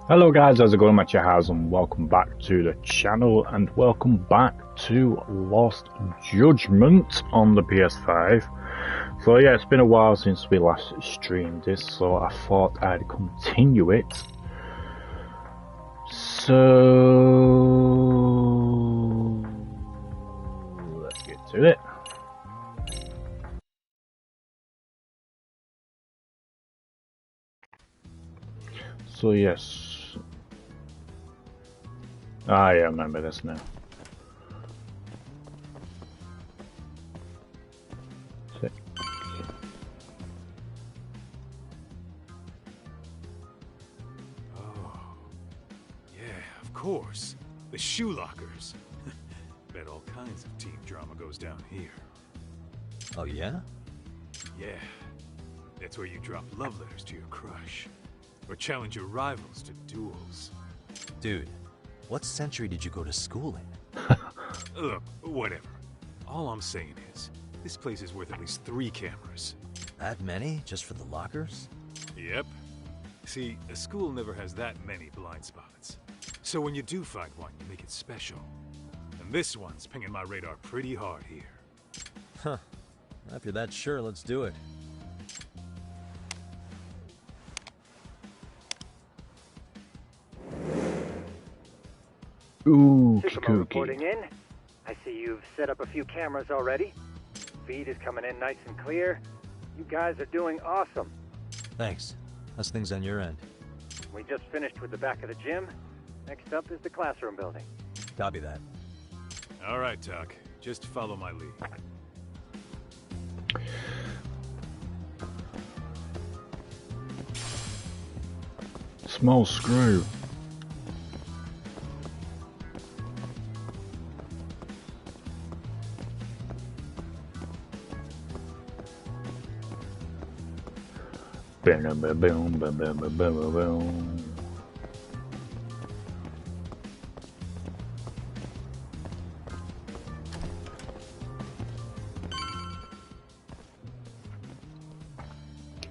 Hello guys, how's it going? HatCHeTHaZ and welcome back to the channel and welcome back to Lost Judgment on the PS5. So yeah, it's been a while since we last streamed this, so I thought I'd continue it. So let's get to it. So yes. Yeah, I remember this now. Oh, yeah, of course. The shoe lockers. Bet all kinds of team drama goes down here. Oh, yeah? Yeah. That's where you drop love letters to your crush. Or challenge your rivals to duels. Dude, what century did you go to school in? Look, whatever. All I'm saying is, this place is worth at least 3 cameras. That many? Just for the lockers? Yep. See, a school never has that many blind spots. So when you do find one, you make it special. And this one's pinging my radar pretty hard here. Huh. If you're that sure, let's do it. Ooh, Supermo reporting in. I see you've set up a few cameras already. Feed is coming in nice and clear. You guys are doing awesome. Thanks. How's things on your end? We just finished with the back of the gym. Next up is the classroom building. Copy that. All right, Tuck. Just follow my lead. small screw. Boom, boom, boom, boom, boom, boom, boom, boom.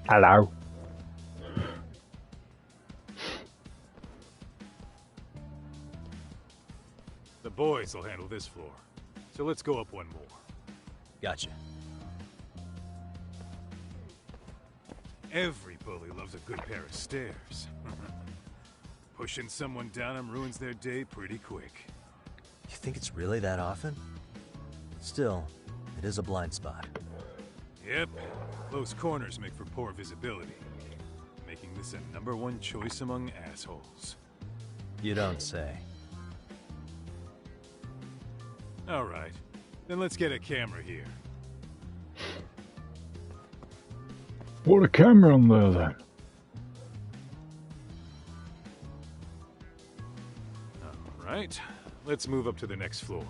Hello. The boys will handle this floor. So let's go up one more. Gotcha. Every bully loves a good pair of stairs. Pushing someone down them ruins their day pretty quick. You think it's really that often? Still, it is a blind spot. Yep. Close corners make for poor visibility, making this a #1 choice among assholes. You don't say. All right. Then let's get a camera here. Put a camera on there then. All right. Let's move up to the next floor.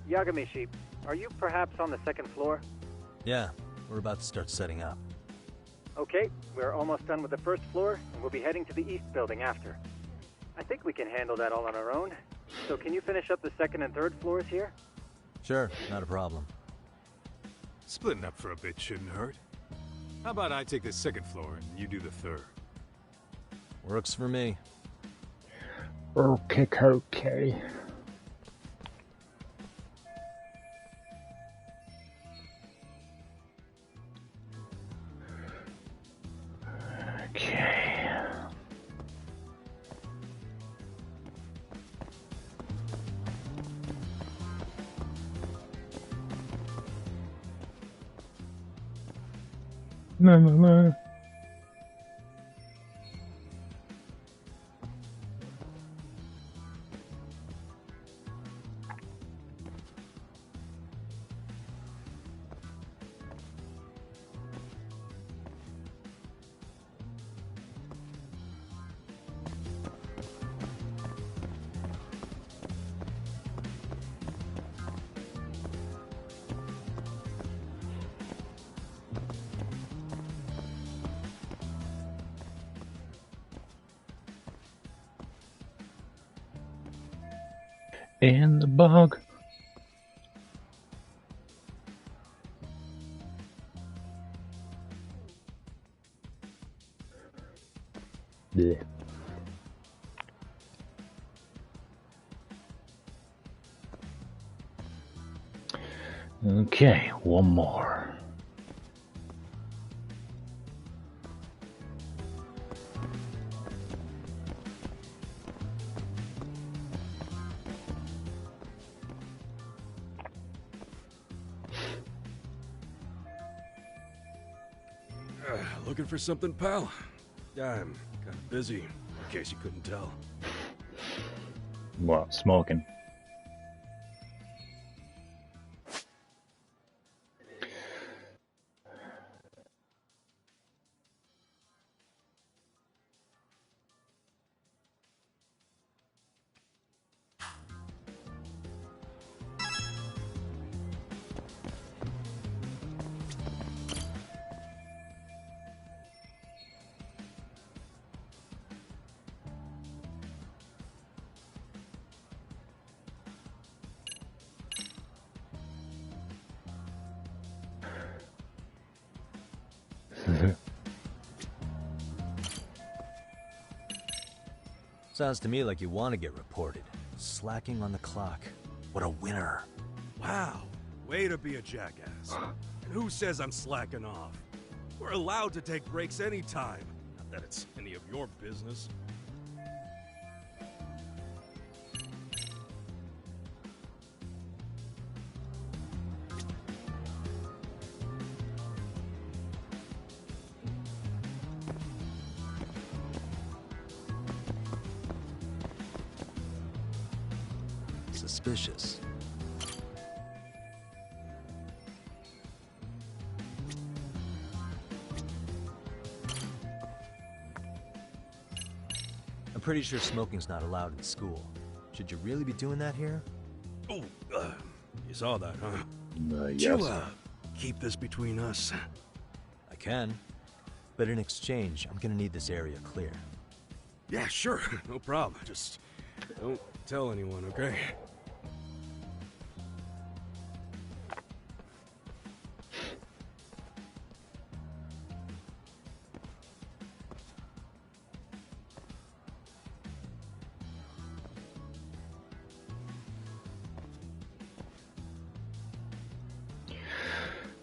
Yagamishi, are you perhaps on the second floor? Yeah, we're about to start setting up. Okay, we're almost done with the first floor, and we'll be heading to the east building after. I think we can handle that all on our own. So can you finish up the second and third floors here? Sure, not a problem. Splitting up for a bit shouldn't hurt. How about I take the second floor and you do the third? Works for me. Okay, okay. Okay. No. In the bog, Okay, one more. Looking for something, pal? I'm kind of busy, in case you couldn't tell. What, smoking? Sounds to me like you want to get reported. Slacking on the clock. What a winner. Wow, way to be a jackass. And who says I'm slacking off? We're allowed to take breaks anytime. Not that it's any of your business. Suspicious. I'm pretty sure smoking's not allowed in school. Should you really be doing that here? Oh, you saw that, huh? Yes. You, keep this between us. I can. But in exchange, I'm gonna need this area clear. Yeah, sure, no problem. Just don't tell anyone, okay?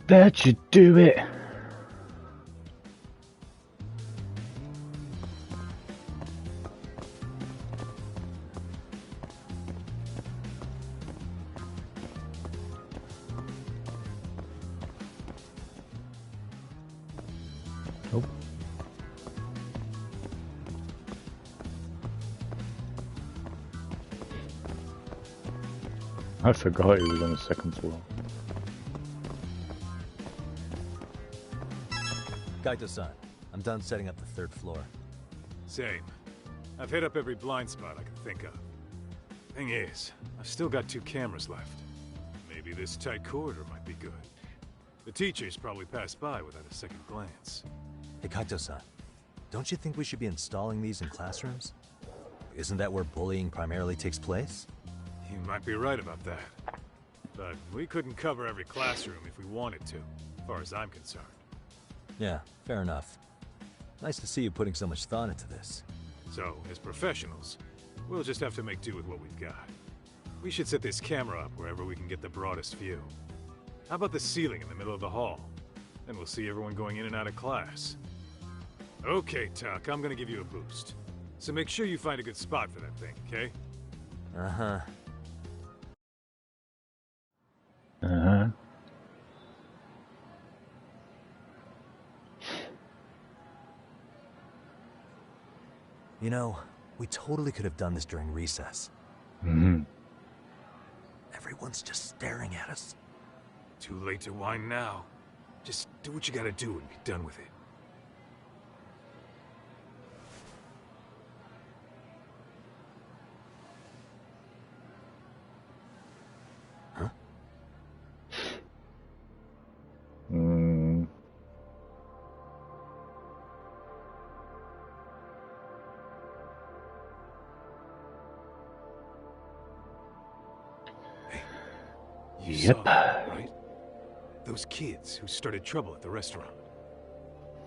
That should do it. Oh. I forgot it was on the second floor. Kaito-san, I'm done setting up the third floor. Same. I've hit up every blind spot I can think of. Thing is, I've still got 2 cameras left. Maybe this tight corridor might be good. The teachers probably passed by without a second glance. Hey Kaito-san, don't you think we should be installing these in classrooms? Isn't that where bullying primarily takes place? You might be right about that. But we couldn't cover every classroom if we wanted to, as far as I'm concerned. Yeah, fair enough. Nice to see you putting so much thought into this. So, as professionals, we'll just have to make do with what we've got. We should set this camera up wherever we can get the broadest view. How about the ceiling in the middle of the hall? Then we'll see everyone going in and out of class. Okay, Tuck, I'm gonna give you a boost. So make sure you find a good spot for that thing, okay? Uh-huh. Uh-huh. You know, we totally could have done this during recess. Mm-hmm. Everyone's just staring at us. Too late to whine now. Just do what you gotta do and be done with it. Huh? Mm. You Yep. saw that, right? Those kids who started trouble at the restaurant.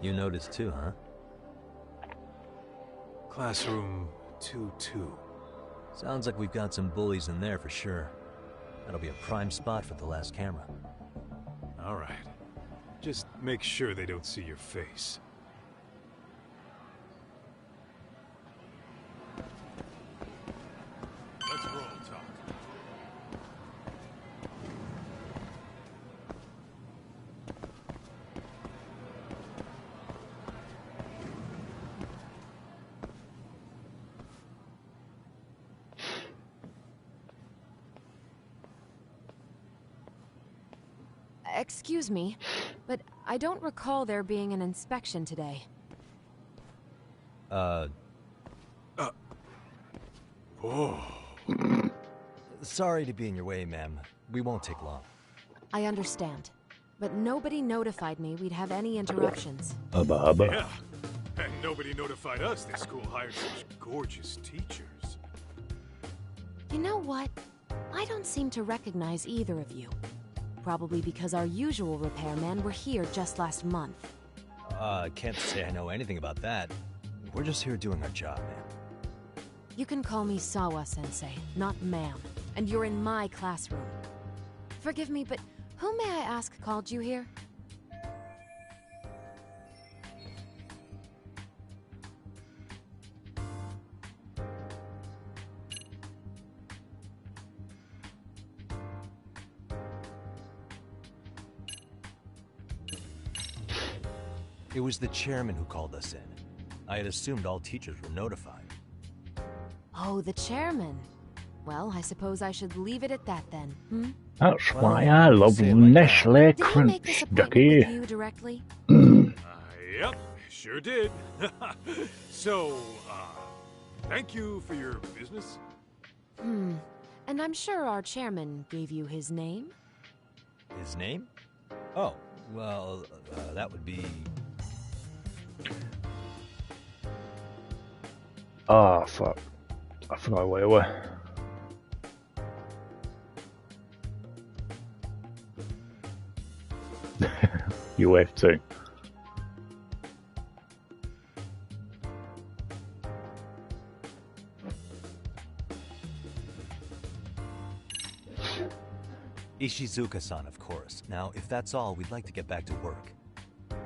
You noticed too, huh? Classroom 2-2. Sounds like we've got some bullies in there for sure. That'll be a prime spot for the last camera. All right. Just make sure they don't see your face. Let's roll, Talk. Excuse me, but I don't recall there being an inspection today. Oh. Sorry to be in your way, ma'am. We won't take long. I understand, but nobody notified me we'd have any interruptions. Hubba hubba. Yeah. And nobody notified us this school hired such gorgeous teachers. You know what? I don't seem to recognize either of you. Probably because our usual repairmen were here just last month. Can't say I know anything about that. We're just here doing our job, ma'am. You can call me Sawa-sensei, not ma'am, and you're in my classroom. Forgive me, but who may I ask called you here? It was the chairman who called us in. I had assumed all teachers were notified. Oh, the chairman. Well, I suppose I should leave it at that then, hmm? That's why I love Nestle Did I make this Crunch, appointment Ducky. with you directly? Yep, sure did. So, thank you for your business. And I'm sure our chairman gave you his name? His name? Oh, well, that would be... Ah, fuck. I forgot where we were. You wave too. Ishizuka-san, of course. Now, if that's all, we'd like to get back to work.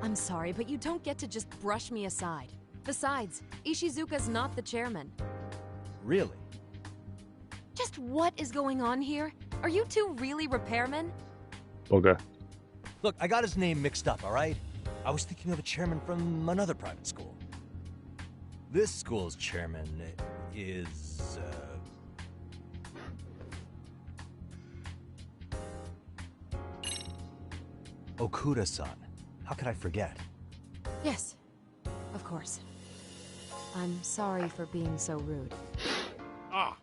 I'm sorry, but you don't get to just brush me aside. Besides, Ishizuka's not the chairman. Really? Just what is going on here? Are you two really repairmen? Bugger. Look, I got his name mixed up, all right? I was thinking of a chairman from another private school. This school's chairman is, Okuda-san. How could I forget? Yes, of course. I'm sorry for being so rude. Ah,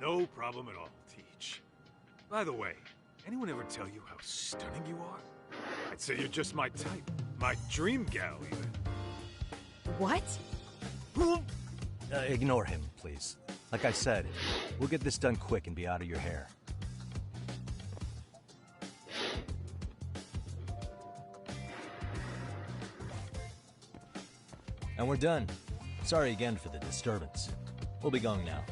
no problem at all, Teach. By the way, anyone ever tell you how stunning you are? I'd say you're just my type. My dream gal, even. What? Ignore him, please. Like I said, we'll get this done quick and be out of your hair. And we're done. Sorry again for the disturbance. We'll be going now.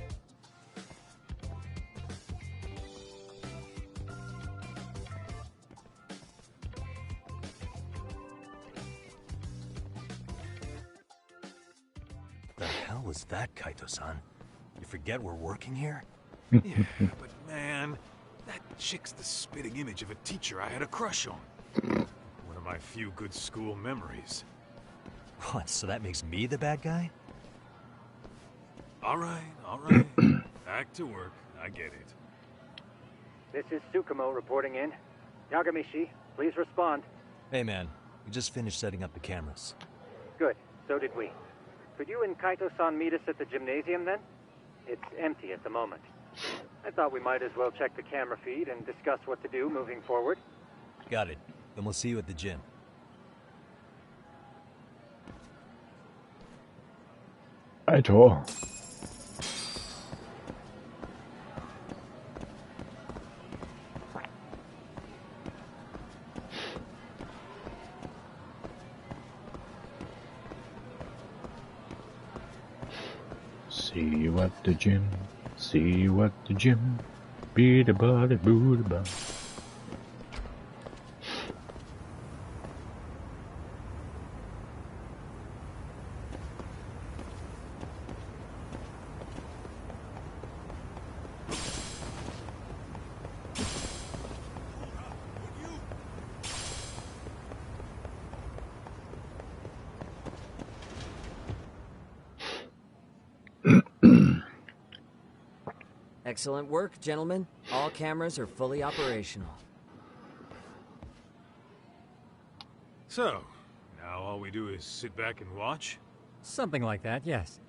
The hell was that, Kaito-san? You forget we're working here? Yeah, but man, that chick's the spitting image of a teacher I had a crush on. One of my few good school memories. What, so that makes me the bad guy? All right. Back to work. I get it. This is Tsukumo reporting in. Yagamishi, please respond. Hey man, we just finished setting up the cameras. Good, so did we. Could you and Kaito-san meet us at the gymnasium then? It's empty at the moment. I thought we might as well check the camera feed and discuss what to do moving forward. Got it. Then we'll see you at the gym. At all. See you at the gym. See you at the gym. Be the body, boo the body. Excellent work, gentlemen. All cameras are fully operational. So, now all we do is sit back and watch? Something like that, yes.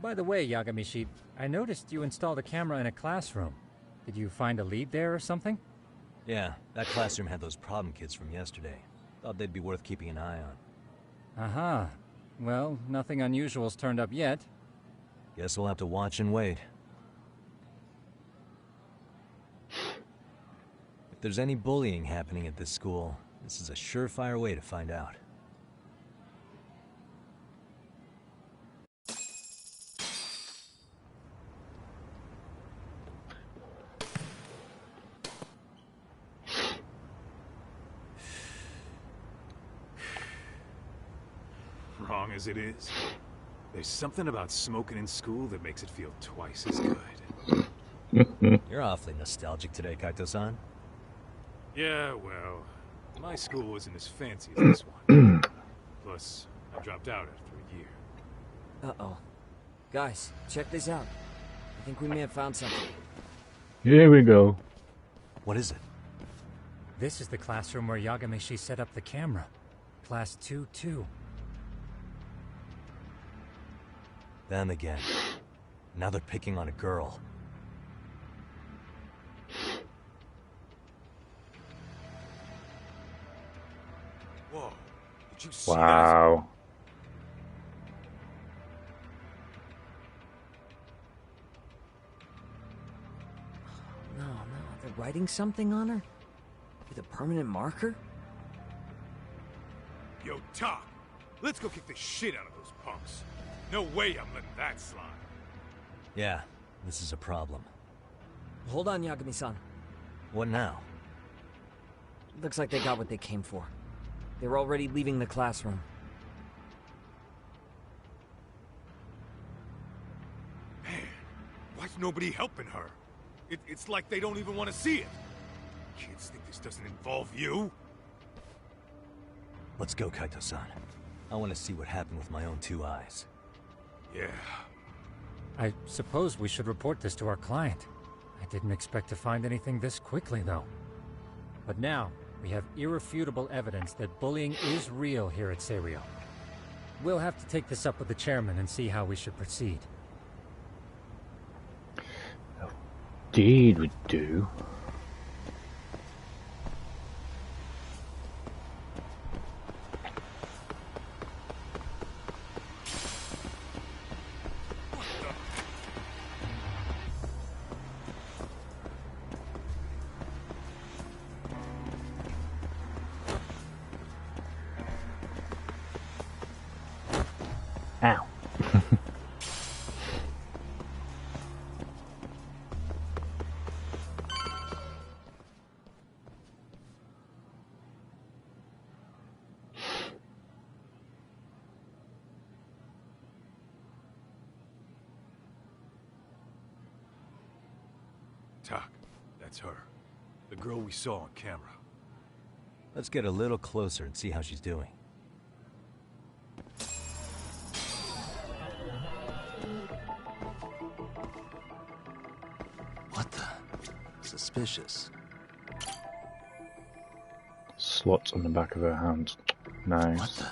By the way, Yagamishi, I noticed you installed a camera in a classroom. Did you find a lead there or something? Yeah, that classroom had those problem kids from yesterday. Thought they'd be worth keeping an eye on. Aha. Well, nothing unusual's turned up yet. Guess we'll have to watch and wait. If there's any bullying happening at this school, this is a surefire way to find out. Wrong as it is, there's something about smoking in school that makes it feel twice as good. You're awfully nostalgic today, Kaito-san. Yeah, well, my school wasn't as fancy as this one. Plus, I dropped out after a year. Uh-oh. Guys, check this out. I think we may have found something. Here we go. What is it? This is the classroom where Yagamishi set up the camera. Class 2-2. Them again. Now they're picking on a girl. Whoa, did you see that? Wow. No, they're writing something on her? With a permanent marker? Yo, Talk, let's go kick the shit out of those punks. No way I'm letting that slide. Yeah, this is a problem. Hold on, Yagami-san. What now? Looks like they got what they came for. They're already leaving the classroom. Man, why's nobody helping her? It's like they don't even want to see it. Kids think this doesn't involve you? Let's go, Kaito-san. I want to see what happened with my own two eyes. Yeah. I suppose we should report this to our client. I didn't expect to find anything this quickly, though. But now, we have irrefutable evidence that bullying is real here at Serio. We'll have to take this up with the chairman and see how we should proceed. Indeed we do. Ow. Talk, that's her. The girl we saw on camera. Let's get a little closer and see how she's doing. What the? Suspicious. Slots on the back of her hand. Nice. What the?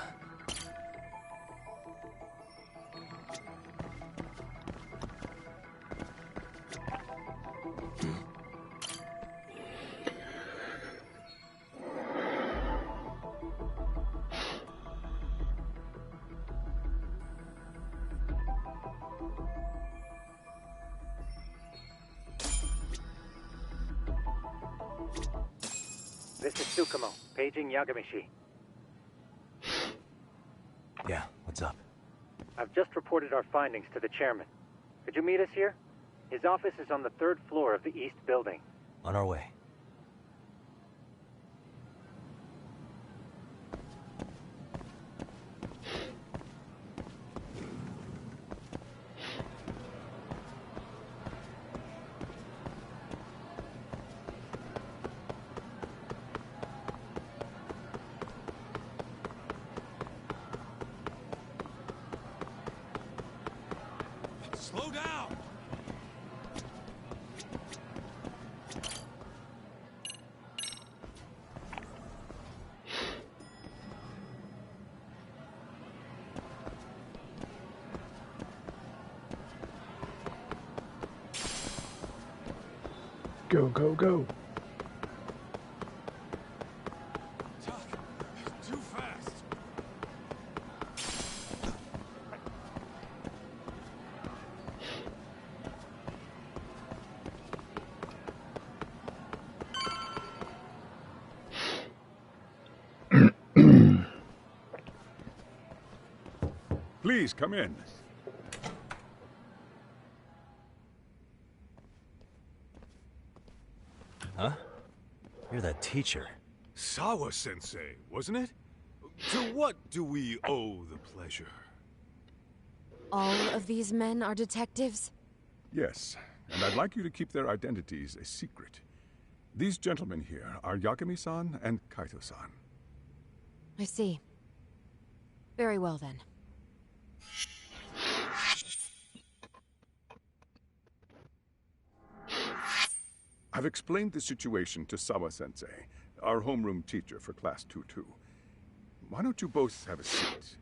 This is Tsukumo, paging Yagamishi. Yeah, what's up? I've just reported our findings to the chairman. Could you meet us here? His office is on the 3rd floor of the east building. On our way. Slow down! Go, go, go. Too fast. Please come in. Huh? You're that teacher. Sawa-sensei, wasn't it? To what do we owe the pleasure? All of these men are detectives? Yes, and I'd like you to keep their identities a secret. These gentlemen here are Yagami-san and Kaito-san. I see. Very well then. I've explained the situation to Sawa-sensei, our homeroom teacher for Class 2-2. Why don't you both have a seat?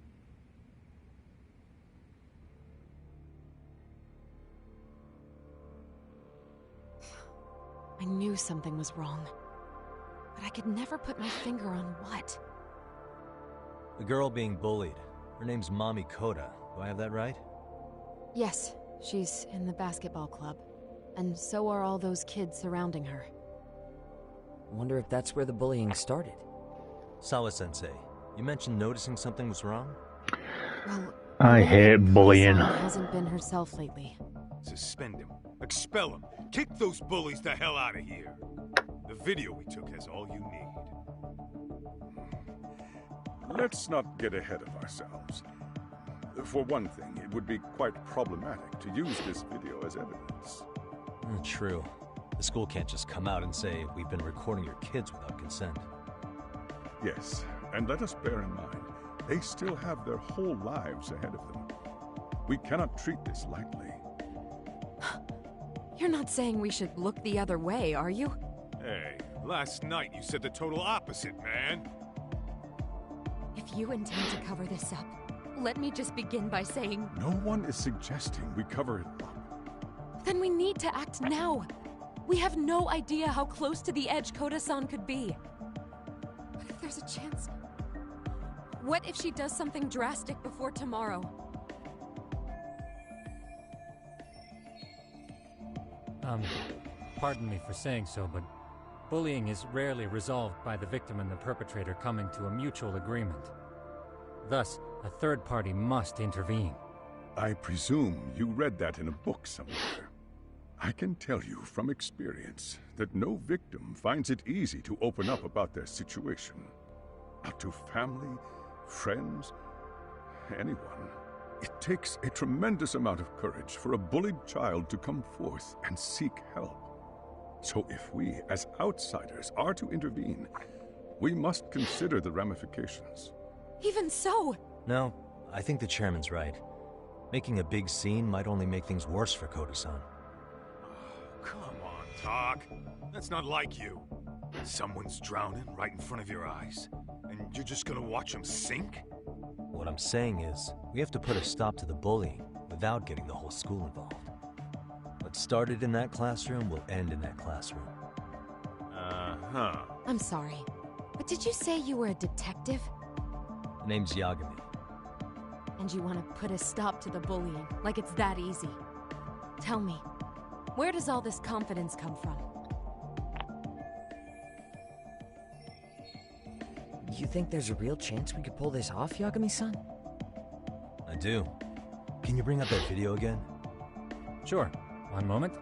I knew something was wrong, but I could never put my finger on what. The girl being bullied. Her name's Mami Koda. Do I have that right? Yes, she's in the basketball club. And so are all those kids surrounding her. Wonder if that's where the bullying started. Sawa-sensei, you mentioned noticing something was wrong? Well, I hate bullying. Mami-san hasn't been herself lately. Suspend him. Expel him. Kick those bullies the hell out of here. The video we took has all you need. Let's not get ahead of ourselves. For one thing, it would be quite problematic to use this video as evidence. True. The school can't just come out and say, we've been recording your kids without consent. Yes, and let us bear in mind, they still have their whole lives ahead of them. We cannot treat this lightly. You're not saying we should look the other way, are you? Hey, last night you said the total opposite, man. If you intend to cover this up, let me just begin by saying... No one is suggesting we cover it up. Then we need to act now. We have no idea how close to the edge Koda-san could be. What if there's a chance? What if she does something drastic before tomorrow? Pardon me for saying so, but bullying is rarely resolved by the victim and the perpetrator coming to a mutual agreement. Thus, a third party must intervene. I presume you read that in a book somewhere. I can tell you from experience that no victim finds it easy to open up about their situation. Not to family, friends, anyone. It takes a tremendous amount of courage for a bullied child to come forth and seek help. So if we, as outsiders, are to intervene, we must consider the ramifications. Even so! No, I think the chairman's right. Making a big scene might only make things worse for Koda-san. Come on, Talk. That's not like you. Someone's drowning right in front of your eyes, and you're just gonna watch them sink? What I'm saying is, we have to put a stop to the bullying without getting the whole school involved. What started in that classroom will end in that classroom. Uh-huh. I'm sorry, but did you say you were a detective? Her name's Yagami. And you want to put a stop to the bullying, like it's that easy. Tell me, where does all this confidence come from? You think there's a real chance we could pull this off, Yagami-san? I do. Can you bring up that video again? Sure. One moment.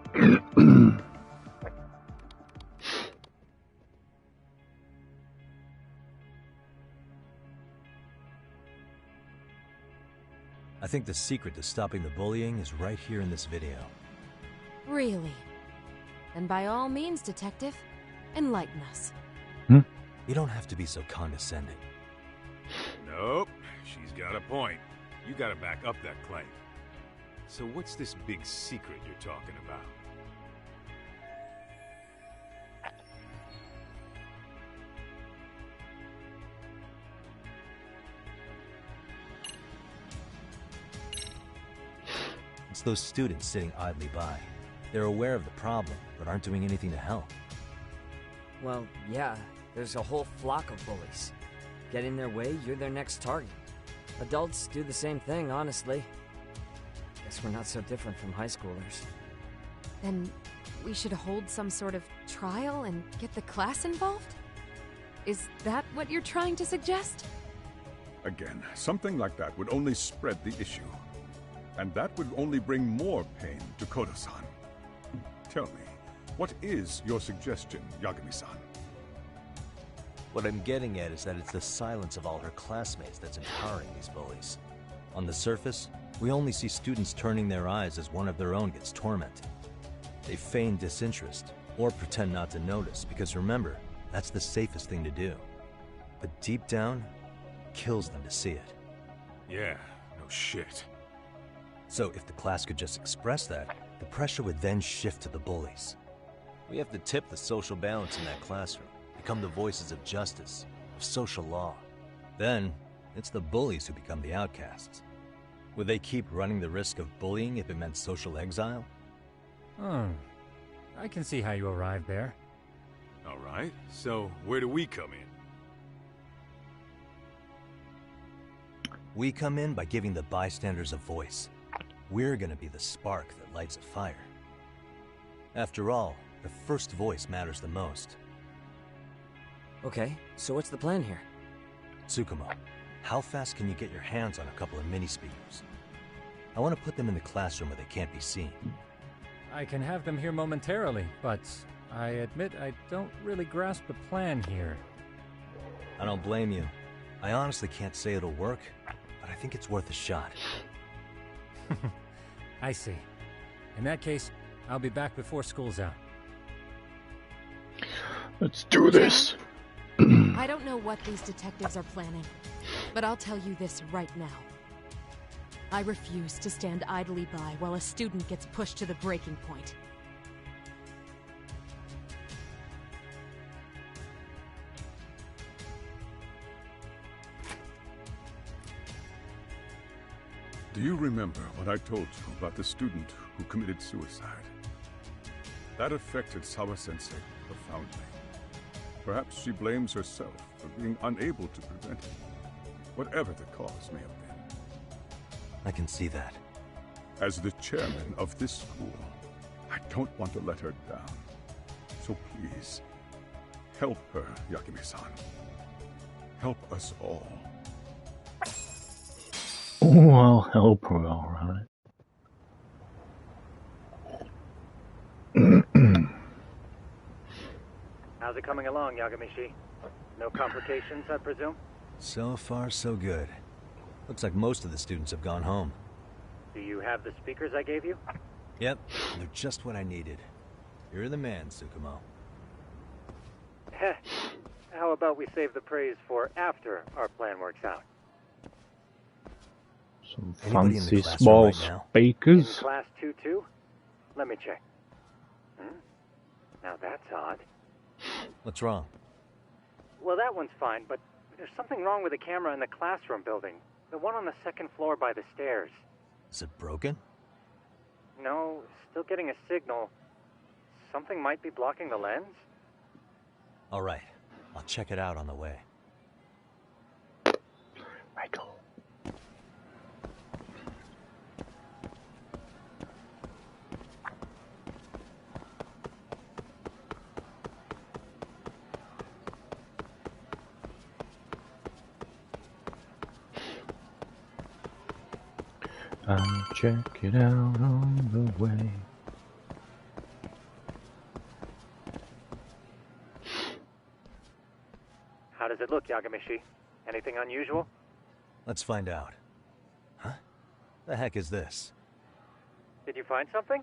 I think the secret to stopping the bullying is right here in this video. Really? Then by all means, detective, enlighten us. You don't have to be so condescending. Nope. She's got a point. You gotta back up that claim. So what's this big secret you're talking about? It's those students sitting idly by. They're aware of the problem, but aren't doing anything to help. Well, yeah, there's a whole flock of bullies. Get in their way, you're their next target. Adults do the same thing, honestly. Guess we're not so different from high schoolers. Then we should hold some sort of trial and get the class involved? Is that what you're trying to suggest? Again, something like that would only spread the issue. And that would only bring more pain to Kodo-san. Tell me, what is your suggestion, Yagami-san? What I'm getting at is that it's the silence of all her classmates that's empowering these bullies. On the surface, we only see students turning their eyes as one of their own gets tormented. They feign disinterest, or pretend not to notice, because remember, that's the safest thing to do. But deep down, it kills them to see it. Yeah, no shit. So if the class could just express that, the pressure would then shift to the bullies. We have to tip the social balance in that classroom, become the voices of justice, of social law. Then, it's the bullies who become the outcasts. Would they keep running the risk of bullying if it meant social exile? I can see how you arrived there. Alright, so where do we come in? We come in by giving the bystanders a voice. We're gonna be the spark that lights a fire. After all, the first voice matters the most. Okay, so what's the plan here? Tsukumo, how fast can you get your hands on a couple of mini-speakers? I want to put them in the classroom where they can't be seen. I can have them here momentarily, but I admit I don't really grasp the plan here. I don't blame you. I honestly can't say it'll work, but I think it's worth a shot. I see. In that case, I'll be back before school's out. Let's do this. I don't know what these detectives are planning, but I'll tell you this right now. I refuse to stand idly by while a student gets pushed to the breaking point. Do you remember what I told you about the student who committed suicide? That affected Sawa-sensei profoundly. Perhaps she blames herself for being unable to prevent it, whatever the cause may have been. I can see that. As the chairman of this school, I don't want to let her down. So please, help her, Yagami-san. Help us all. Oh, I'll help her, alright. How's it coming along, Yagami-shi? No complications, I presume? So far, so good. Looks like most of the students have gone home. Do you have the speakers I gave you? Yep, they're just what I needed. You're the man, Tsukumo. Heh. How about we save the praise for after our plan works out? Some Anybody in the fancy classroom small right now? In speakers. class 2-2? Let me check. Now that's odd. What's wrong? Well, that one's fine, but there's something wrong with the camera in the classroom building. The one on the second floor by the stairs. Is it broken? No, still getting a signal. Something might be blocking the lens? All right, I'll check it out on the way. Michael. I'll check it out on the way. How does it look, Yagami-shi? Anything unusual? Let's find out. Huh? The heck is this? Did you find something?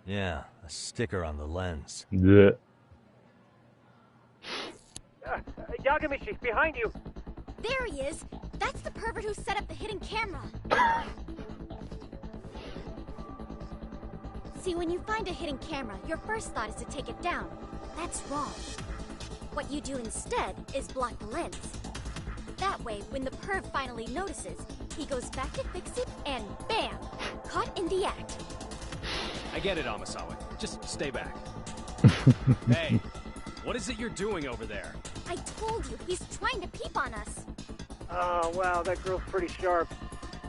Yeah, a sticker on the lens. The Yagami-shi, behind you! There he is! That's the pervert who set up the hidden camera! See, when you find a hidden camera, your first thought is to take it down. That's wrong. What you do instead is block the lens. That way, when the perv finally notices, he goes back to fix it and bam! Caught in the act. I get it, Amasawa. Just stay back. Hey, what is it you're doing over there? I told you, he's trying to peep on us. Oh, wow, that girl's pretty sharp.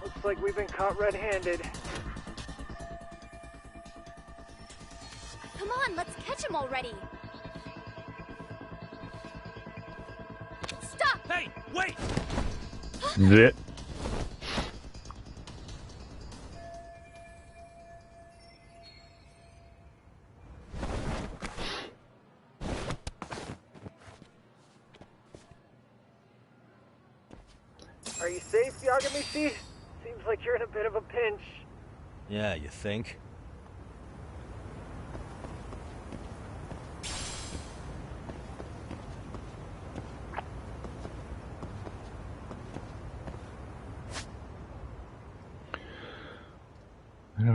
Looks like we've been caught red-handed. Come on, let's catch him already. Stop! Hey, wait! Yeah. Are you safe, Yagamishi? Seems like you're in a bit of a pinch. Yeah, you think? Okay.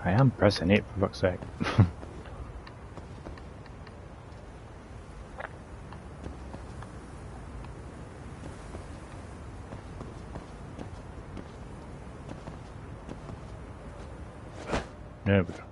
I am pressing it, for fuck's sake. There we go.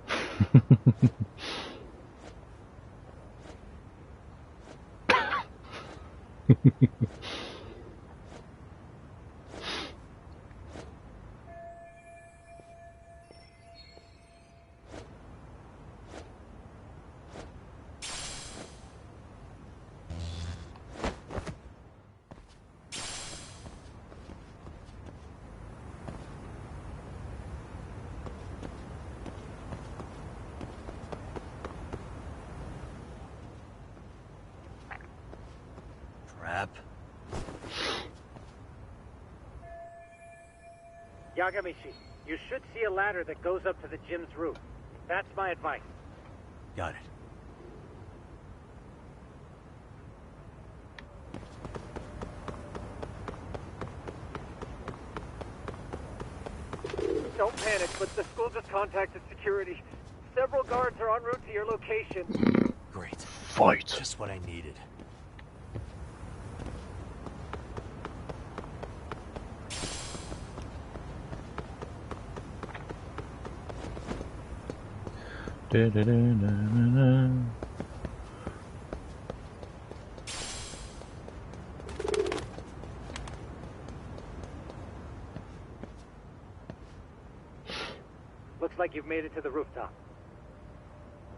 Crap. Yagamishi, you should see a ladder that goes up to the gym's roof. That's my advice. Got it. Don't panic, but the school just contacted security. Several guards are en route to your location. Great. Fight. Just what I needed. Looks like you've made it to the rooftop.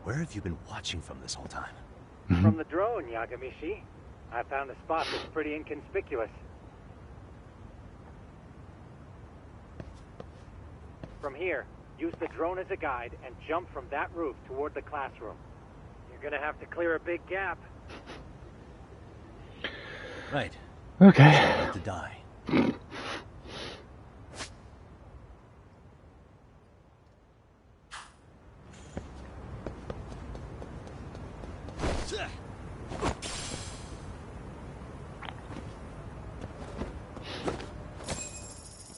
Where have you been watching from this whole time? From the drone, Yagamishi. I found a spot that's pretty inconspicuous. From here, use the drone as a guide and jump from that roof toward the classroom. You're gonna have to clear a big gap. Right. Okay. I have to die.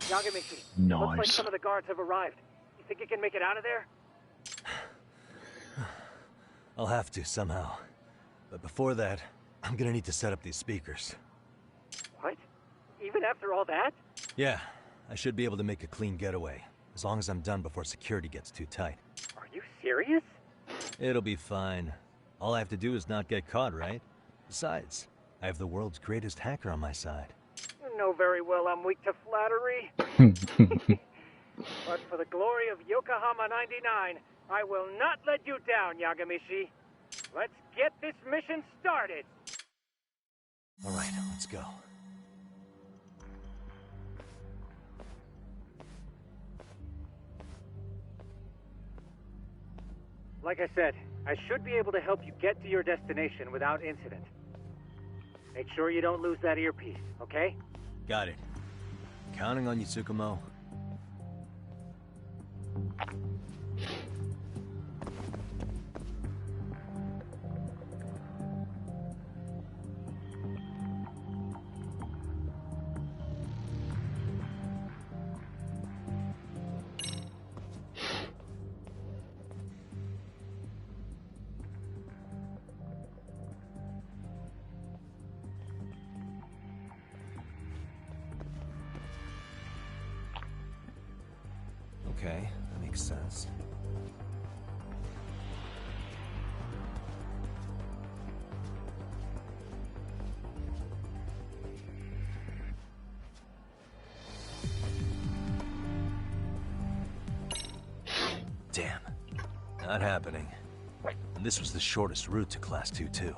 Yagamishi, Nice. looks like some of the guards have arrived. You think you can make it out of there? I'll have to somehow. But before that, I'm gonna need to set up these speakers. What? Even after all that? Yeah, I should be able to make a clean getaway, as long as I'm done before security gets too tight. Are you serious? It'll be fine. All I have to do is not get caught, right? Besides, I have the world's greatest hacker on my side. You know very well I'm weak to flattery. But for the glory of Yokohama 99, I will not let you down, Yagamishi. Let's get this mission started. All right, let's go. Like I said, I should be able to help you get to your destination without incident. Make sure you don't lose that earpiece, okay? Got it. Counting on you, Tsukumo. Okay, that makes sense. Damn. Not happening. And this was the shortest route to Class 2, too.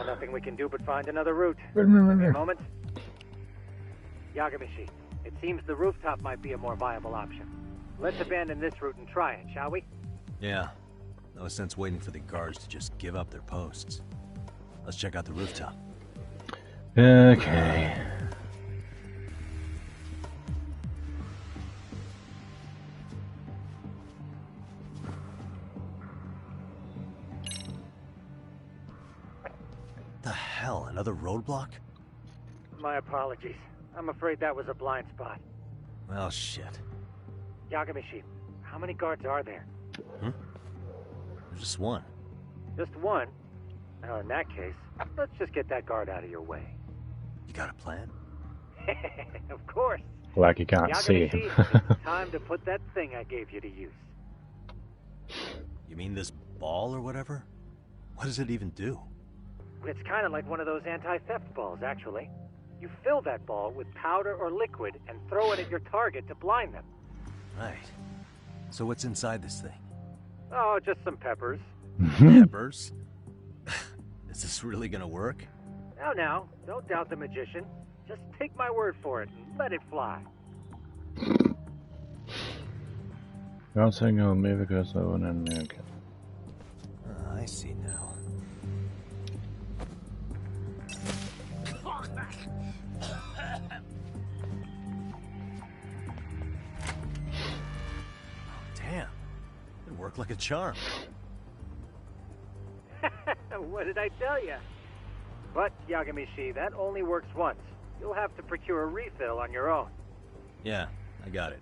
Nothing we can do but find another route. Wait a Give me a minute. moment. Yagamishi, it seems the rooftop might be a more viable option. Let's abandon this route and try it, shall we? Yeah. No sense waiting for the guards to just give up their posts. Let's check out the rooftop. Okay. The hell, another roadblock? My apologies. I'm afraid that was a blind spot. Well, shit. Yagamishi, how many guards are there? There's just one. Just one? Well, in that case, let's just get that guard out of your way. You got a plan? Of course. Like you can't see him. Yagamishi, it's time to put that thing I gave you to use. You mean this ball or whatever? What does it even do? It's kind of like one of those anti-theft balls, actually. You fill that ball with powder or liquid and throw it at your target to blind them. Right. So what's inside this thing? Oh, just some peppers. Peppers? Is this really gonna work? Now, don't doubt the magician. Just take my word for it and let it fly. Don't say no, maybe because I want to make it. I see now. Damn. It worked like a charm. What did I tell you? But, Yagamishi, that only works once. You'll have to procure a refill on your own. Yeah, I got it.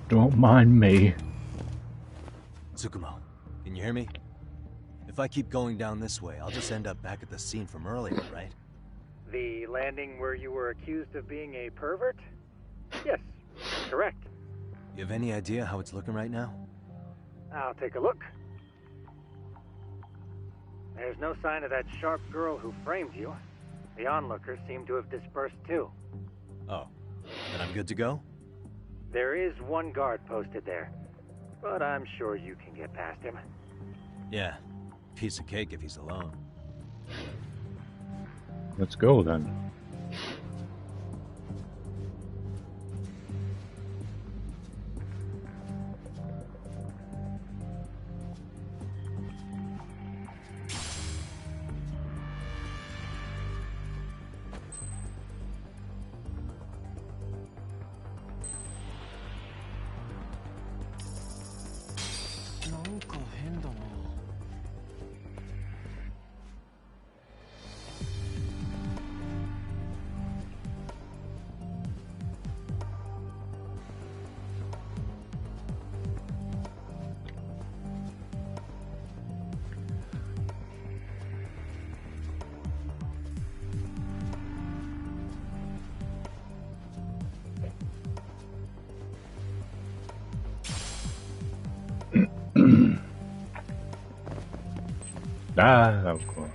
Don't mind me. Tsukumo, can you hear me? If I keep going down this way, I'll just end up back at the scene from earlier, right? The landing where you were accused of being a pervert? Yes, correct. You have any idea how it's looking right now? I'll take a look. There's no sign of that sharp girl who framed you. The onlookers seem to have dispersed too. Oh, then I'm good to go? There is one guard posted there, but I'm sure you can get past him. Yeah, piece of cake if he's alone. Let's go then. Ah, of course.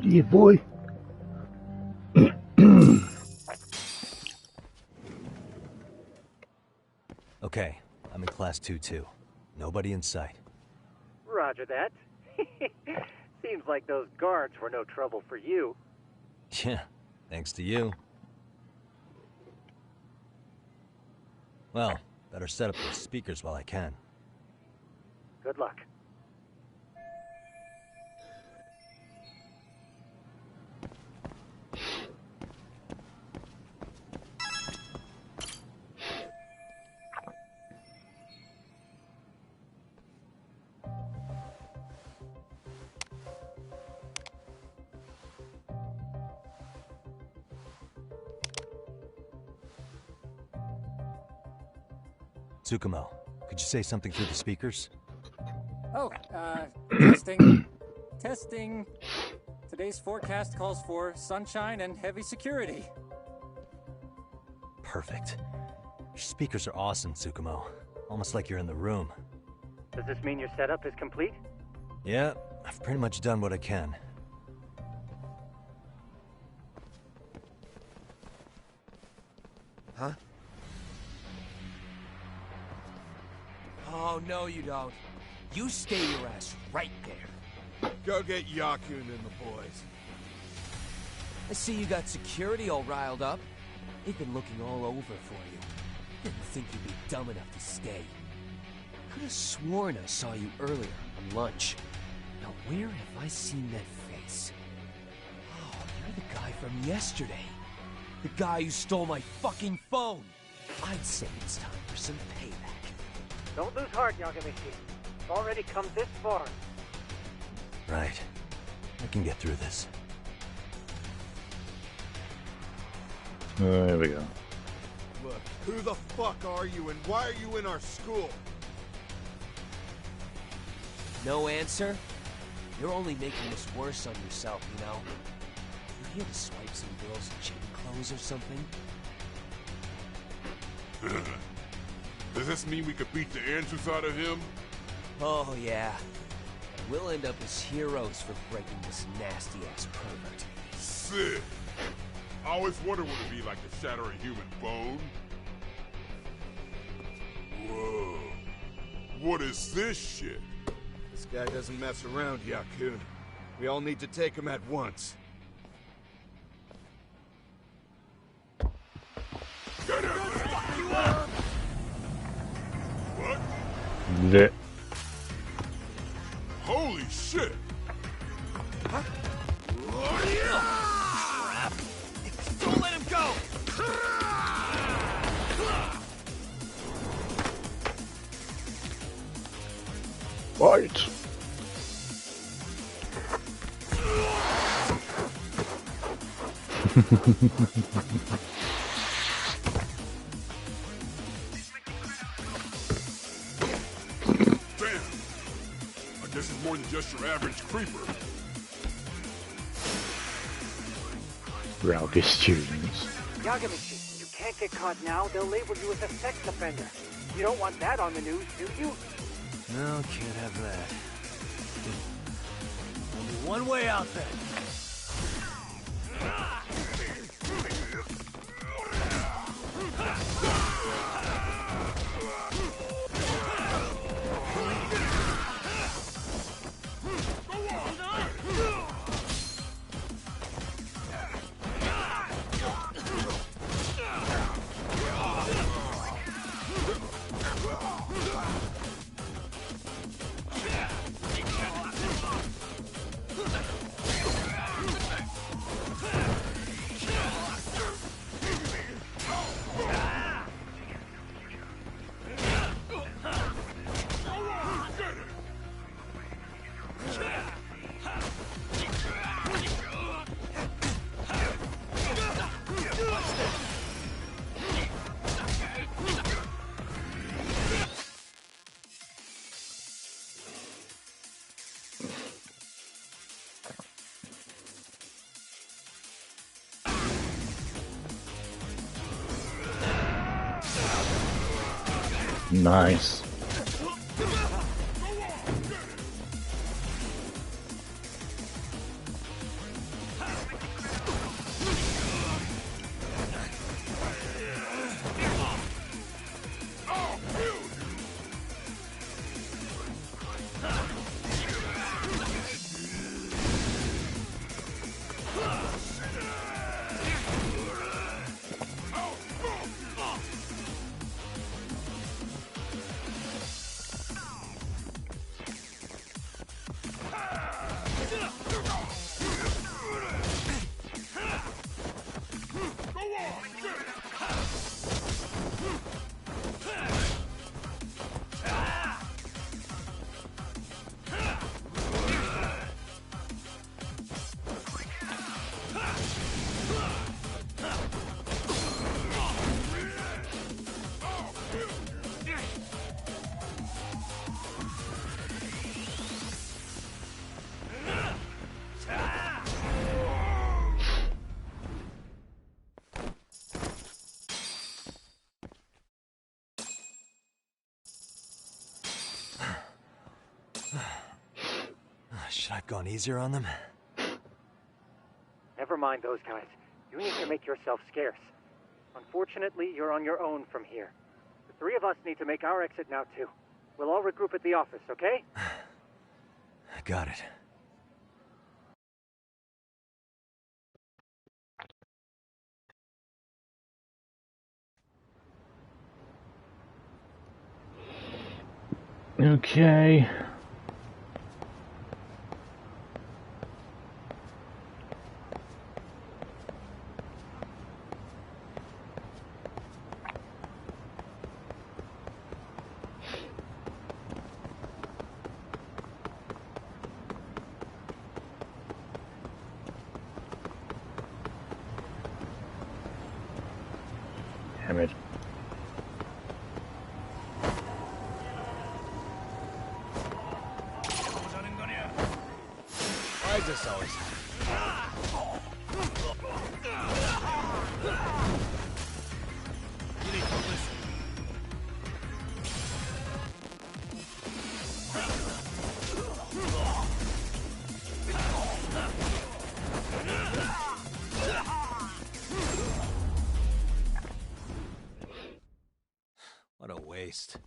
Yeah, boy. Okay, I'm in class 2-2. Nobody in sight. Roger that. Seems like those guards were no trouble for you. Yeah, thanks to you. Well, better set up those speakers while I can. Good luck. Tsukumo, could you say something through the speakers? Oh, testing. Testing. Today's forecast calls for sunshine and heavy security. Perfect. Your speakers are awesome, Tsukumo. Almost like you're in the room. Does this mean your setup is complete? Yeah, I've pretty much done what I can. Huh? Oh, no you don't. You stay your ass right there. Go get Yakun and the boys. I see you got security all riled up. They've been looking all over for you. Didn't think you'd be dumb enough to stay. Could have sworn I saw you earlier on lunch. Now where have I seen that face? Oh, you're the guy from yesterday. The guy who stole my fucking phone. I'd say it's time for some payback. Don't lose heart, Yagamichi. It's already come this far. Right. I can get through this. There we go. Look, who the fuck are you and why are you in our school? No answer? You're only making this worse on yourself, you know? You here to swipe some girls' gym clothes or something? Does this mean we could beat the answers out of him? Oh, yeah. And we'll end up as heroes for breaking this nasty-ass pervert. Sick. I always wondered what it'd be like to shatter a human bone. Whoa. What is this shit? This guy doesn't mess around, Yakun. We all need to take him at once. Get him! What? Lit. Holy shit! Huh? Don't let him go! Fight! Damn! This is more than just your average creeper. Rowdy students. Yagamichi, you can't get caught now. They'll label you as a sex offender. You don't want that on the news, do you? No, can't have that. Only one way out then. Nice. Should I have gone easier on them? Never mind those guys. You need to make yourself scarce. Unfortunately, you're on your own from here. The three of us need to make our exit now, too. We'll all regroup at the office, okay? Got it. Okay. Damn it. Why is this always You need to listen. What a waste.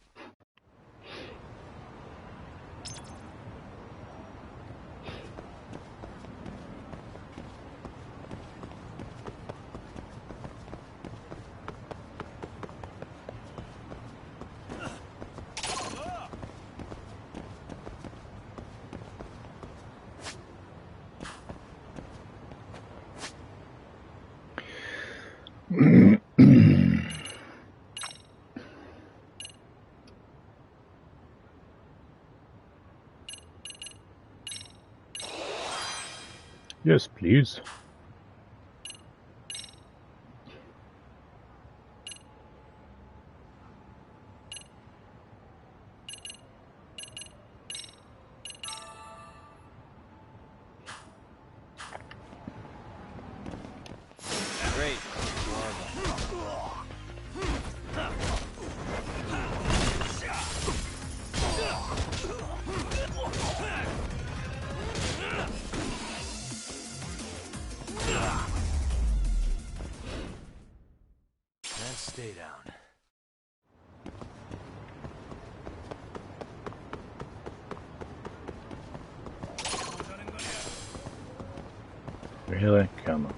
Yes, please. Great. And stay down. Really? Come on.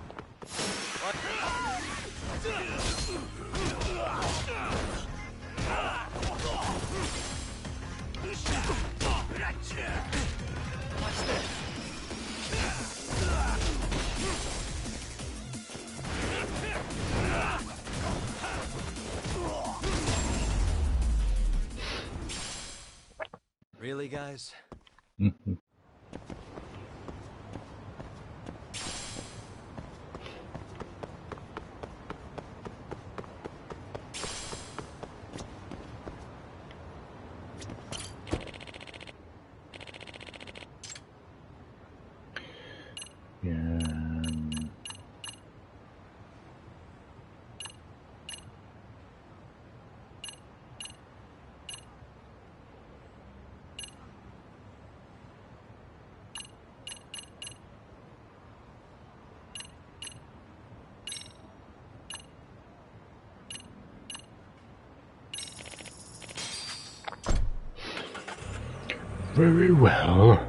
Really, guys? Mhm. Yeah. Very well.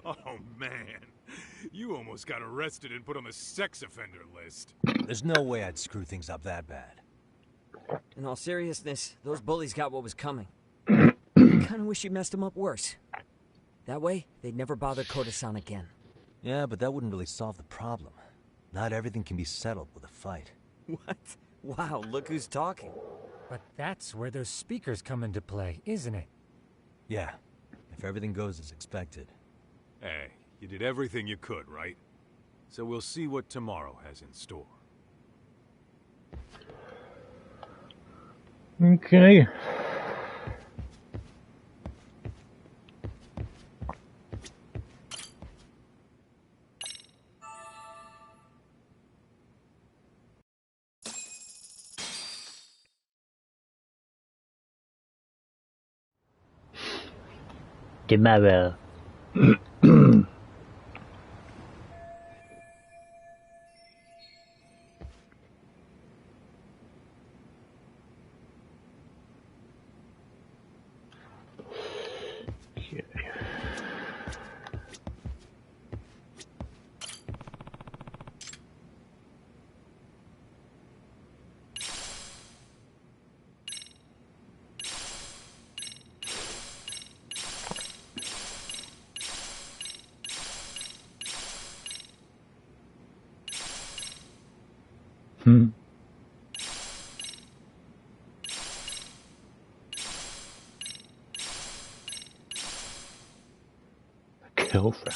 Oh man, you almost got arrested and put on the sex offender list. There's no way I'd screw things up that bad. In all seriousness, those bullies got what was coming. Kinda wish you messed them up worse. That way, they'd never bother Koda-san again. Yeah, but that wouldn't really solve the problem. Not everything can be settled with a fight. What? Wow, look who's talking. But that's where those speakers come into play, isn't it? Yeah, if everything goes as expected. Hey, you did everything you could, right? So we'll see what tomorrow has in store. Okay. Tomorrow. Girlfriend.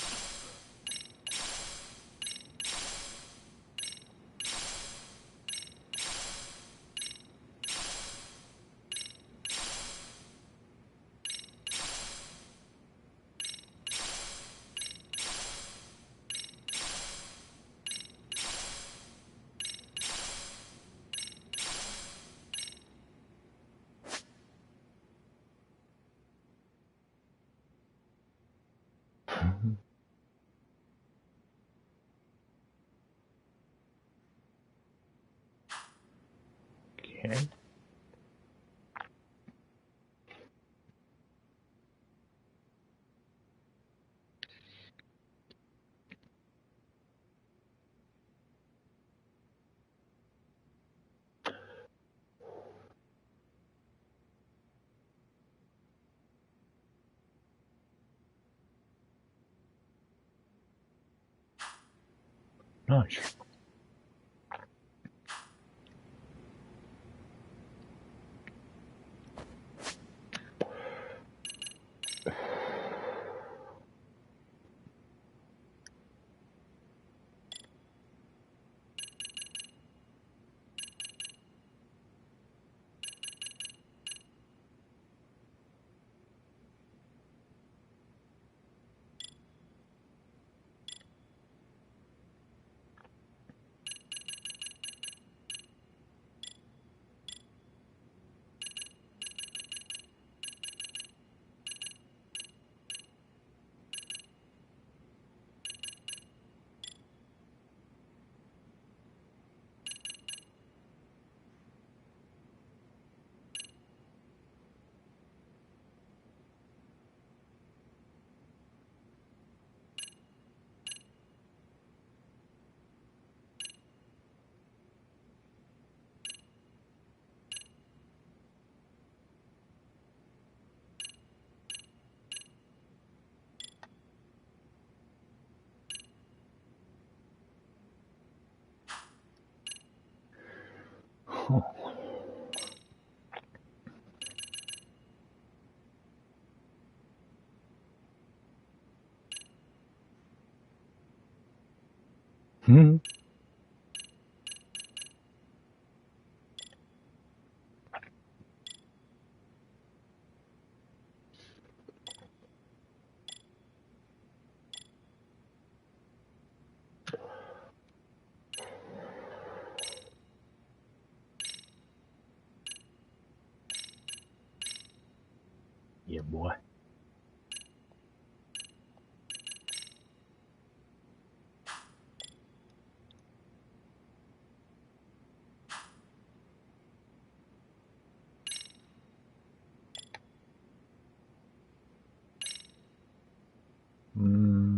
Okay. Nice. Hmm. Yeah, boy. Mm.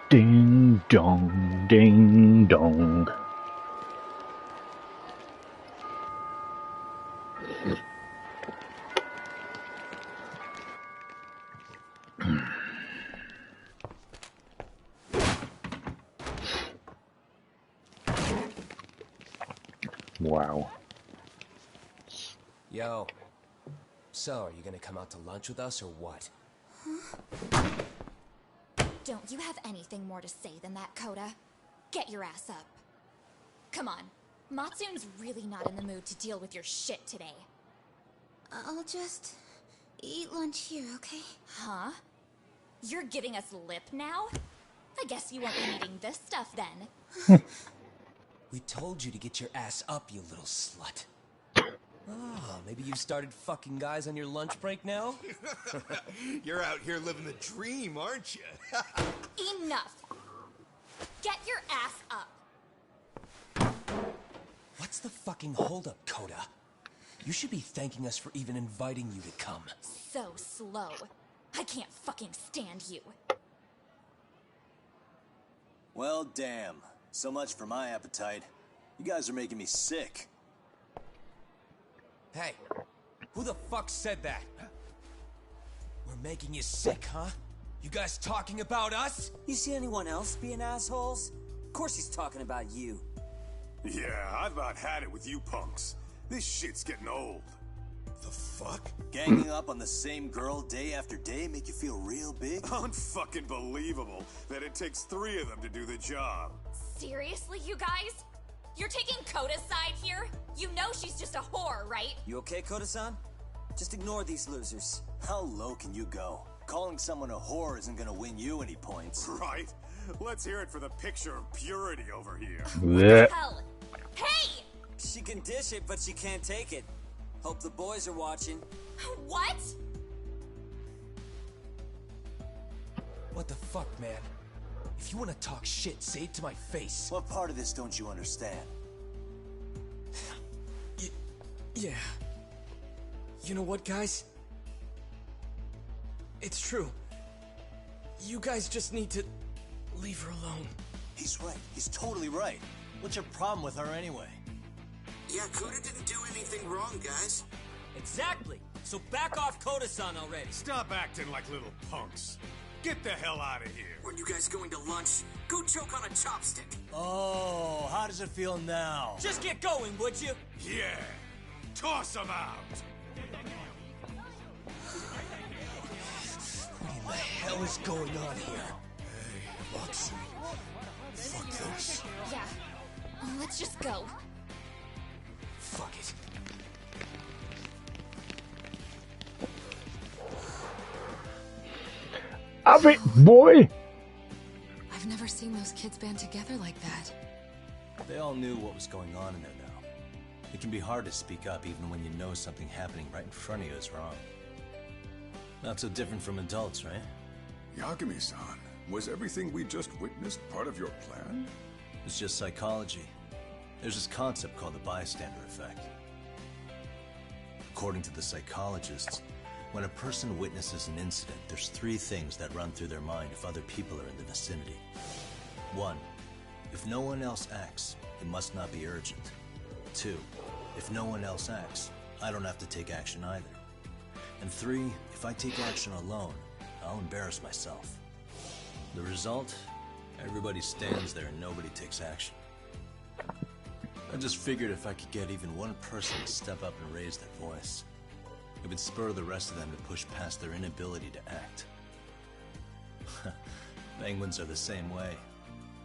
Ding dong, ding dong. Wow. Yo. So, are you gonna come out to lunch with us or what? Don't you have anything more to say than that, Coda? Get your ass up. Come on. Matsune's really not in the mood to deal with your shit today. I'll just eat lunch here, okay? Huh? You're giving us lip now? I guess you won't be eating this stuff then. We told you to get your ass up, you little slut. Oh, maybe you started fucking guys on your lunch break now? You're out here living the dream, aren't you? Enough! Get your ass up! What's the fucking holdup, Coda? You should be thanking us for even inviting you to come. So slow. I can't fucking stand you. Well, damn. So much for my appetite. You guys are making me sick. Hey, who the fuck said that? We're making you sick, huh? You guys talking about us? You see anyone else being assholes? Of course he's talking about you. Yeah, I've about had it with you punks. This shit's getting old. The fuck? Ganging up on the same girl day after day make you feel real big? Unfucking believable that it takes 3 of them to do the job. Seriously, you guys? You're taking Coda's side here? You know she's just a whore, right? You okay, Koda-san? Just ignore these losers. How low can you go? Calling someone a whore isn't gonna win you any points. Right? Let's hear it for the picture of purity over here. What the hell? Hey! She can dish it, but she can't take it. Hope the boys are watching. What? What the fuck, man? If you want to talk shit, say it to my face. What part of this don't you understand? Yeah. You know what, guys? It's true. You guys just need to leave her alone. He's right. He's totally right. What's your problem with her anyway? Yeah, Coda didn't do anything wrong, guys. Exactly. So back off Koda-san already. Stop acting like little punks. Get the hell out of here. When you guys going to lunch, go choke on a chopstick. Oh, how does it feel now? Just get going, would you? Yeah. Toss them out. What in the hell is going on here? Hey, Matsu. Fuck this. Yeah. Let's just go. Fuck it. Have it, boy! I've never seen those kids band together like that. They all knew what was going on in there, though. It can be hard to speak up even when you know something happening right in front of you is wrong. Not so different from adults, right? Yagami-san, was everything we just witnessed part of your plan? It's just psychology. There's this concept called the bystander effect. According to the psychologists, when a person witnesses an incident, there's 3 things that run through their mind if other people are in the vicinity. 1, If no one else acts, it must not be urgent. 2, if no one else acts, I don't have to take action either. And 3, if I take action alone, I'll embarrass myself. The result? Everybody stands there and nobody takes action. I just figured if I could get even one person to step up and raise their voice, it would spur the rest of them to push past their inability to act. Penguins are the same way.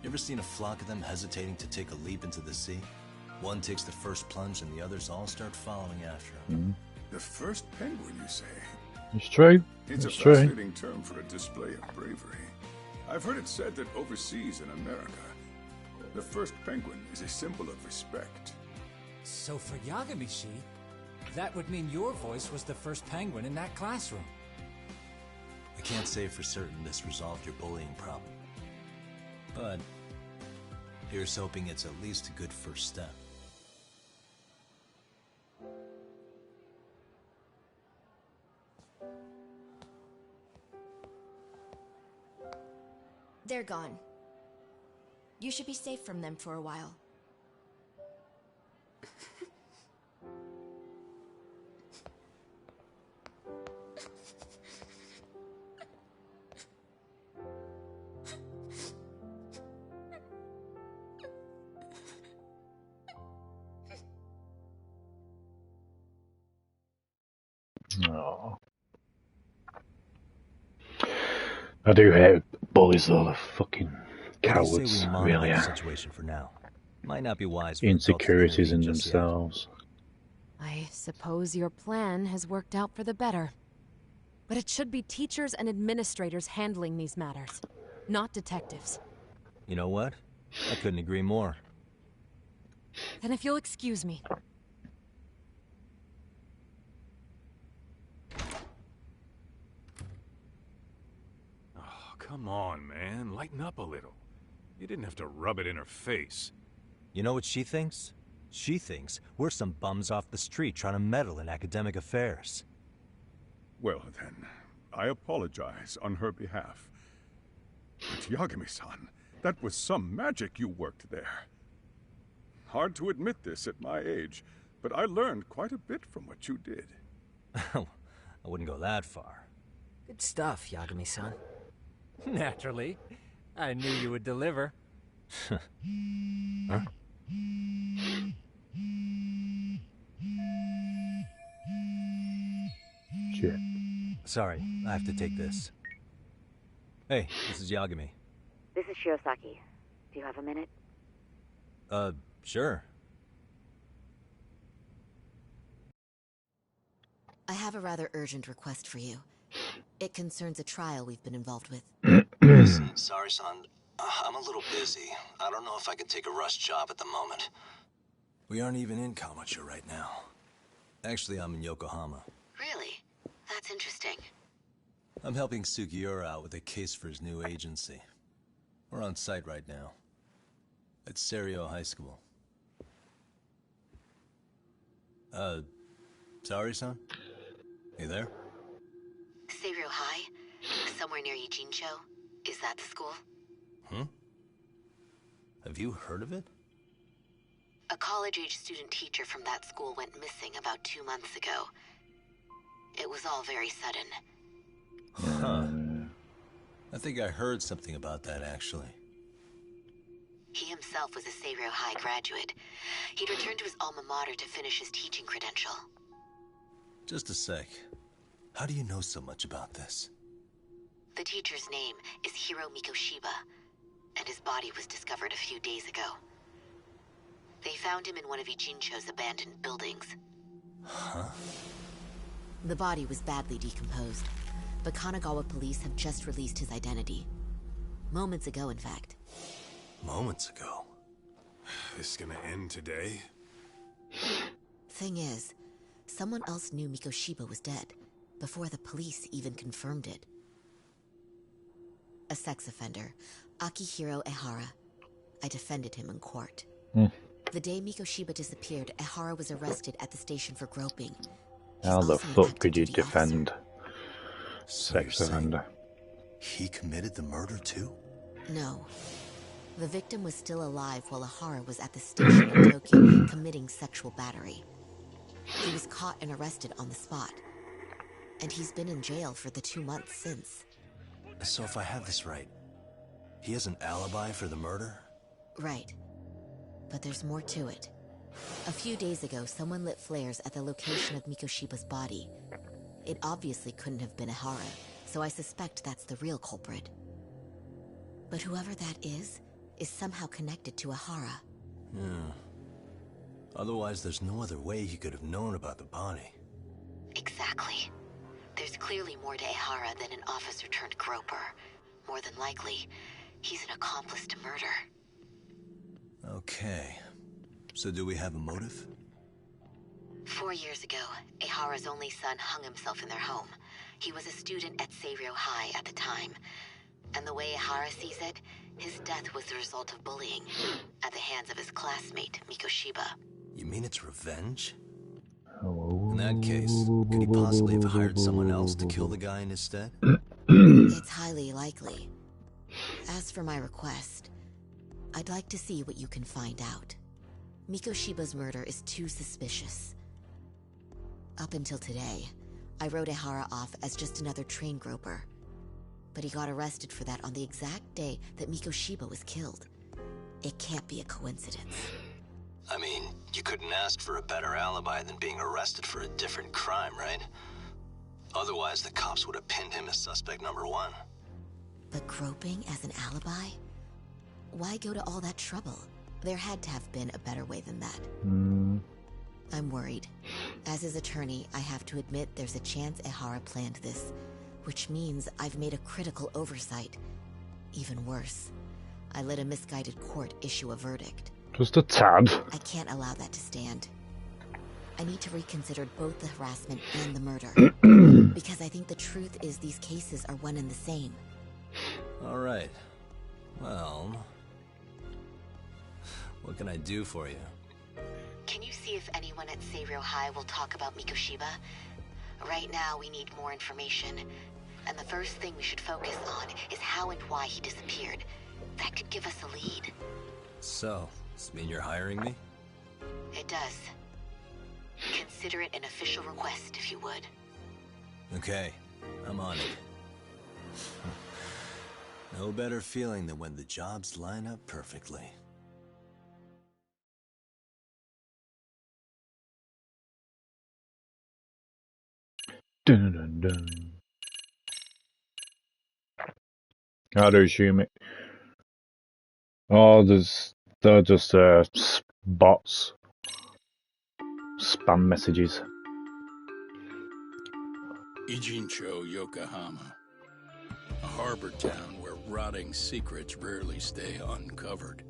You ever seen a flock of them hesitating to take a leap into the sea? One takes the first plunge and the others all start following after him. The first penguin, you say? It's true. It's a true. fascinating term for a display of bravery. I've heard it said that overseas in America, the first penguin is a symbol of respect. So for Yagami-shi, that would mean your voice was the first penguin in that classroom. I can't say for certain this resolved your bullying problem. But here's hoping it's at least a good first step. They're gone. You should be safe from them for a while. Oh. I do hate bullies though, the fucking cowards, really the are. Situation for now. Might not be wise for Insecurities in adults to intervene just yet. themselves. I suppose your plan has worked out for the better. But it should be teachers and administrators handling these matters, not detectives. You know what? I couldn't agree more. Then if you'll excuse me. Come on, man. Lighten up a little. You didn't have to rub it in her face. You know what she thinks? She thinks we're some bums off the street trying to meddle in academic affairs. Well then, I apologize on her behalf. But Yagami-san, that was some magic you worked there. Hard to admit this at my age, but I learned quite a bit from what you did. I wouldn't go that far. Good stuff, Yagami-san. Naturally. I knew you would deliver. Huh? Shit. Sorry, I have to take this. Hey, this is Yagami. This is Shiosaki. Do you have a minute? Sure. I have a rather urgent request for you. It concerns a trial we've been involved with. Listen, sorry, son. I'm a little busy. I don't know if I could take a rush job at the moment. We aren't even in Kawachi right now. Actually, I'm in Yokohama. Really? That's interesting. I'm helping Sugiura out with a case for his new agency. We're on site right now. At Serio High School. Sorry, son? You there? Serio High? Somewhere near Ijincho? Is that the school? Have you heard of it? A college-age student teacher from that school went missing about 2 months ago. It was all very sudden. Huh. I think I heard something about that, actually. He himself was a Serio High graduate. He'd returned to his alma mater to finish his teaching credential. Just a sec. How do you know so much about this? The teacher's name is Hiro Mikoshiba, and his body was discovered a few days ago. They found him in one of Ijincho's abandoned buildings. Huh? The body was badly decomposed, but Kanagawa police have just released his identity. Moments ago, in fact. Moments ago? This is gonna end today? Thing is, someone else knew Mikoshiba was dead, before the police even confirmed it. A sex offender, Akihiro Ehara. I defended him in court. The day Mikoshiba disappeared, Ehara was arrested at the station for groping. How the fuck could you defend sex offender? He committed the murder too? No. The victim was still alive while Ahara was at the station in Tokyo committing sexual battery. He was caught and arrested on the spot. And he's been in jail for the 2 months since. So if I have this right, he has an alibi for the murder? Right. But there's more to it. A few days ago, someone lit flares at the location of Mikoshiba's body. It obviously couldn't have been Ahara, so I suspect that's the real culprit. But whoever that is somehow connected to Ahara. Yeah. Otherwise, there's no other way he could have known about the body. Exactly. There's clearly more to Ahara than an officer turned groper. More than likely, he's an accomplice to murder. Okay. So do we have a motive? 4 years ago, Ahara's only son hung himself in their home. He was a student at Seiryō High at the time. And the way Ahara sees it, his death was the result of bullying at the hands of his classmate, Mikoshiba. You mean it's revenge? In that case, could he possibly have hired someone else to kill the guy in his stead? It's highly likely. As for my request, I'd like to see what you can find out. Mikoshiba's murder is too suspicious. Up until today, I wrote Ahara off as just another train groper. But he got arrested for that on the exact day that Mikoshiba was killed. It can't be a coincidence. I mean, you couldn't ask for a better alibi than being arrested for a different crime, right? Otherwise, the cops would have pinned him as suspect number 1. But groping as an alibi? Why go to all that trouble? There had to have been a better way than that. I'm worried. As his attorney, I have to admit there's a chance Ahara planned this, which means I've made a critical oversight. Even worse, I let a misguided court issue a verdict. Just a tad. I can't allow that to stand. I need to reconsider both the harassment and the murder. Because I think the truth is these cases are one and the same. All right. Well, what can I do for you? Can you see if anyone at Seiryō High will talk about Mikoshiba? Right now, we need more information. And the first thing we should focus on is how and why he disappeared. That could give us a lead. So, does this mean you're hiring me? It does. Consider it an official request, if you would. Okay, I'm on it. No better feeling than when the jobs line up perfectly. Dun, dun, dun. How do you assume it? Oh, they're just bots. Spam messages. Ijincho, Yokohama. A harbor town where rotting secrets rarely stay uncovered.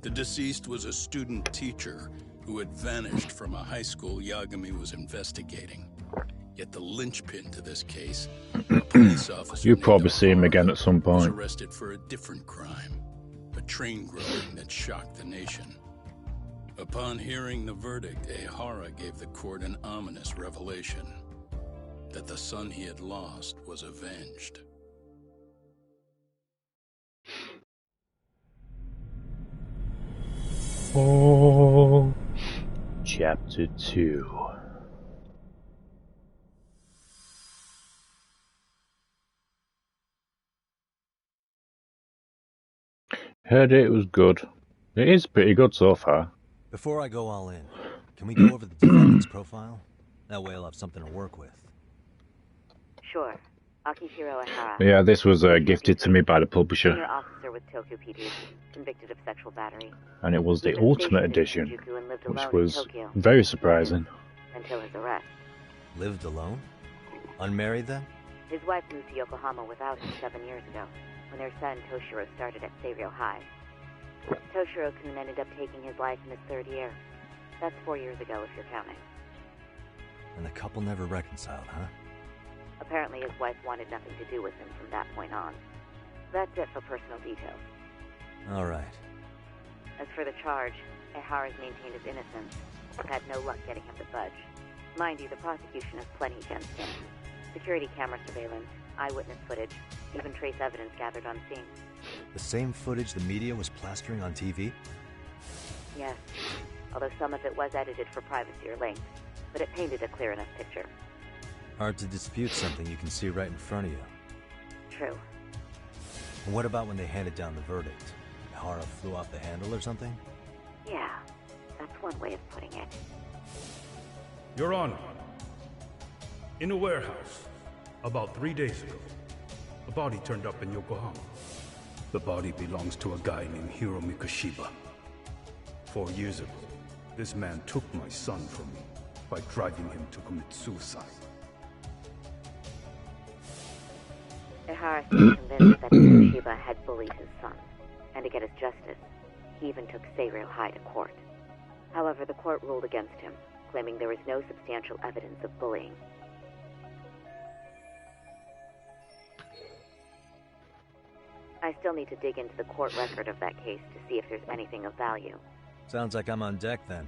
The deceased was a student teacher who had vanished from a high school Yagami was investigating. Yet the linchpin to this case, a police officer You'll probably see him again at some was point. arrested for a different crime, a train groping that shocked the nation. Upon hearing the verdict, Ahara gave the court an ominous revelation, that the son he had lost was avenged. Oh, Chapter 2. Heard it was good. It is pretty good so far. Before I go all in, can we go over the defendant's profile? That way I'll have something to work with. Sure. Akihiro Ahara. Yeah, this was gifted to me by the publisher. Senior officer with Tokyo PD, convicted of sexual battery. And it was the Ultimate Edition, which was very surprising. Until his arrest. Lived alone? Unmarried then? His wife moved to Yokohama without him 7 years ago, when their son Toshiro started at Seiryō High. Toshiro-kun ended up taking his life in his 3rd year. That's 4 years ago, if you're counting. And the couple never reconciled, huh? Apparently his wife wanted nothing to do with him from that point on. That's it for personal details. All right. As for the charge, Ahara's maintained his innocence, but had no luck getting him to budge. Mind you, the prosecution has plenty against him. Security camera surveillance, eyewitness footage, even trace evidence gathered on scene. The same footage the media was plastering on TV? Yes, although some of it was edited for privacy or length, but it painted a clear enough picture. Hard to dispute something you can see right in front of you. True. And what about when they handed down the verdict? Ihara flew off the handle or something? Yeah, that's one way of putting it. Your Honor, in a warehouse, about 3 days ago, a body turned up in Yokohama. The body belongs to a guy named Hiro Mikoshiba. 4 years ago, this man took my son from me by driving him to commit suicide. Ihara seemed convinced that Mikoshiba had bullied his son, and to get his justice, he even took Seiryō High to court. However, the court ruled against him, claiming there was no substantial evidence of bullying. I still need to dig into the court record of that case to see if there's anything of value. Sounds like I'm on deck then.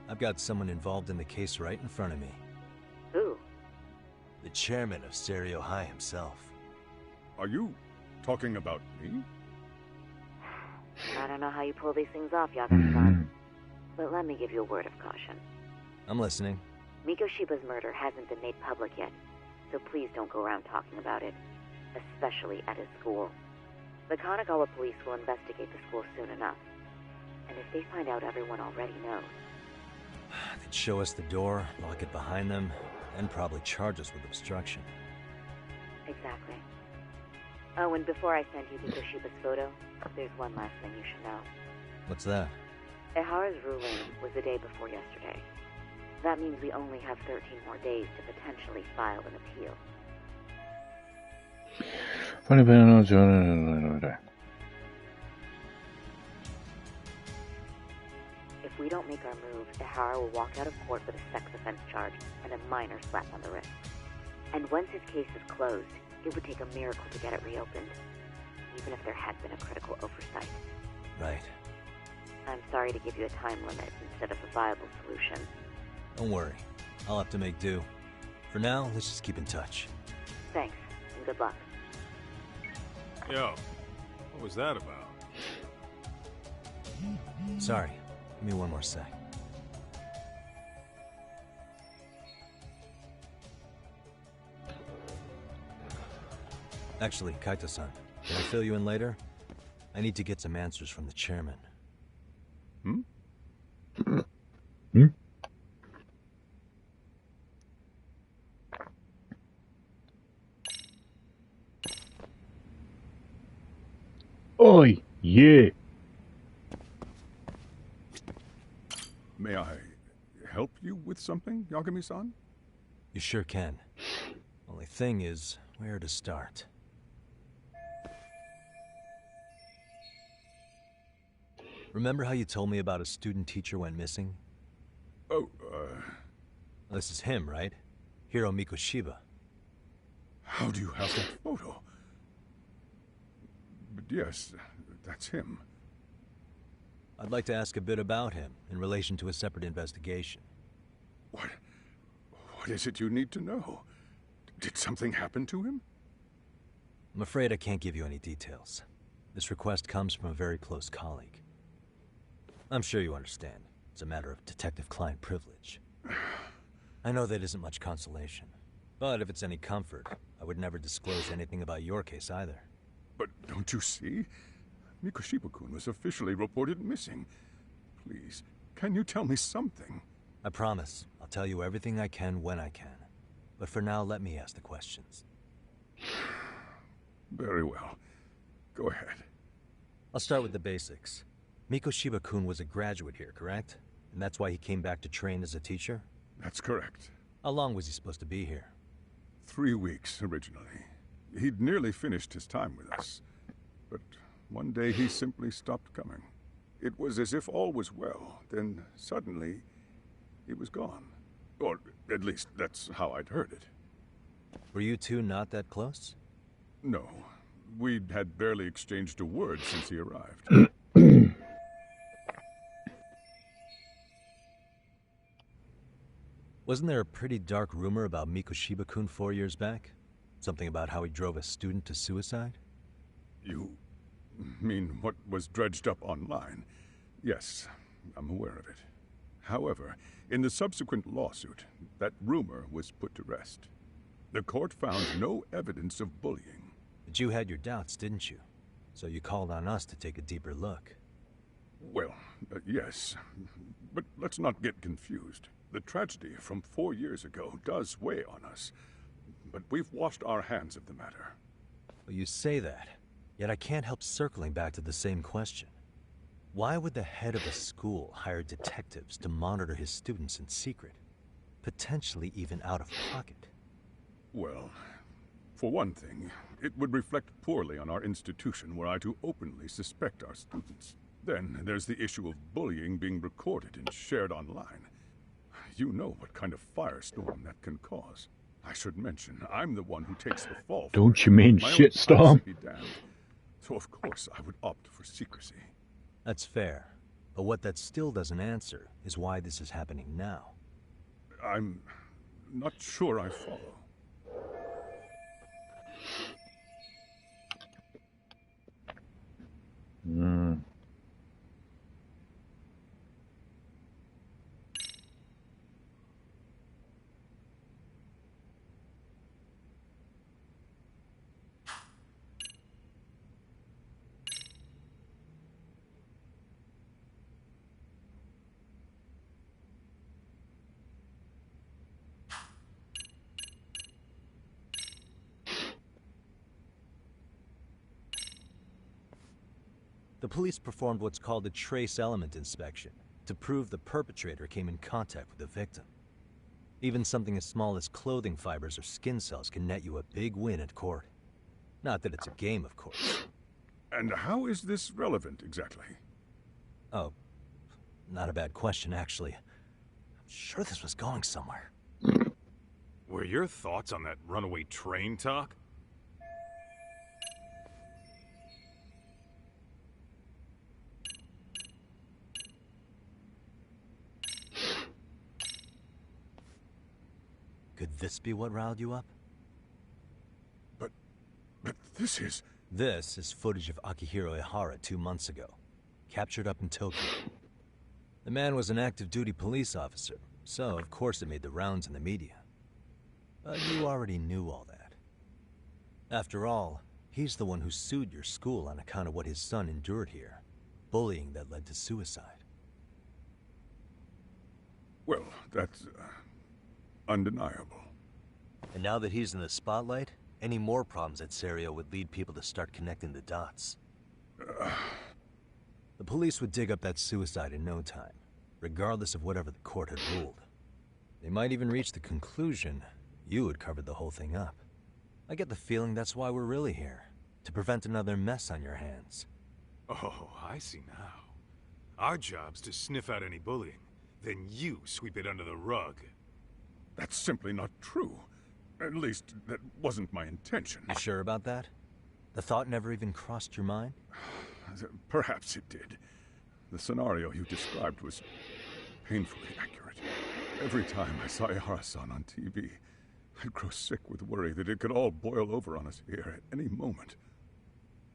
I've got someone involved in the case right in front of me. Who? The chairman of Seiryō High himself. Are you talking about me? I don't know how you pull these things off, Yaga-san, but let me give you a word of caution. I'm listening. Mikoshiba's murder hasn't been made public yet, so please don't go around talking about it, especially at his school. The Kanagawa police will investigate the school soon enough, and if they find out everyone already knows... They'd show us the door, lock it behind them, and probably charge us with obstruction. Exactly. Oh, and before I send you Mikoshiba's photo, there's one last thing you should know. What's that? Ihara's ruling was the day before yesterday. That means we only have 13 more days to potentially file an appeal. If we don't make our move, Ihara will walk out of court with a sex offense charge and a minor slap on the wrist. And once his case is closed, it would take a miracle to get it reopened, even if there had been a critical oversight. Right. I'm sorry to give you a time limit instead of a viable solution. Don't worry. I'll have to make do. For now, let's just keep in touch. Thanks, and good luck. Yo, what was that about? Sorry. Give me one more sec. Actually, Kaito-san, can I fill you in later? I need to get some answers from the chairman. Oi, yeah. May I help you with something, Yagami-san? You sure can. Only thing is, where to start? Remember how you told me about a student teacher went missing? Oh, This is him, right? Hiro Mikoshiba. How do you have that photo? But yes, that's him. I'd like to ask a bit about him in relation to a separate investigation. What is it you need to know? Did something happen to him? I'm afraid I can't give you any details. This request comes from a very close colleague. I'm sure you understand. It's a matter of detective-client privilege. I know that isn't much consolation. But if it's any comfort, I would never disclose anything about your case either. But don't you see? Mikoshiba-kun was officially reported missing. Please, can you tell me something? I promise. I'll tell you everything I can when I can. But for now, let me ask the questions. Very well. Go ahead. I'll start with the basics. Mikoshiba-kun was a graduate here, correct? And that's why he came back to train as a teacher? That's correct. How long was he supposed to be here? 3 weeks, originally. He'd nearly finished his time with us. But one day he simply stopped coming. It was as if all was well. Then, suddenly, he was gone. Or, at least, that's how I'd heard it. Were you two not that close? No. We'd had barely exchanged a word since he arrived. Wasn't there a pretty dark rumor about Mikoshiba-kun 4 years back? Something about how he drove a student to suicide? You mean what was dredged up online. Yes, I'm aware of it. However, in the subsequent lawsuit, that rumor was put to rest. The court found no evidence of bullying. But you had your doubts, didn't you? So you called on us to take a deeper look. Well, yes. But let's not get confused. The tragedy from 4 years ago does weigh on us. But we've washed our hands of the matter. Well, you say that, yet I can't help circling back to the same question. Why would the head of a school hire detectives to monitor his students in secret? Potentially even out of pocket. Well, for one thing, it would reflect poorly on our institution were I to openly suspect our students. Then there's the issue of bullying being recorded and shared online. You know what kind of firestorm that can cause. I should mention, I'm the one who takes the fall. Don't you mean shitstorm? So of course I would opt for secrecy. That's fair. But what that still doesn't answer is why this is happening now. I'm not sure I follow. The police performed what's called a trace element inspection to prove the perpetrator came in contact with the victim. Even something as small as clothing fibers or skin cells can net you a big win at court. Not that it's a game, of course. And how is this relevant, exactly? Oh, not a bad question, actually. I'm sure this was going somewhere. Were your thoughts on that runaway train talk? Could this be what riled you up? But this is... This is footage of Akihiro Ihara 2 months ago, captured up in Tokyo. The man was an active duty police officer, so of course it made the rounds in the media. But you already knew all that. After all, he's the one who sued your school on account of what his son endured here. Bullying that led to suicide. Well, that's... undeniable. And now that he's in the spotlight, any more problems at Serio would lead people to start connecting the dots. The police would dig up that suicide in no time, regardless of whatever the court had ruled. They might even reach the conclusion you had covered the whole thing up. I get the feeling that's why we're really here, to prevent another mess on your hands. Oh, I see now. Our job's to sniff out any bullying, then you sweep it under the rug. That's simply not true. At least, that wasn't my intention. You sure about that? The thought never even crossed your mind? Perhaps it did. The scenario you described was painfully accurate. Every time I saw Ihara-san on TV, I'd grow sick with worry that it could all boil over on us here at any moment.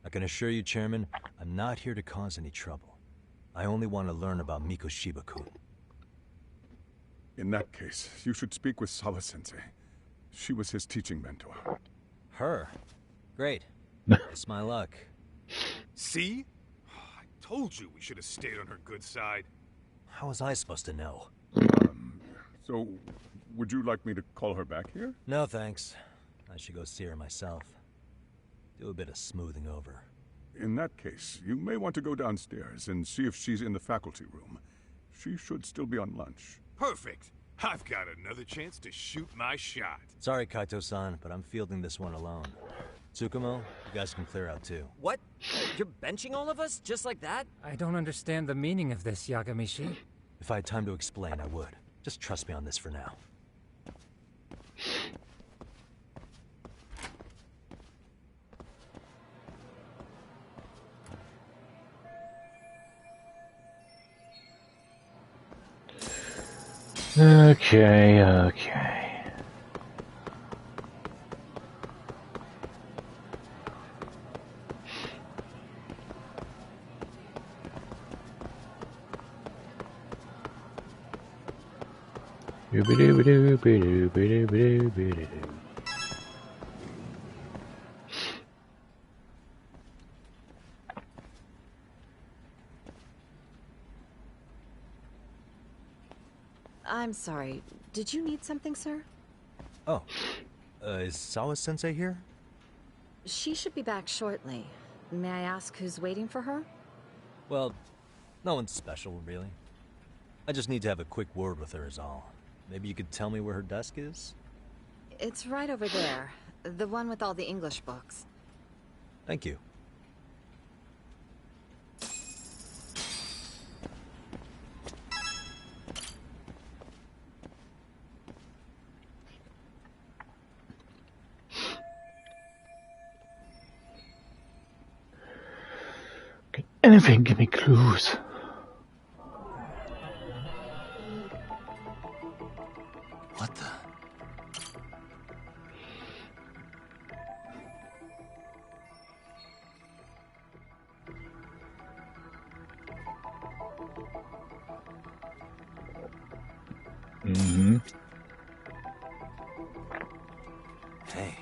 I can assure you, Chairman, I'm not here to cause any trouble. I only want to learn about Mikoshiba-kun. In that case, you should speak with Sawa-sensei. She was his teaching mentor. Her? Great. It's my luck. See? I told you we should have stayed on her good side. How was I supposed to know? So, would you like me to call her back here? No, thanks. I should go see her myself. Do a bit of smoothing over. In that case, you may want to go downstairs and see if she's in the faculty room. She should still be on lunch. Perfect. I've got another chance to shoot my shot. Sorry, Kaito-san, but I'm fielding this one alone. Tsukumo, you guys can clear out too. What? You're benching all of us? Just like that? I don't understand the meaning of this, Yagamishi. If I had time to explain, I would. Just trust me on this for now. Okay. I'm sorry. Did you need something, sir? Oh, is Sawa-sensei here? She should be back shortly. May I ask who's waiting for her? Well, no one's special, really. I just need to have a quick word with her is all. Maybe you could tell me where her desk is? It's right over there. The one with all the English books. Thank you. Anything, give me clues. What the? Mm-hmm. Hey.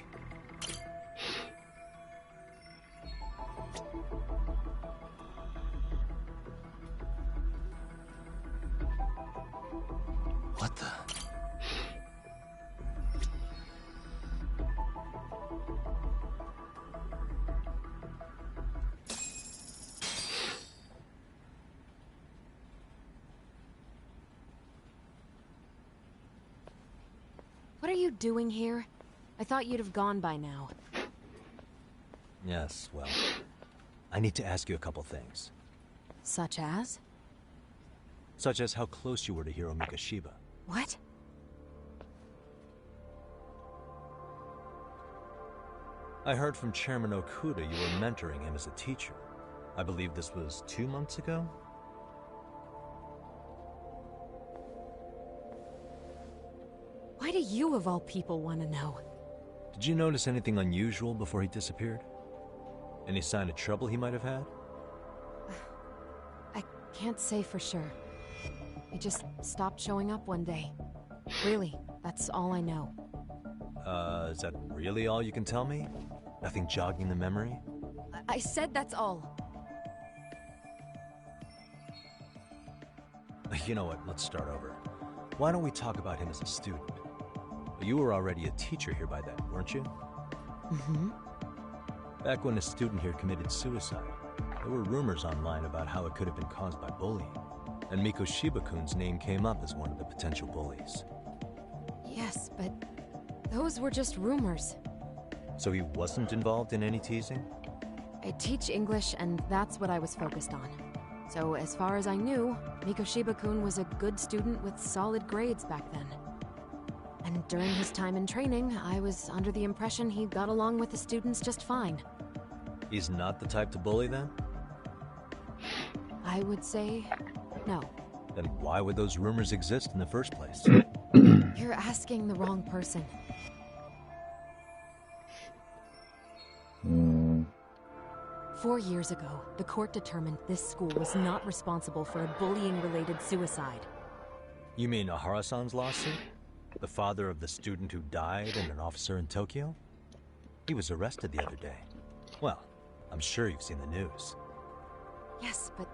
What the? What are you doing here? I thought you'd have gone by now. Yes, well, I need to ask you a couple things. Such as? Such as how close you were to Hiro Mikoshiba. What? I heard from Chairman Okuda you were mentoring him as a teacher. I believe this was 2 months ago? Why do you, of all people, want to know? Did you notice anything unusual before he disappeared? Any sign of trouble he might have had? I can't say for sure. He just stopped showing up one day. Really, that's all I know. Is that really all you can tell me? Nothing jogging the memory? I said that's all. You know what, let's start over. Why don't we talk about him as a student? You were already a teacher here by then, weren't you? Mm-hmm. Back when a student here committed suicide, there were rumors online about how it could have been caused by bullying. And Mikoshiba-kun's name came up as one of the potential bullies. Yes, but those were just rumors. So he wasn't involved in any teasing? I teach English, and that's what I was focused on. So as far as I knew, Mikoshiba-kun was a good student with solid grades back then. And during his time in training, I was under the impression he got along with the students just fine. He's not the type to bully, then? I would say no. Then why would those rumors exist in the first place? You're asking the wrong person. 4 years ago, the court determined this school was not responsible for a bullying-related suicide. You mean Ahara-san's lawsuit? The father of the student who died and an officer in Tokyo? He was arrested the other day. Well, I'm sure you've seen the news. Yes, but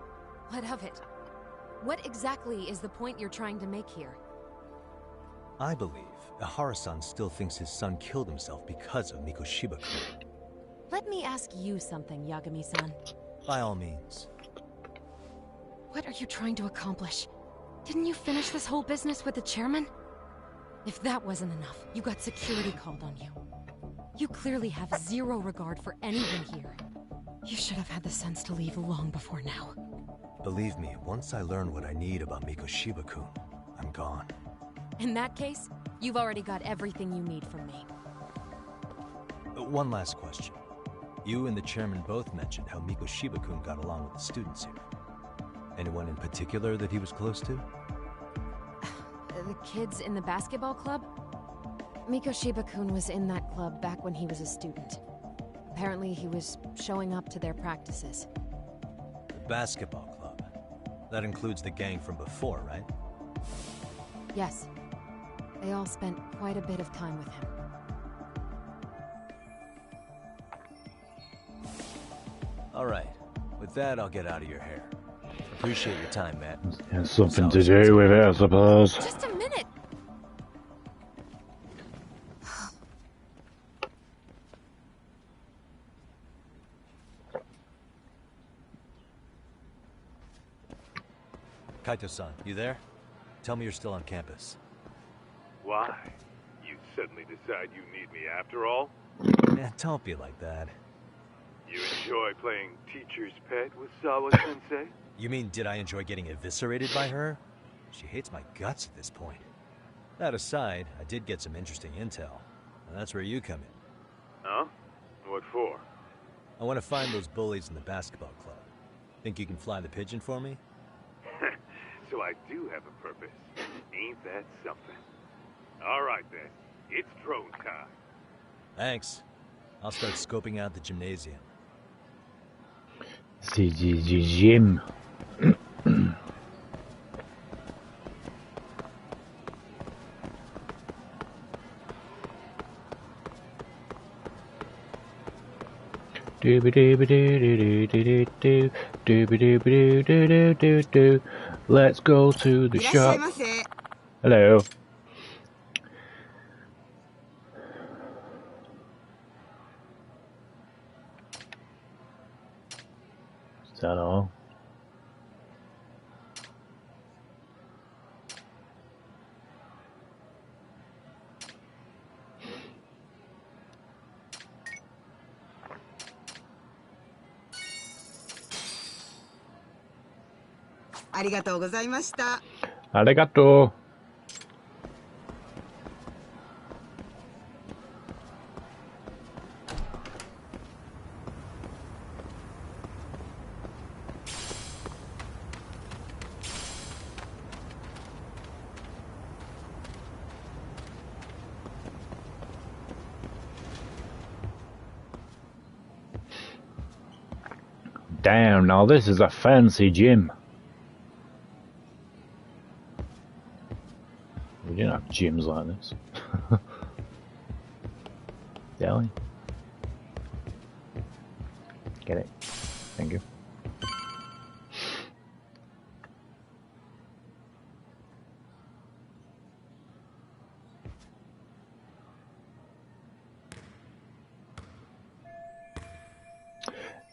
what of it? What exactly is the point you're trying to make here? I believe Ahara-san still thinks his son killed himself because of Mikoshiba-kun. Let me ask you something, Yagami-san. By all means. What are you trying to accomplish? Didn't you finish this whole business with the chairman? If that wasn't enough, you got security called on you. You clearly have zero regard for anyone here. You should have had the sense to leave long before now. Believe me, once I learn what I need about Mikoshiba-kun, I'm gone. In that case, you've already got everything you need from me. One last question. You and the chairman both mentioned how Mikoshiba-kun got along with the students here. Anyone in particular that he was close to? The kids in the basketball club? Mikoshiba-kun was in that club back when he was a student. Apparently he was showing up to their practices. The basketball club? That includes the gang from before, right? Yes. They all spent quite a bit of time with him. All right. With that, I'll get out of your hair. Appreciate your time, Matt. Has something to do with it, I suppose. Just a minute. Kaito-san, you there? Tell me you're still on campus. Why? You suddenly decide you need me after all? Yeah, don't be like that. You enjoy playing teacher's pet with Sawa-sensei? You mean, did I enjoy getting eviscerated by her? She hates my guts at this point. That aside, I did get some interesting intel. And that's where you come in. Huh? What for? I want to find those bullies in the basketball club. Think you can fly the pigeon for me? So I do have a purpose. Ain't that something? All right then. It's drone time. Thanks. I'll start scoping out the gymnasium. The gym. Let's go to the shop. Hello. Is that all? Arigato. Damn, now this is a fancy gym. We didn't have gyms like this. Deli. Get it. Thank you.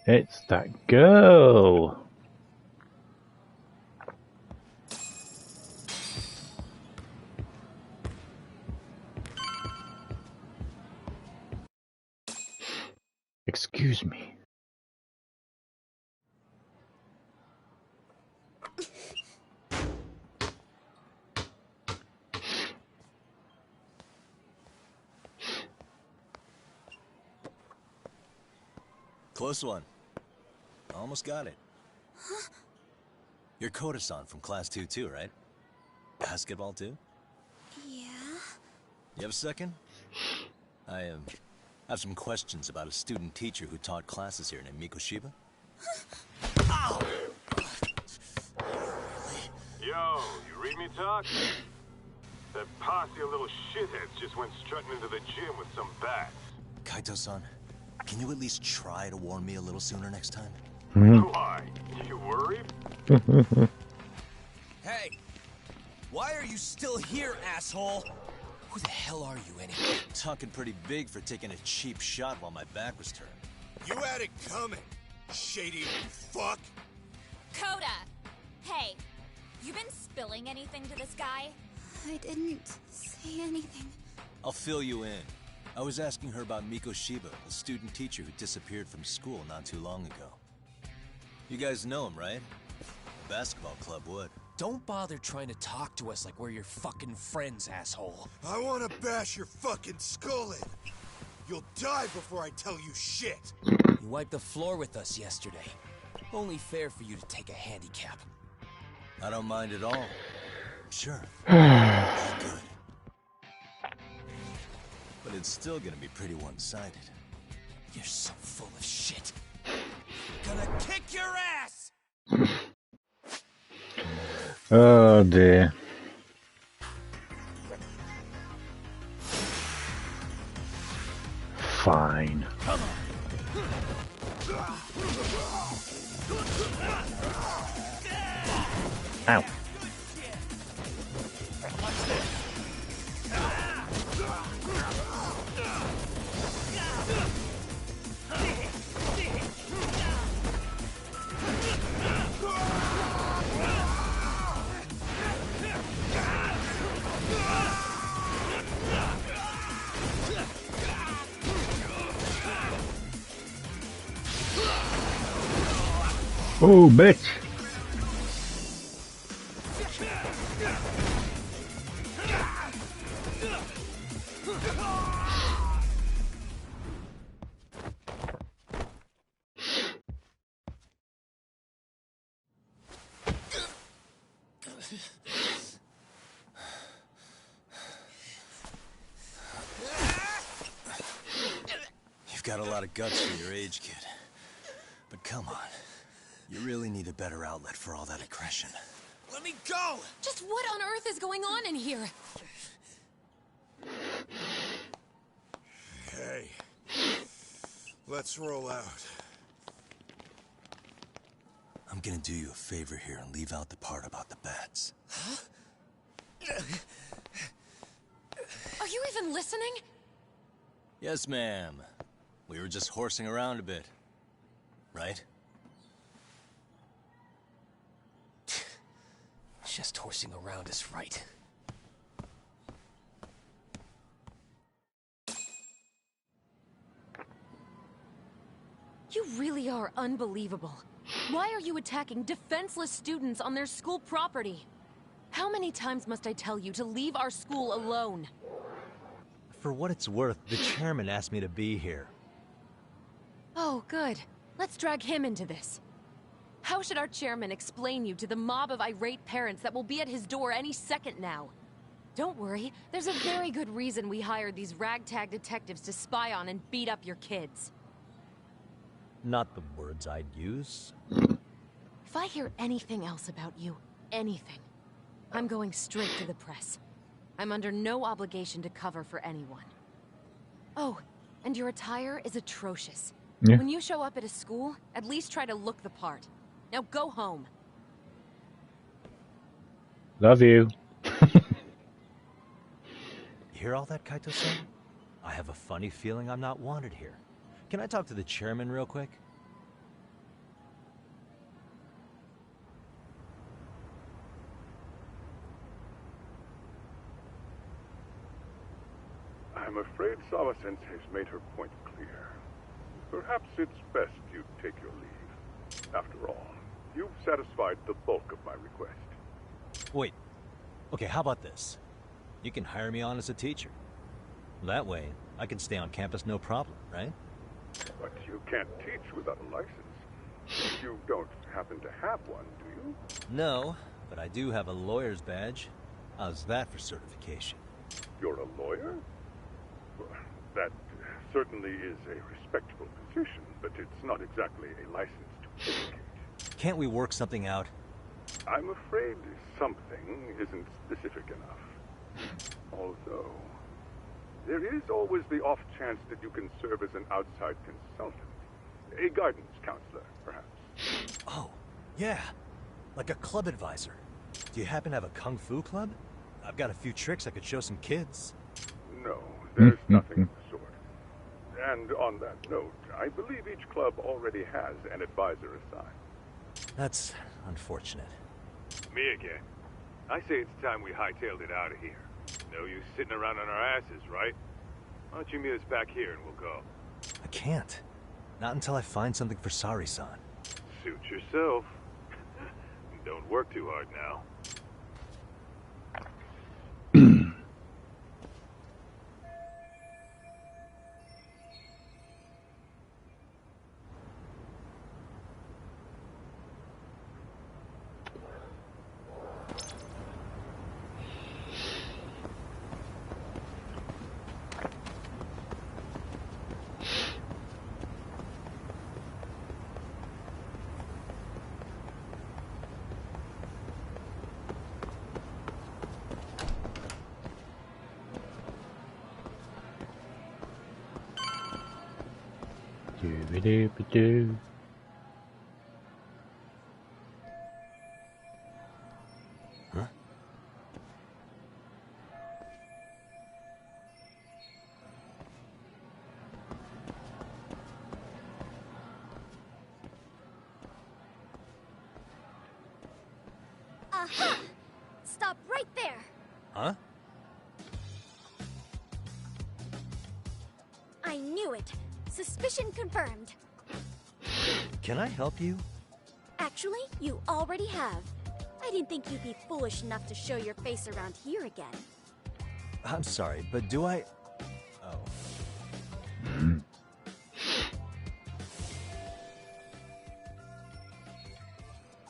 It's that girl. Excuse me. Close one. Almost got it. Huh? You're Koda-san from Class 2 too, right? Basketball too? Yeah? You have a second? I have some questions about a student teacher who taught classes here named Mikoshiba. Ow! Yo, you read me talk? That posse of little shitheads just went strutting into the gym with some bats. Kaito-san, can you at least try to warn me a little sooner next time? Why? You worried? Hey! Why are you still here, asshole? Who the hell are you anyway? Talking pretty big for taking a cheap shot while my back was turned. You had it coming, shady fuck. Coda! Hey, you been spilling anything to this guy? I didn't say anything. I'll fill you in. I was asking her about Mikoshiba, a student teacher who disappeared from school not too long ago. You guys know him, right? The basketball club would. Don't bother trying to talk to us like we're your fucking friends, asshole. I want to bash your fucking skull in. You'll die before I tell you shit. You wiped the floor with us yesterday. Only fair for you to take a handicap. I don't mind at all. Sure. Good. But it's still gonna be pretty one-sided. You're so full of shit. Gonna kick your ass! Oh dear. Ow. Oh, bitch. You've got a lot of guts for your age, kid. But come on. You really need a better outlet for all that aggression. Let me go! Just what on earth is going on in here? Hey, let's roll out. I'm gonna do you a favor here and leave out the part about the bats. Huh? Are you even listening? Yes, ma'am. We were just horsing around a bit. Right? Just horsing around is right. You really are unbelievable. Why are you attacking defenseless students on their school property? How many times must I tell you to leave our school alone? For what it's worth, the chairman asked me to be here. Oh, good. Let's drag him into this. How should our chairman explain you to the mob of irate parents that will be at his door any second now? Don't worry, there's a very good reason we hired these ragtag detectives to spy on and beat up your kids. Not the words I'd use. If I hear anything else about you, anything, I'm going straight to the press. I'm under no obligation to cover for anyone. Oh, and your attire is atrocious. Yeah. When you show up at a school, at least try to look the part. Now go home. Love you. You hear all that, Kaito-san? I have a funny feeling I'm not wanted here. Can I talk to the chairman real quick? I'm afraid Sawa-sensei's made her point clear. Perhaps it's best you take your leave. After all, you've satisfied the bulk of my request. Wait. Okay, how about this? You can hire me on as a teacher. That way, I can stay on campus no problem, right? But you can't teach without a license. You don't happen to have one, do you? No, but I do have a lawyer's badge. How's that for certification? You're a lawyer? Well, that certainly is a respectable position, but it's not exactly a license to educate. Can't we work something out? I'm afraid something isn't specific enough. Although, there is always the off chance that you can serve as an outside consultant. A guidance counselor, perhaps. Oh, yeah. Like a club advisor. Do you happen to have a kung fu club? I've got a few tricks I could show some kids. No, there's nothing of the sort. And on that note, I believe each club already has an advisor assigned. That's unfortunate. Me again. I say it's time we hightailed it out of here. No use sitting around on our asses, right? Why don't you meet us back here and we'll go? I can't. Not until I find something for Sari-san. Suit yourself. Don't work too hard now. Aha! Stop right there! Huh? I knew it. Suspicion confirmed. Can I help you? Actually, you already have. I didn't think you'd be foolish enough to show your face around here again. I'm sorry, but do I... Oh.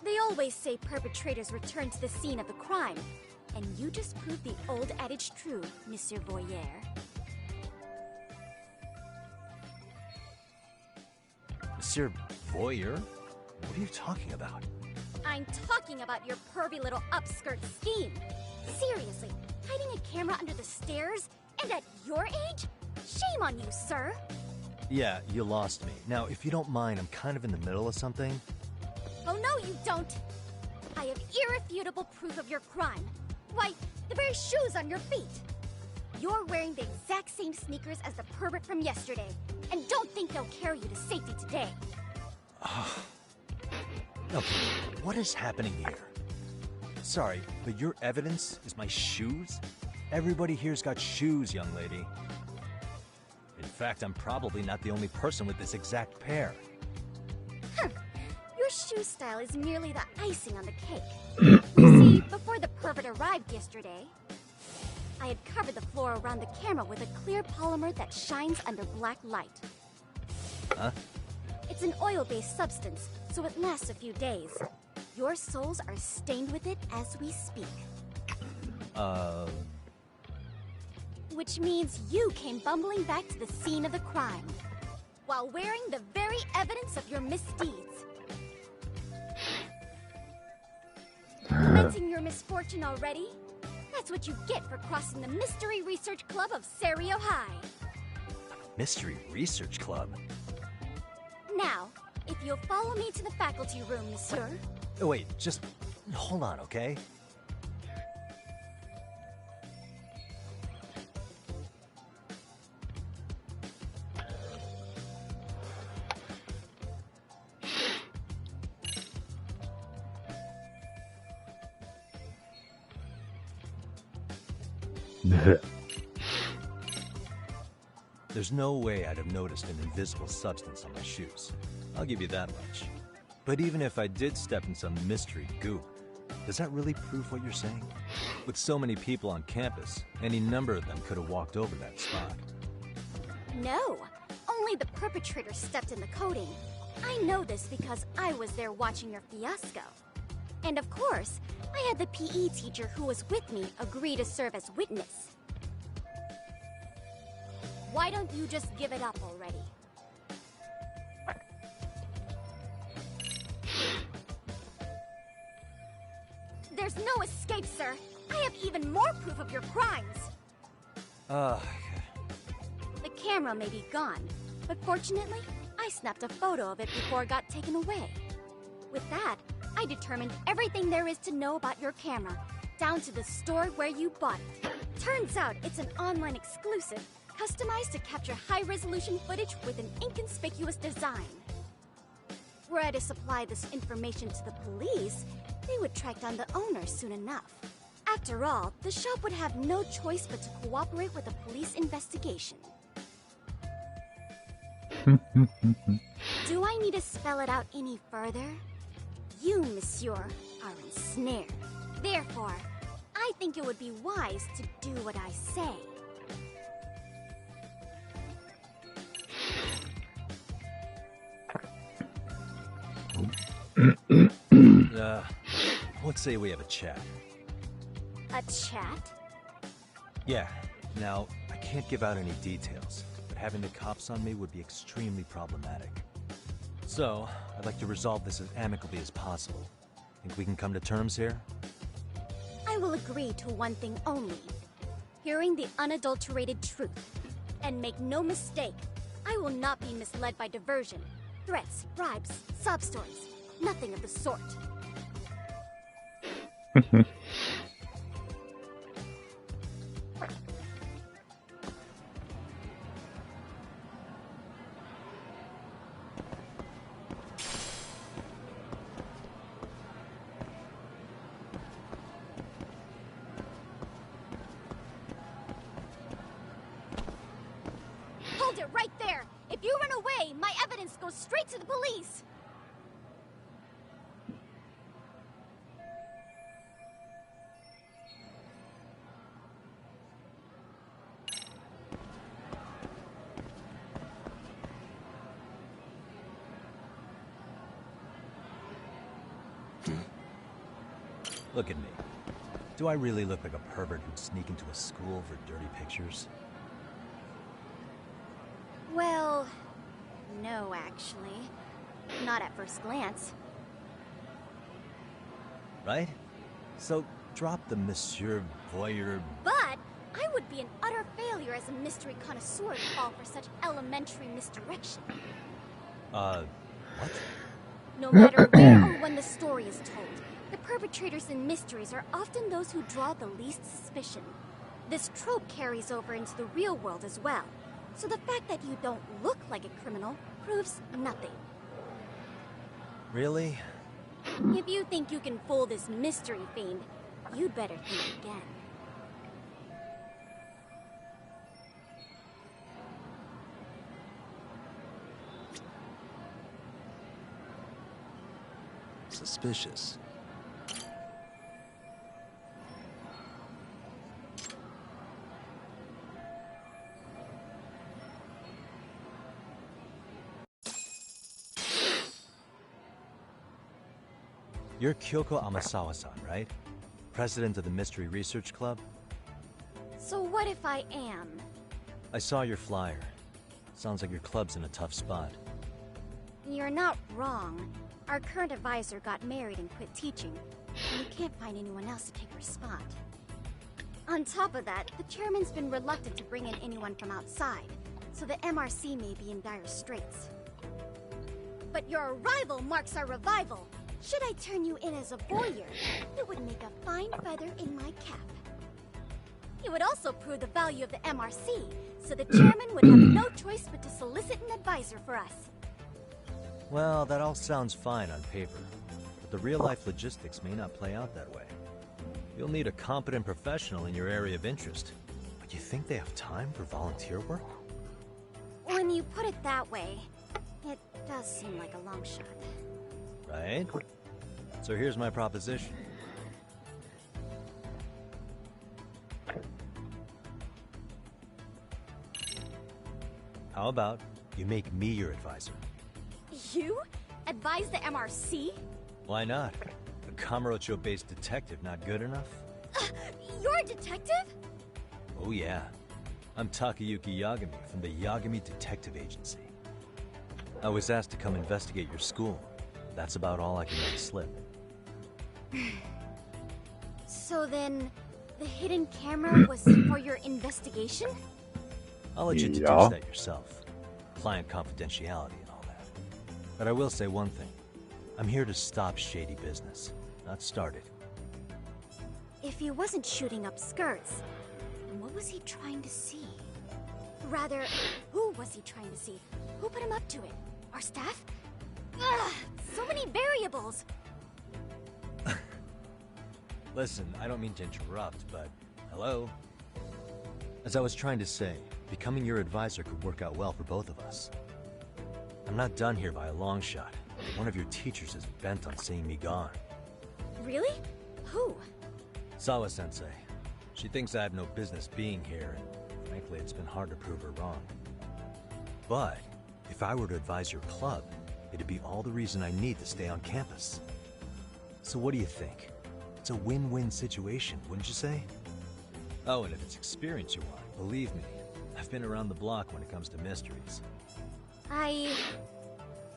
They always say perpetrators return to the scene of the crime. And you just proved the old adage true, Monsieur Voyeur. Monsieur Voyeur? What are you talking about? I'm talking about your pervy little upskirt scheme. Seriously, hiding a camera under the stairs? And at your age? Shame on you, sir! Yeah, you lost me. Now, if you don't mind, I'm kind of in the middle of something. Oh no, you don't! I have irrefutable proof of your crime. Why, the very shoes on your feet! You're wearing the exact same sneakers as the pervert from yesterday, and don't think they'll carry you to safety today. Okay, what is happening here? Sorry, but your evidence is my shoes? Everybody here's got shoes, young lady. In fact, I'm probably not the only person with this exact pair. Huh. Your shoe style is merely the icing on the cake. You see, before the pervert arrived yesterday, I had covered the floor around the camera with a clear polymer that shines under black light. Huh? It's an oil-based substance, so it lasts a few days. Your soles are stained with it as we speak. Which means you came bumbling back to the scene of the crime, while wearing the very evidence of your misdeeds. Lamenting your misfortune already? That's what you get for crossing the Mystery Research Club of Serio High. Mystery Research Club? Now, if you'll follow me to the faculty room, monsieur. Wait, just hold on, okay? There's no way I'd have noticed an invisible substance on my shoes. I'll give you that much. But even if I did step in some mystery goop, does that really prove what you're saying? With so many people on campus, any number of them could have walked over that spot. No, only the perpetrator stepped in the coating. I know this because I was there watching your fiasco. And of course, I had the PE teacher who was with me agree to serve as witness. Why don't you just give it up already? There's no escape, sir. I have even more proof of your crimes. The camera may be gone, but fortunately, I snapped a photo of it before it got taken away. With that, I determined everything there is to know about your camera, down to the store where you bought it. Turns out it's an online exclusive, customized to capture high-resolution footage with an inconspicuous design. Were I to supply this information to the police, they would track down the owner soon enough. After all, the shop would have no choice but to cooperate with the police investigation. Do I need to spell it out any further? You, monsieur, are ensnared. Therefore, I think it would be wise to do what I say. Let's say we have a chat. A chat? Yeah. Now, I can't give out any details, but having the cops on me would be extremely problematic. So, I'd like to resolve this as amicably as possible. Think we can come to terms here? I will agree to one thing only. Hearing the unadulterated truth. And make no mistake, I will not be misled by diversion, threats, bribes, sob stories. Nothing of the sort. Hold it right there! If you run away, my evidence goes straight to the police! Look at me. Do I really look like a pervert who'd sneak into a school for dirty pictures? Well, no, actually. Not at first glance. Right? So, drop the Monsieur Voyeur... But I would be an utter failure as a mystery connoisseur to fall for such elementary misdirection. What? No matter where or when the story is told, the perpetrators in mysteries are often those who draw the least suspicion. This trope carries over into the real world as well. So the fact that you don't look like a criminal proves nothing. Really? If you think you can fool this mystery fiend, you'd better think again. Suspicious. You're Kyoko Amasawa-san, right? President of the Mystery Research Club? So what if I am? I saw your flyer. Sounds like your club's in a tough spot. You're not wrong. Our current advisor got married and quit teaching, and we can't find anyone else to take her spot. On top of that, the chairman's been reluctant to bring in anyone from outside, so the MRC may be in dire straits. But your arrival marks our revival. Should I turn you in as a voyeur, it would make a fine feather in my cap. It would also prove the value of the MRC, so the chairman would have no choice but to solicit an advisor for us. Well, that all sounds fine on paper, but the real-life logistics may not play out that way. You'll need a competent professional in your area of interest, but you think they have time for volunteer work? When you put it that way, it does seem like a long shot. Right? So here's my proposition. How about you make me your advisor? You? Advise the MRC? Why not? A Kamurocho-based detective not good enough? You're a detective? Oh yeah. I'm Takayuki Yagami from the Yagami Detective Agency. I was asked to come investigate your school. That's about all I can let slip. So then, the hidden camera was for your investigation? I'll let you deduce that yourself. Client confidentiality and all that. But I will say one thing. I'm here to stop shady business, not start it. If he wasn't shooting up skirts, then what was he trying to see? Rather, who was he trying to see? Who put him up to it? Our staff? Ugh, so many variables! Listen, I don't mean to interrupt, but... Hello? As I was trying to say, becoming your advisor could work out well for both of us. I'm not done here by a long shot. One of your teachers is bent on seeing me gone. Really? Who? Sawa-sensei. She thinks I have no business being here, and frankly, it's been hard to prove her wrong. But, if I were to advise your club, it'd be all the reason I need to stay on campus. So what do you think? It's a win-win situation, wouldn't you say? Oh, and if it's experience you want, believe me, I've been around the block when it comes to mysteries. I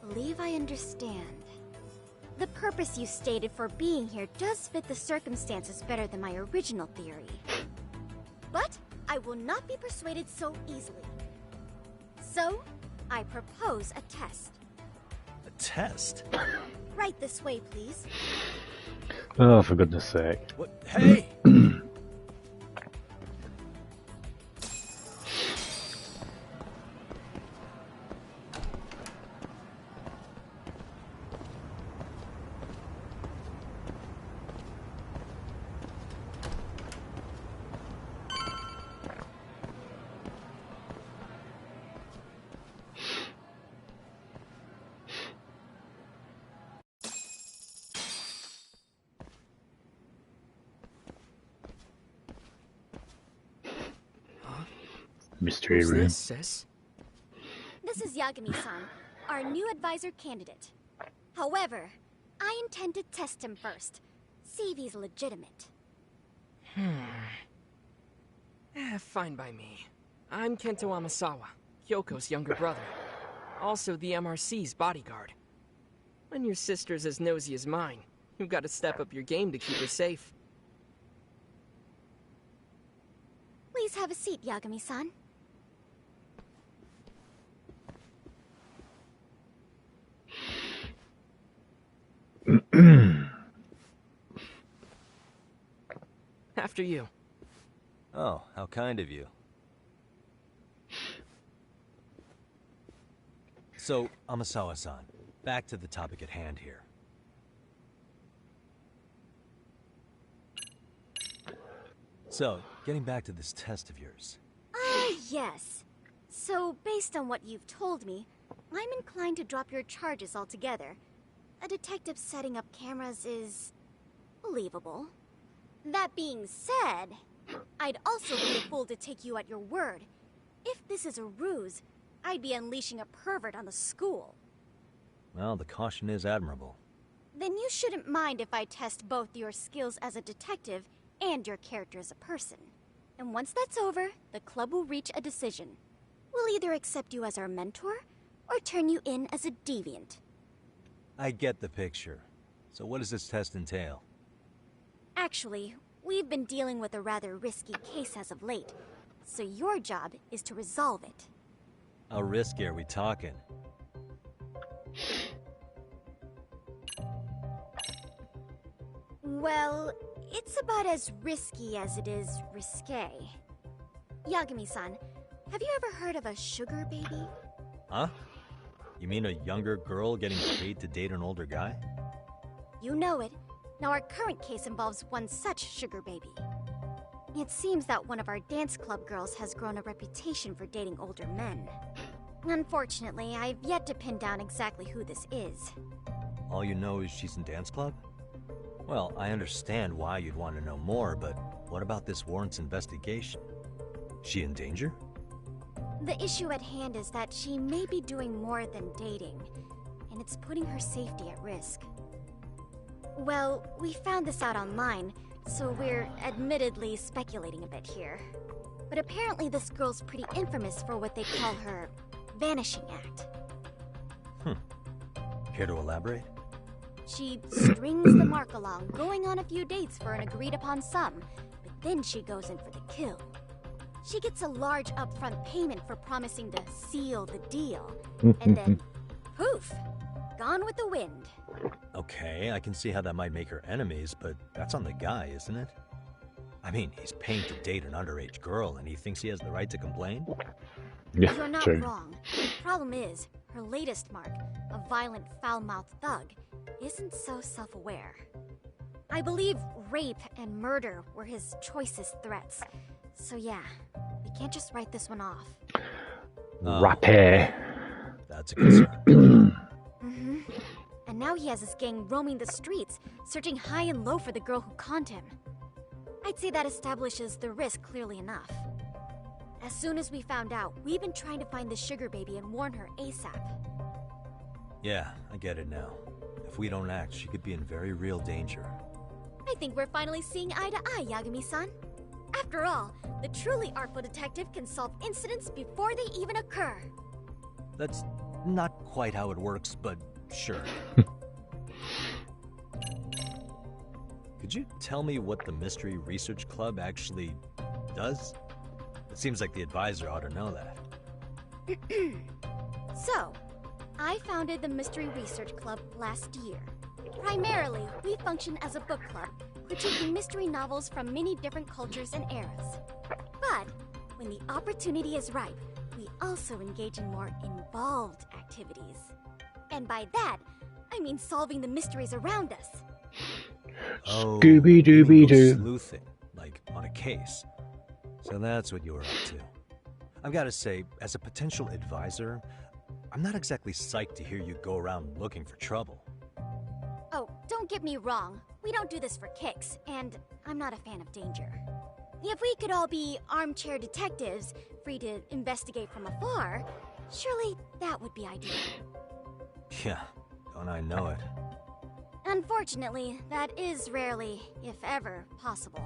believe I understand. The purpose you stated for being here does fit the circumstances better than my original theory. But I will not be persuaded so easily. So, I propose a test. A test? Right this way, please. Oh, for goodness sake. What? Hey! mystery Who's room. this, sis? This is Yagami-san, our new advisor candidate. However, I intend to test him first. See if he's legitimate. Fine by me. I'm Kento Amasawa, Kyoko's younger brother. Also the MRC's bodyguard. When your sister's as nosy as mine, you've got to step up your game to keep her safe. Please have a seat, Yagami-san. After you. Oh, how kind of you. So, Amasawa-san, back to the topic at hand here. So, getting back to this test of yours. Yes. So, based on what you've told me, I'm inclined to drop your charges altogether. A detective setting up cameras is believable. That being said, I'd also be a fool to take you at your word. If this is a ruse, I'd be unleashing a pervert on the school. Well, the caution is admirable. Then you shouldn't mind if I test both your skills as a detective and your character as a person. And once that's over, the club will reach a decision. We'll either accept you as our mentor, or turn you in as a deviant. I get the picture. So what does this test entail? Actually, we've been dealing with a rather risky case as of late, so your job is to resolve it. How risky are we talking? Well, it's about as risky as it is risque. Yagami-san, have you ever heard of a sugar baby? Huh? You mean a younger girl getting paid to date an older guy? You know it. Now our current case involves one such sugar baby. It seems that one of our dance club girls has grown a reputation for dating older men. Unfortunately, I've yet to pin down exactly who this is. All you know is she's in dance club? Well, I understand why you'd want to know more, but what about this warrants investigation? She in danger? The issue at hand is that she may be doing more than dating, and it's putting her safety at risk. Well, we found this out online, so we're admittedly speculating a bit here. But apparently this girl's pretty infamous for what they call her vanishing act. Care to elaborate? She strings the mark along, going on a few dates for an agreed-upon sum, but then she goes in for the kill. She gets a large upfront payment for promising to seal the deal, and then, poof, gone with the wind. Okay, I can see how that might make her enemies, but that's on the guy, isn't it? I mean, he's paying to date an underage girl, and he thinks he has the right to complain? Yeah, You're not wrong. The problem is, her latest mark, a violent, foul-mouthed thug, isn't so self-aware. I believe rape and murder were his choicest threats. So yeah, we can't just write this one off. Rapé. That's a concern. And now he has his gang roaming the streets, searching high and low for the girl who conned him. I'd say that establishes the risk clearly enough. As soon as we found out, we've been trying to find the sugar baby and warn her ASAP. Yeah, I get it now. If we don't act, she could be in very real danger. I think we're finally seeing eye to eye, Yagami-san. After all, the truly artful detective can solve incidents before they even occur. That's not quite how it works, but sure. Could you tell me what the Mystery Research Club actually does? It seems like the advisor ought to know that. So, I founded the Mystery Research Club last year. Primarily, we function as a book club, critiquing mystery novels from many different cultures and eras. But, when the opportunity is ripe, we also engage in more involved activities. And by that, I mean solving the mysteries around us. Oh, Scooby-Dooby-Doo. Sleuthing, like on a case. So that's what you were up to. I've got to say, as a potential advisor, I'm not exactly psyched to hear you go around looking for trouble. Oh, don't get me wrong. We don't do this for kicks, and I'm not a fan of danger. If we could all be armchair detectives, free to investigate from afar, surely that would be ideal. Yeah, don't I know it? Unfortunately, that is rarely, if ever, possible.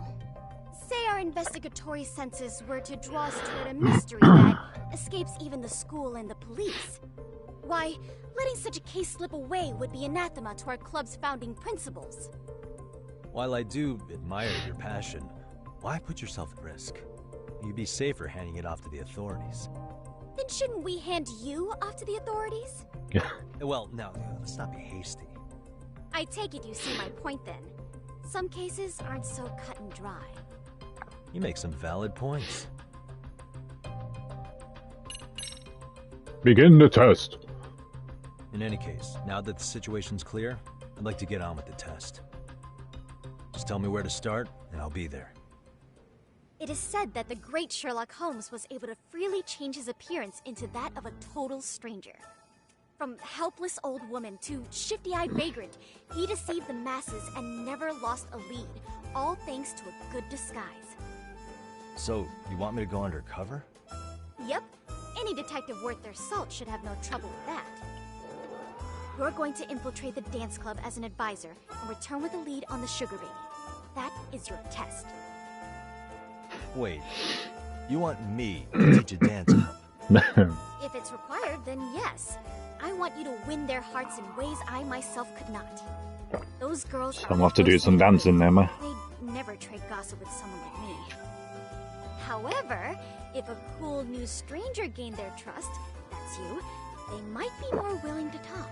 Say our investigatory senses were to draw us toward a mystery that escapes even the school and the police. Why, letting such a case slip away would be anathema to our club's founding principles. While I do admire your passion, why put yourself at risk? You'd be safer handing it off to the authorities. Then shouldn't we hand you off to the authorities? Well, now, let's not be hasty. I take it you see my point then. Some cases aren't so cut and dry. You make some valid points. Begin the test. In any case, now that the situation's clear, I'd like to get on with the test. Just tell me where to start, and I'll be there. It is said that the great Sherlock Holmes was able to freely change his appearance into that of a total stranger. From helpless old woman to shifty-eyed vagrant, he deceived the masses and never lost a lead, all thanks to a good disguise. So, you want me to go undercover? Yep. Any detective worth their salt should have no trouble with that. You're going to infiltrate the dance club as an advisor and return with a lead on the sugar baby. That is your test. Wait, you want me to teach a dance club? If it's required, then yes. I want you to win their hearts in ways I myself could not. Those girls So I'm gonna have to do some dancing there, man. They'd never trade gossip with someone like me. However, if a cool new stranger gained their trust, that's you, they might be more willing to talk.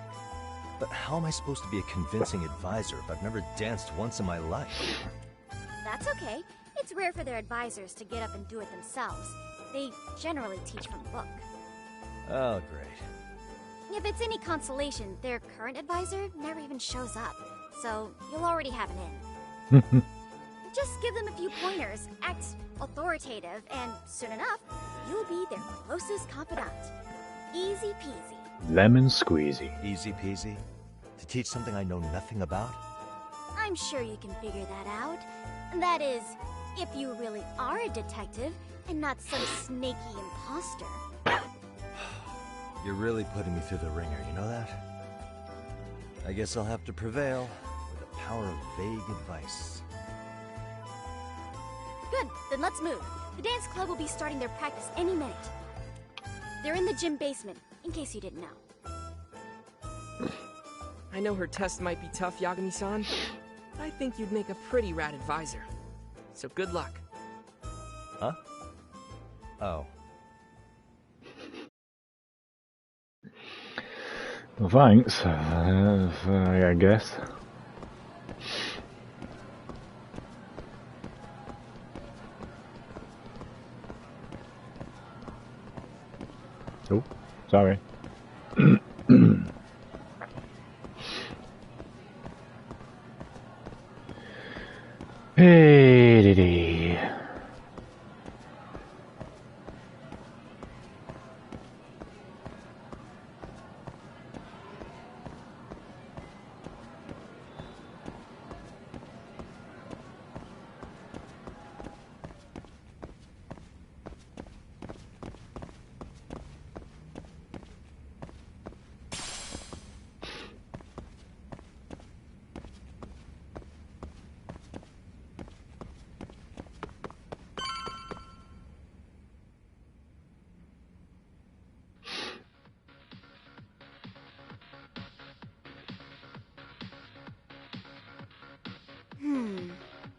But how am I supposed to be a convincing advisor if I've never danced once in my life? That's okay. It's rare for their advisors to get up and do it themselves. They generally teach from a book. Oh, great. If it's any consolation, their current advisor never even shows up, so you'll already have an in. Just give them a few pointers, act authoritative, and soon enough, you'll be their closest confidant. Easy peasy. Lemon squeezy. Easy peasy? To teach something I know nothing about? I'm sure you can figure that out. That is, if you really are a detective and not some snaky imposter. You're really putting me through the ringer, you know that? I guess I'll have to prevail with the power of vague advice. Good, then let's move. The dance club will be starting their practice any minute. They're in the gym basement, in case you didn't know. I know her test might be tough, Yagami-san, but I think you'd make a pretty rad advisor. So good luck. Huh? Oh. Well, thanks, I guess. Oh, sorry. Hey, diddy.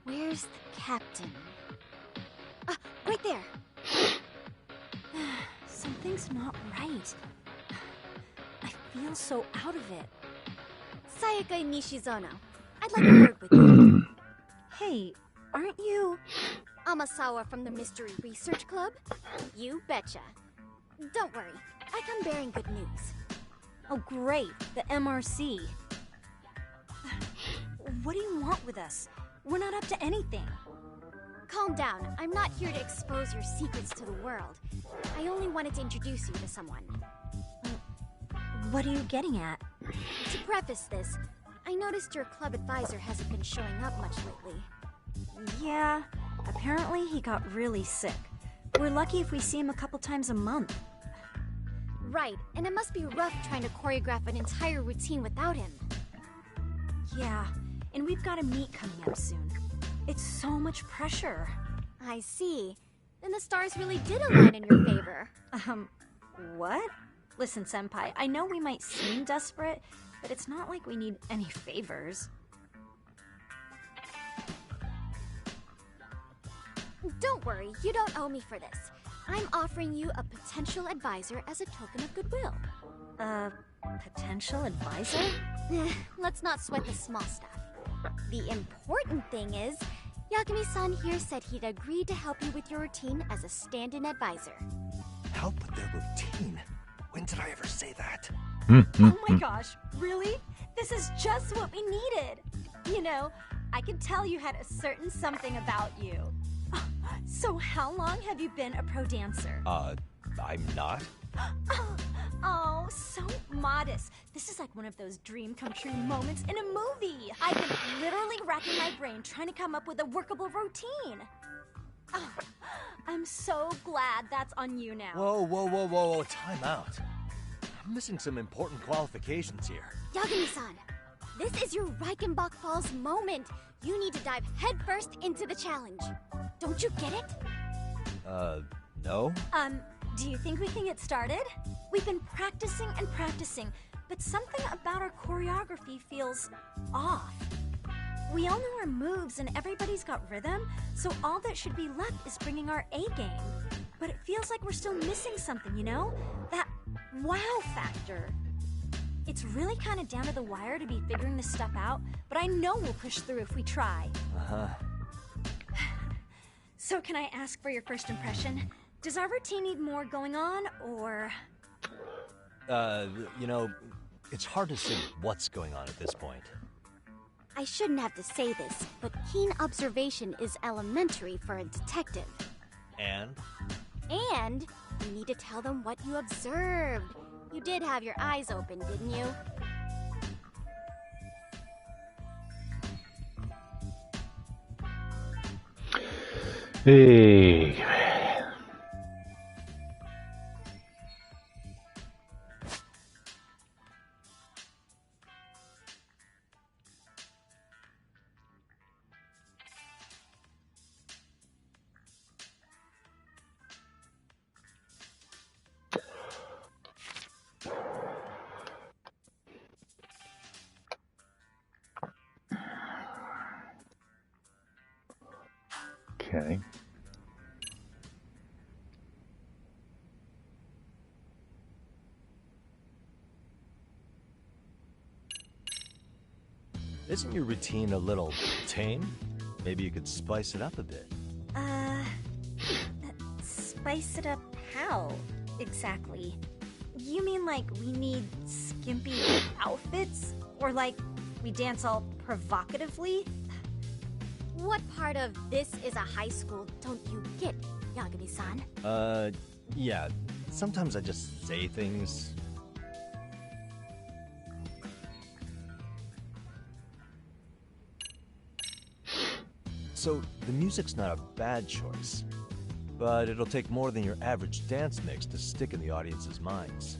Where's the captain? Ah, right there! Something's not right. I feel so out of it. Sayaka Nishizono, I'd like a word with you. Hey, aren't you... Amasawa from the Mystery Research Club? You betcha. Don't worry, I come bearing good news. Oh great, the MRC. What do you want with us? We're not up to anything. Calm down. I'm not here to expose your secrets to the world. I only wanted to introduce you to someone. What are you getting at? To preface this, I noticed your club advisor hasn't been showing up much lately. Yeah, apparently he got really sick. We're lucky if we see him a couple times a month. Right, and it must be rough trying to choreograph an entire routine without him. Yeah, and we've got a meet coming up soon. It's so much pressure. I see. Then the stars really did align in your favor. What? Listen, Senpai, I know we might seem desperate, but it's not like we need any favors. Don't worry, you don't owe me for this. I'm offering you a potential advisor as a token of goodwill. Potential advisor? Let's not sweat the small stuff. The important thing is, Yagami-san here said he'd agreed to help you with your routine as a stand-in advisor. Help with their routine? When did I ever say that? Oh my gosh, really? This is just what we needed. You know, I could tell you had a certain something about you. So how long have you been a pro dancer? I'm not. Oh, so modest. This is like one of those dream come true moments in a movie. I've been literally racking my brain trying to come up with a workable routine. Oh, I'm so glad that's on you now. Whoa, time out. I'm missing some important qualifications here. Yagami-san, this is your Reichenbach Falls moment. You need to dive headfirst into the challenge. Don't you get it? No? Do you think we can get started? We've been practicing and practicing, but something about our choreography feels off. We all know our moves and everybody's got rhythm, so all that should be left is bringing our A game. But it feels like we're still missing something, you know? That wow factor. It's really kind of down to the wire to be figuring this stuff out, but I know we'll push through if we try. So can I ask for your first impression? Does our routine need more going on, or...? You know, it's hard to say what's going on at this point. I shouldn't have to say this, but keen observation is elementary for a detective. And? And you need to tell them what you observed. You did have your eyes open, didn't you? Hey. Okay. Isn't your routine a little tame? Maybe you could spice it up a bit. Spice it up how, exactly? You mean like we need skimpy outfits? Or like we dance all provocatively? What part of this is a high school don't you get, Yagami-san? Yeah. Sometimes I just say things. So, the music's not a bad choice. But it'll take more than your average dance mix to stick in the audience's minds.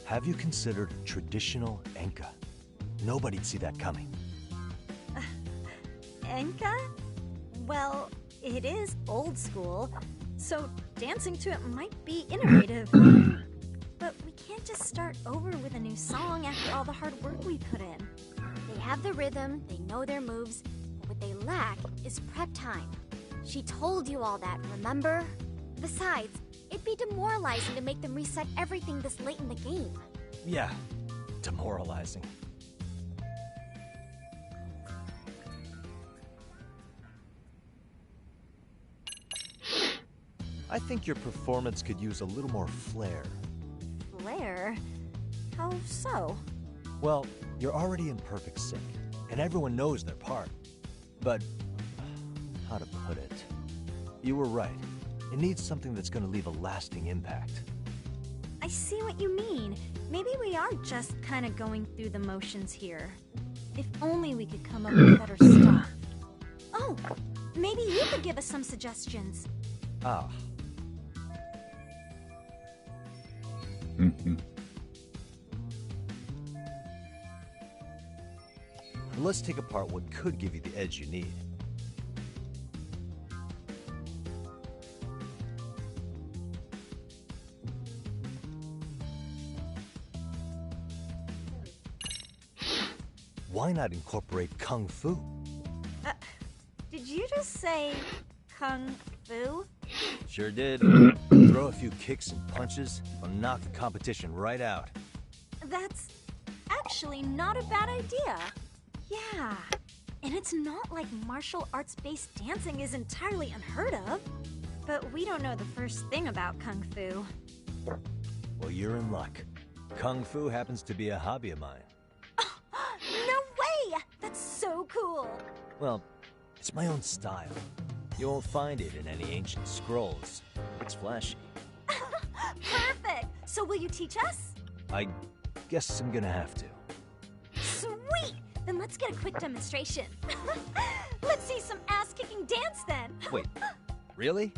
Have you considered traditional enka? Nobody'd see that coming. Enka? Well, it is old school, so dancing to it might be innovative. But we can't just start over with a new song after all the hard work we put in. They have the rhythm, they know their moves, but what they lack is prep time. She told you all that, remember? Besides, it'd be demoralizing to make them reset everything this late in the game. Yeah, demoralizing. I think your performance could use a little more flair. Flair? How so? Well, you're already in perfect sync, and everyone knows their part. But, how to put it? You were right. It needs something that's going to leave a lasting impact. I see what you mean. Maybe we are just kind of going through the motions here. If only we could come up with better stuff. Oh, maybe you could give us some suggestions. Ah, Let's take apart what could give you the edge you need. Why not incorporate Kung Fu? Did you just say Kung Fu? Sure did. Throw a few kicks and punches, or knock the competition right out. That's actually not a bad idea. Yeah. And it's not like martial arts-based dancing is entirely unheard of. But we don't know the first thing about Kung Fu. Well, you're in luck. Kung Fu happens to be a hobby of mine. No way! That's so cool! Well, it's my own style. You won't find it in any ancient scrolls. It's flashy. Perfect! So will you teach us? I guess I'm gonna have to. Sweet! Then let's get a quick demonstration. Let's see some ass-kicking dance then. Wait, really?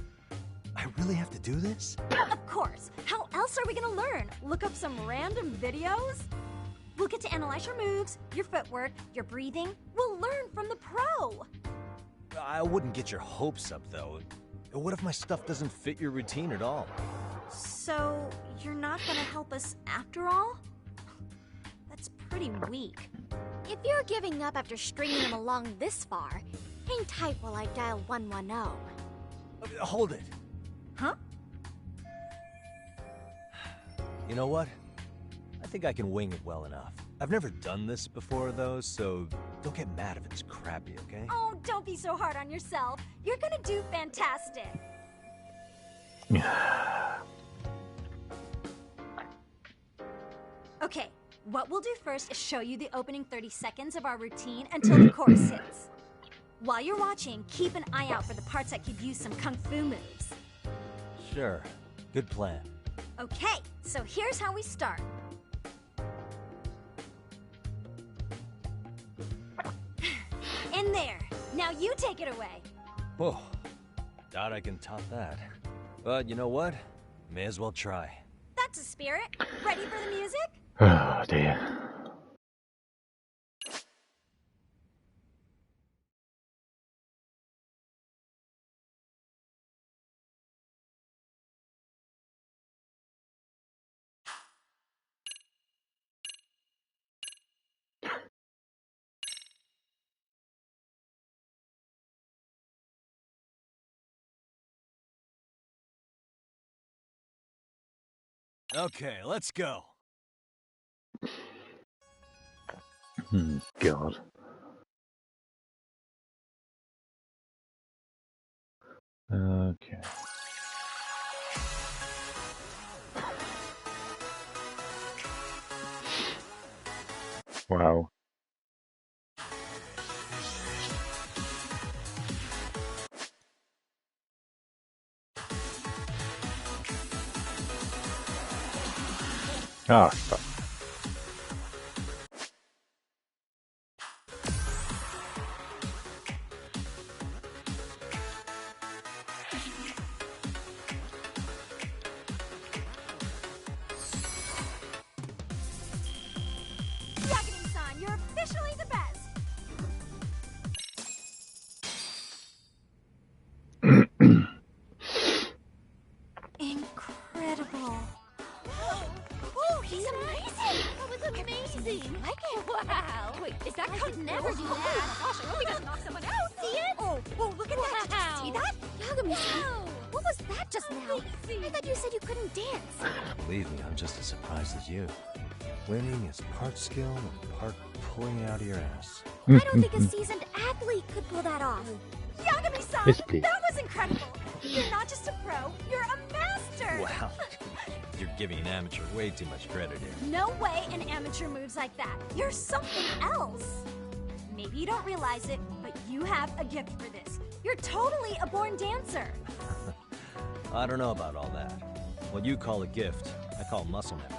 I really have to do this? Of course. How else are we gonna learn? Look up some random videos? We'll get to analyze your moves, your footwork, your breathing. We'll learn from the pro. I wouldn't get your hopes up, though. What if my stuff doesn't fit your routine at all? So, you're not gonna help us after all? That's pretty weak. If you're giving up after stringing them along this far, hang tight while I dial 110. Hold it. Huh? You know what? I think I can wing it well enough. I've never done this before, though, so don't get mad if it's crappy, okay? Oh, don't be so hard on yourself. You're gonna do fantastic. Okay, what we'll do first is show you the opening 30 seconds of our routine until the chorus hits. While you're watching, keep an eye out for the parts that could use some Kung Fu moves. Sure. Good plan. Okay, so here's how we start. In there. Now you take it away. Whoa. Doubt I can top that. But you know what? May as well try. That's a spirit. Ready for the music? Oh dear. Okay, let's go. God. Okay. Wow. Ah, stop. Yagami-san, you're officially the best. Incredible. Oh, he's amazing! That was amazing! Like it? Wow! Wait, is that I could never do that. Gosh, I hope he doesn't knock someone out. See it? Oh, look at that! Did you see that? Yagami-san, what was that just now? I thought you said you couldn't dance. Believe me, I'm just as surprised as you. Winning is part skill and part pulling it out of your ass. I don't think a seasoned athlete could pull that off. Yagami-san, Yes, please. that was incredible. You're not just a pro, you're a master. Wow. You're giving an amateur way too much credit here. No way an amateur moves like that. You're something else. Maybe you don't realize it, but you have a gift for this. You're totally a born dancer. I don't know about all that. What you call a gift, I call muscle memory.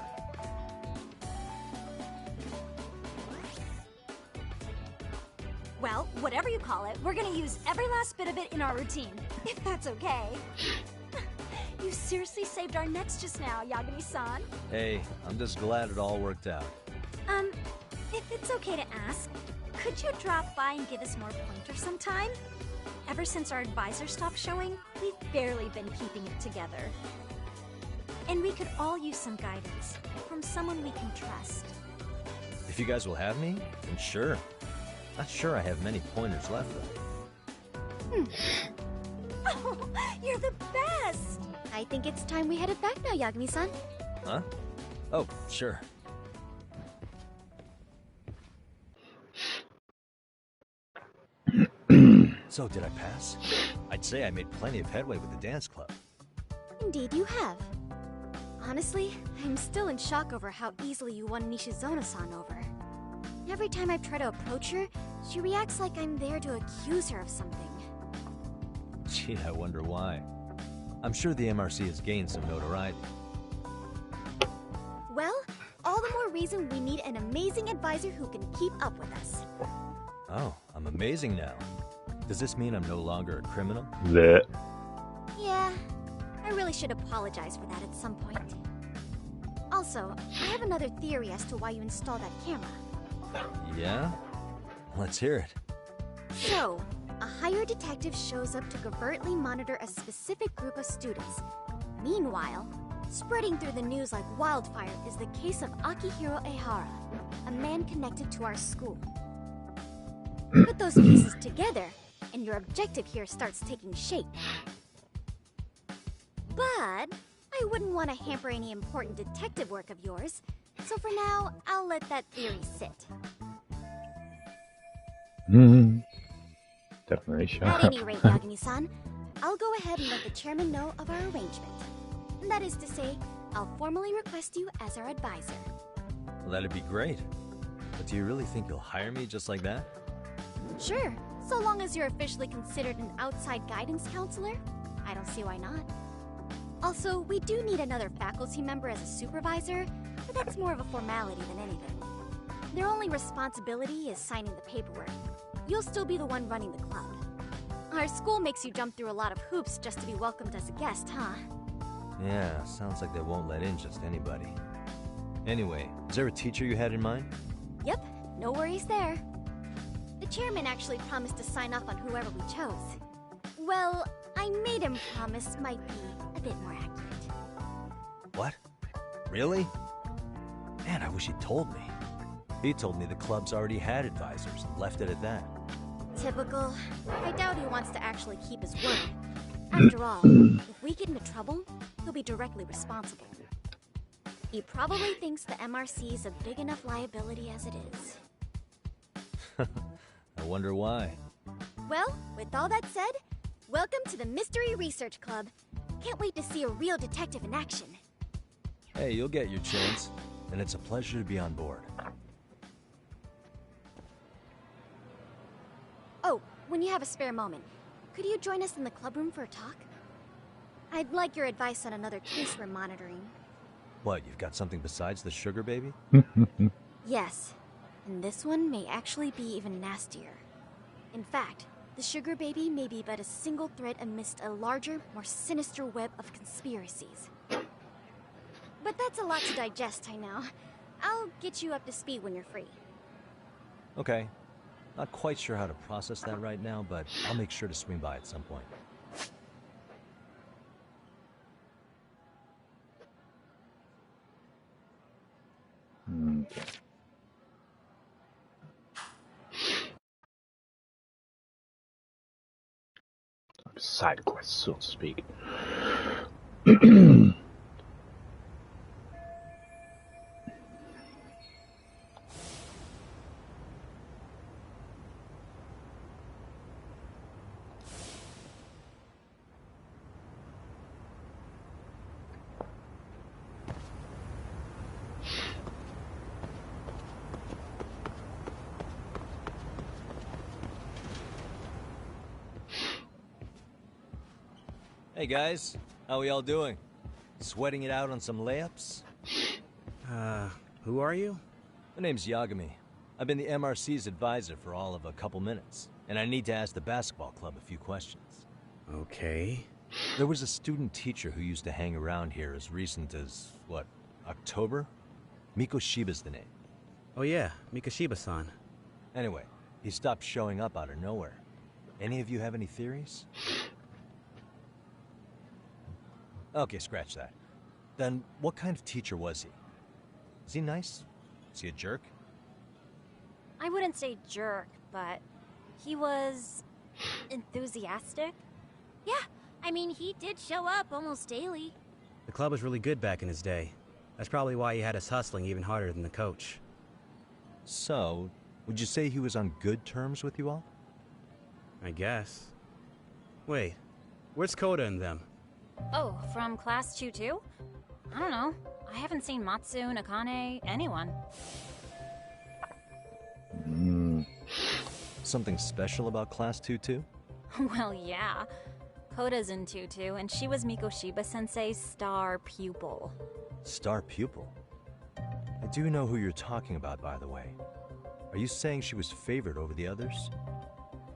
Well, whatever you call it, we're gonna use every last bit of it in our routine, if that's okay. You seriously saved our necks just now, Yagami-san. Hey, I'm just glad it all worked out. If it's okay to ask, could you drop by and give us more pointers sometime? Ever since our advisor stopped showing, we've barely been keeping it together. And we could all use some guidance from someone we can trust. If you guys will have me, then sure. Not sure I have many pointers left, though. Oh, you're the best! I think it's time we headed back now, Yagami-san. Huh? Oh, sure. So, did I pass? I'd say I made plenty of headway with the dance club. Indeed you have. Honestly, I'm still in shock over how easily you won Nishizono-san over. Every time I try to approach her, she reacts like I'm there to accuse her of something. Gee, I wonder why. I'm sure the MRC has gained some notoriety. Well, all the more reason we need an amazing advisor who can keep up with us. Oh, I'm amazing now. Does this mean I'm no longer a criminal? Yeah, I really should apologize for that at some point. Also, I have another theory as to why you installed that camera. Yeah? Let's hear it. So, a hired detective shows up to covertly monitor a specific group of students. Meanwhile, spreading through the news like wildfire is the case of Akihiro Ehara, a man connected to our school. Put those pieces together, and your objective here starts taking shape. But I wouldn't want to hamper any important detective work of yours, so for now, I'll let that theory sit. Definitely sure. At any rate, Yagami-san, I'll go ahead and let the chairman know of our arrangement. That is to say, I'll formally request you as our advisor. Well, that'd be great. But do you really think you'll hire me just like that? Sure, so long as you're officially considered an outside guidance counselor, I don't see why not. Also, we do need another faculty member as a supervisor, but that's more of a formality than anything. Their only responsibility is signing the paperwork. You'll still be the one running the club. Our school makes you jump through a lot of hoops just to be welcomed as a guest, huh? Yeah, sounds like they won't let in just anybody. Anyway, is there a teacher you had in mind? Yep, no worries there. The chairman actually promised to sign off on whoever we chose. Well, I made him promise might be a bit more accurate. What? Really? Man, I wish he'd told me. He told me the club's already had advisors and left it at that. Typical. I doubt he wants to actually keep his word. After all, if we get into trouble, he'll be directly responsible. He probably thinks the MRC is a big enough liability as it is. I wonder why. Well, with all that said, welcome to the Mystery Research Club. Can't wait to see a real detective in action. Hey, you'll get your chance, and it's a pleasure to be on board. Oh, when you have a spare moment, could you join us in the clubroom for a talk? I'd like your advice on another case we're monitoring. What, you've got something besides the sugar baby? Yes, and this one may actually be even nastier. In fact, the sugar baby may be but a single thread amidst a larger, more sinister web of conspiracies. But that's a lot to digest, I know. I'll get you up to speed when you're free. Okay. Not quite sure how to process that right now, but I'll make sure to swing by at some point. Okay. Side quest, so to speak. Hey guys, how we all doing? Sweating it out on some layups? Who are you? My name's Yagami. I've been the MRC's advisor for all of a couple minutes, and I need to ask the basketball club a few questions. Okay. There was a student teacher who used to hang around here as recent as, what, October? Mikoshiba's the name. Oh yeah, Mikoshiba-san. Anyway, he stopped showing up out of nowhere. Any of you have any theories? Okay, scratch that. Then, what kind of teacher was he? Is he nice? Is he a jerk? I wouldn't say jerk, but he was enthusiastic. Yeah, I mean, he did show up almost daily. The club was really good back in his day. That's probably why he had us hustling even harder than the coach. So, would you say he was on good terms with you all? I guess. Wait, where's Koda and them? Oh, from class 2-2? I don't know. I haven't seen Matsu, Nakane, anyone. Something special about class 2-2? Well, yeah. Koda's in 2-2, and she was Mikoshiba-sensei's star pupil. Star pupil? I do know who you're talking about, by the way. Are you saying she was favored over the others?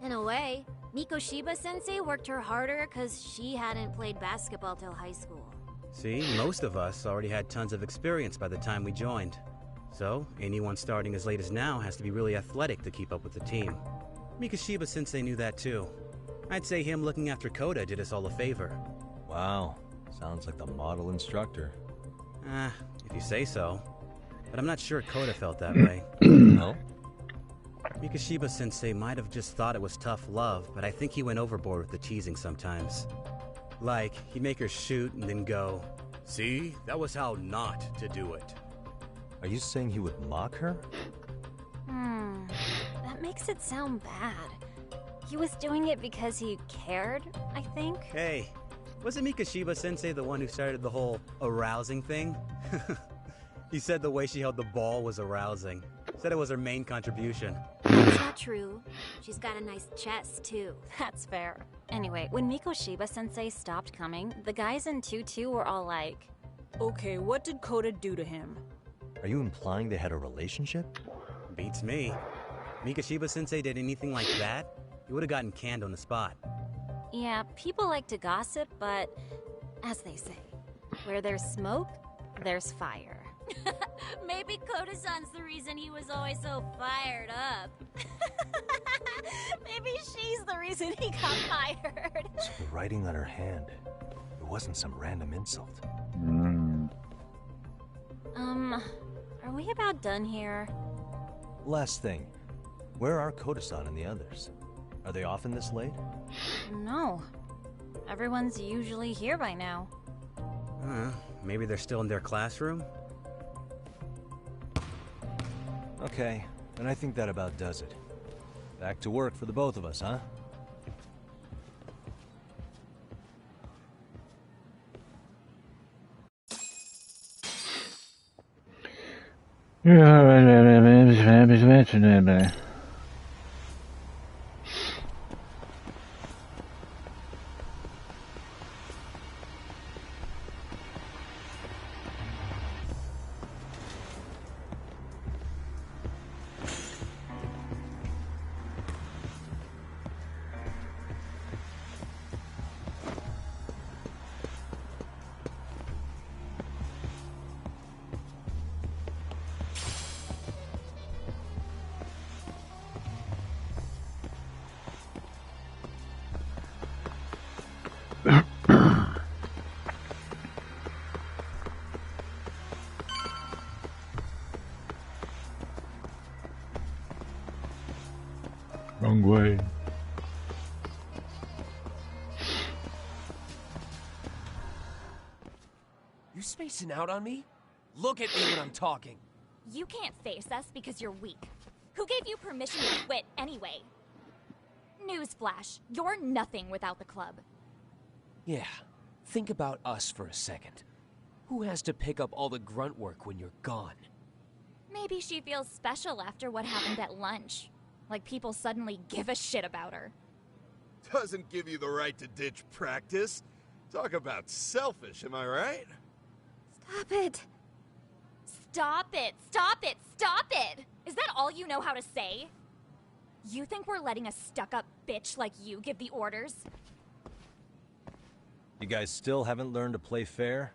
In a way, Mikoshiba-sensei worked her harder because she hadn't played basketball till high school. See, most of us already had tons of experience by the time we joined. So, anyone starting as late as now has to be really athletic to keep up with the team. Mikoshiba-sensei knew that too. I'd say him looking after Koda did us all a favor. Wow, sounds like the model instructor. If you say so. But I'm not sure Koda felt that way. No? Mikoshiba-sensei might have just thought it was tough love, but I think he went overboard with the teasing sometimes. Like, he'd make her shoot and then go, "See, that was how not to do it." Are you saying he would mock her? That makes it sound bad. He was doing it because he cared, I think. Hey, wasn't Mikoshiba-sensei the one who started the whole arousing thing? He said the way she held the ball was arousing. Said it was her main contribution. That's not true. She's got a nice chest, too. That's fair. Anyway, when Mikoshiba-sensei stopped coming, the guys in 2-2 were all like, "Okay, what did Koda do to him?" Are you implying they had a relationship? Beats me. Mikoshiba-sensei did anything like that, he would have gotten canned on the spot. Yeah, people like to gossip, but as they say, where there's smoke, there's fire. Maybe Koda-san's the reason he was always so fired up. Maybe she's the reason he got fired. So the writing on her hand, it wasn't some random insult. Are we about done here? Last thing, where are Koda-san and the others? Are they often this late? No. Everyone's usually here by now. Maybe they're still in their classroom? Okay, and I think that about does it. Back to work for the both of us, huh? Wrong way. You spacing out on me? Look at me when I'm talking. You can't face us because you're weak. Who gave you permission to quit anyway? Newsflash, you're nothing without the club. Yeah, think about us for a second. Who has to pick up all the grunt work when you're gone? Maybe she feels special after what happened at lunch. Like people suddenly give a shit about her. Doesn't give you the right to ditch practice. Talk about selfish, am I right? Stop it. Stop it! Stop it! Stop it! Is that all you know how to say? You think we're letting a stuck-up bitch like you give the orders? You guys still haven't learned to play fair?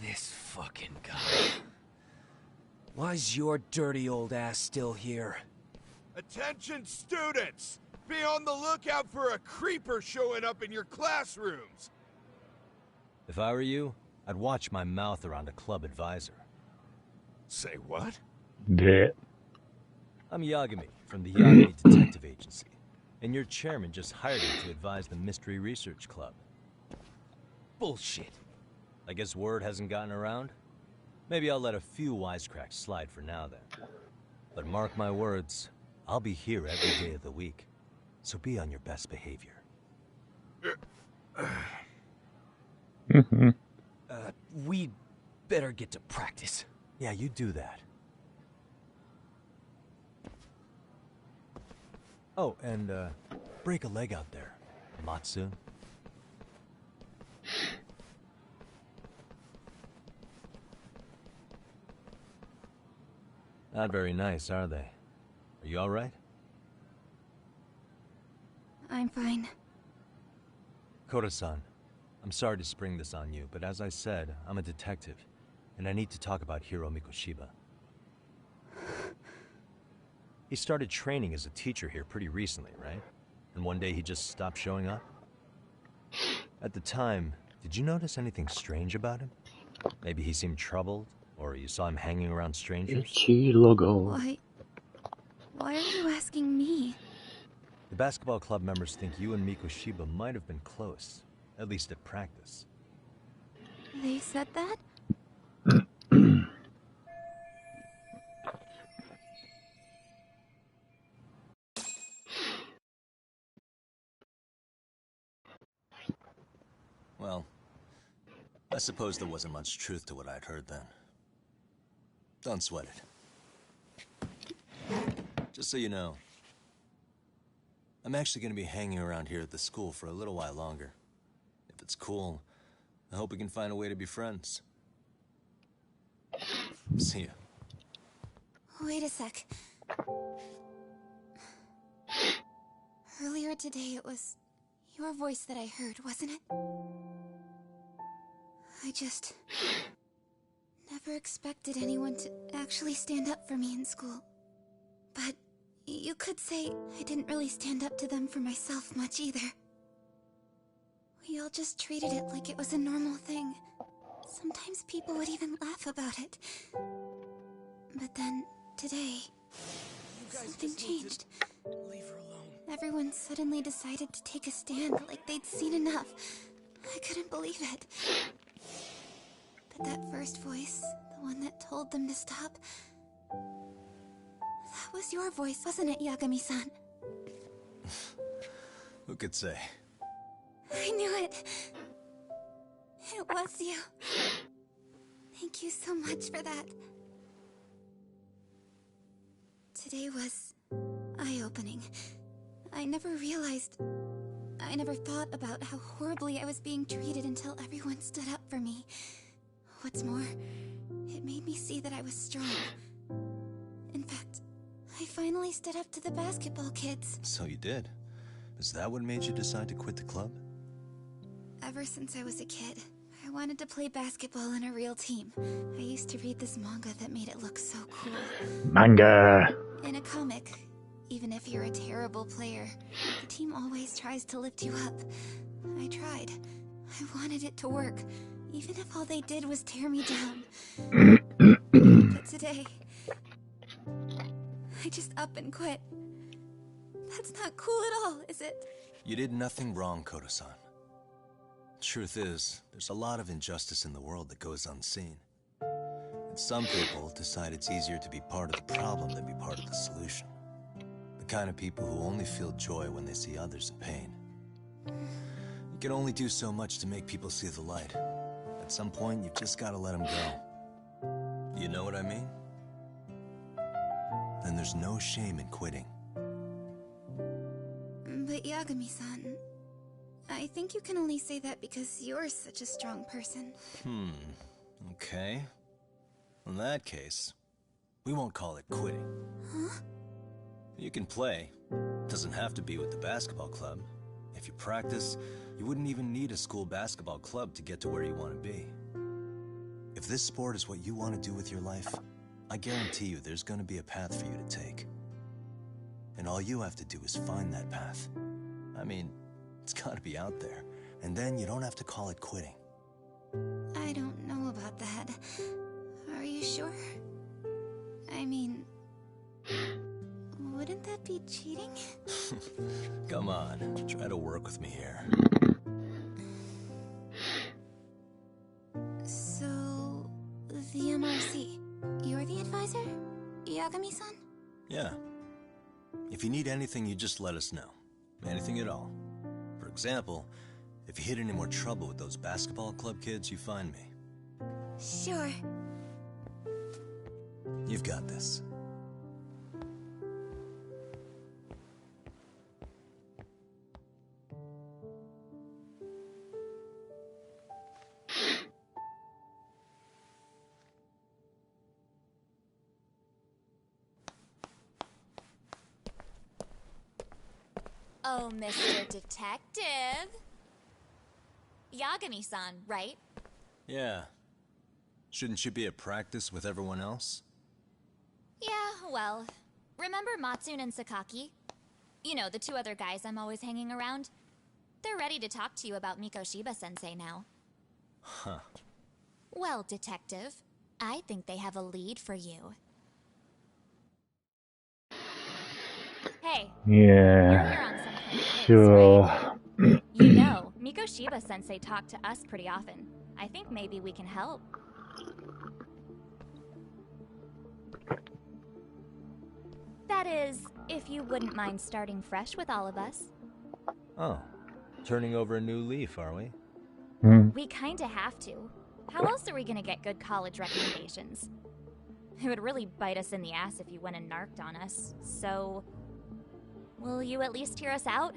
This fucking guy. Why's your dirty old ass still here? Attention students! Be on the lookout for a creeper showing up in your classrooms! If I were you, I'd watch my mouth around a club advisor. Say what? Yeah. I'm Yagami from the Yagami Detective Agency, and your chairman just hired me to advise the Mystery Research Club. Bullshit. I guess word hasn't gotten around? Maybe I'll let a few wisecracks slide for now then. But mark my words, I'll be here every day of the week, so be on your best behavior. We better get to practice. Yeah, you do that. Oh, and break a leg out there, Matsu. Not very nice, are they? Are you all right? I'm fine. Koda-san, I'm sorry to spring this on you, but as I said, I'm a detective, and I need to talk about Hiro Mikoshiba. He started training as a teacher here pretty recently, right? And one day he just stopped showing up? At the time, did you notice anything strange about him? Maybe he seemed troubled, or you saw him hanging around strangers? Itchy logo. Why are you asking me? The basketball club members think you and Mikoshiba might have been close, at least at practice. They said that? Well, I suppose there wasn't much truth to what I'd heard then. Don't sweat it. Just so you know, I'm actually going to be hanging around here at the school for a little while longer. If it's cool, I hope we can find a way to be friends. See ya. Wait a sec. Earlier today it was your voice that I heard, wasn't it? I just never expected anyone to actually stand up for me in school. But you could say I didn't really stand up to them for myself much either. We all just treated it like it was a normal thing. Sometimes people would even laugh about it. But then, today, something changed. Leave her alone. Everyone suddenly decided to take a stand like they'd seen enough. I couldn't believe it. But that first voice, the one that told them to stop, that was your voice, wasn't it, Yagami-san? Who could say? I knew it. It was you. Thank you so much for that. Today was eye-opening. I never thought about how horribly I was being treated until everyone stood up for me. What's more, it made me see that I was strong. In fact, I finally stood up to the basketball kids. So you did. Is that what made you decide to quit the club? Ever since I was a kid, I wanted to play basketball in a real team. I used to read this manga that made it look so cool. Manga! In a comic, even if you're a terrible player, the team always tries to lift you up. I tried. I wanted it to work, even if all they did was tear me down. But today, I just up and quit. That's not cool at all, is it? You did nothing wrong, Koda-san. Truth is, there's a lot of injustice in the world that goes unseen. And some people decide it's easier to be part of the problem than be part of the solution. The kind of people who only feel joy when they see others in pain. You can only do so much to make people see the light. At some point, you've just got to let them go. You know what I mean? Then there's no shame in quitting. But Yagami-san, I think you can only say that because you're such a strong person. Okay. In that case, we won't call it quitting. Huh? You can play. Doesn't have to be with the basketball club. If you practice, you wouldn't even need a school basketball club to get to where you want to be. If this sport is what you want to do with your life, I guarantee you there's going to be a path for you to take. And all you have to do is find that path. I mean, it's got to be out there. And then you don't have to call it quitting. I don't know about that. Are you sure? I mean, wouldn't that be cheating? Come on, try to work with me here. So, the MRC, you're the advisor? Yagami-san? Yeah. If you need anything, you just let us know. Anything at all. For example, if you hit any more trouble with those basketball club kids, you find me. Sure. You've got this. Oh, Mr. Detective. Yagami-san, right? Yeah. Shouldn't you be at practice with everyone else? Yeah, well, remember Matsune and Sakaki? You know, the two other guys I'm always hanging around? They're ready to talk to you about Mikoshiba-sensei now. Huh. Well, Detective, I think they have a lead for you. Hey. Yeah. You're here on some kind of case, Sure. right? You know, Mikoshiba-sensei talked to us pretty often. I think maybe we can help. That is, if you wouldn't mind starting fresh with all of us. Oh. Turning over a new leaf, are we? We kinda have to. How else are we gonna get good college recommendations? It would really bite us in the ass if you went and narked on us, so... Will you at least hear us out?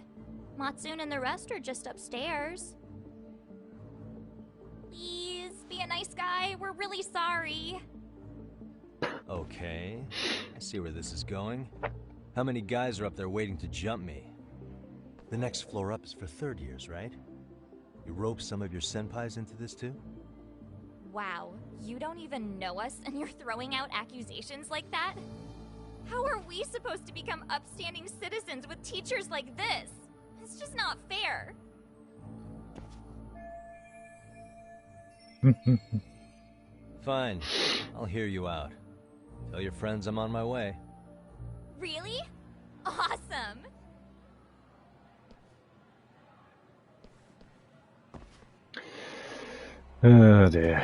Matsune and the rest are just upstairs. Please, be a nice guy. We're really sorry. Okay. I see where this is going. How many guys are up there waiting to jump me? The next floor up is for third years, right? You rope some of your senpais into this too? Wow, you don't even know us and you're throwing out accusations like that? How are we supposed to become upstanding citizens with teachers like this? It's just not fair. Fine. I'll hear you out. Tell your friends I'm on my way. Really? Awesome! Oh dear.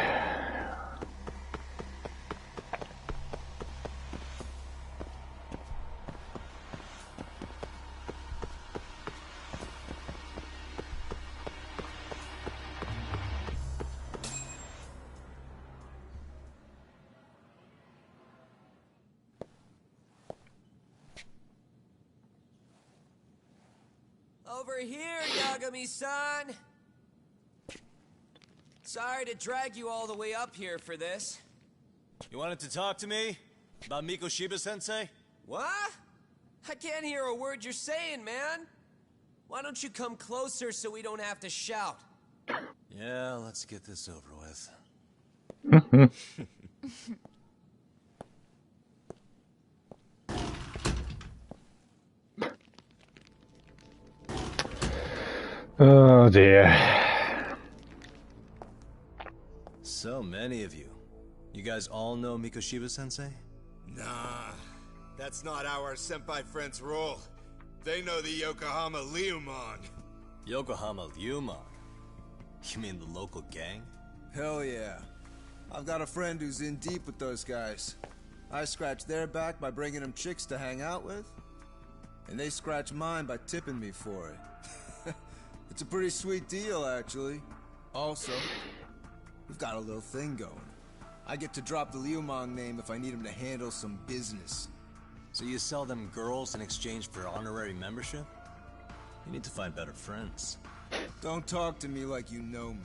Over here, Yagami-san! Sorry to drag you all the way up here for this. You wanted to talk to me? About Mikoshiba-sensei? What? I can't hear a word you're saying, man. Why don't you come closer so we don't have to shout? Yeah, let's get this over with. Oh dear. So many of you. You guys all know Mikoshiba-sensei? Nah, that's not how our senpai friends roll. They know the Yokohama Leumon. Yokohama Leumon? You mean the local gang? Hell yeah. I've got a friend who's in deep with those guys. I scratch their back by bringing them chicks to hang out with, and they scratch mine by tipping me for it. It's a pretty sweet deal, actually. Also, we've got a little thing going. I get to drop the Leumon name if I need him to handle some business. So you sell them girls in exchange for honorary membership? You need to find better friends. Don't talk to me like you know me.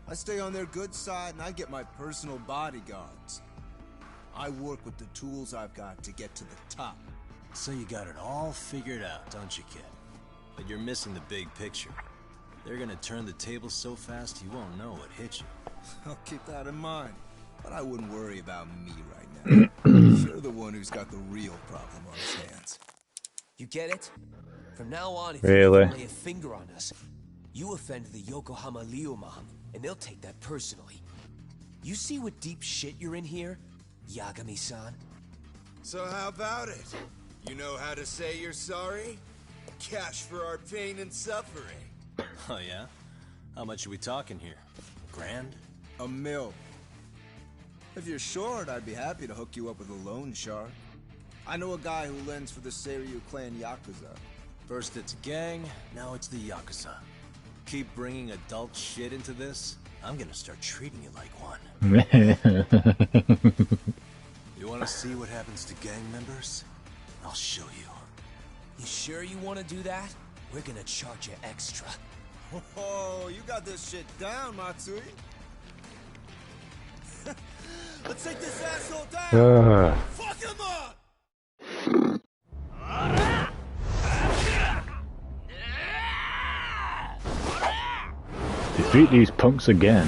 I stay on their good side and I get my personal bodyguards. I work with the tools I've got to get to the top. So you got it all figured out, don't you, kid? But you're missing the big picture. They're gonna turn the tables so fast you won't know what hit you. I'll keep that in mind. But I wouldn't worry about me right now. You're the one who's got the real problem on his hands. You get it? From now on, if Really? you lay a finger on us, you offend the Yokohama Ryuma, and they'll take that personally. You see what deep shit you're in here, Yagami-san? So how about it? You know how to say you're sorry? Cash for our pain and suffering. Oh yeah? How much are we talking here? Grand? $1 million. If you're short, I'd be happy to hook you up with a loan shark. I know a guy who lends for the Seiryu clan Yakuza. First it's a gang, now it's the Yakuza. Keep bringing adult shit into this, I'm gonna start treating you like one. You wanna see what happens to gang members? I'll show you. You sure you want to do that? We're gonna charge you extra. Oh, you got this shit down, Matsui. Let's take this asshole down! Fuck him up! Defeat these punks again.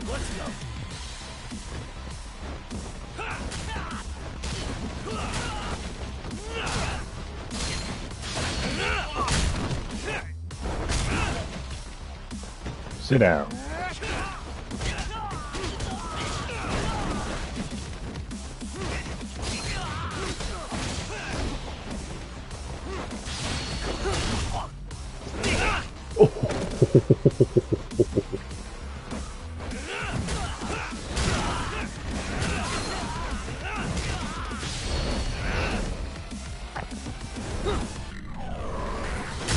Let's go. Sit down.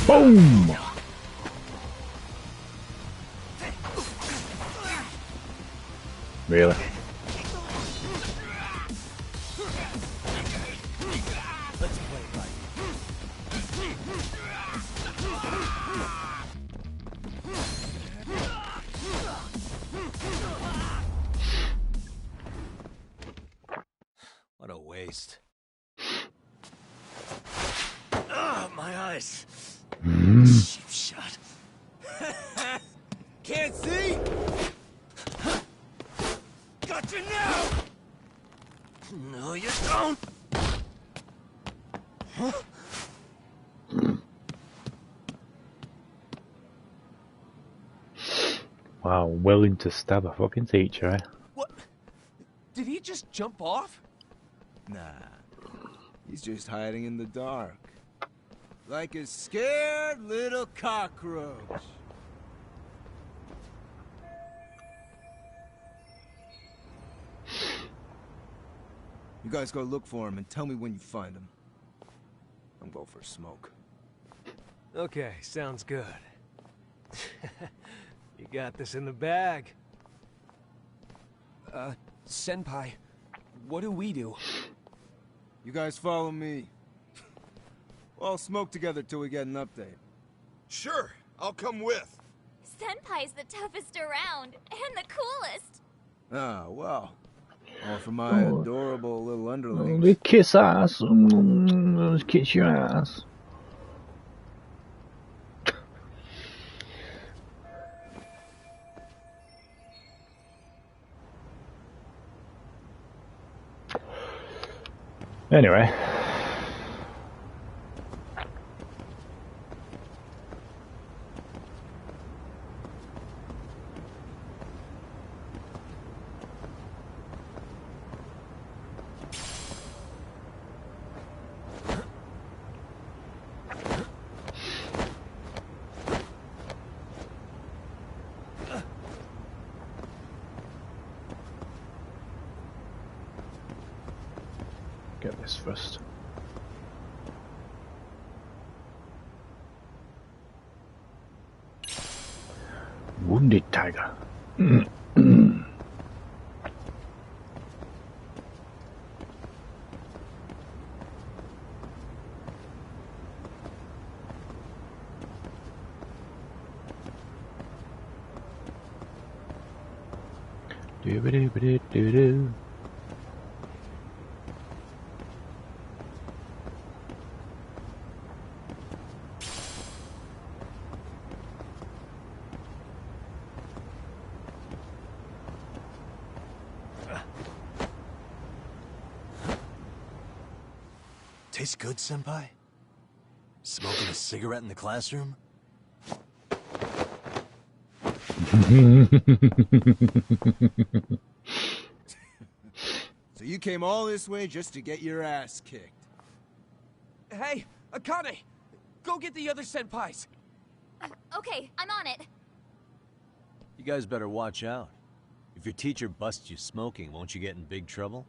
Boom! Really? Let's play it right. What a waste. Ah, my eyes. Cheap shot. Can't see? Got you now! No, you don't. Huh? Wow, willing to stab a fucking teacher, eh? What? Did he just jump off? Nah. He's just hiding in the dark. Like a scared little cockroach. You guys go look for him and tell me when you find him. I'm going for a smoke. Okay, sounds good. You got this in the bag. Senpai, what do we do? You guys follow me. We'll all smoke together till we get an update. Sure, I'll come with. Senpai's the toughest around, and the coolest. Ah, well. All for my adorable little underling. They kiss ass. Let's kiss your ass. Anyway. Get this first. Wounded tiger. Do-ba-do-ba-do-do-do. Tastes good, Senpai? Smoking a cigarette in the classroom? So you came all this way just to get your ass kicked? Hey, Akane! Go get the other senpais! Okay, I'm on it. You guys better watch out. If your teacher busts you smoking, won't you get in big trouble?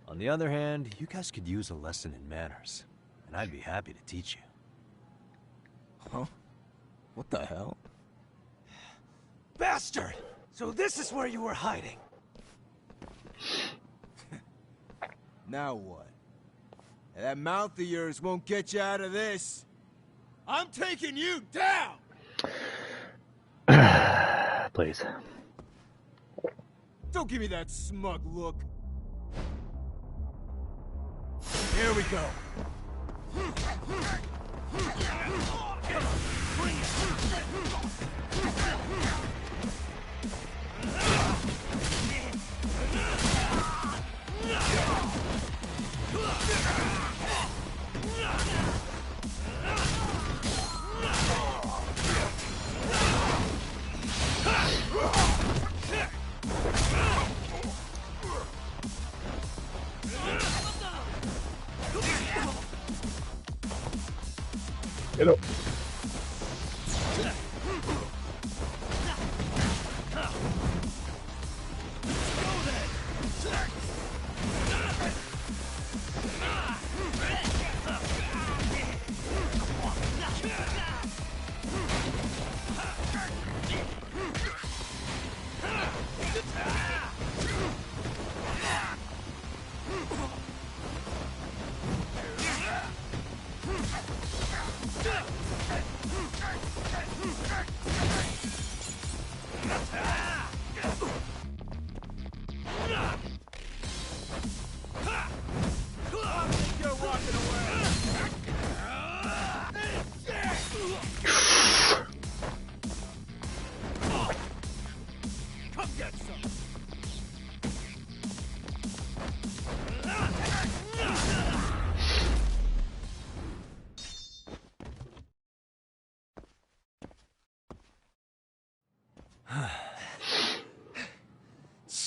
On the other hand, you guys could use a lesson in manners, and I'd be happy to teach you. Huh? What the hell? Bastard! So this is where you were hiding. Now what? That mouth of yours won't get you out of this. I'm taking you down! Please. Don't give me that smug look. Here we go. Get up.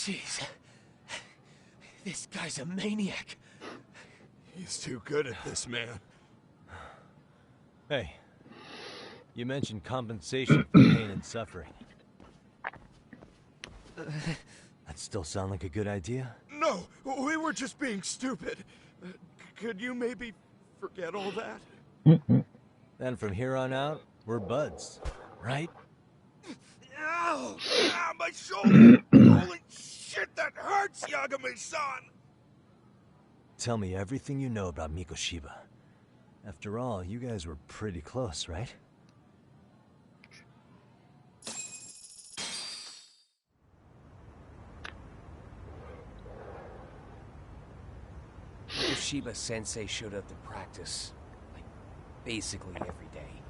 Jeez. This guy's a maniac. He's too good at this, man. Hey, you mentioned compensation for pain and suffering. That still sound like a good idea? No, we were just being stupid. Could you maybe forget all that? Then from here on out, we're buds, right? Ow! Ow, my shoulder! Holy shit, that hurts, Yagami-san! Tell me everything you know about Mikoshiba. After all, you guys were pretty close, right? Mikoshiba Sensei showed up to practice, like, basically every day.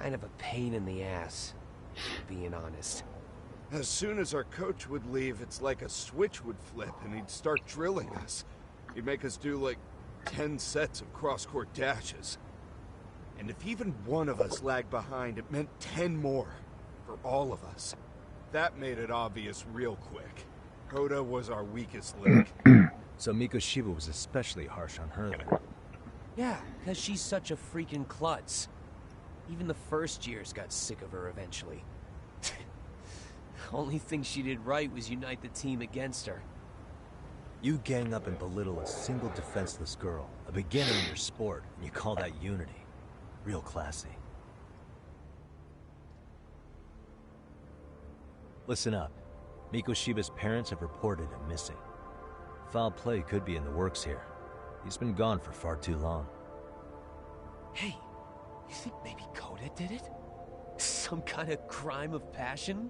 Kind of a pain in the ass, being honest. As soon as our coach would leave, it's like a switch would flip and he'd start drilling us. He'd make us do like 10 sets of cross-court dashes. And if even one of us lagged behind, it meant 10 more for all of us. That made it obvious real quick. Hoda was our weakest link. So Mikoshiba was especially harsh on her then. Yeah, because she's such a freaking klutz. Even the first years got sick of her eventually. Only thing she did right was unite the team against her. You gang up and belittle a single defenseless girl, a beginner in your sport, and you call that unity. Real classy. Listen up. Mikoshiba's parents have reported him missing. Foul play could be in the works here. He's been gone for far too long. Hey, you think maybe Koda did it? Some kind of crime of passion?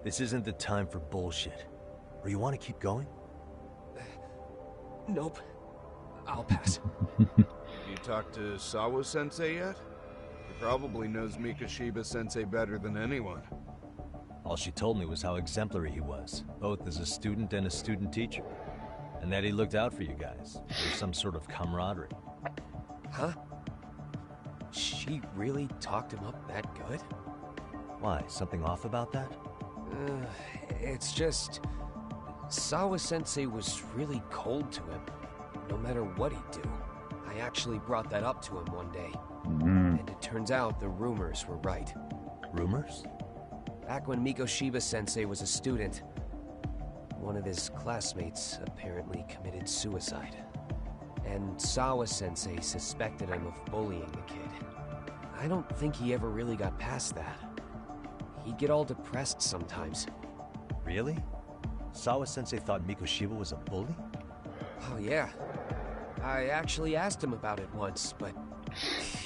This isn't the time for bullshit. Or you want to keep going? Nope. I'll pass. You talked to Sawa-sensei yet? He probably knows Mikoshiba-sensei better than anyone. All she told me was how exemplary he was, both as a student and a student teacher. And that he looked out for you guys. There's some sort of camaraderie. Huh? She really talked him up that good? Why? Something off about that? It's just... Sawa-sensei was really cold to him, no matter what he'd do. I actually brought that up to him one day. And it turns out the rumors were right. Rumors? Back when Mikoshiba-sensei was a student, one of his classmates apparently committed suicide. And Sawa-sensei suspected him of bullying the kid. I don't think he ever really got past that. He'd get all depressed sometimes. Really? Sawa-sensei thought Mikoshiba was a bully? Oh yeah. I actually asked him about it once, but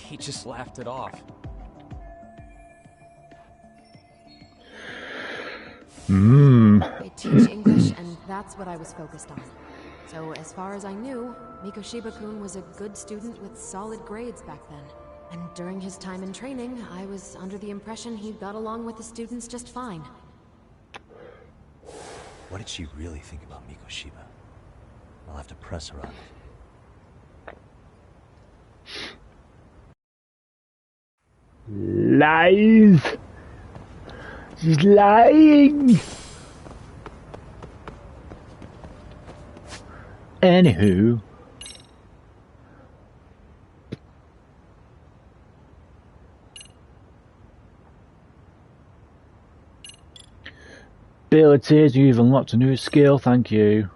he just laughed it off. I teach English, and that's what I was focused on. So as far as I knew, Mikoshiba-kun was a good student with solid grades back then. And during his time in training, I was under the impression he got along with the students just fine. What did she really think about Mikoshiba? I'll have to press her on it. Lies! She's lying! Anywho. Abilities, you've unlocked a new skill, thank you.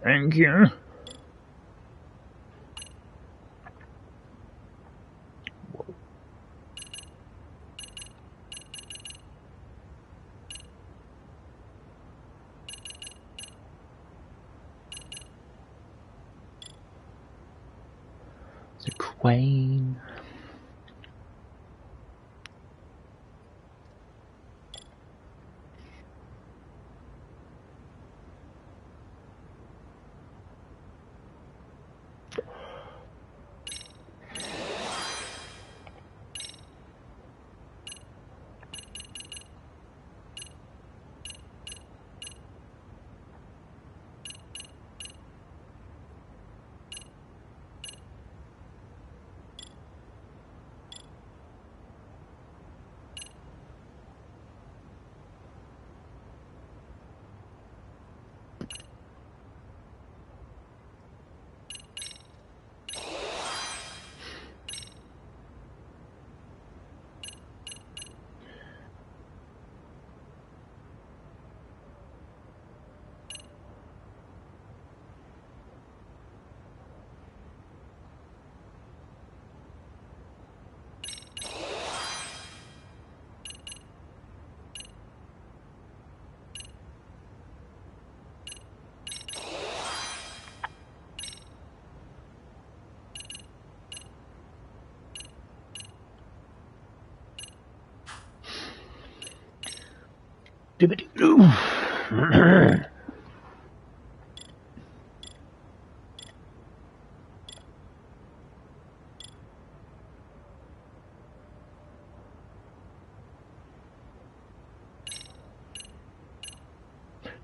Thank you. It's a queen.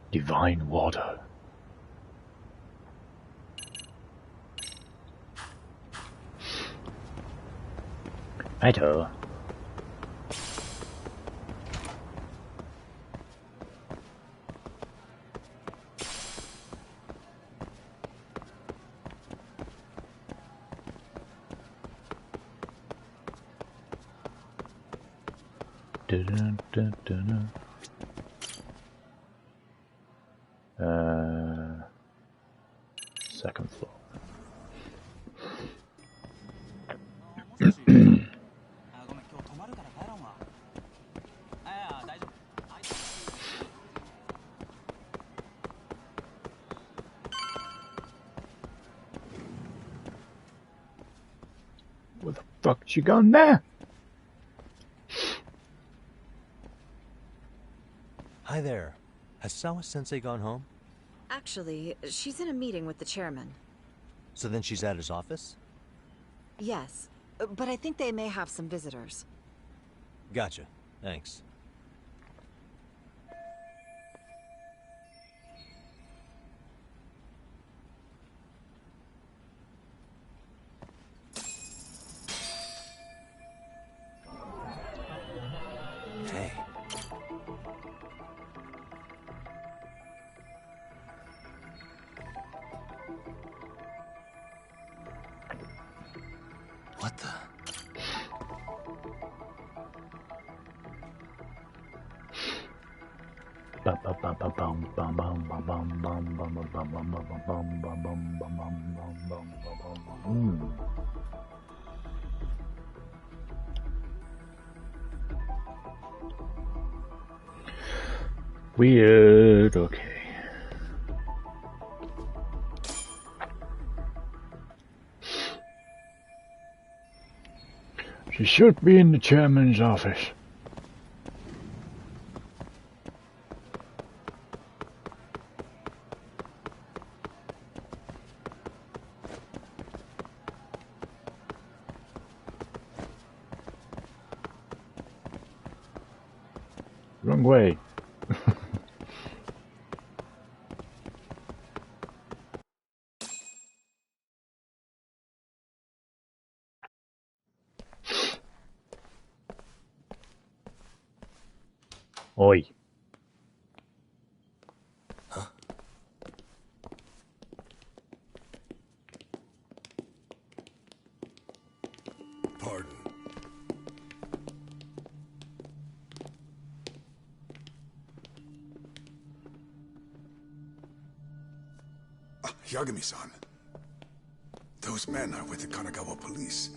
Divine water. Righto. Dun, dun, dun, dun. second floor. Where the fuck's she gone there? Hi there. Has Sawa-sensei gone home? Actually, she's in a meeting with the chairman. So then she's at his office? Yes, but I think they may have some visitors. Gotcha. Thanks. Hey. What the? Weird, okay. She should be in the chairman's office. Wrong way. Oi. Pardon. Yagami-san. Those men are with the Kanagawa police.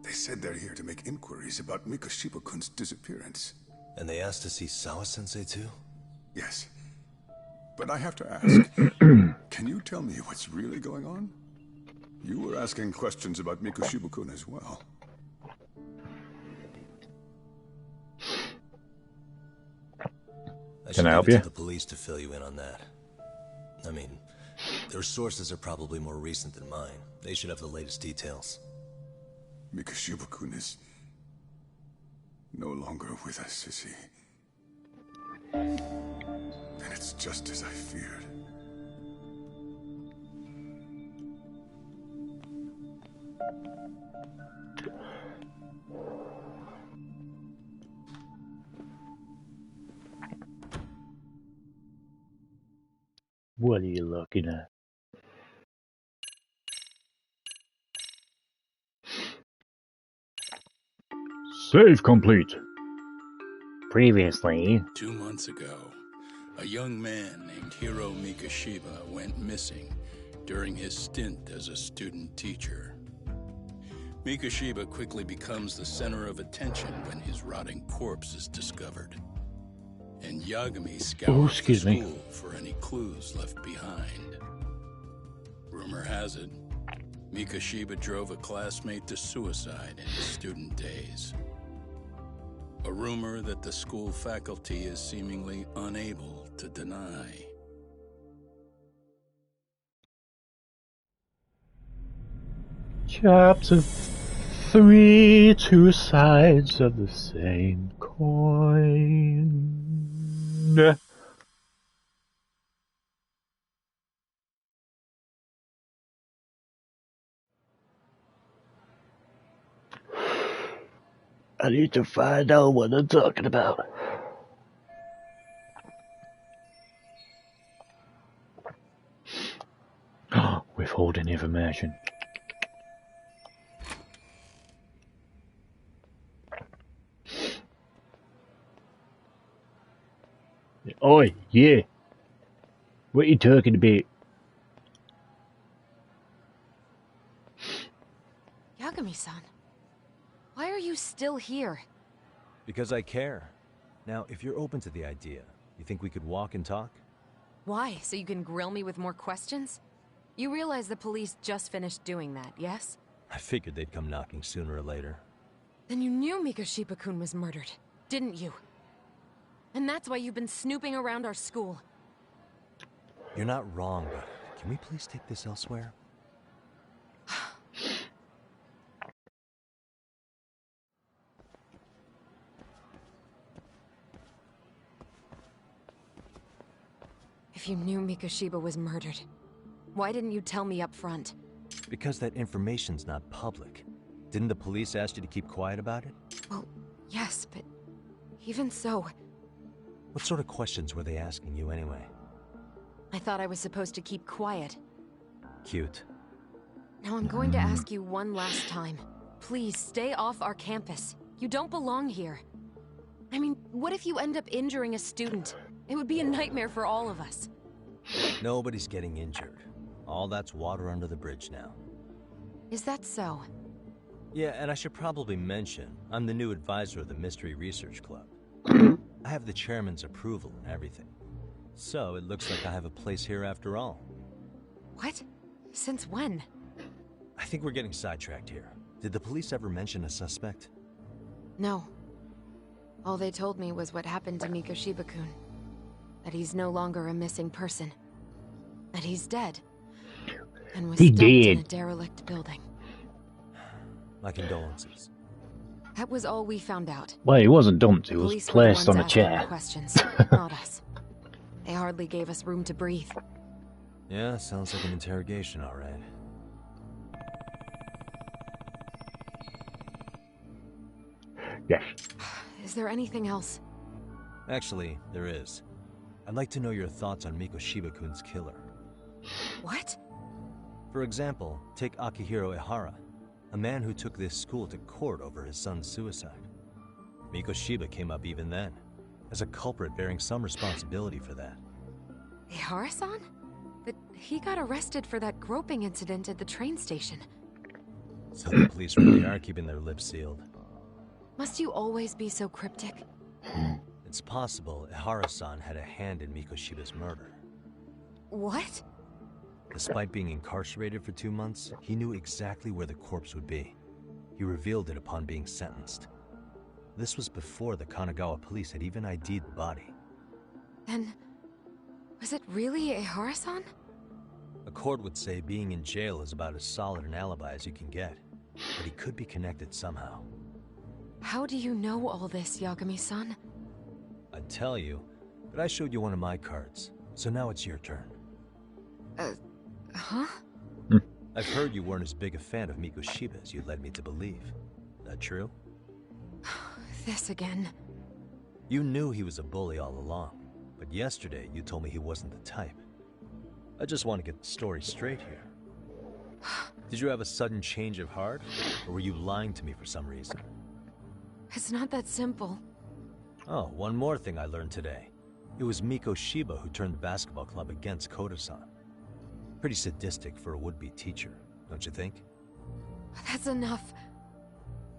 They said they're here to make inquiries about Mikoshiba-kun's disappearance. And they asked to see Sawa-sensei too? Yes. But I have to ask, can you tell me what's really going on? You were asking questions about Mikoshiba-kun as well. I should Can I help leave it you? to the police to fill you in on that. I mean, their sources are probably more recent than mine. They should have the latest details. Mikoshiba-kun is no longer with us, is he? And it's just as I feared. What are you looking at? Save complete. Previously. 2 months ago, a young man named Hiro Mikoshiba went missing during his stint as a student teacher. Mikoshiba quickly becomes the center of attention when his rotting corpse is discovered. And Yagami scours the school for any clues left behind. Rumor has it, Mikoshiba drove a classmate to suicide in his student days. A rumor that the school faculty is seemingly unable to deny. Chapter 3, two sides of the same coin. I need to find out what I'm talking about. Withholding information. Oi, yeah. What are you talking about? Yagami-san, why are you still here? Because I care. Now, if you're open to the idea, you think we could walk and talk? Why? So you can grill me with more questions? You realize the police just finished doing that, yes? I figured they'd come knocking sooner or later. Then you knew Mikoshiba-kun was murdered, didn't you? And that's why you've been snooping around our school. You're not wrong, but can we please take this elsewhere? If you knew Mikoshiba was murdered, why didn't you tell me up front? Because that information's not public. Didn't the police ask you to keep quiet about it? Well, yes, but even so... What sort of questions were they asking you anyway? I thought I was supposed to keep quiet. Cute. Now I'm going to ask you one last time. Please, stay off our campus. You don't belong here. I mean, what if you end up injuring a student? It would be a nightmare for all of us. Nobody's getting injured. All that's water under the bridge now. Is that so? Yeah, and I should probably mention, I'm the new advisor of the Mystery Research Club. I have the chairman's approval and everything. So it looks like I have a place here after all. What? Since when? I think we're getting sidetracked here. Did the police ever mention a suspect? No. All they told me was what happened to Mikoshiba-kun. That he's no longer a missing person. That he's dead. And was dumped in a derelict building. My condolences. That was all we found out. Well, he wasn't dumped, he was Police were the placed on ones a chair. asking questions, not us. They hardly gave us room to breathe. Yeah, sounds like an interrogation, all right. Yes. Is there anything else? Actually, there is. I'd like to know your thoughts on Mikoshiba-kun's killer. What? For example, take Akihiro Ihara, a man who took this school to court over his son's suicide. Mikoshiba came up even then, as a culprit bearing some responsibility for that. Ihara-san? But he got arrested for that groping incident at the train station. So the police really are keeping their lips sealed. Must you always be so cryptic? It's possible Ihara-san had a hand in Mikoshiba's murder. What? Despite being incarcerated for 2 months, he knew exactly where the corpse would be. He revealed it upon being sentenced. This was before the Kanagawa police had even ID'd the body. Then, was it really Ihara-san? A court would say being in jail is about as solid an alibi as you can get, but he could be connected somehow. How do you know all this, Yagami-san? I'd tell you, but I showed you one of my cards, so now it's your turn. Huh? I've heard you weren't as big a fan of Mikoshiba as you led me to believe. That true? This again. You knew he was a bully all along, but yesterday you told me he wasn't the type. I just want to get the story straight here. Did you have a sudden change of heart, or were you lying to me for some reason? It's not that simple. Oh, one more thing I learned today. It was Mikoshiba who turned the basketball club against Koda-san. Pretty sadistic for a would-be teacher, don't you think? That's enough.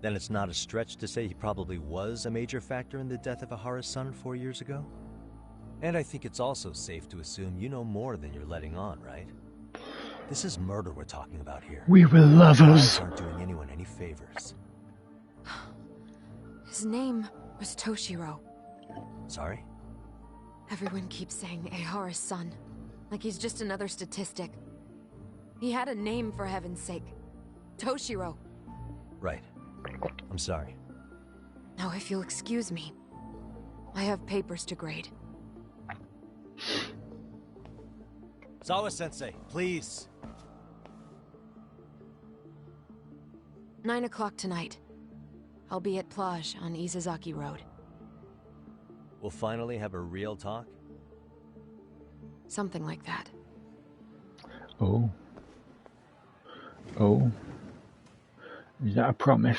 Then it's not a stretch to say he probably was a major factor in the death of Ihara's son 4 years ago? And I think it's also safe to assume you know more than you're letting on, right? This is murder we're talking about here. We were lovers. Guys aren't doing anyone any favors. His name was Toshiro. Sorry? Everyone keeps saying Ihara's son, like he's just another statistic. He had a name, for heaven's sake. Toshiro. Right. I'm sorry. Now, if you'll excuse me, I have papers to grade. Sawa-sensei, please. 9 o'clock tonight. I'll be at Plage on Izazaki Road. We'll finally have a real talk? Something like that. Oh. Oh. Is that a promise?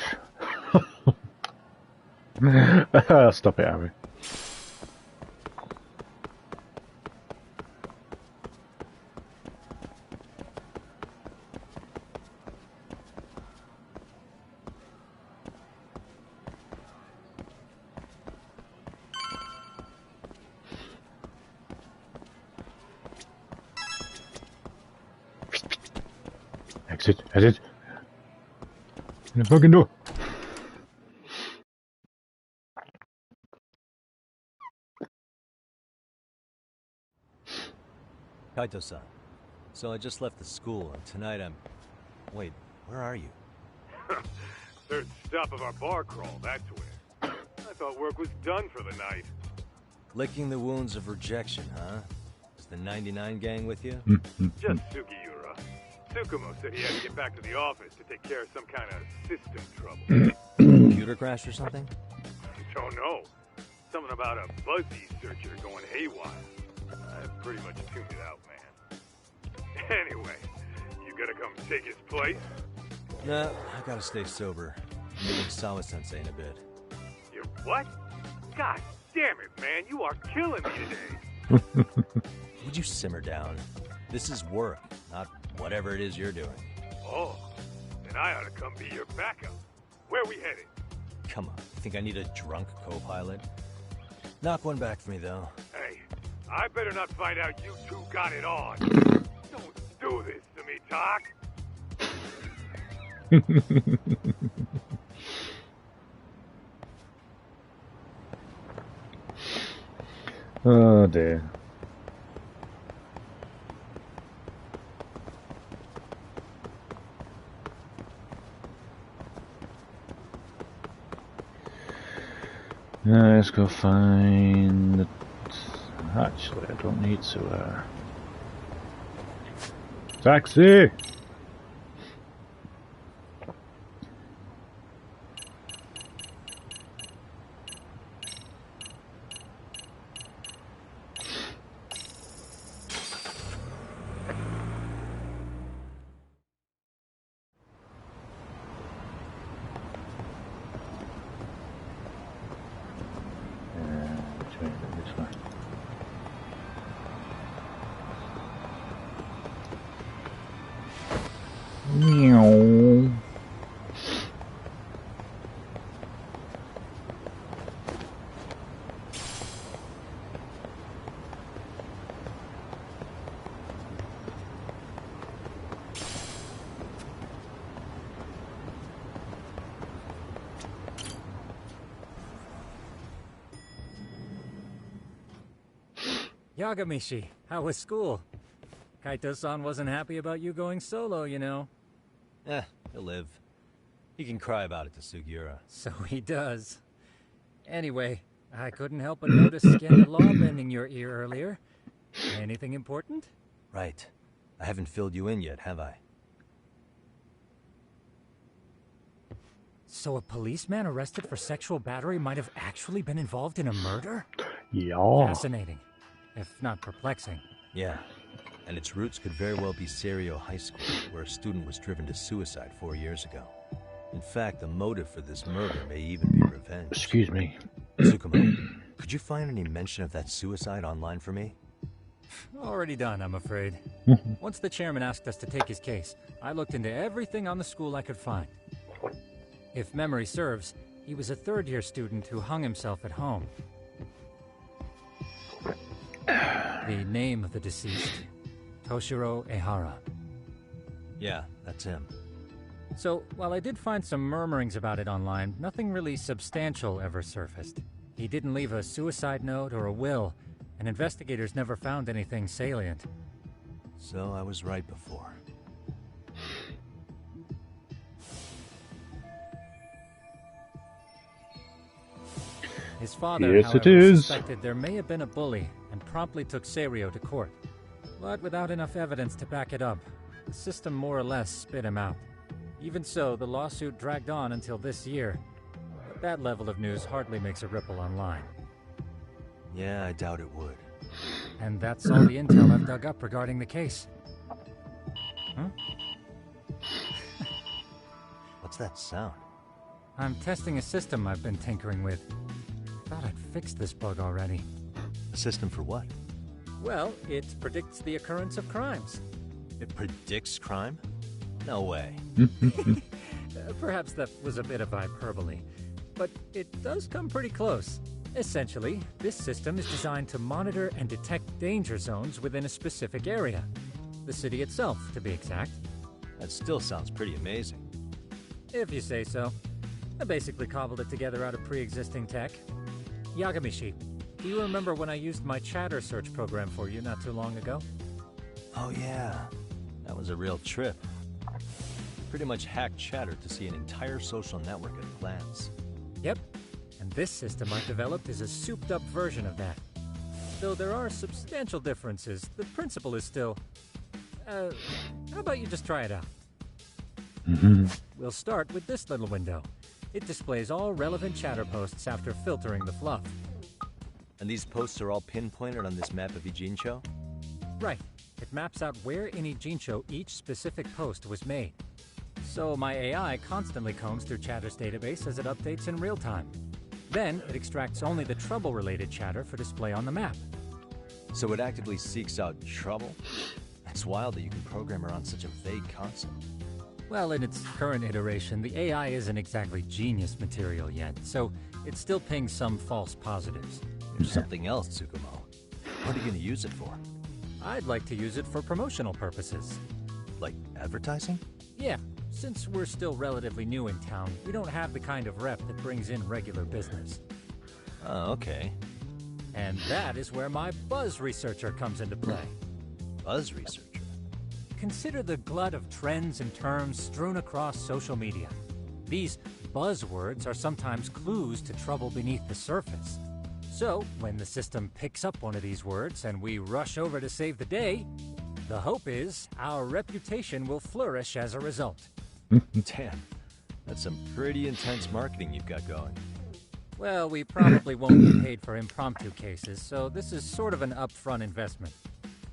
Stop it, Harry. Exit. In the fucking door. Kaito-san. So I just left the school, and tonight I'm... Wait, where are you? Third stop of our bar crawl, that's where. I thought work was done for the night. Licking the wounds of rejection, huh? Is the 99 gang with you? Just Sugiura. Tsukumo said he had to get back to the office to take care of some kind of system trouble. Computer crash or something? Don't know. Something about a Buzzy searcher going haywire. I pretty much tuned it out, man. Anyway, you gonna come take his place? Nah, I gotta stay sober. I'm meeting Sawa-sensei in a bit. You what? God damn it, man. You are killing me today. Would you simmer down? This is work, not whatever it is you're doing. Oh, then I ought to come be your backup. Where we headed? Come on, you think I need a drunk co-pilot? Knock one back for me, though. Hey, I better not find out you two got it on. Don't do this to me, Doc. Oh dear. Let's go find... Actually, I don't need to, Taxi! Meow. Yagamishi, how was school? Kaito-san wasn't happy about you going solo, you know. He'll live. He can cry about it to Sugiura. So he does. Anyway, I couldn't help but notice skin the law bending your ear earlier. Anything important? Right. I haven't filled you in yet, have I? So a policeman arrested for sexual battery might have actually been involved in a murder? Yeah. Fascinating, if not perplexing. Yeah. And its roots could very well be Serio High School, where a student was driven to suicide 4 years ago. In fact, the motive for this murder may even be revenge. Excuse me. Tsukumo, could you find any mention of that suicide online for me? Already done, I'm afraid. Once the chairman asked us to take his case, I looked into everything on the school I could find. If memory serves, he was a third-year student who hung himself at home. The name of the deceased, Toshiro Ehara. Yeah, that's him. So, while I did find some murmurings about it online, nothing really substantial ever surfaced. He didn't leave a suicide note or a will, and investigators never found anything salient. So I was right before. His father, yes, however, suspected there may have been a bully and promptly took Serio to court. But without enough evidence to back it up, the system more or less spit him out. Even so, the lawsuit dragged on until this year. But that level of news hardly makes a ripple online. Yeah, I doubt it would. And that's all the intel I've dug up regarding the case. Huh? What's that sound? I'm testing a system I've been tinkering with. Thought I'd fixed this bug already. A system for what? Well, it predicts the occurrence of crimes. It predicts crime? No way. Perhaps that was a bit of hyperbole, but it does come pretty close. Essentially, this system is designed to monitor and detect danger zones within a specific area. The city itself, to be exact. That still sounds pretty amazing. If you say so. I basically cobbled it together out of pre-existing tech. Yagamishi, do you remember when I used my chatter search program for you not too long ago? Oh yeah, that was a real trip. Pretty much hacked chatter to see an entire social network at a glance. Yep, and this system I've developed is a souped-up version of that. Though there are substantial differences, the principle is still... how about you just try it out? We'll start with this little window. It displays all relevant chatter posts after filtering the fluff. And these posts are all pinpointed on this map of Ijincho? Right. It maps out where in Ijincho each specific post was made. So my AI constantly combs through Chatter's database as it updates in real time. Then it extracts only the trouble-related chatter for display on the map. So it actively seeks out trouble? It's wild that you can program around such a vague concept. Well, in its current iteration, the AI isn't exactly genius material yet, so it still pings some false positives. There's something else, Tsukumo. What are you going to use it for? I'd like to use it for promotional purposes. Like advertising? Yeah, since we're still relatively new in town, we don't have the kind of rep that brings in regular business. Oh, okay. And that is where my buzz researcher comes into play. Buzz researcher? Consider the glut of trends and terms strewn across social media. These buzzwords are sometimes clues to trouble beneath the surface. So, when the system picks up one of these words and we rush over to save the day, the hope is our reputation will flourish as a result. Damn, that's some pretty intense marketing you've got going. Well, we probably won't get paid for impromptu cases, so this is sort of an upfront investment.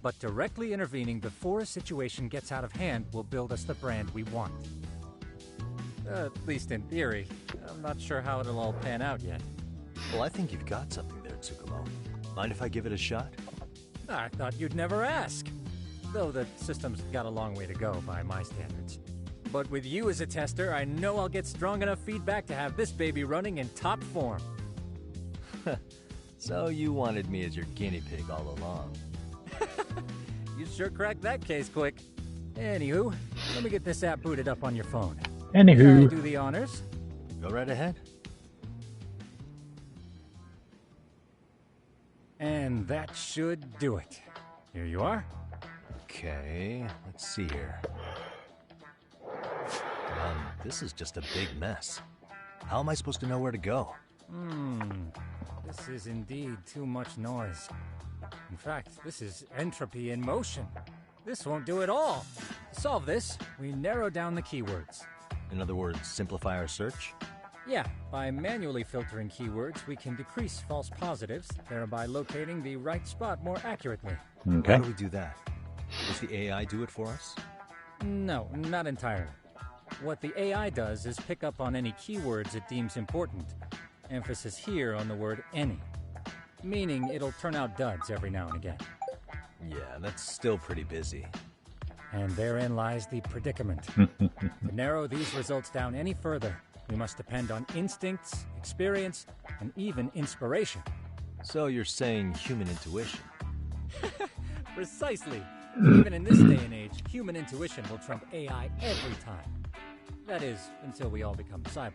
But directly intervening before a situation gets out of hand will build us the brand we want. At least in theory. I'm not sure how it'll all pan out yet. Well, I think you've got something there, Tsukumo. Mind if I give it a shot? I thought you'd never ask. Though the system's got a long way to go by my standards. But with you as a tester, I know I'll get strong enough feedback to have this baby running in top form. So you wanted me as your guinea pig all along. You sure cracked that case quick. Anywho, let me get this app booted up on your phone. Anywho. Can I do the honors? Go right ahead. And that should do it. Here you are. Okay, let's see here. This is just a big mess. How am I supposed to know where to go? This is indeed too much noise. In fact, this is entropy in motion. This won't do it all. To solve this, we narrow down the keywords. In other words, simplify our search? Yeah, by manually filtering keywords, we can decrease false positives, thereby locating the right spot more accurately. Okay. How do we do that? Does the AI do it for us? No, not entirely. What the AI does is pick up on any keywords it deems important. Emphasis here on the word any. Meaning it'll turn out duds every now and again. Yeah, that's still pretty busy. And therein lies the predicament. To narrow these results down any further, we must depend on instincts, experience, and even inspiration. So you're saying human intuition? Precisely. Even in this day and age, human intuition will trump AI every time. That is, until we all become cyborgs.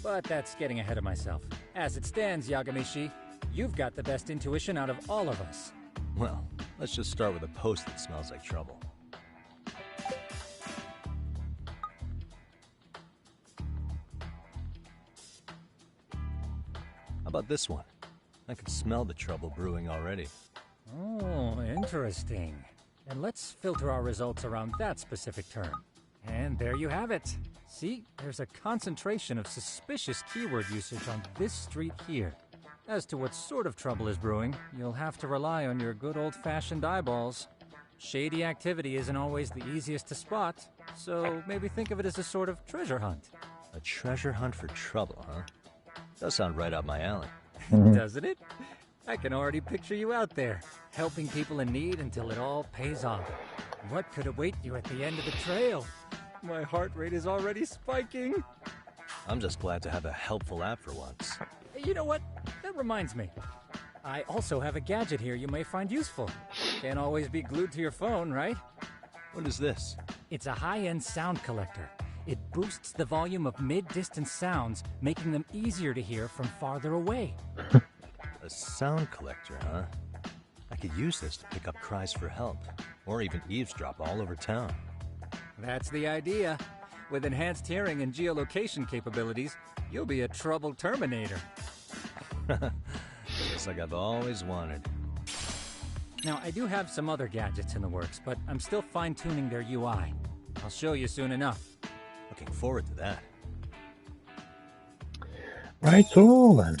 But that's getting ahead of myself. As it stands, Yagamishi, you've got the best intuition out of all of us. Well, let's just start with a post that smells like trouble. How about this one? I can smell the trouble brewing already. Oh, interesting. And let's filter our results around that specific term. And there you have it. See, there's a concentration of suspicious keyword usage on this street here. As to what sort of trouble is brewing, you'll have to rely on your good old-fashioned eyeballs. Shady activity isn't always the easiest to spot, so maybe think of it as a sort of treasure hunt. A treasure hunt for trouble, huh? Does sound right up my alley. Doesn't it? I can already picture you out there, helping people in need until it all pays off. What could await you at the end of the trail? My heart rate is already spiking. I'm just glad to have a helpful app for once. You know what? That reminds me. I also have a gadget here you may find useful. Can't always be glued to your phone, right? What is this? It's a high-end sound collector. It boosts the volume of mid-distance sounds, making them easier to hear from farther away. A sound collector, huh? I could use this to pick up cries for help, or even eavesdrop all over town. That's the idea. With enhanced hearing and geolocation capabilities, you'll be a troubled Terminator. Just like I've always wanted. Now, I do have some other gadgets in the works, but I'm still fine-tuning their UI. I'll show you soon enough. Looking forward to that. Right, so then.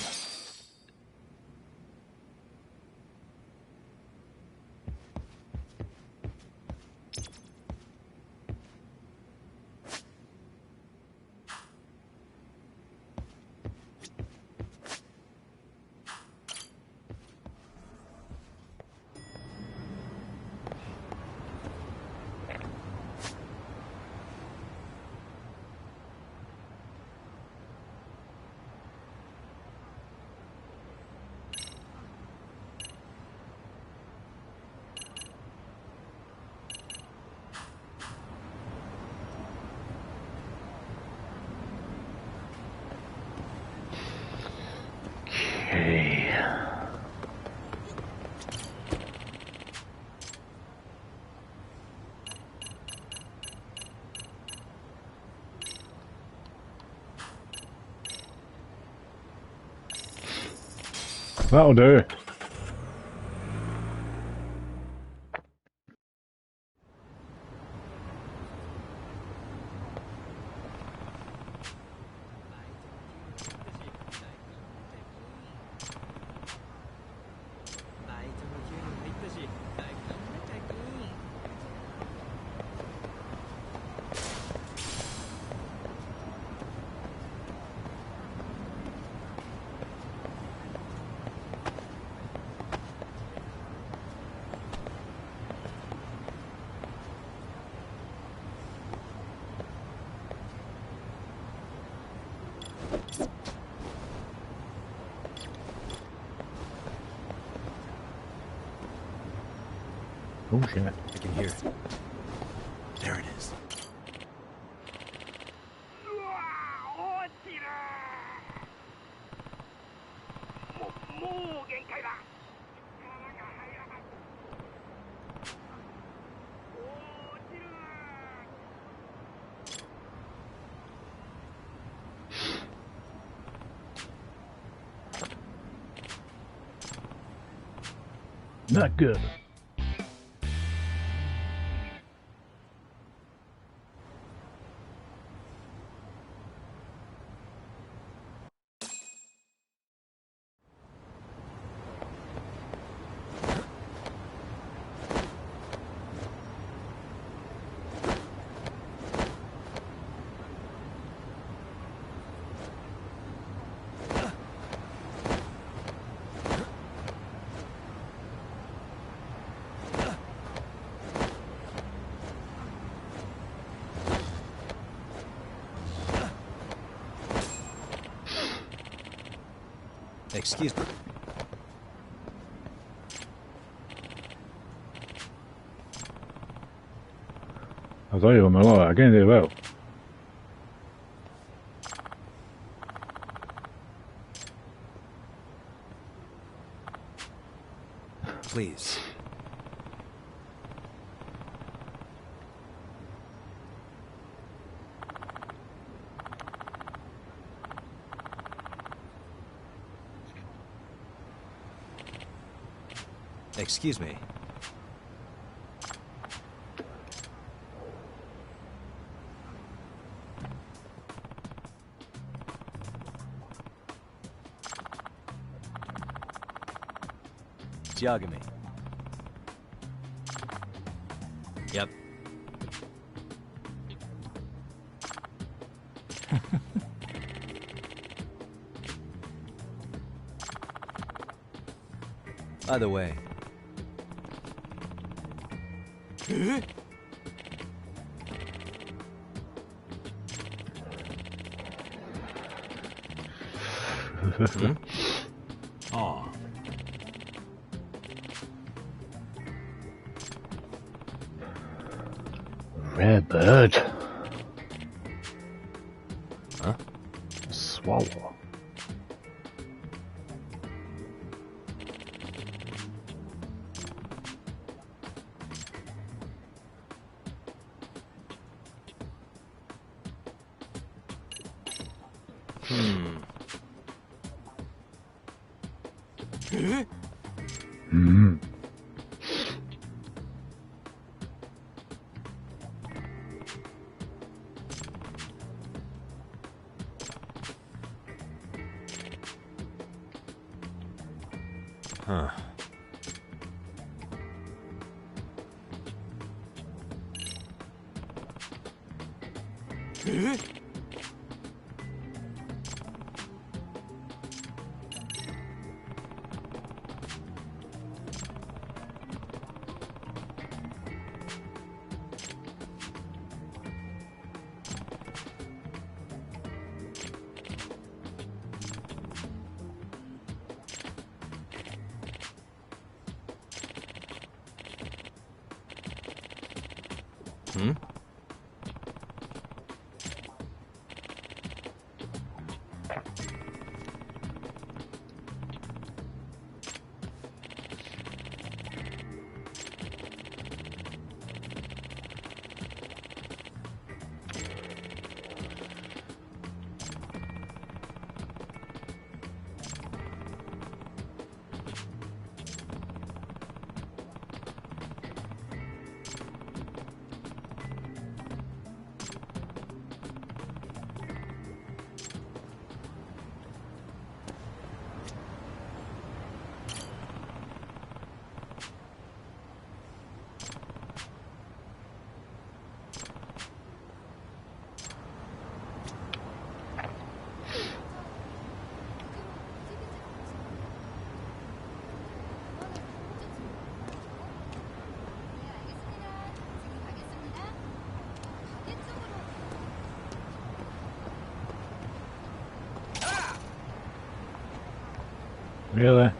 That'll do. Oh shit. I can hear it. There it is. Not good. Excuse me. I'll tell you, my lord, I can't do well. Please. Excuse me. Yagami. Yep. By the way. Hmm? Aw. Reb. bird. Huh? A swallow. Huh. Hmm? Really?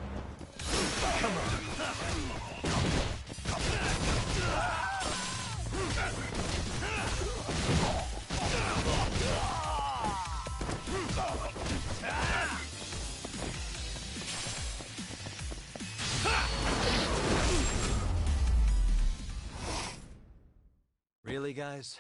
Really, guys?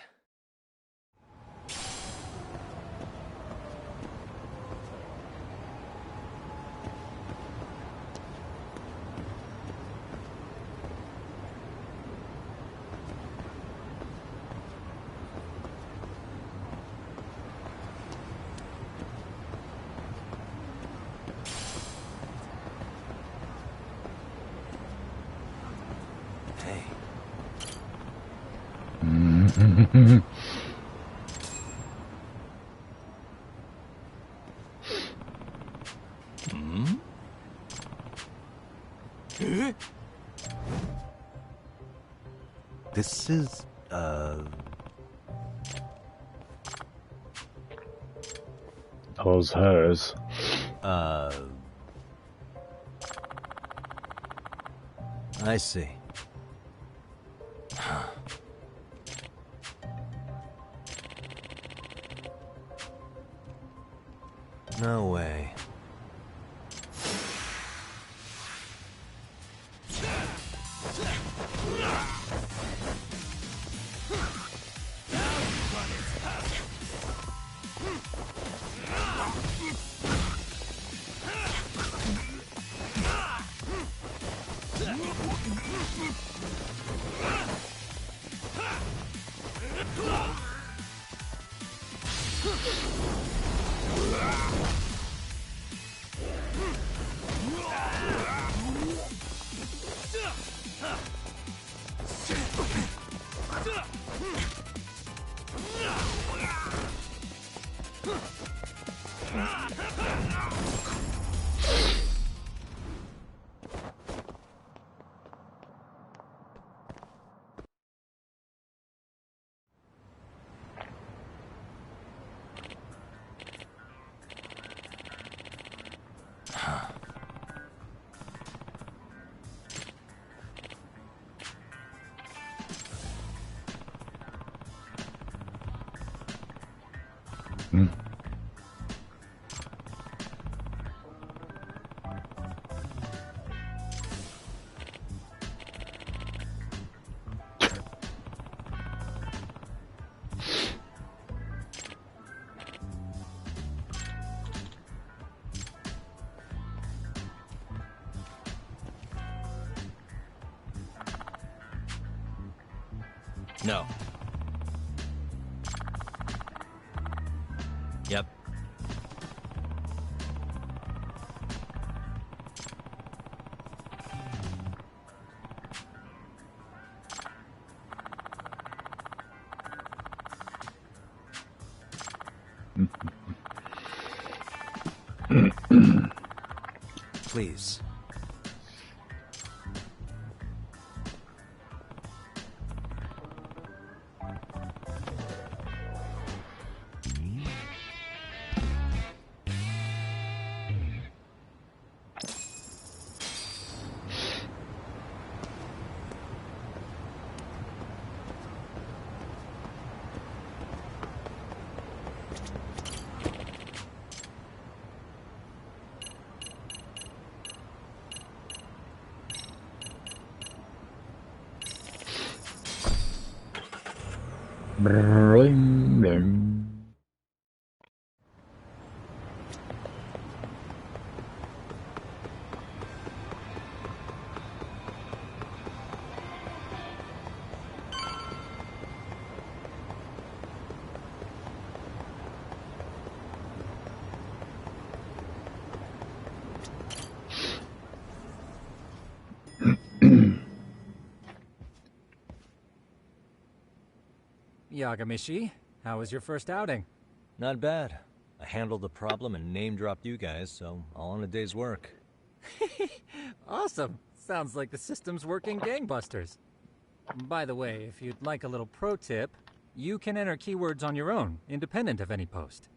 Hey. Hmm? This is, Those hers. I see. No way. No. Yep. Please. Yagamishi, how was your first outing? Not bad. I handled the problem and name-dropped you guys, so all in a day's work. Awesome. Sounds like the system's working gangbusters. By the way, if you'd like a little pro tip, you can enter keywords on your own, independent of any post.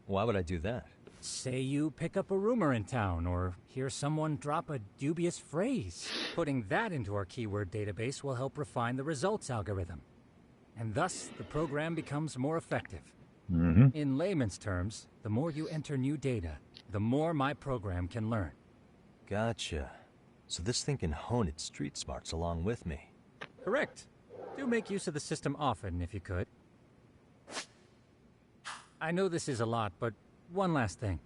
Why would I do that? Say you pick up a rumor in town, or hear someone drop a dubious phrase. Putting that into our keyword database will help refine the results algorithm. And thus, the program becomes more effective. In layman's terms, the more you enter new data, the more my program can learn. Gotcha. So this thing can hone its street smarts along with me. Correct. Do make use of the system often, if you could. I know this is a lot, but one last thing.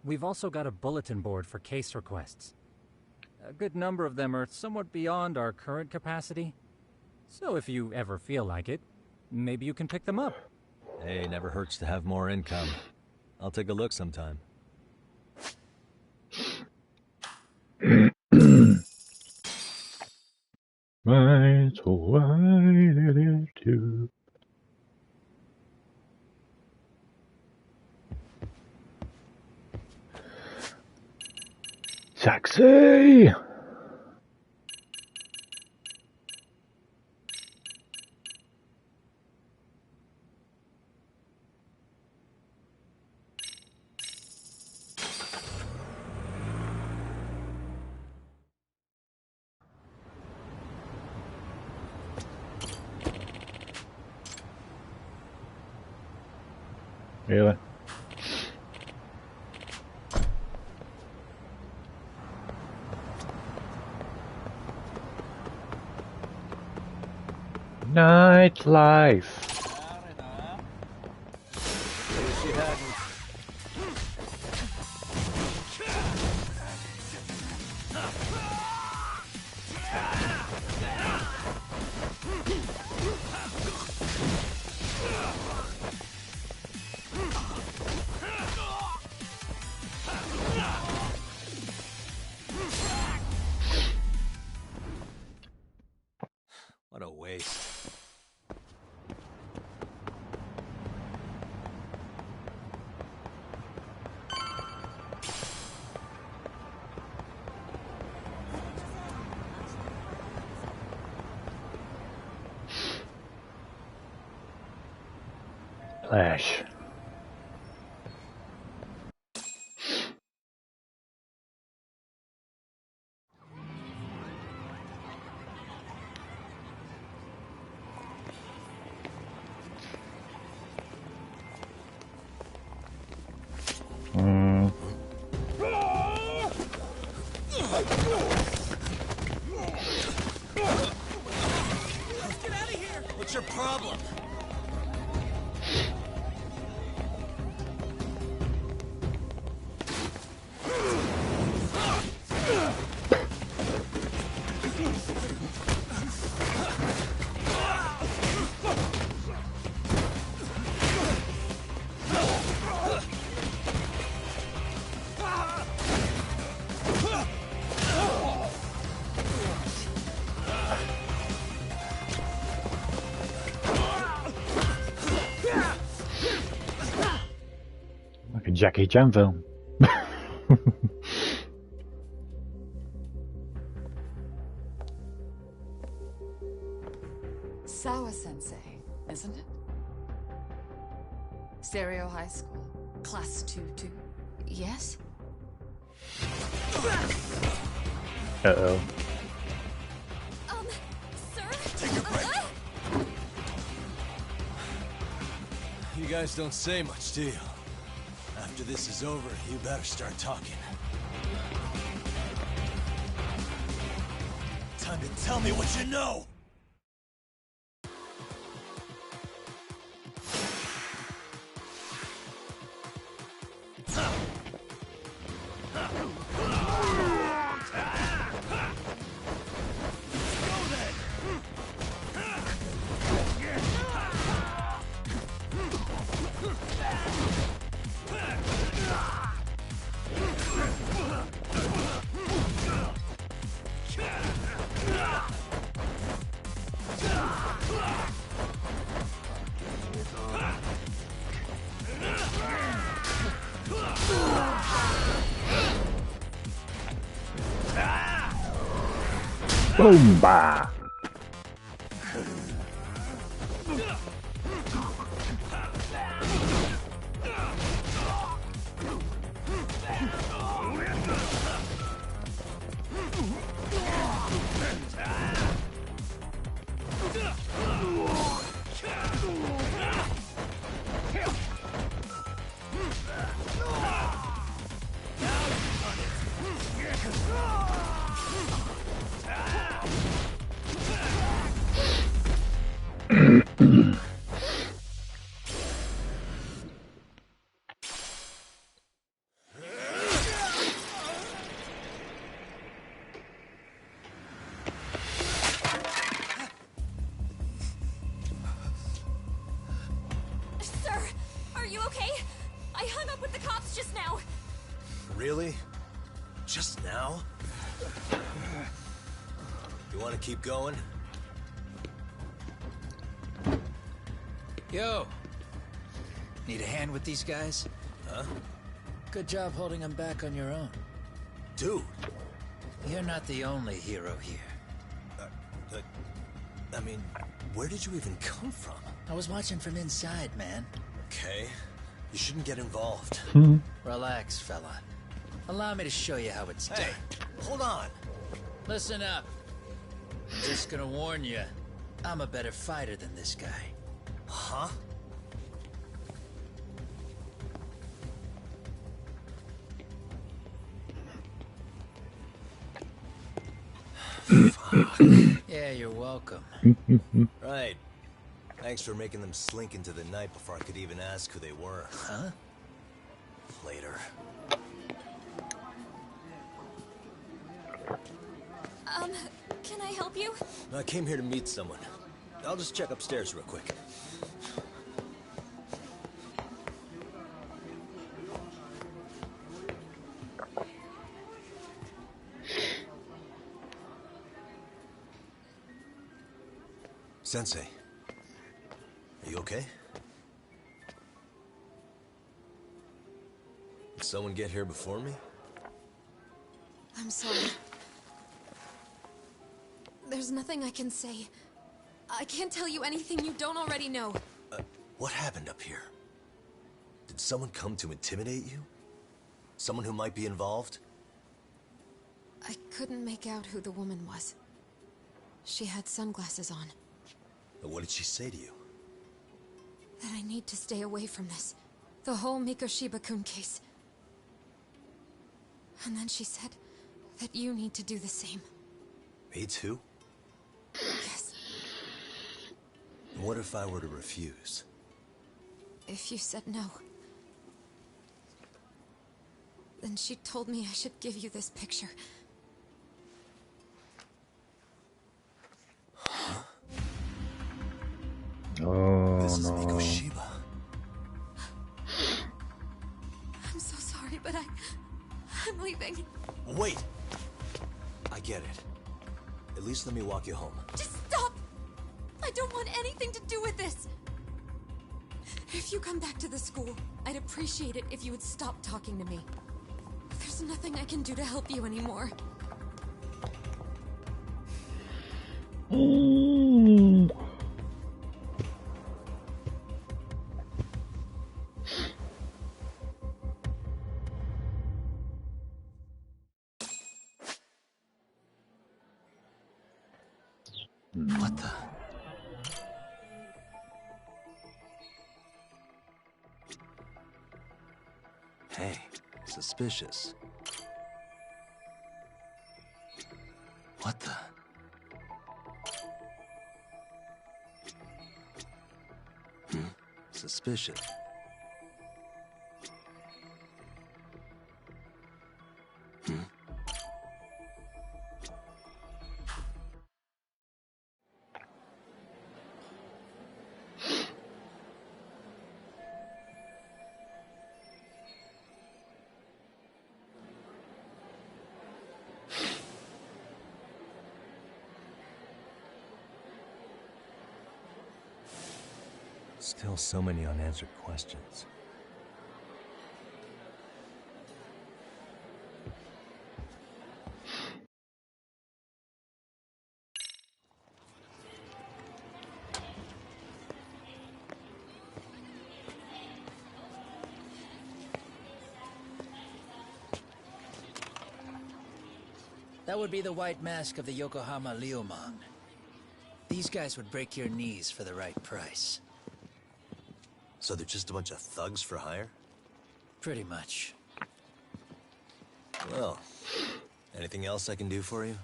We've also got a bulletin board for case requests. A good number of them are somewhat beyond our current capacity. So if you ever feel like it, maybe you can pick them up. Hey, never hurts to have more income. I'll take a look sometime. Right, so why did it do? Taxi! Really? Nightlife. What a waste. Flash. problem? Like a Jackie Chan film. Sawa-sensei, isn't it? Stereo High School, Class 2-2. Yes? Uh-oh. Sir? Take a break. You guys don't say much, do you? After this is over, you better start talking. Time to tell me what you know! Boom! Bah! Sir, are you okay? I hung up with the cops just now. Really? Just now? You want to keep going? Yo! Need a hand with these guys? Huh? Good job holding them back on your own. Dude! You're not the only hero here. I mean, where did you even come from? I was watching from inside, man. Okay. You shouldn't get involved. Relax, fella. Allow me to show you how it's done. Hey, hold on. Listen up. I'm just gonna warn you, I'm a better fighter than this guy. Huh? Yeah, you're welcome. Right. Thanks for making them slink into the night before I could even ask who they were. Huh? Later. Can I help you? I came here to meet someone. I'll just check upstairs real quick. Sensei, are you okay? Did someone get here before me? I'm sorry. There's nothing I can say. I can't tell you anything you don't already know. What happened up here? Did someone come to intimidate you? Someone who might be involved? I couldn't make out who the woman was. She had sunglasses on. What did she say to you? That I need to stay away from this. The whole Mikoshiba-kun case. And then she said that you need to do the same. Me too? Yes. What if I were to refuse? If you said no, then she told me I should give you this picture. Oh, this is no. Mikoshiba. I'm so sorry, but I'm leaving. Wait! I get it. At least let me walk you home. Just stop! I don't want anything to do with this! If you come back to the school, I'd appreciate it if you would stop talking to me. There's nothing I can do to help you anymore. What the? Hey, suspicious. What the? Suspicious. Still so many unanswered questions. That would be the white mask of the Yokohama Liumang. These guys would break your knees for the right price. So they're just a bunch of thugs for hire? Pretty much. Well, anything else I can do for you?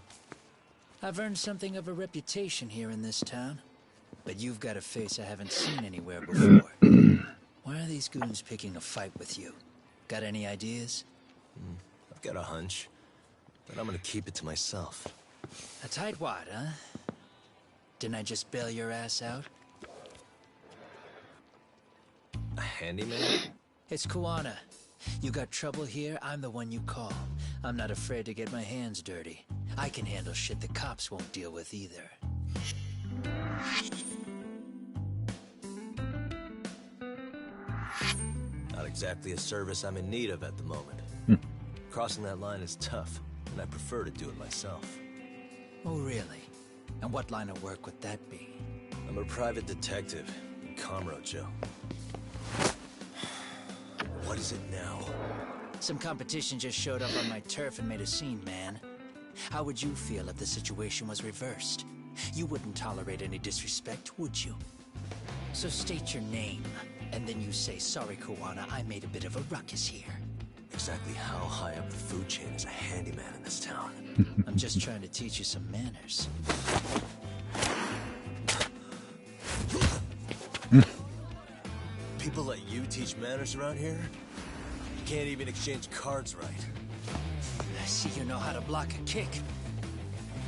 I've earned something of a reputation here in this town. But you've got a face I haven't seen anywhere before. Why are these goons picking a fight with you? Got any ideas? I've got a hunch, but I'm gonna keep it to myself. A tightwad, huh? Didn't I just bail your ass out? A handyman? It's Kuwana. You got trouble here, I'm the one you call. I'm not afraid to get my hands dirty. I can handle shit the cops won't deal with either. Not exactly a service I'm in need of at the moment. Crossing that line is tough, and I prefer to do it myself. Oh, really? And what line of work would that be? I'm a private detective in Kamurocho. What is it now? Some competition just showed up on my turf and made a scene, man. How would you feel if the situation was reversed? You wouldn't tolerate any disrespect, would you? So state your name, and then you say, sorry, Kuwana, I made a bit of a ruckus here. Exactly how high up the food chain is a handyman in this town? I'm just trying to teach you some manners. People let you teach manners around here? You can't even exchange cards right. I see you know how to block a kick.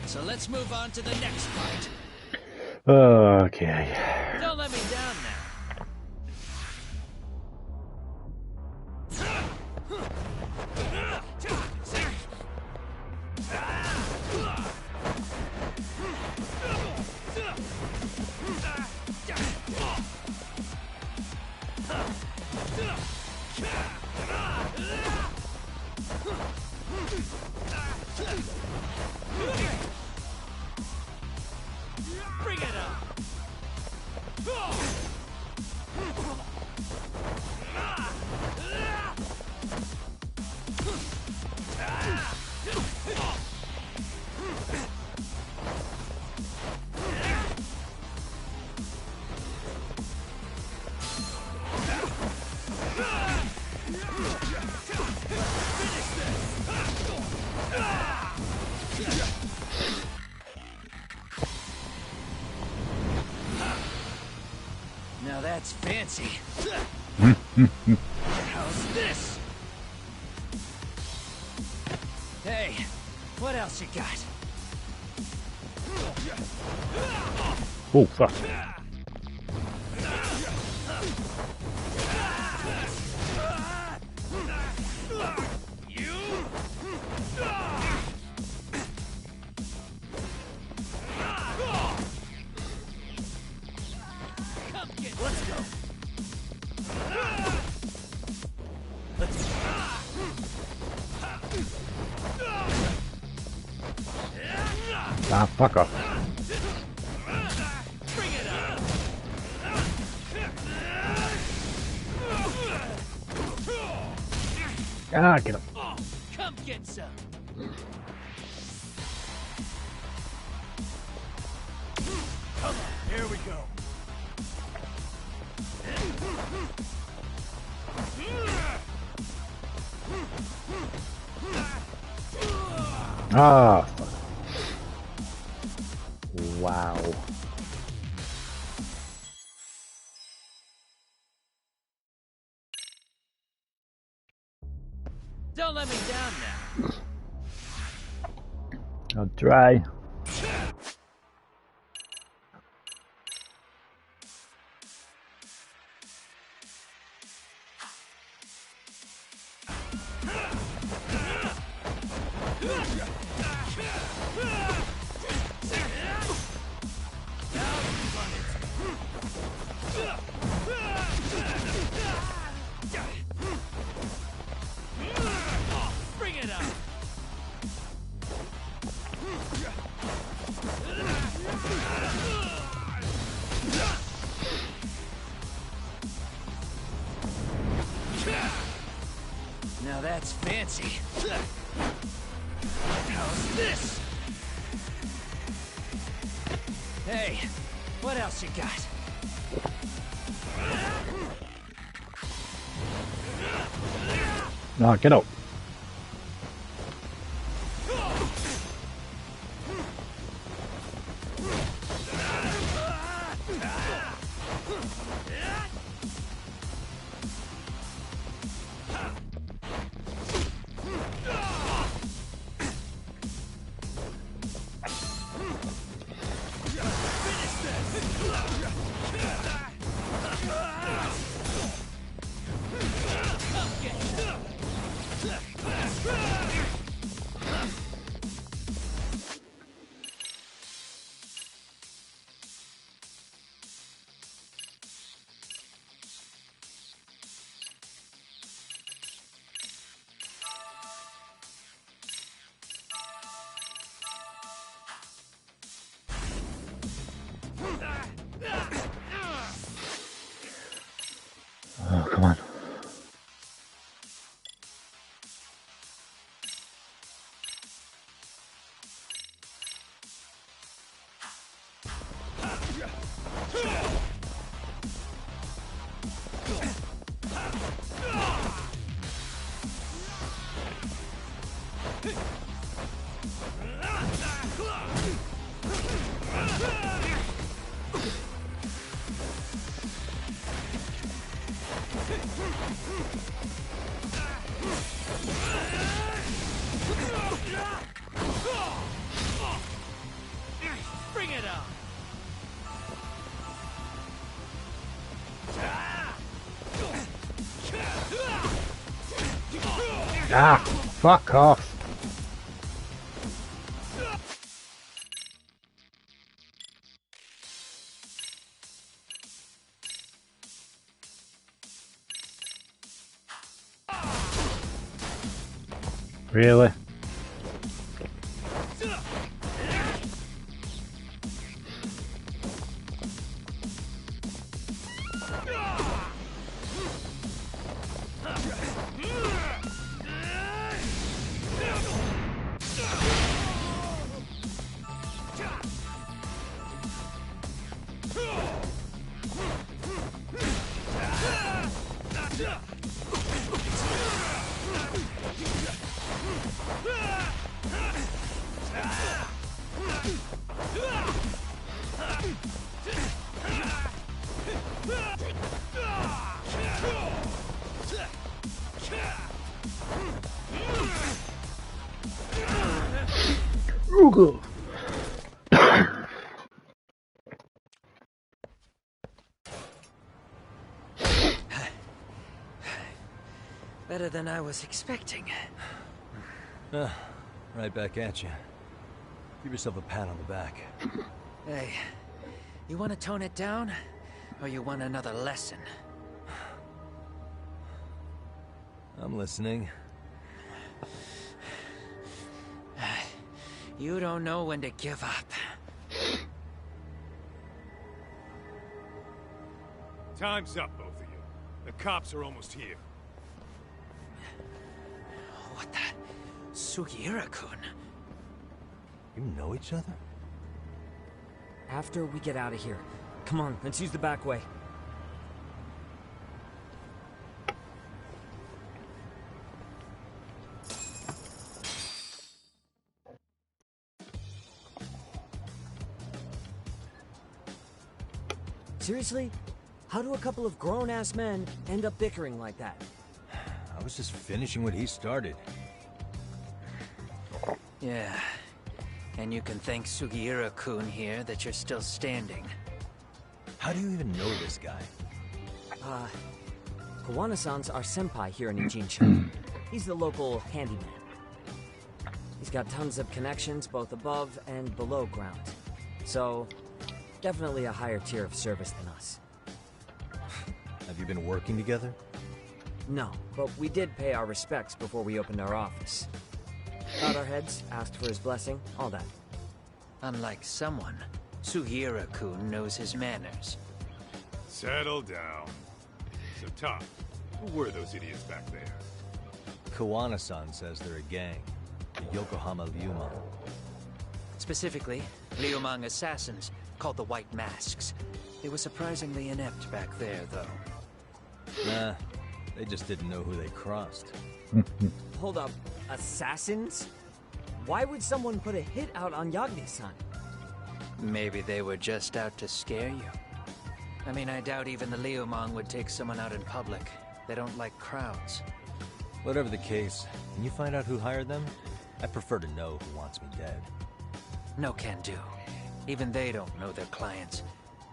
So let's move on to the next fight. Okay. Don't let me down now. Bring it up. that's fancy. How's this? Hey, what else you got? Oh, fuck. Let's go. Ah, fuck off. Ah, get him. Come get some. Come on, here we go. Ah, fuck. Wow. Don't let me down now. I'll try. Bring it up. Now that's fancy. How's this? Hey, what else you got? No, get up. Oh, come on. Bring it on. Ah, fuck off. Really? Good. Better than I was expecting. Right back at you. Give yourself a pat on the back. Hey, you want to tone it down? Or you want another lesson? I'm listening. You don't know when to give up. Time's up, both of you. The cops are almost here. What the? Sugiura-kun? You know each other? After we get out of here. Come on, let's use the back way. Seriously? How do a couple of grown-ass men end up bickering like that? I was just finishing what he started. Yeah. And you can thank Sugiura-kun here that you're still standing. How do you even know this guy? Kawana-san's our senpai here in Ijincho. He's the local handyman. He's got tons of connections both above and below ground. So, definitely a higher tier of service than us. Have you been working together? No, but we did pay our respects before we opened our office. Bowed our heads, asked for his blessing, all that. Unlike someone, Sugiura-kun knows his manners. Settle down. So, Tom, who were those idiots back there? Kawana-san says they're a gang. The Yokohama Liumang. Specifically, Liumang assassins, called the White Masks. They were surprisingly inept back there, though. Nah, they just didn't know who they crossed. Hold up, assassins? Why would someone put a hit out on Yagami-san? Maybe they were just out to scare you. I mean, I doubt even the Liumang would take someone out in public. They don't like crowds. Whatever the case, can you find out who hired them? I prefer to know who wants me dead. No can do. Even they don't know their clients.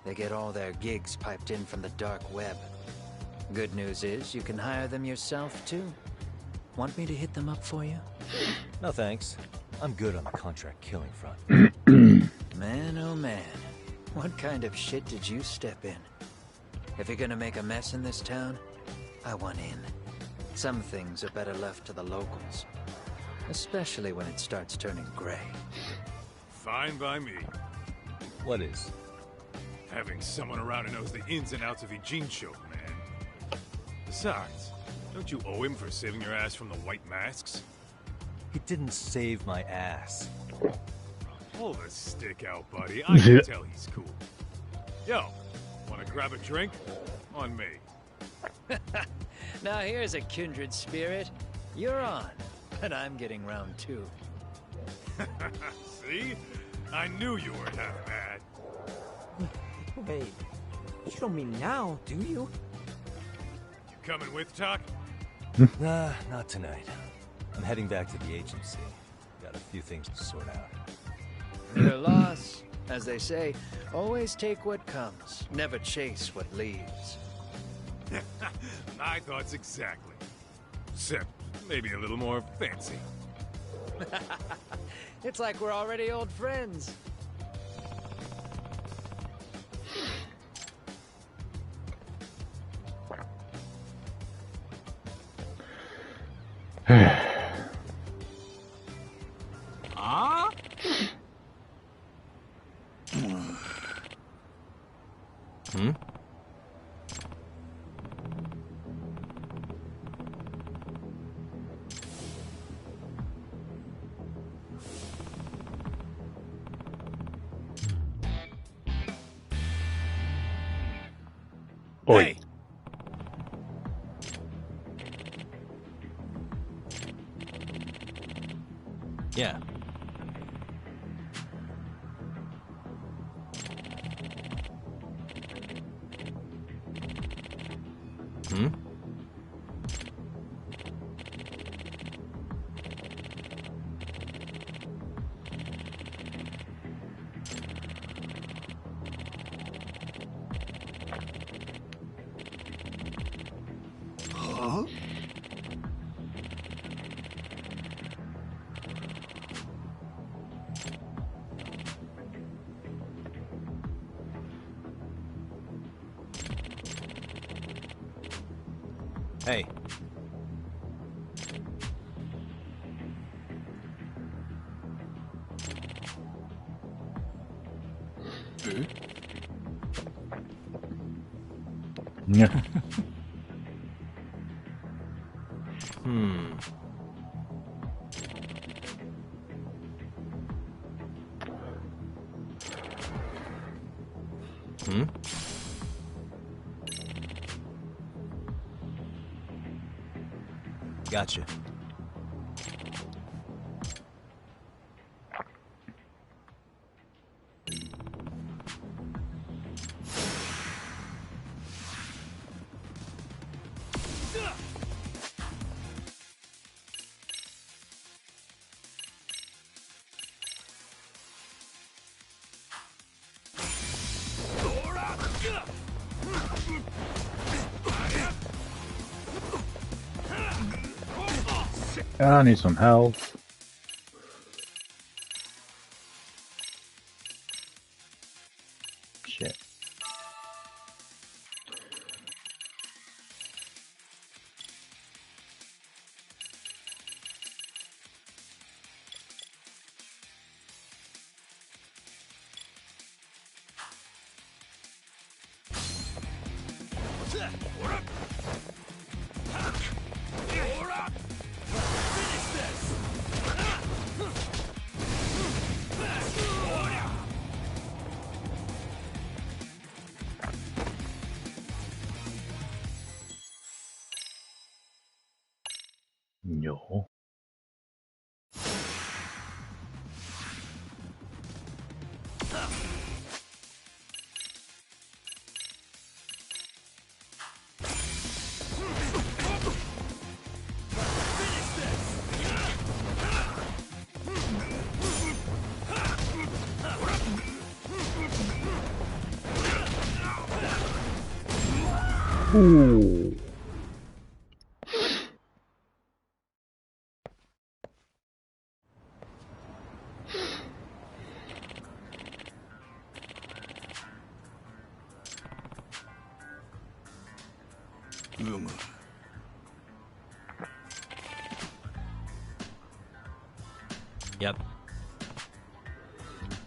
They get all their gigs piped in from the dark web. Good news is, you can hire them yourself, too. Want me to hit them up for you? No thanks. I'm good on the contract killing front. Man, oh man. What kind of shit did you step in? If you're gonna make a mess in this town, I want in. Some things are better left to the locals. Especially when it starts turning gray. Fine by me. What is? Having someone around who knows the ins and outs of Ijincho, man. Besides, don't you owe him for saving your ass from the White Masks? He didn't save my ass. Pull the stick out, buddy. I can tell he's cool. Yo, wanna grab a drink? On me. Now here's a kindred spirit. You're on, but I'm getting round two. See? I knew you weren't half bad. Wait, you don't mean now, do you? You coming with, Talk? Nah, not tonight. I'm heading back to the agency. Got a few things to sort out. Your loss, as they say, always take what comes, never chase what leaves. My thoughts exactly. Except maybe a little more fancy. It's like we're already old friends. Ah? Hmm? Oi. Hey. Yeah. Hmm? Hey. Yeah. Hmm. Hmm? Gotcha. I need some health. Shit. No. Ooh. Yep.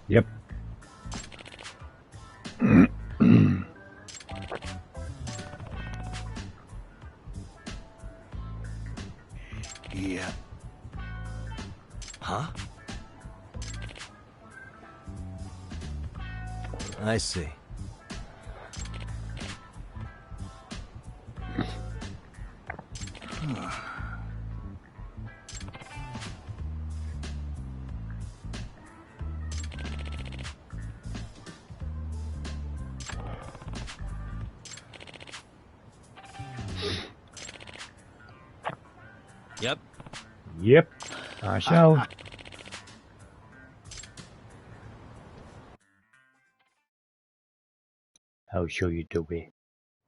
Yep. Yeah. Huh? I see. Yep. Yep. I shall. I'll show you the way.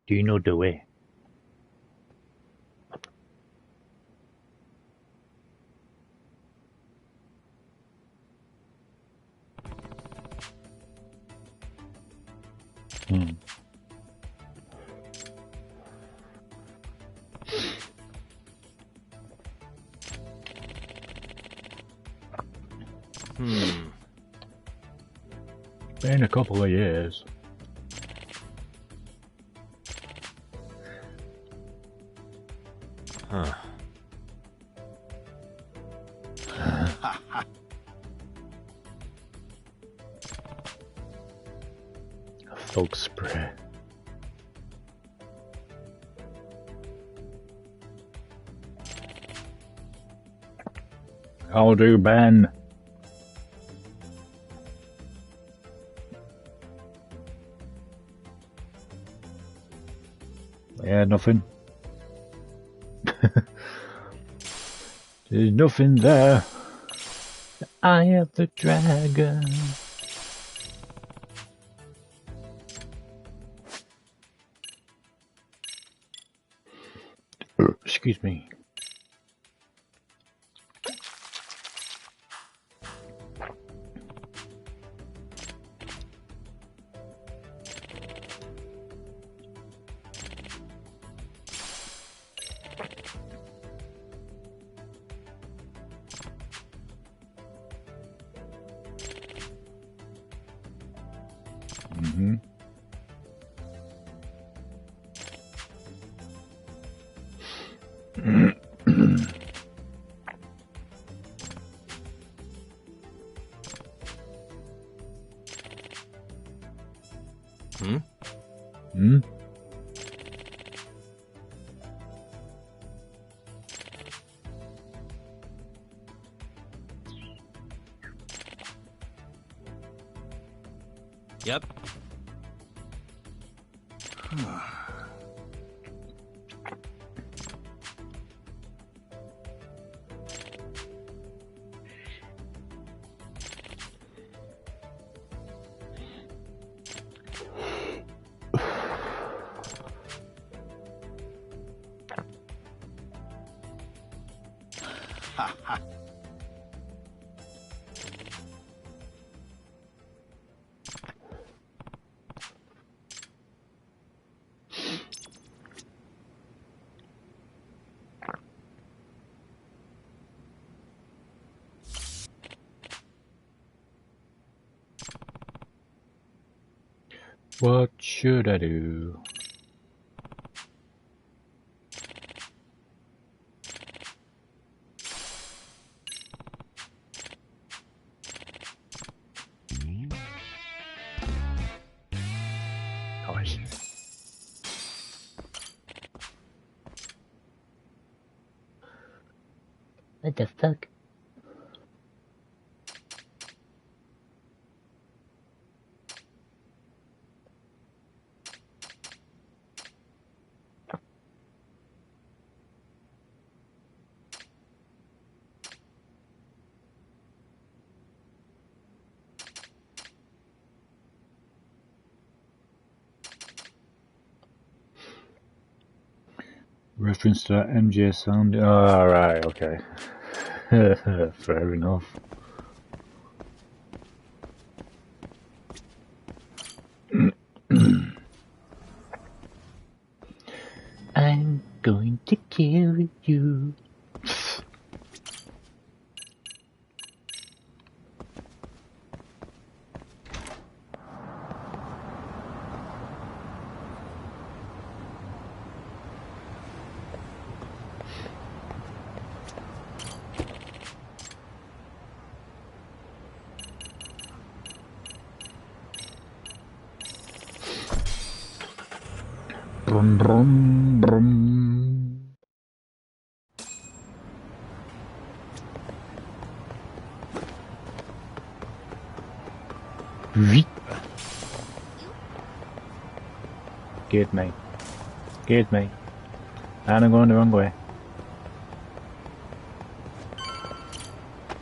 Do you know the way? Hmm. Been a couple of years. Huh. Folk spray. I'll do, Ben. Yeah, nothing. There's nothing there. The eye of the dragon. Excuse me. Mm-hmm. Hmm? Yep. What should I do? Nice. What the fuck? Reference to that MJ sound. Oh, alright, okay. Fair enough. I'm going to kill you. Brum, brum, brum. Vite. Get me. Get me. And I'm going the wrong way.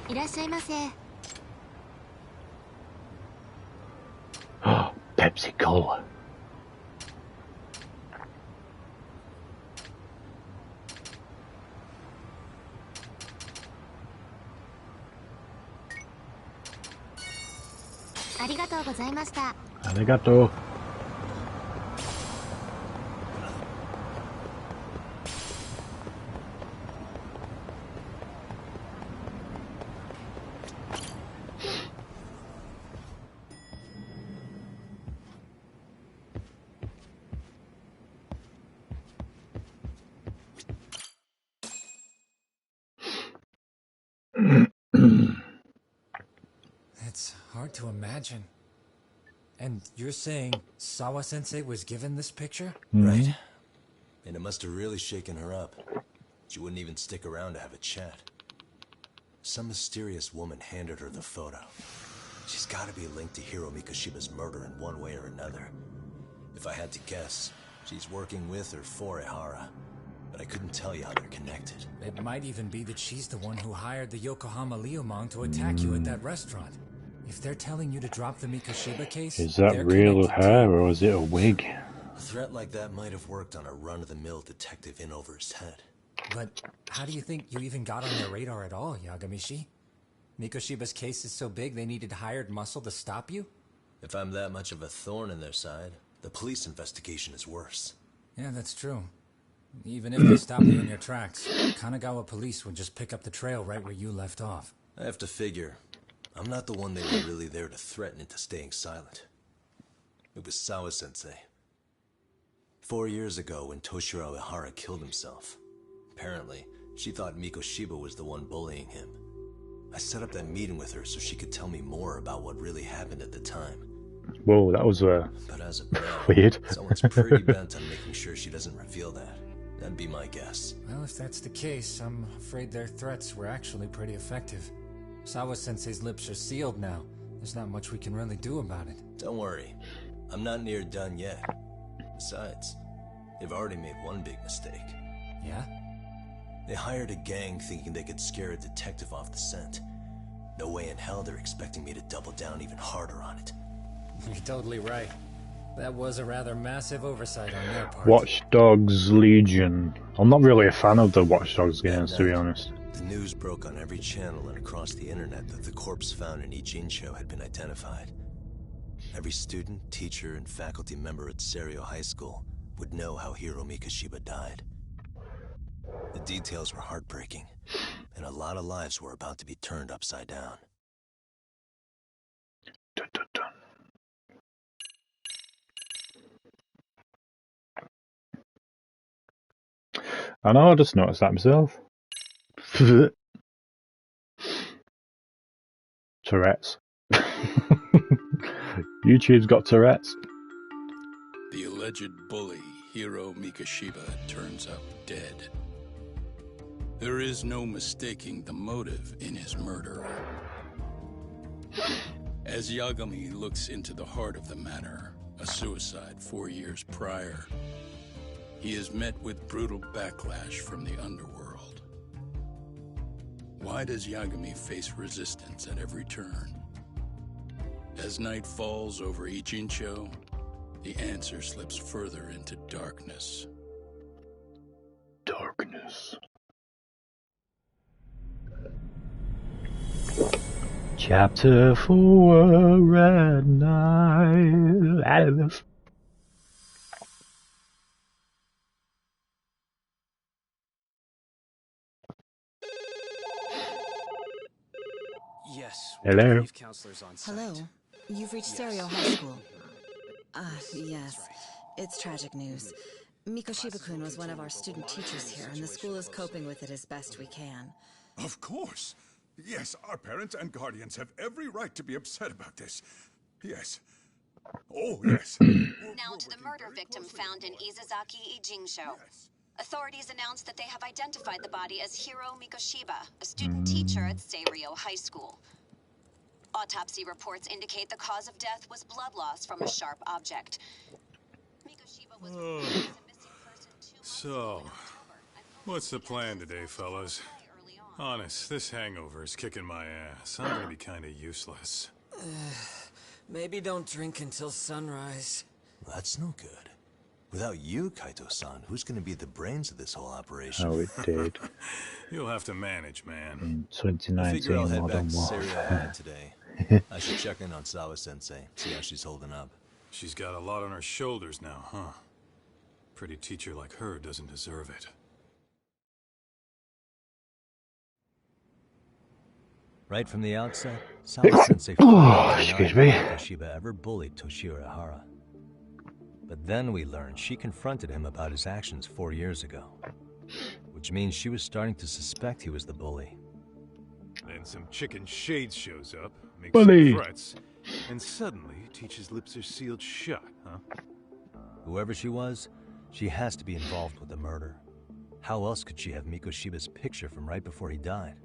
いらっしゃいませ。 Pepsi Cola. Arigato. It's hard to imagine. And you're saying Sawa-sensei was given this picture? Right. And it must have really shaken her up. She wouldn't even stick around to have a chat. Some mysterious woman handed her the photo. She's got to be linked to Hiro Mikoshiba's murder in one way or another. If I had to guess, she's working with or for Ehara. But I couldn't tell you how they're connected. It might even be that she's the one who hired the Yokohama Liumang to attack you at that restaurant. If they're telling you to drop the Mikoshiba case, Is that real hair or is it a wig? A threat like that might have worked on a run-of-the-mill detective in over his head. But how do you think you even got on their radar at all, Yagamishi? Mikoshiba's case is so big they needed hired muscle to stop you? If I'm that much of a thorn in their side, the police investigation is worse. Yeah, that's true. Even if they stop you in your tracks, Kanagawa police would just pick up the trail right where you left off. I have to figure, I'm not the one they were really there to threaten into staying silent. It was Sawa-sensei. 4 years ago, when Toshiro Ihara killed himself, apparently, she thought Mikoshiba was the one bullying him. I set up that meeting with her so she could tell me more about what really happened at the time. Whoa, that was But as of now, weird. someone's pretty bent on making sure she doesn't reveal that. That'd be my guess. Well, if that's the case, I'm afraid their threats were actually pretty effective. Sawa-sensei's lips are sealed now. There's not much we can really do about it. Don't worry. I'm not near done yet. Besides, they've already made one big mistake. Yeah? They hired a gang thinking they could scare a detective off the scent. No way in hell they're expecting me to double down even harder on it. You're totally right. That was a rather massive oversight on their part. Watch Dogs Legion. I'm not really a fan of the Watch Dogs games, to be honest. The news broke on every channel and across the internet that the corpse found in Ijincho had been identified. Every student, teacher, and faculty member at Seiryo High School would know how Hiro Mikoshiba died. The details were heartbreaking, and a lot of lives were about to be turned upside down. Dun, dun, dun. I know, I just noticed that myself. Tourette's. YouTube's got Tourette's. The alleged bully, Hiro Mikoshiba, turns up dead. There is no mistaking the motive in his murder. As Yagami looks into the heart of the matter, a suicide 4 years prior, he is met with brutal backlash from the underworld. Why does Yagami face resistance at every turn? As night falls over Ijincho, the answer slips further into darkness. Darkness. Chapter 4 at night. Yes. Hello. Hello. You've reached Seiryo High School. Yes. It's tragic news. Mikoshiba-kun was one of our student teachers here, and the school is coping with it as best we can. Of course. Yes, our parents and guardians have every right to be upset about this. Yes. Oh, yes. Now to the murder victim found in Izazaki Ijincho. Authorities announced that they have identified the body as Hiro Mikoshiba, a student teacher at Seiryo High School. Autopsy reports indicate the cause of death was blood loss from a sharp object. Mikoshiba was reported as a missing person 2 months So, what's the plan today, fellas? Honest, this hangover is kicking my ass. I'm gonna be kinda useless. Maybe don't drink until sunrise. That's no good. Without you, Kaito-san, who's going to be the brains of this whole operation? Oh, it did. You'll have to manage, man. In I figure I'll 2019 head back Modern to Seiryo Warfare. today. I should check in on Sawa-sensei, see how she's holding up. She's got a lot on her shoulders now, huh? Pretty teacher like her doesn't deserve it. Right from the outset, Sawa-sensei excuse me. Mikoshiba ever bullied Toshiro Ihara. But then we learned she confronted him about his actions 4 years ago. Which means she was starting to suspect he was the bully. Then some chicken shade shows up, makes Bully. some threats, and suddenly teacher's lips are sealed shut, huh? Whoever she was, she has to be involved with the murder. How else could she have Mikoshiba's picture from right before he died?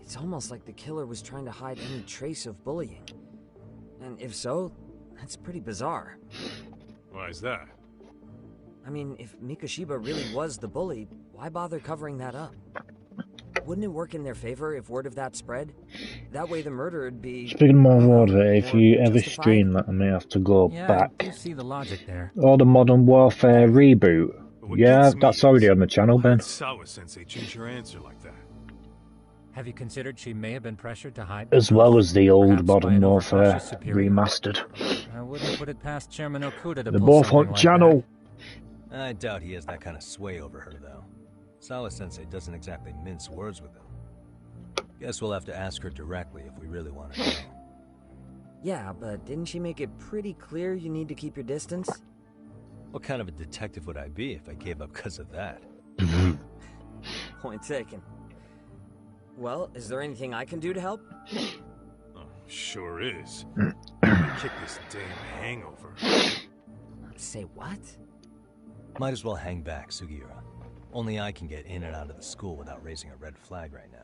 It's almost like the killer was trying to hide any trace of bullying. And if so, that's pretty bizarre. Why is that? I mean, if Mikoshiba really was the bully, why bother covering that up? Wouldn't it work in their favor if word of that spread? That way the murder would be... Speaking more water, if you ever stream that, I may have to go back. I do see the logic there. Or the Modern Warfare reboot. Yeah, that's already on the channel, Ben. Sawa-sensei change her answer like that? Have you considered she may have been pressured to hide? As well as the old Perhaps by Modern an Warfare overcautious superior? remastered. I wouldn't put it past Chairman Okuda to They're pull both something on like channel. I doubt he has that kind of sway over her, though. Sawa-sensei doesn't exactly mince words with him. Guess we'll have to ask her directly if we really want to know. Yeah, but didn't she make it pretty clear you need to keep your distance? What kind of a detective would I be if I gave up because of that? Point taken. Well, is there anything I can do to help? Oh, sure is. Kick this damn hangover. Say what? Might as well hang back, Sugiura. Only I can get in and out of the school without raising a red flag right now.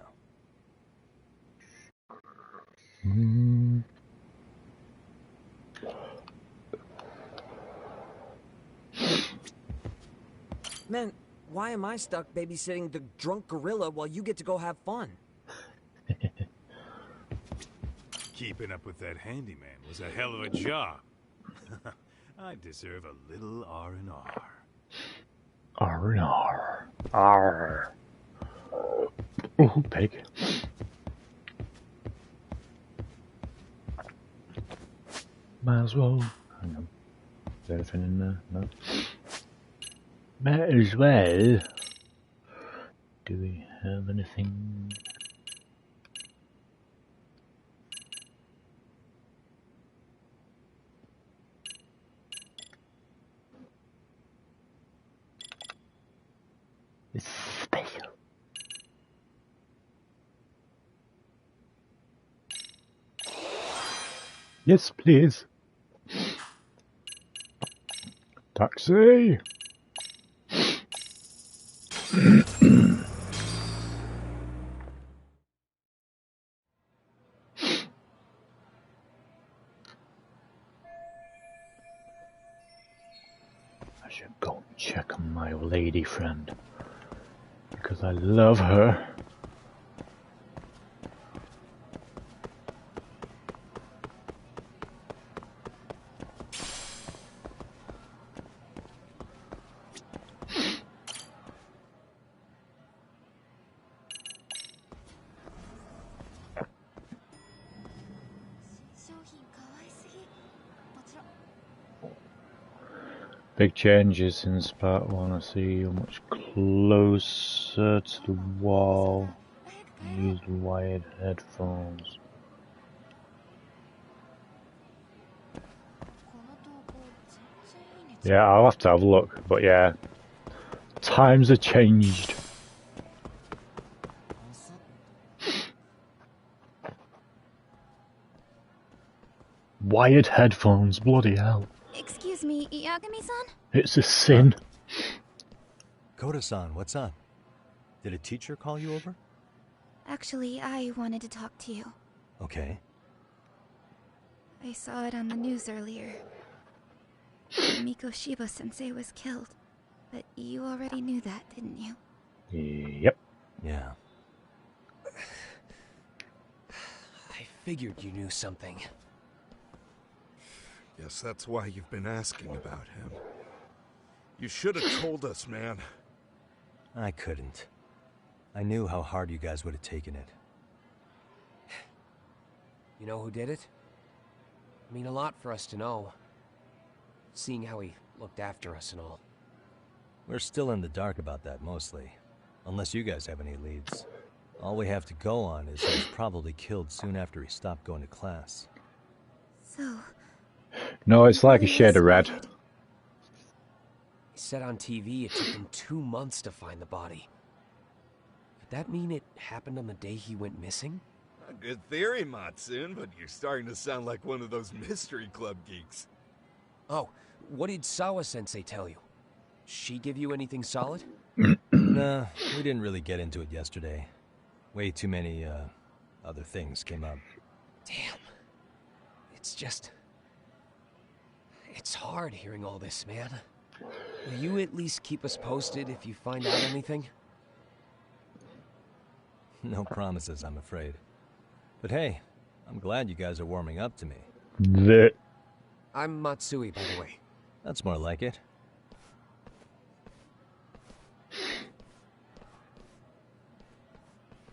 Man, why am I stuck babysitting the drunk gorilla while you get to go have fun? Keeping up with that handyman was a hell of a job. I deserve a little R&R. R&R. R. Ooh, pig. Might as well. Hang on. Is there anything in there? No. Might as well. Do we have anything? It's special. Yes, please. Taxi. I should go and check on my lady friend because I love her. Big changes since part 1. I see you much closer to the wall. Used wired headphones. Yeah, I'll have to have a look, but yeah, times have changed. Wired headphones, bloody hell. Excuse me, Yagami-san? It's a sin. Koda-san, what's up? Did a teacher call you over? Actually, I wanted to talk to you. Okay. I saw it on the news earlier. Mikoshiba-sensei was killed. But you already knew that, didn't you? Yep. Yeah. I figured you knew something. Yes, that's why you've been asking about him. You should have told us, man. I couldn't. I knew how hard you guys would have taken it. You know who did it? I mean, a lot for us to know. Seeing how he looked after us and all. We're still in the dark about that, mostly. Unless you guys have any leads. All we have to go on is he was probably killed soon after he stopped going to class. So... No, it's like a shade of red. He said on TV it took him 2 months to find the body. Could that mean it happened on the day he went missing? A good theory, Matsune, but you're starting to sound like one of those mystery club geeks. Oh, what did Sawa-sensei tell you? She give you anything solid? Nah, we didn't really get into it yesterday. Way too many, other things came up. Damn. It's just... It's hard hearing all this, man. Will you at least keep us posted if you find out anything? No promises, I'm afraid. But hey, I'm glad you guys are warming up to me. I'm Matsui, by the way. That's more like it.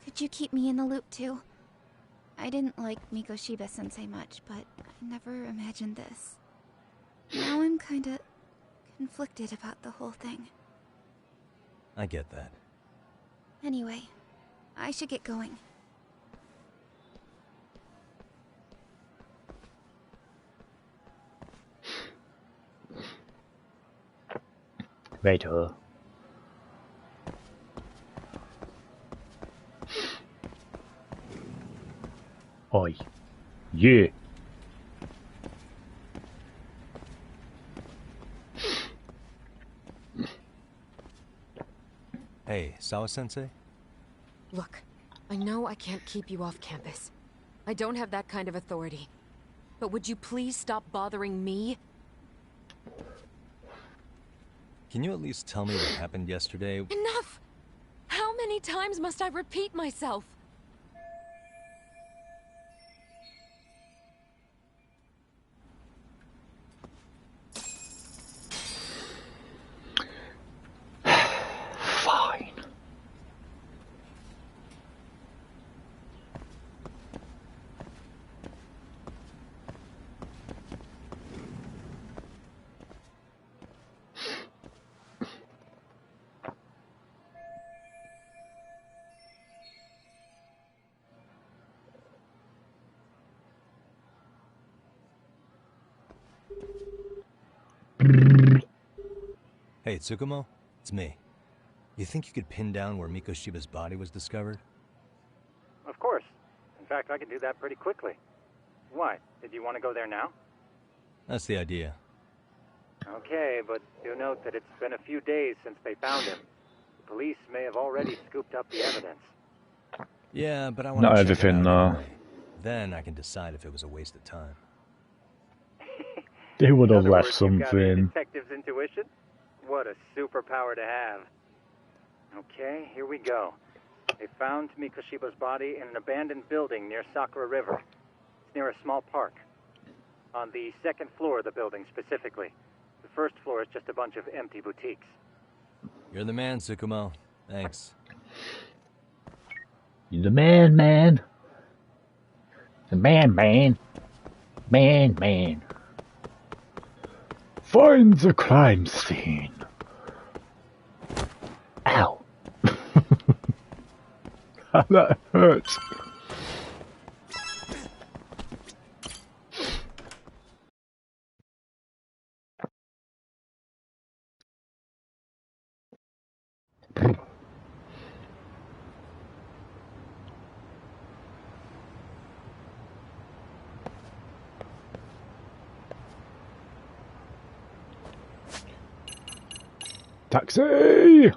Could you keep me in the loop, too? I didn't like Mikoshiba-sensei much, but I never imagined this. Now I'm kinda conflicted about the whole thing. I get that. Anyway, I should get going. Later. Oi. Yeah. Hey, Sawa-sensei? Look, I know I can't keep you off campus. I don't have that kind of authority. But would you please stop bothering me? Can you at least tell me what happened yesterday? Enough! How many times must I repeat myself? Fine. Hey, Tsukumo? It's me. You think you could pin down where Mikoshiba's body was discovered? Of course. In fact, I can do that pretty quickly. Why? Did you want to go there now? That's the idea. Okay, but do note that it's been a few days since they found him. The police may have already scooped up the evidence. Yeah, but I want Not to check everything, it out though. anyway. Then I can decide if it was a waste of time. They would have In other left words, you've got a something. detective's intuition? What a superpower to have. Okay, here we go. They found Mikoshiba's body in an abandoned building near Sakura River. It's near a small park. On the second floor of the building, specifically. The first floor is just a bunch of empty boutiques. You're the man, Tsukumo. Thanks. You're the man, man. The man, man. Man, man. Find the crime scene. Ow. That hurts. Taxi!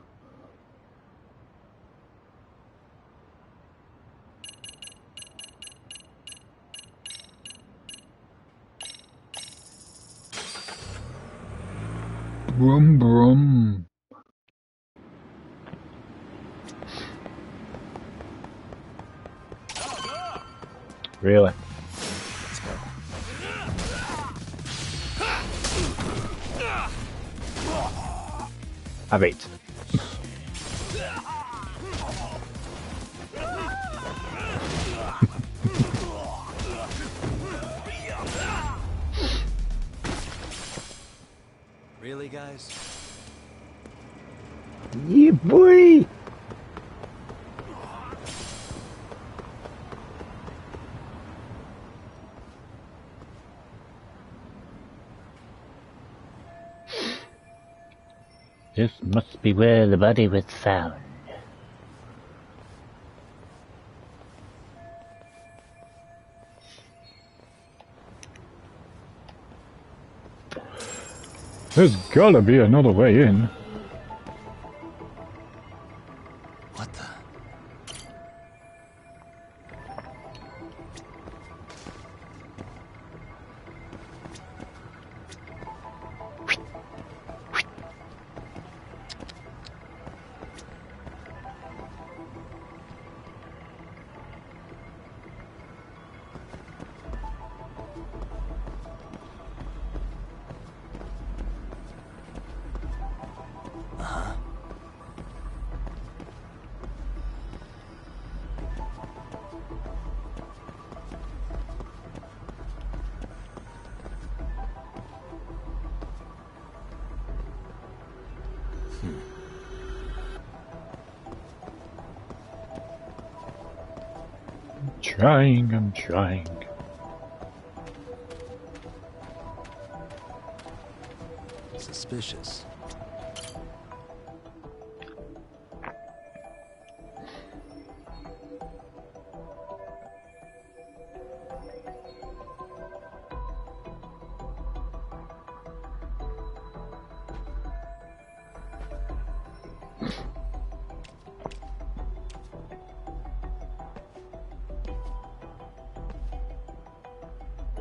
Brum brum. Really? Let's go. Have it. Really, guys? Yeah, boy! This must be where the body was found. There's gotta be another way in. What the? I'm trying. Suspicious.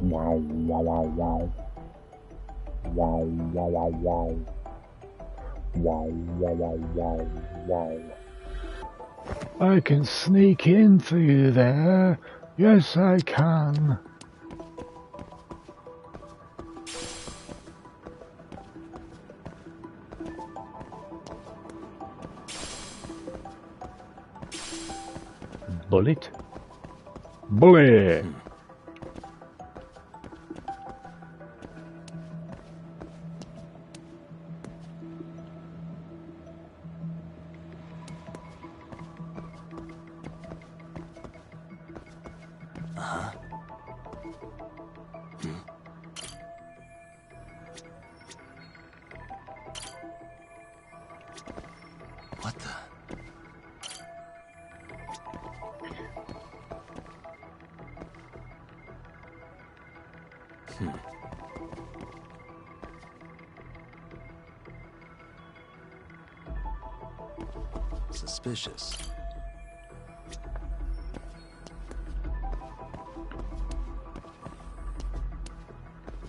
Wow, wow, wow, wow. Wow, wow, wow, wow. Wow, wow, wow, wow, wow. I can sneak in through there. Yes, I can. Bullet? Bullet! What the? Suspicious.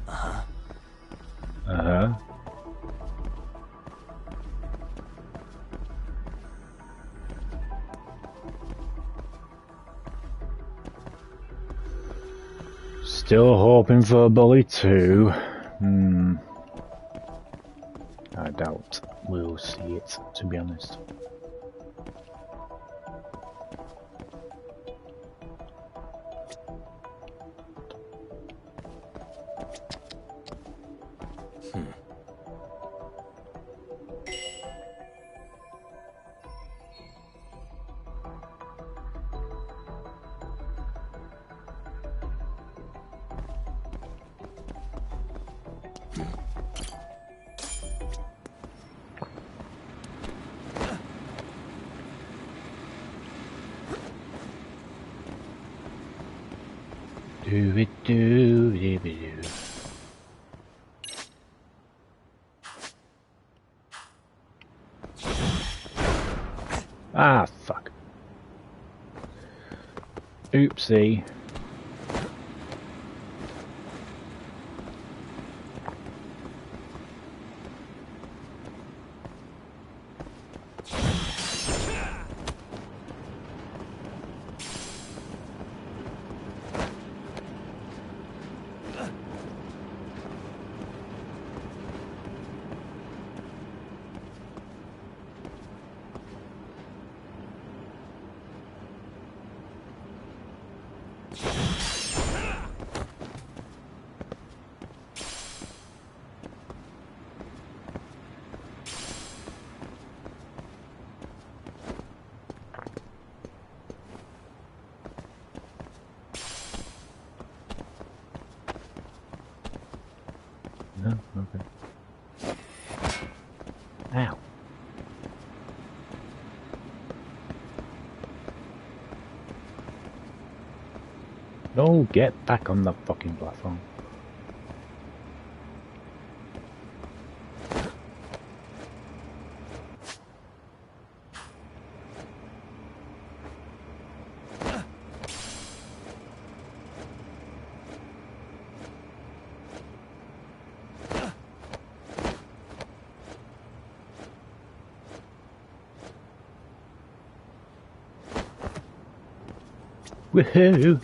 Uh-huh. Uh-huh. Still hoping for a bully too. I doubt we'll see it, to be honest. Do it, do it, do. Ah, fuck. Oopsie. No? Okay. Ow. No, get back on the fucking platform. Woohoo!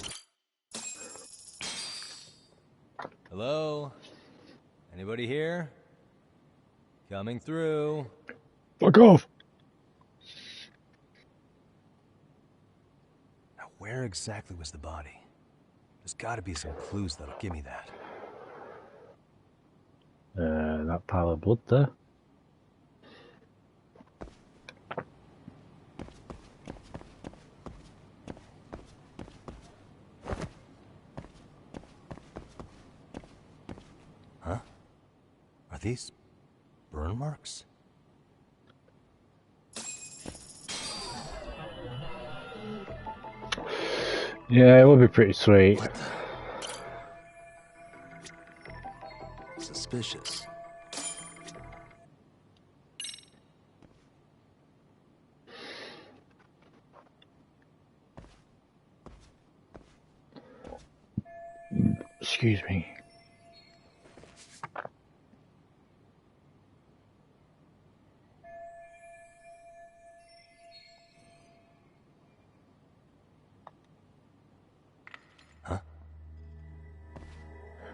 Hello? Anybody here? Coming through. Fuck off! Now, where exactly was the body? There's gotta be some clues that'll give me that. That pile of blood there. Huh? Are these burn marks? Yeah, it would be pretty sweet. Suspicious. Excuse me.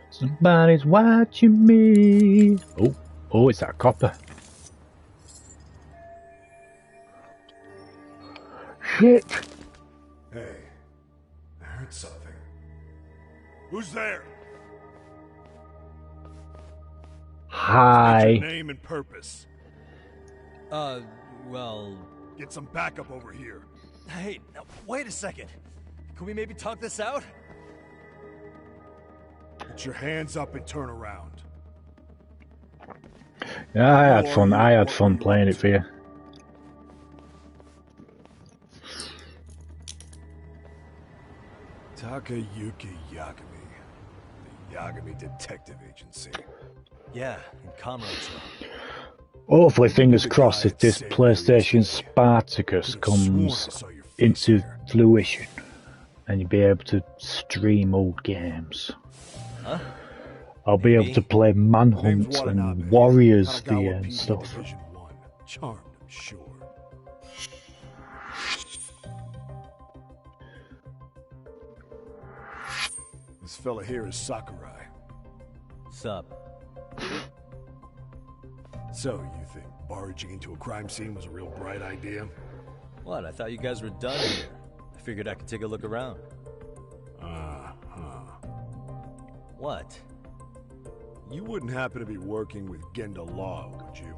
Somebody's watching me. Oh, it's that copper. Shit. Hey, I heard something. Who's there? Hi. State your name and purpose. Well... Get some backup over here. Hey, now, wait a second. Can we maybe talk this out? Put your hands up and turn around. Yeah, I had fun. I had fun playing it for you. Takayuki Yagami. The Yagami Detective Agency. Yeah, in Kamurocho. Hopefully, fingers crossed, if this PlayStation Spartacus comes into fruition and you'll be able to stream old games. Huh? I'll be able to play Manhunt and Warriors and stuff. Charmed, I'm sure. This fella here is Sakurai. Sup? So, you think barging into a crime scene was a real bright idea? What? I thought you guys were done here. I figured I could take a look around. What? You wouldn't happen to be working with Genda Law, would you?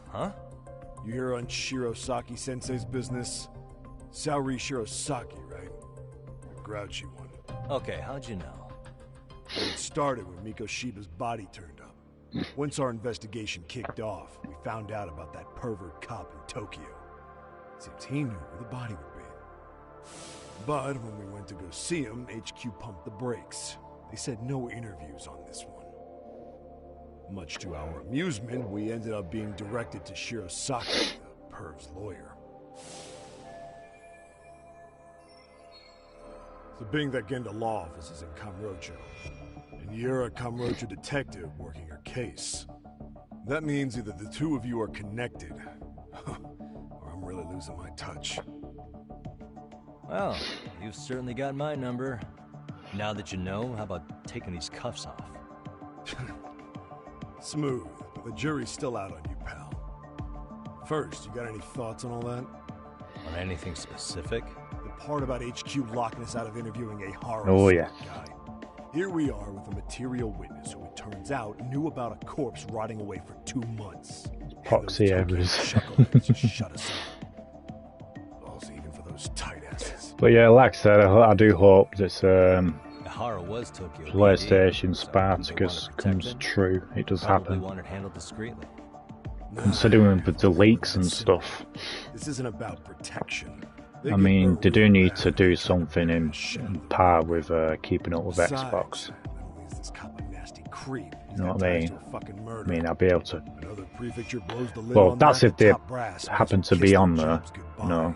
Huh? You hear on Shirosaki-sensei's business? Saori Shirosaki, right? The grouchy one. Okay, how'd you know? It started when Mikoshiba's body turned up. Once our investigation kicked off, we found out about that pervert cop in Tokyo. Seems he knew where the body would be. But when we went to go see him, HQ pumped the brakes. They said no interviews on this one. Much to our amusement, we ended up being directed to Shirosaki, the perv's lawyer. So being that Genda Law office is in Kamurocho, and you're a Kamurocho detective working your case, that means either the two of you are connected, or I'm really losing my touch. Well, you've certainly got my number. Now that you know, how about taking these cuffs off? Smooth, but the jury's still out on you, pal. First, you got any thoughts on all that? On anything specific? The part about HQ locking us out of interviewing a horror guy. Here we are with a material witness who it turns out knew about a corpse rotting away for 2 months. Proxy errors. Shut us up. Also, even for those tight asses. But yeah, like I said, I do hope this was Tokyo PlayStation Spartacus comes true. It does happen. Want it handled discreetly. Considering the leaks and stuff. This isn't about protection. I mean, they do need to do something in par with keeping up with Xbox. You know what I mean? I mean, I'll be able to... Well, that's if they happen to be on there. You know,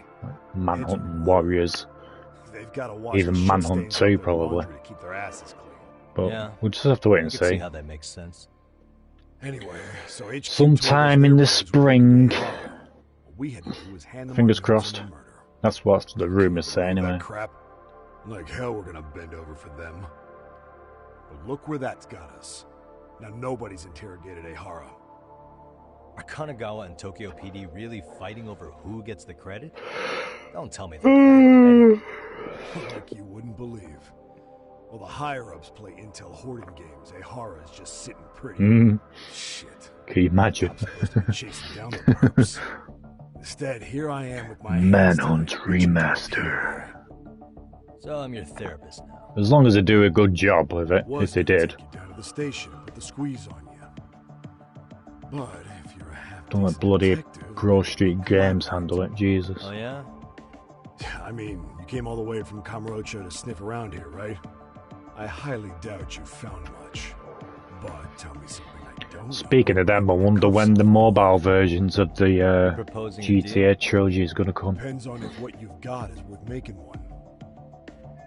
Manhunt and Warriors. Even Manhunt 2, probably. But yeah, we'll just have to wait and see. How that makes sense. Anyway, so sometime in the spring. Fingers crossed. That's what the rumors say anyway. Crap. Like hell we're gonna bend over for them. But look where that's got us. Now nobody's interrogated Ehara. Are Kanagawa and Tokyo PD really fighting over who gets the credit? Don't tell me that. Like you wouldn't believe. While the higher-ups play intel hoarding games, Ehara is just sitting pretty. Shit. Can you imagine? Chasing down the perps. Instead, here I am with my Manhunt Remaster. So I'm your therapist now. As long as they do a good job with it, if they did. Take you down to the station and put the squeeze on you. But if you're a half don't let bloody Grove Street Games handle it, Jesus. Oh yeah? I mean, you came all the way from Kamurocho to sniff around here, right? I highly doubt you found much. But tell me something I don't know. Speaking of them, I wonder when the mobile versions of the GTA trilogy is going to come. Depends on if what you've got is worth making one.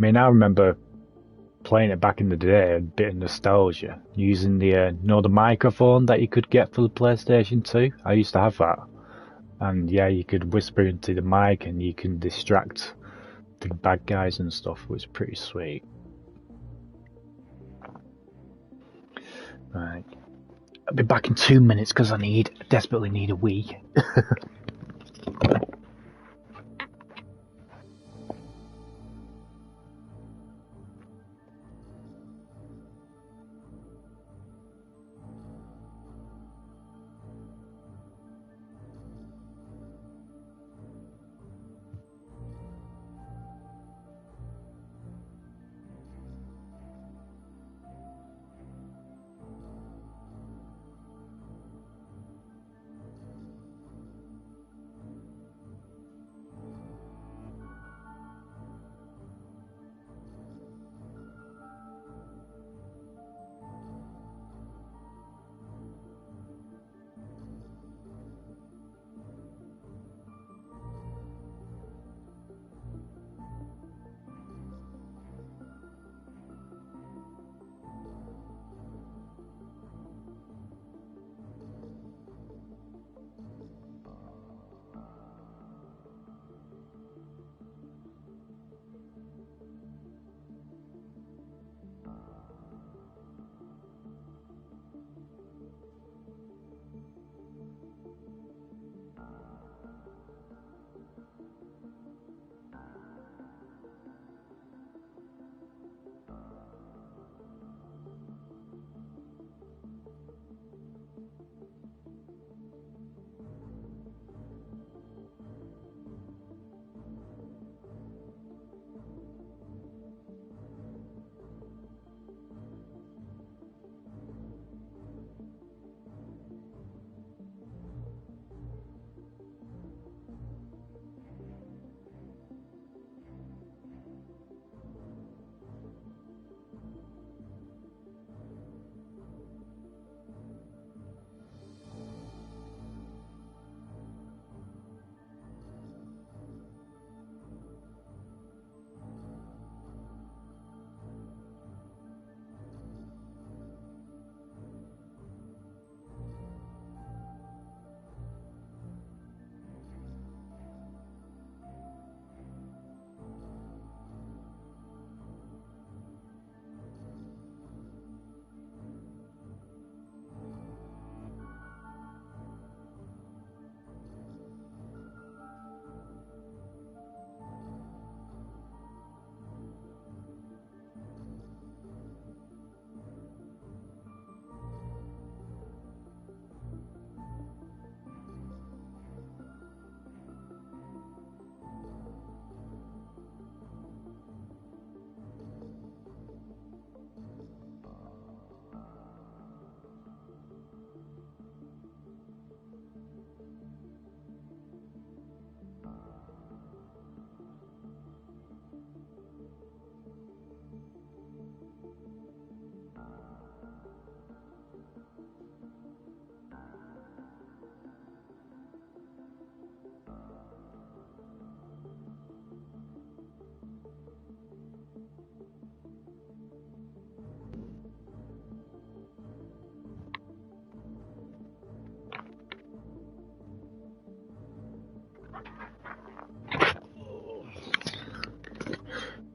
mean, I remember playing it back in the day, a bit of nostalgia, using the the microphone that you could get for the PlayStation 2. I used to have that, and yeah, you could whisper into the mic and you can distract the bad guys and stuff. It was pretty sweet. Right, I'll be back in 2 minutes because I desperately need a wee.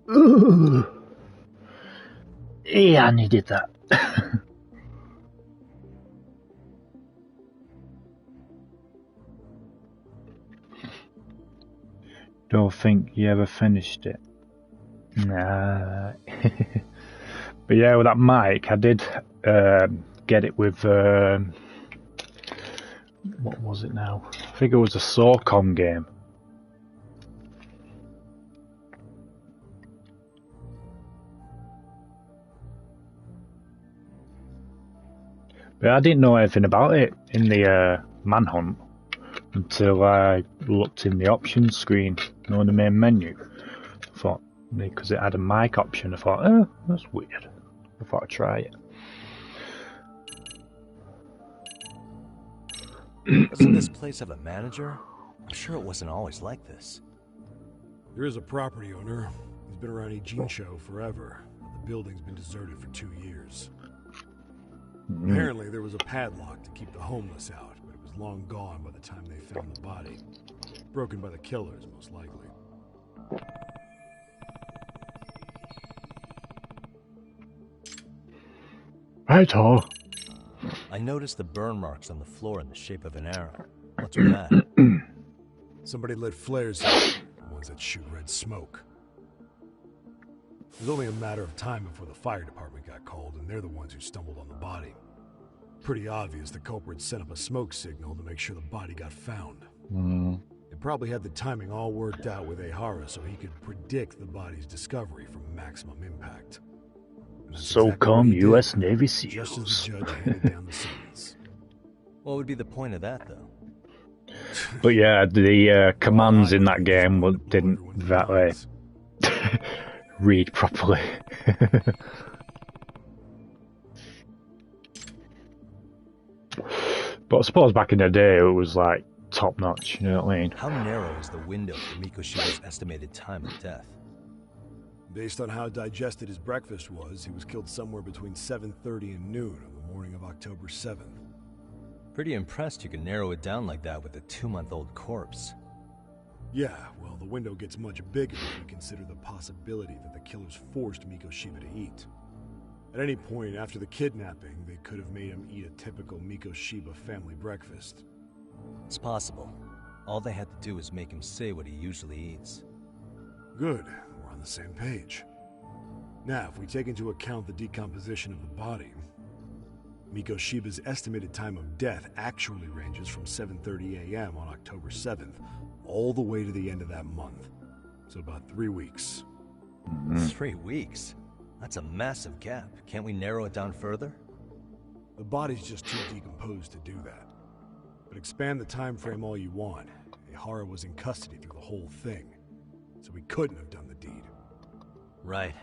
Ooh. Yeah, I needed that. Don't think you ever finished it. Nah. But yeah, with that mic, I did get it with what was it now? I think it was a SOCOM game. But I didn't know anything about it in the manhunt until I looked in the options screen, the main menu. I thought, because it had a mic option, I thought, oh, that's weird. I thought I'd try it. Doesn't this place have a manager? I'm sure it wasn't always like this. There is a property owner, He's been around Ijincho forever. The building's been deserted for 2 years. Apparently, there was a padlock to keep the homeless out, but it was long gone by the time they found the body. Broken by the killers, most likely. Right-o. I noticed the burn marks on the floor in the shape of an arrow. What's with that? Somebody lit flares here, the ones that shoot red smoke. It was only a matter of time before the fire department got called, and they're the ones who stumbled on the body. Pretty obvious the culprit set up a smoke signal to make sure the body got found. They probably had the timing all worked out with Ehara so he could predict the body's discovery from maximum impact. So exactly come what he U.S. did, Navy just as the SEALs. judge handed down the sentence. What would be the point of that, though? But yeah, the commands in that game didn't exactly read properly. But I suppose back in the day it was like top notch, you know what I mean? How narrow is the window for Mikoshiba's estimated time of death? Based on how digested his breakfast was, he was killed somewhere between 7:30 and noon on the morning of October 7th. Pretty impressed you can narrow it down like that with a 2-month-old corpse. Yeah, well, the window gets much bigger if we consider the possibility that the killers forced Mikoshiba to eat. At any point after the kidnapping, they could have made him eat a typical Mikoshiba family breakfast. It's possible. All they had to do was make him say what he usually eats. Good, we're on the same page. Now, if we take into account the decomposition of the body, Mikoshiba's estimated time of death actually ranges from 7:30 a.m. on October 7th all the way to the end of that month. So about 3 weeks. 3 weeks? That's a massive gap. Can't we narrow it down further? The body's just too decomposed to do that. But expand the time frame all you want. Ehara was in custody through the whole thing, so he couldn't have done the deed. Right.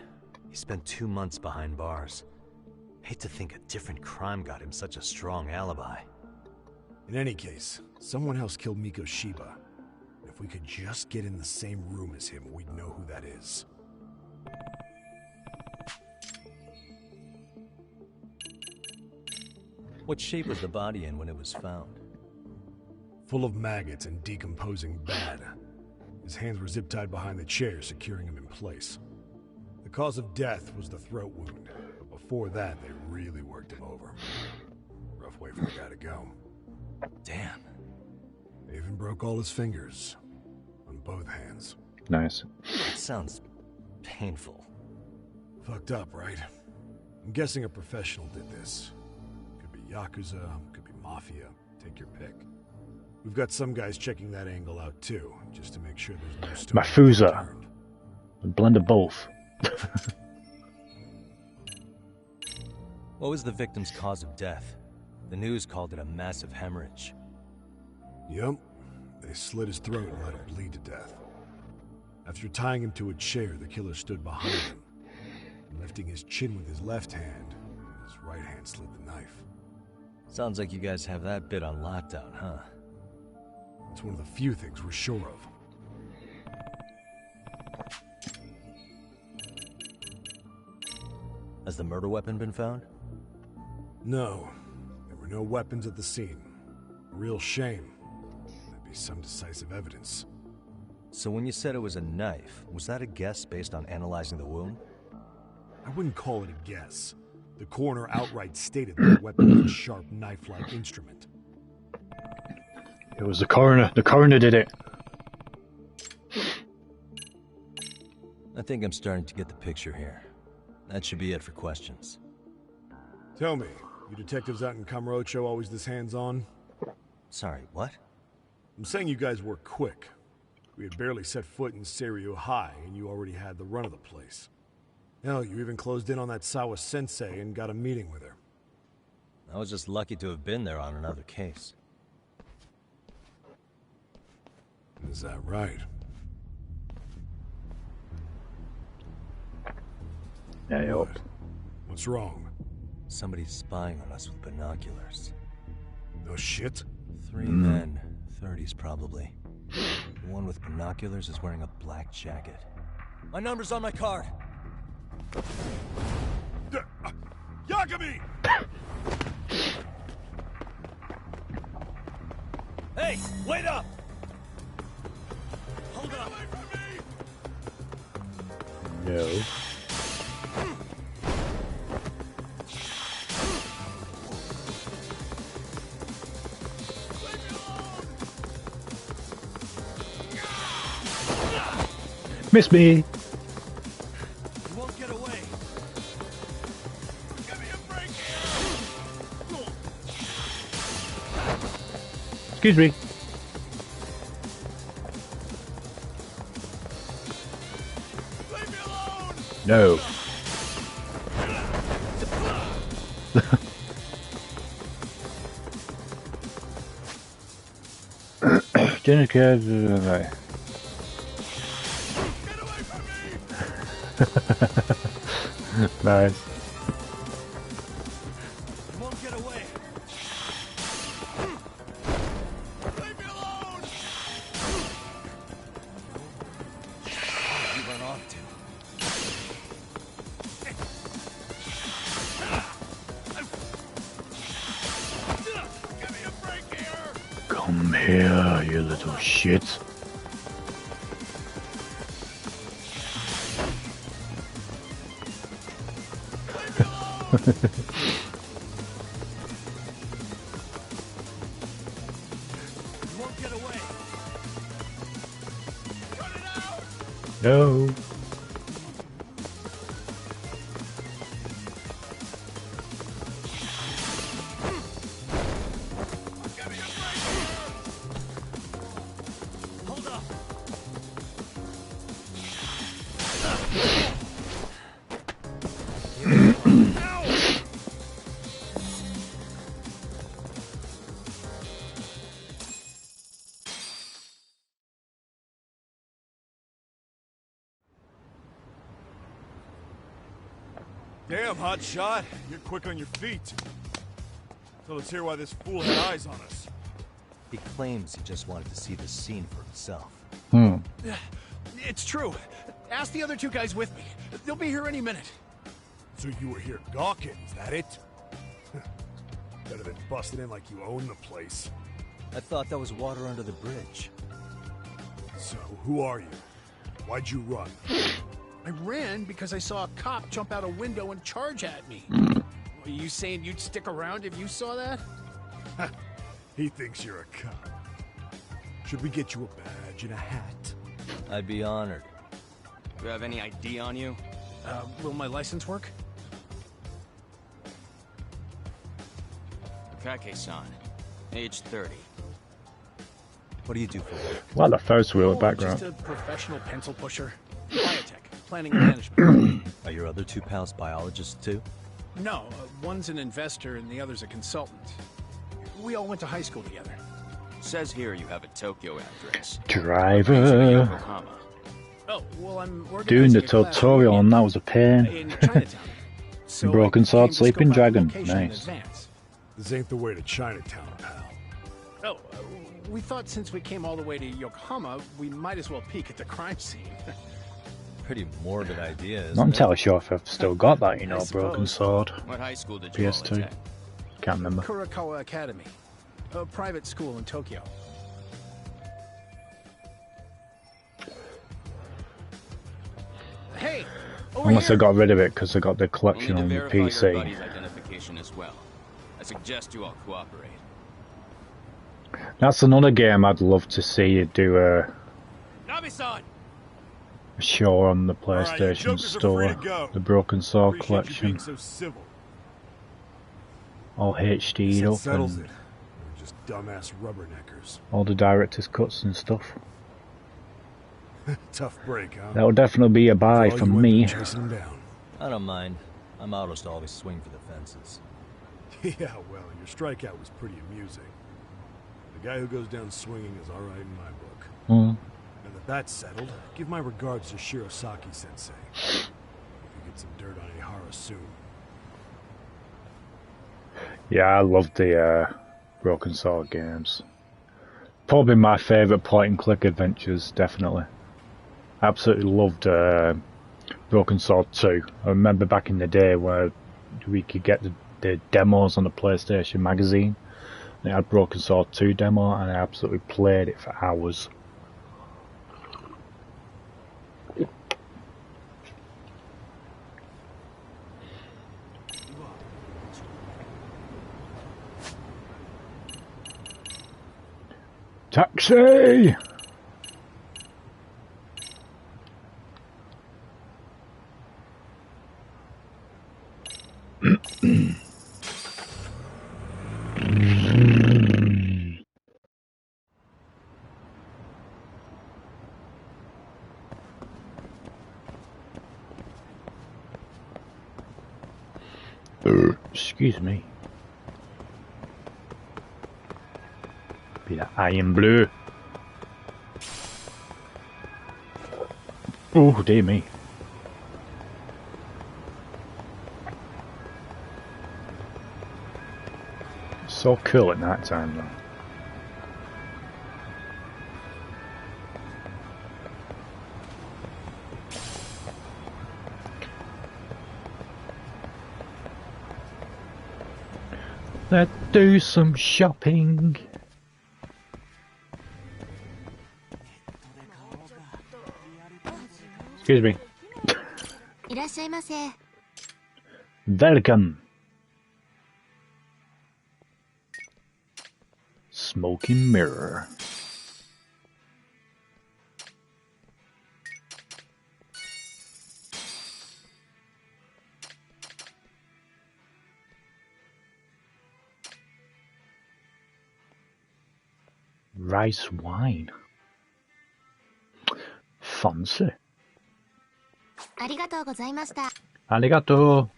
He spent 2 months behind bars. Hate to think a different crime got him such a strong alibi. In any case, someone else killed Mikoshiba. If we could just get in the same room as him, we'd know who that is. What shape was the body in when it was found? Full of maggots and decomposing bad. His hands were zip-tied behind the chair, securing him in place. The cause of death was the throat wound, but before that, they really worked him over. Rough way for the guy to go. Damn. They even broke all his fingers. On both hands. Nice. That sounds painful. Fucked up, right? I'm guessing a professional did this. Could be Yakuza, could be Mafia. Take your pick. We've got some guys checking that angle out too, just to make sure there's no stone. Mafusa. A blend of both. What was the victim's cause of death? The news called it a massive hemorrhage. Yep. They slit his throat and let him bleed to death. After tying him to a chair, the killer stood behind him. Lifting his chin with his left hand, his right hand slid the knife. Sounds like you guys have that bit on lockdown, huh? It's one of the few things we're sure of. Has the murder weapon been found? No. There were no weapons at the scene. A real shame. That'd be some decisive evidence. So when you said it was a knife, was that a guess based on analyzing the wound? I wouldn't call it a guess. The coroner outright stated that the weapon was a sharp knife-like instrument. It was the coroner. The coroner did it. I think I'm starting to get the picture here. That should be it for questions. Tell me, you detectives out in Kamurocho always this hands-on? Sorry, what? I'm saying you guys work quick. We had barely set foot in Seiryu High, and you already had the run of the place. Hell, you even closed in on that Sawa sensei and got a meeting with her. I was just lucky to have been there on another case. Is that right? Yeah, what? What's wrong? Somebody's spying on us with binoculars. No shit? 3 men, 30s probably. The one with binoculars is wearing a black jacket. My number's on my card. Yagami! Hey, wait up! Hold up! No. Miss me. You won't get away. Give me a break here. Excuse me. Leave me alone. No. Jennifer, right. Nice. You won't get away. Leave me alone. You run off to? Give me a break here. Come here, you little shit. You won't get away. Cut it out. No. Give me a break here. Hold up. Damn, hot shot. You're quick on your feet. So let's hear why this fool had eyes on us. He claims he just wanted to see the scene for himself. It's true. Ask the other two guys with me. They'll be here any minute. So you were here gawking, is that it? Better than busting in like you own the place. I thought that was water under the bridge. So, who are you? Why'd you run? I ran because I saw a cop jump out a window and charge at me. Are you saying you'd stick around if you saw that? He thinks you're a cop. Should we get you a badge and a hat? I'd be honored. Do you have any ID on you? Will my license work? Kake-san, age 30. What do you do for work? Well, the first wheel background. Just a professional pencil pusher. Biotech, planning and management. Are your other two pals biologists too? No, one's an investor and the other's a consultant. We all went to high school together. Says here you have a Tokyo address. Driver. Yokohama. Oh, well, I'm Doing the organizing a class tutorial and that was a pain. in Chinatown. So Broken I Sword, came to Sleeping scope out the Dragon. location in Nice. advance. This ain't the way to Chinatown, pal. Oh, we thought since we came all the way to Yokohama, we might as well peek at the crime scene. Pretty morbid idea, isn't Not it? entirely sure if I've still got that, you know, I Broken suppose. Sword. What high school did you all PS2. attend? Can't remember. Kurakawa Academy, a private school in Tokyo. Hey, over Unless here. I got rid of it because I got the We'll need collection to on the verify your PC. buddy's identification as well. I suggest you all cooperate. That's another game I'd love to see you do a Nabi-san! show on the All right, you PlayStation jokers are free to Store. go. The Broken Sword Appreciate you collection. being so civil. All HD'd That up settles and it. We're just dumbass rubberneckers. all the director's cuts and stuff. Tough break, huh? That would definitely be a buy For all from you me. women chasing them down. I don't mind. I'm out to always swing for the fences. Yeah, well, your strikeout was pretty amusing. The guy who goes down swinging is alright in my book. Mm. Now that that's settled, give my regards to Shirosaki-sensei. You get some dirt on Ihara soon. Yeah, I love the Broken Sword games. Probably my favourite point-and-click adventures, definitely. absolutely loved Broken Sword 2. I remember back in the day where we could get the demos on the PlayStation magazine. They had Broken Sword 2 demo, and I absolutely played it for hours. Taxi! Excuse me. Be that iron blue. Oh, dear me. So cool at night time though. Let's do some shopping. Excuse me. Welcome. Smoking mirror. Rice wine. Fancy. Arigato.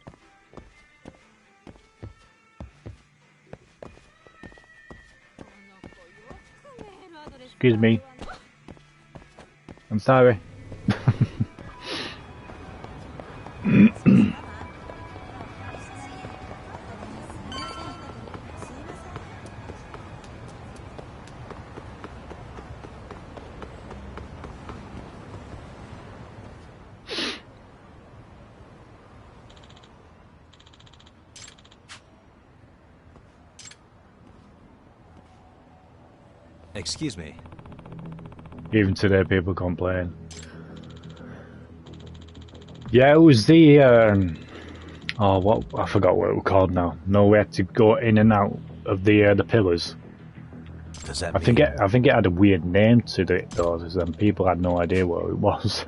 Excuse me. I'm sorry. Excuse me. Even today, people complain. Yeah, it was the oh, what I forgot what it was called now. No, we had to go in and out of the pillars. Does that I think it had a weird name to it though, and people had no idea what it was.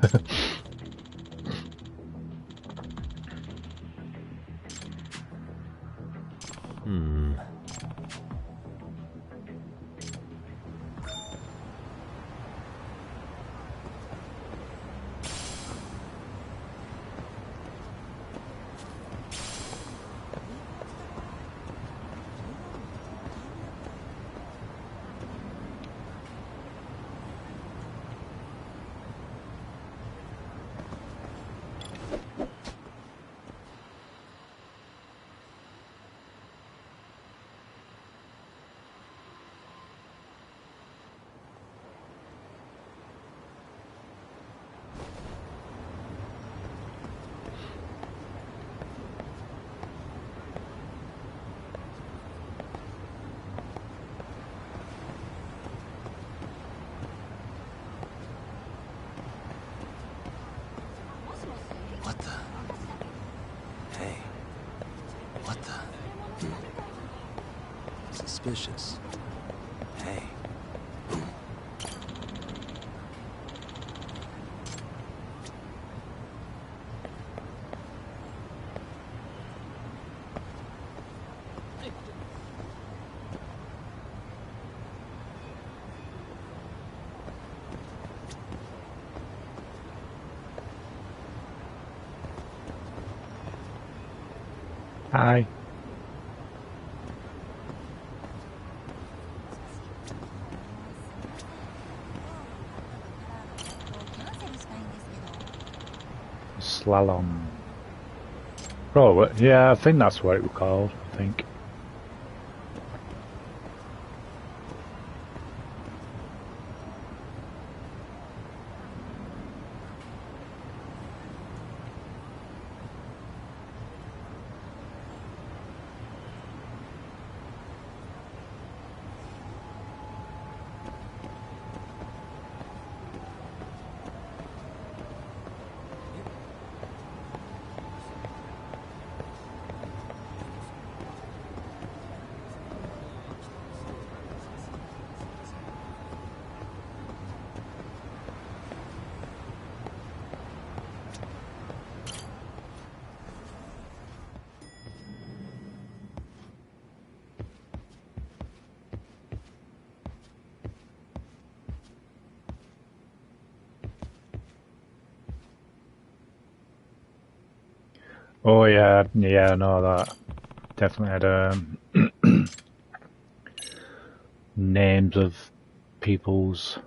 What the? Hey. What the? Suspicious. Hey. Hi. Slalom. Oh, yeah, I think that's what it was called, I think. Oh yeah, I know that. Definitely had names of people's.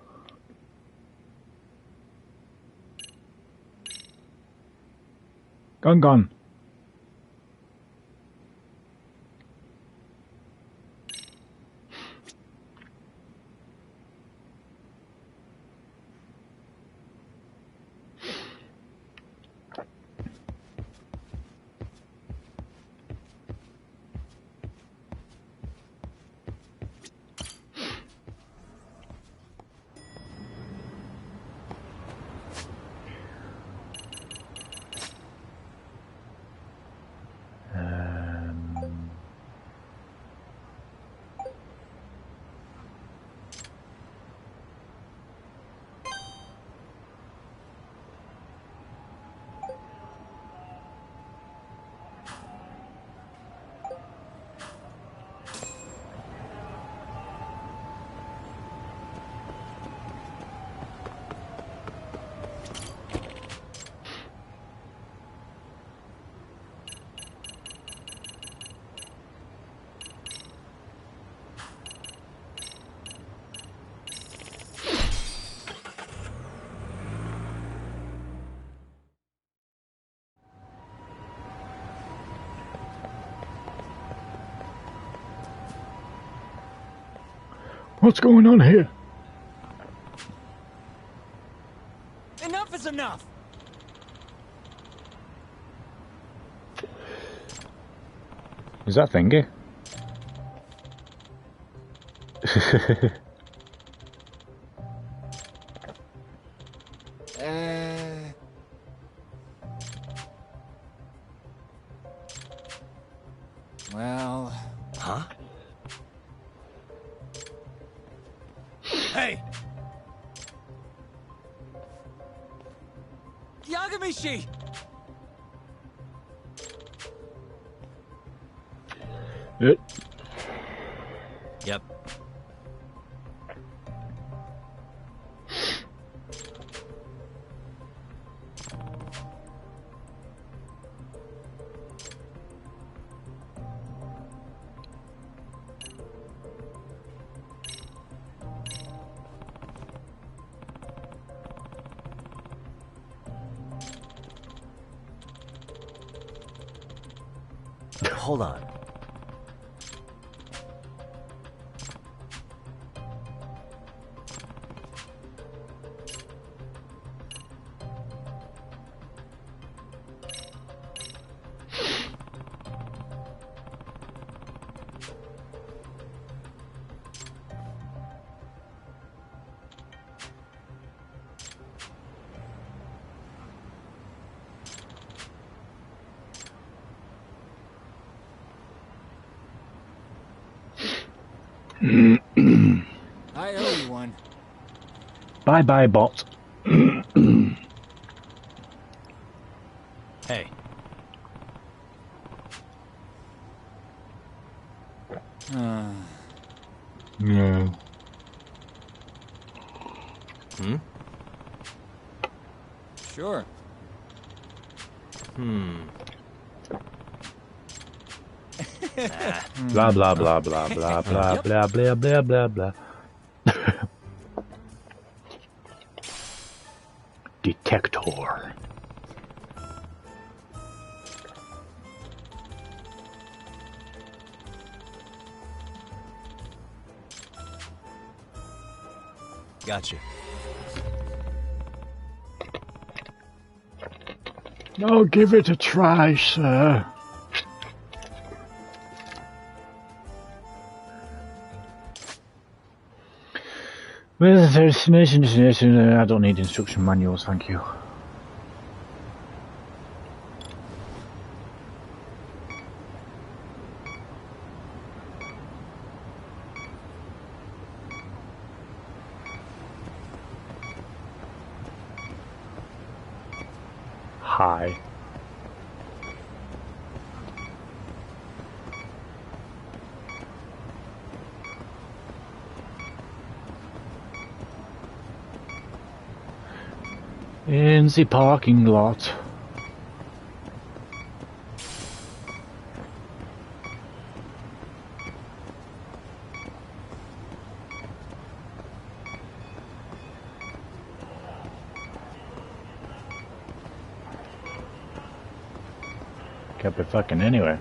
Gone. What's going on here? Enough is enough! Is that thingy? Well... Huh? Hey! Yagamishi! Yep. Hold on. I owe you one. Bye, bot. Hey. No. Sure. Blah blah blah blah blah blah blah blah blah blah blah. Detector. Gotcha. No, give it a try, sir. Well, there's I don't need instruction manuals, thank you. Hi. In the parking lot. Can't be fucking anywhere.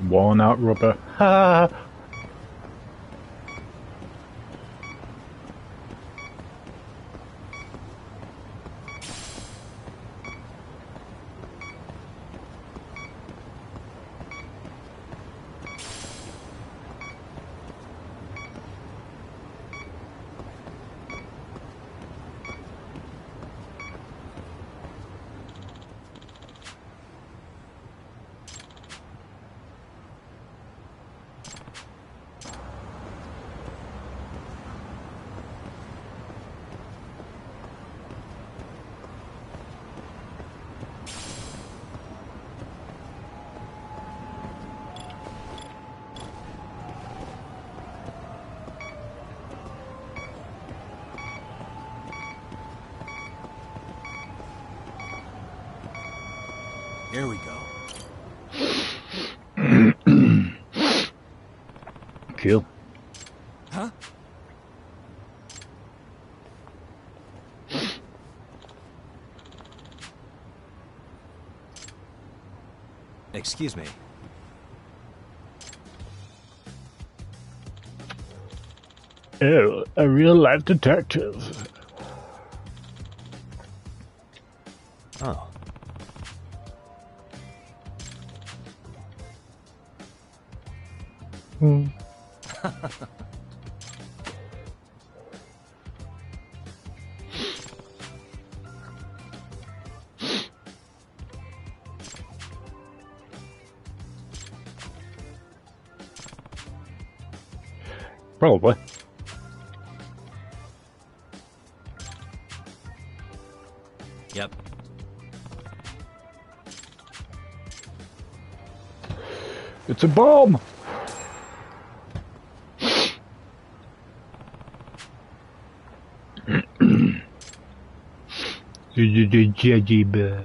Worn out rubber. Ha! Here we go. Cool. Huh? Excuse me. Oh, a real-life detective. Oh. Hmm. Probably. Yep. It's a bomb! The judgy bear.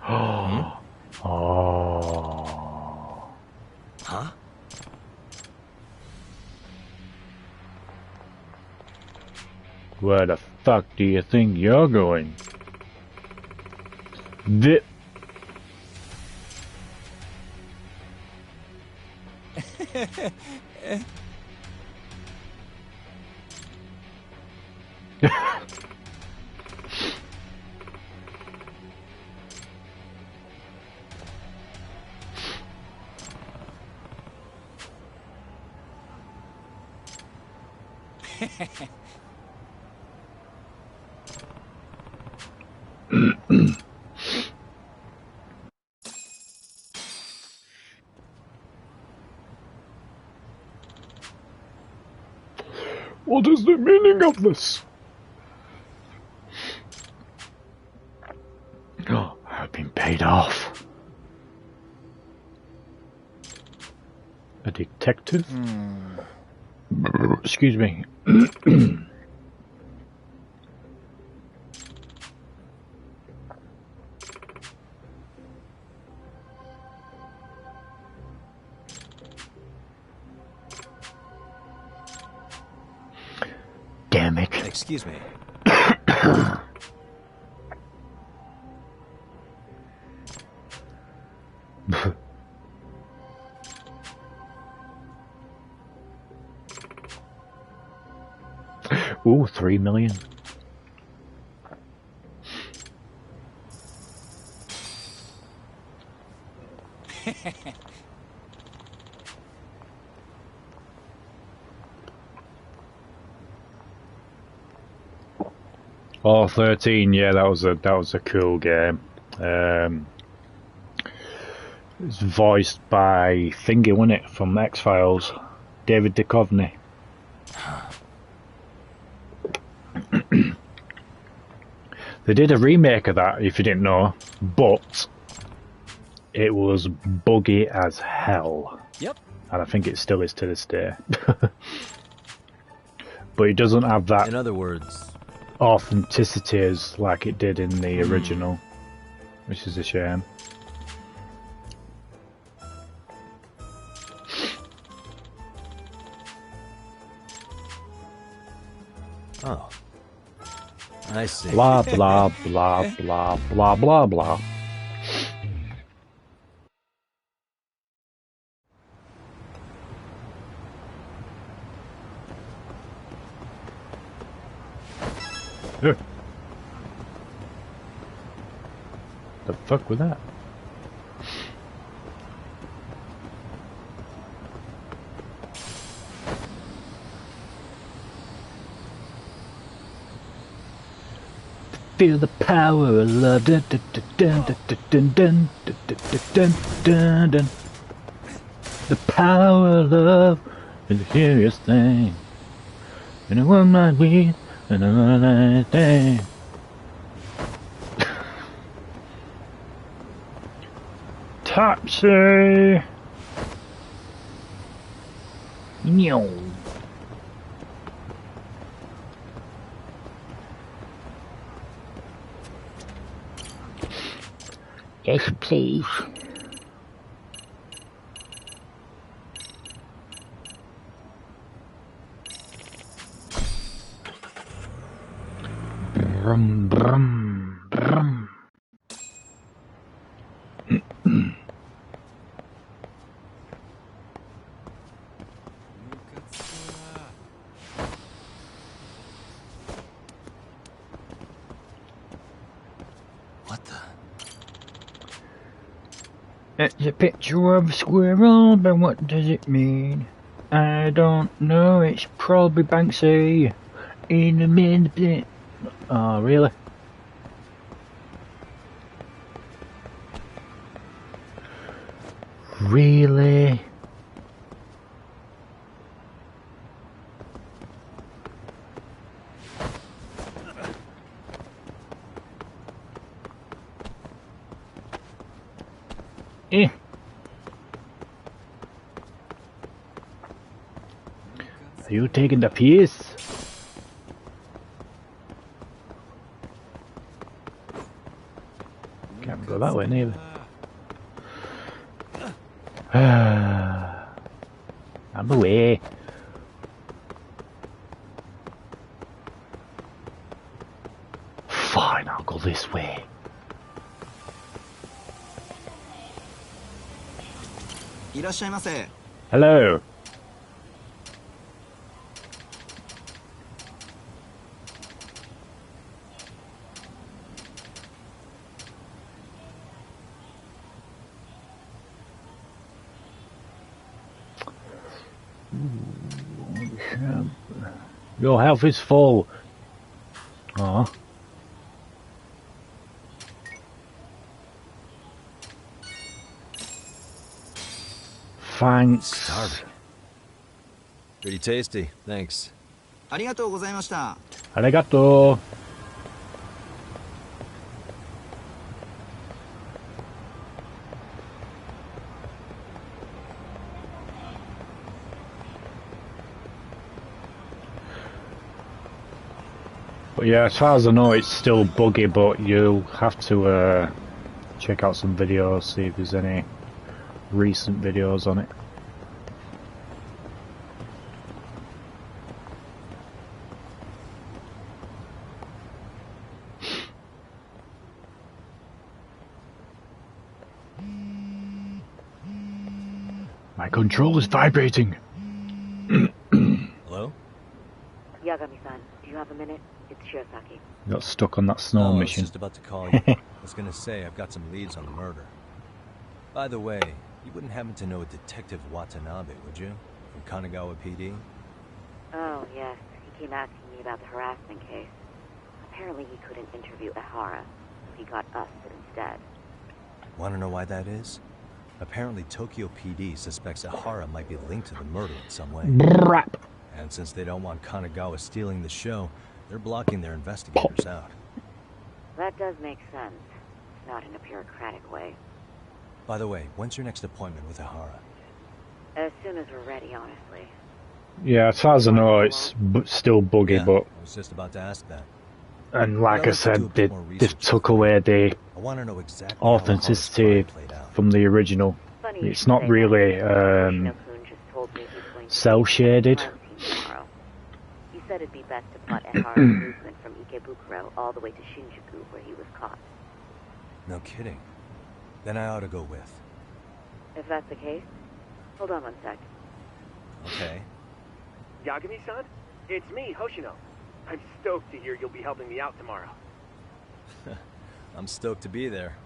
Oh. Oh. Huh? Where the fuck do you think you're going? The What is the meaning of this? Oh, I've been paid off. A detective? Excuse me. Damn it. Excuse me. Ooh, 3 million. Oh, 13, yeah, that was a cool game. It's voiced by Thingy, wasn't it, from X-Files, David Duchovny. They did a remake of that, if you didn't know, but it was buggy as hell. Yep. And I think it still is to this day. But it doesn't have that, in other words, authenticity as like it did in the original, which is a shame. Oh, I see. Blah blah blah blah blah blah blah. Yeah. The fuck was that? Feel the power of love. Dun, dun, dun, dun, dun, dun, dun, dun, dun, dun. The power of love is a curious thing. And a one night weed and another night day. Taxi! No. Yes, please. Brum, brum, brum. What the? It's a picture of a squirrel, but what does it mean? I don't know, it's probably Banksy. In a minute. Oh, really? Really? Eh. Are you taking the piece? Can't go that way neither. I'm away. Fine, I'll go this way. Hello. Your health is full. Aw. Thanks. Starving. Pretty tasty, thanks. Arigato. But yeah, as far as I know, it's still buggy, but you'll have to check out some videos, see if there's any recent videos on it. My control is vibrating. Hello? Yagami-san, do you have a minute? It's Shirosaki. Got stuck on that snow mission. I was just about to call you. I was gonna say, I've got some leads on the murder. By the way, you wouldn't happen to know a Detective Watanabe, would you? From Kanagawa PD? Oh, yes. He came asking me about the harassment case. Apparently he couldn't interview Ehara, so he got us instead. Want to know why that is? Apparently Tokyo PD suspects Ehara might be linked to the murder in some way. Brap. And since they don't want Kanagawa stealing the show, they're blocking their investigators out. That does make sense. Not in a bureaucratic way. By the way, when's your next appointment with Ihara? As soon as we're ready, honestly. Yeah, as far as I know, it's still buggy, yeah, but... I was just about to ask that. And like I said, they took away the authenticity from the original. It's not really cel-shaded. He said it'd be best to plot Ihara's movement from Ikebukuro all the way to Shinjuku, where he was caught. No kidding. Then I ought to go with. If that's the case, hold on one sec. Okay. Yagami-san? It's me, Hoshino. I'm stoked to hear you'll be helping me out tomorrow. I'm stoked to be there.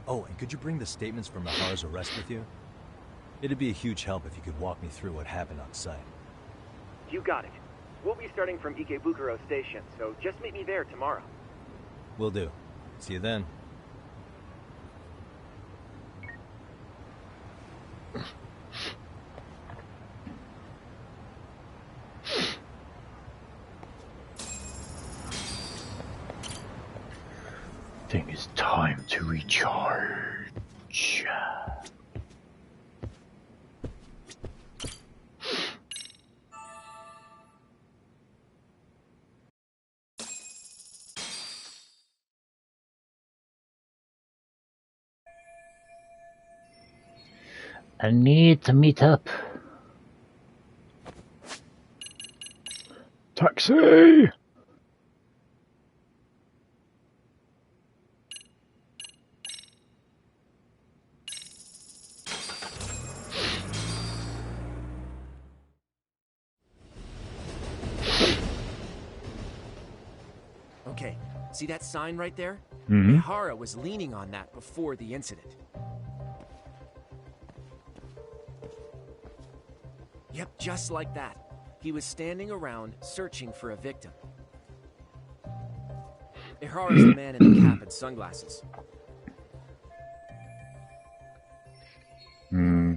Oh, and could you bring the statements from Ihara's arrest with you? It'd be a huge help if you could walk me through what happened on site. You got it. We'll be starting from Ikebukuro Station, so just meet me there tomorrow. Will do. See you then. I think it's time to recharge. I need to meet up. Taxi! Okay, see that sign right there? Mm-hmm. Ihara was leaning on that before the incident. Yep, just like that. He was standing around searching for a victim. Ihara's the man in the cap and sunglasses. Hmm.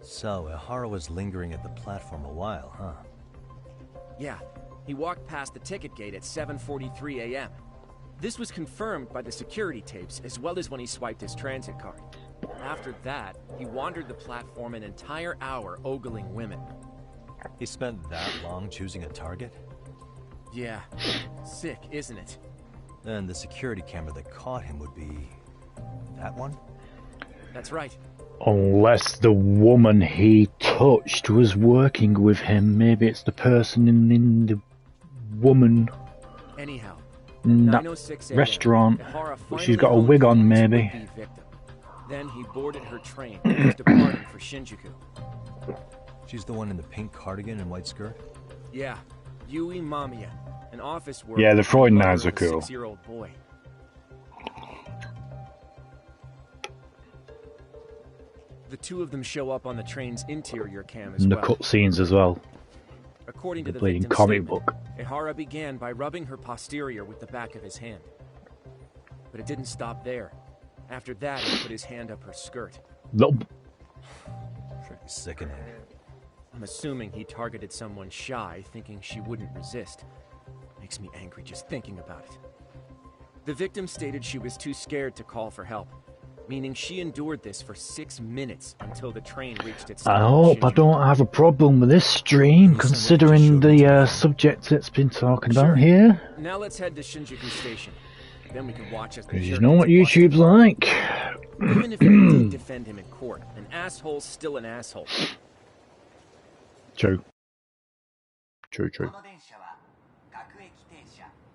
So, Ihara was lingering at the platform a while, huh? Yeah, he walked past the ticket gate at 7:43 a.m. This was confirmed by the security tapes, as well as when he swiped his transit card. After that, he wandered the platform an entire hour ogling women. He spent that long choosing a target? Yeah, sick, isn't it? Then the security camera that caught him would be... that one? That's right. Unless the woman he touched was working with him. Maybe it's the person in the woman Anyhow, in that restaurant. But she's got a wig on, maybe. Then he boarded her train and was departing for Shinjuku. She's the one in the pink cardigan and white skirt? Yeah, Yui Mamiya, an office worker. Yeah, the Freud knives are cool. 6-year-old boy. The two of them show up on the train's interior cam as And the well. cutscenes as well. According The to the bleeding victim's comic statement, book. Ihara began by rubbing her posterior with the back of his hand. But it didn't stop there. After that, he put his hand up her skirt. Nope. Pretty sickening. I'm assuming he targeted someone shy, thinking she wouldn't resist. Makes me angry just thinking about it. The victim stated she was too scared to call for help, meaning she endured this for 6 minutes until the train reached its stop. I hope I don't have a problem with this stream, considering the subject it's been talking about here. Now let's head to Shinjuku Station. Then we can watch as the Because you journey know what to YouTube's like. Even if you did defend him in court, an asshole's still an asshole. True. True.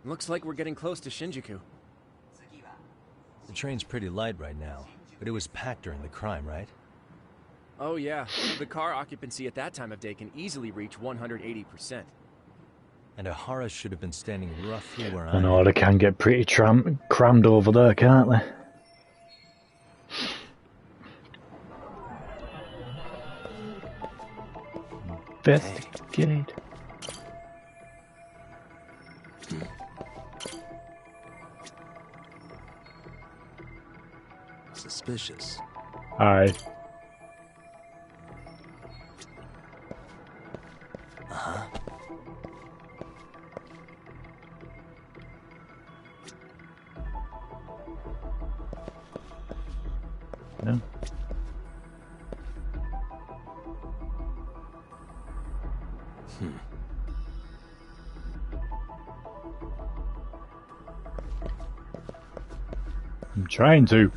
Looks like we're getting close to Shinjuku. The train's pretty light right now, but it was packed during the crime, right? Oh yeah, the car occupancy at that time of day can easily reach 180%. And Ihara should have been standing roughly where I know they can get pretty crammed over there, can't they? Investigate. Suspicious. Aye. Uh-huh. I'm trying to.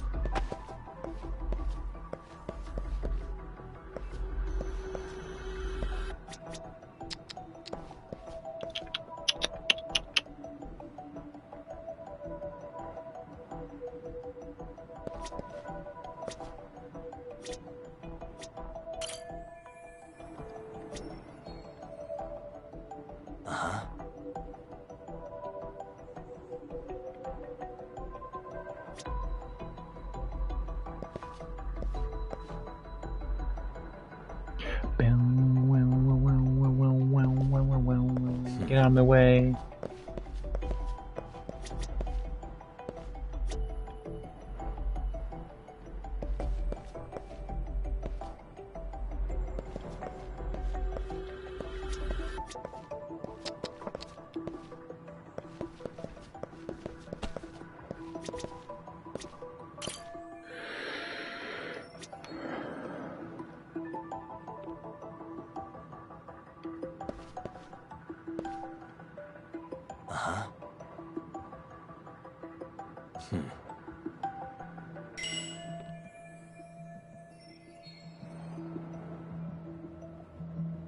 Get out of my way.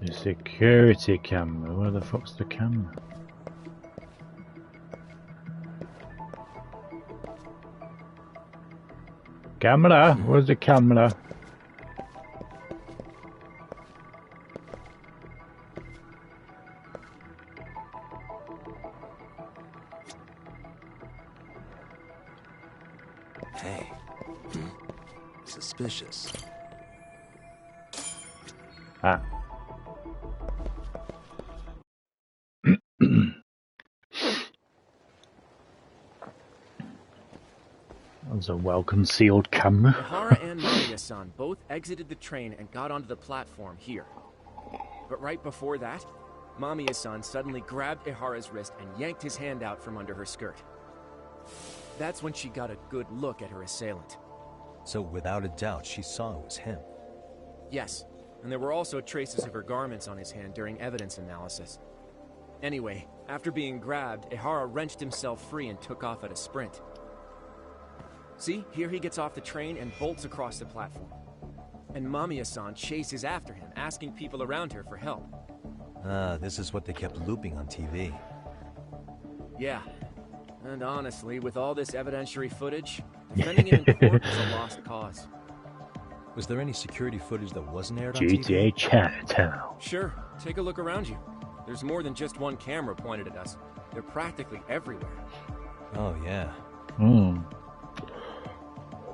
The security camera. Where the fuck's the camera? Camera? Where's the camera? Hey. Suspicious. Ah. That's a well-concealed camera. Ihara and Mamiya-san both exited the train and got onto the platform here. But right before that, Mamiya-san suddenly grabbed Ihara's wrist and yanked his hand out from under her skirt. That's when she got a good look at her assailant. So without a doubt, she saw it was him. Yes, and there were also traces of her garments on his hand during evidence analysis. Anyway, after being grabbed, Ihara wrenched himself free and took off at a sprint. See, here he gets off the train and bolts across the platform. And Mamiya-san chases after him, asking people around her for help. Ah, this is what they kept looping on TV. Yeah. And honestly, with all this evidentiary footage, defending him in court was a lost cause. Was there any security footage that wasn't aired on GTA TV? Chinatown. Sure, take a look around you. There's more than just one camera pointed at us. They're practically everywhere. Oh, yeah.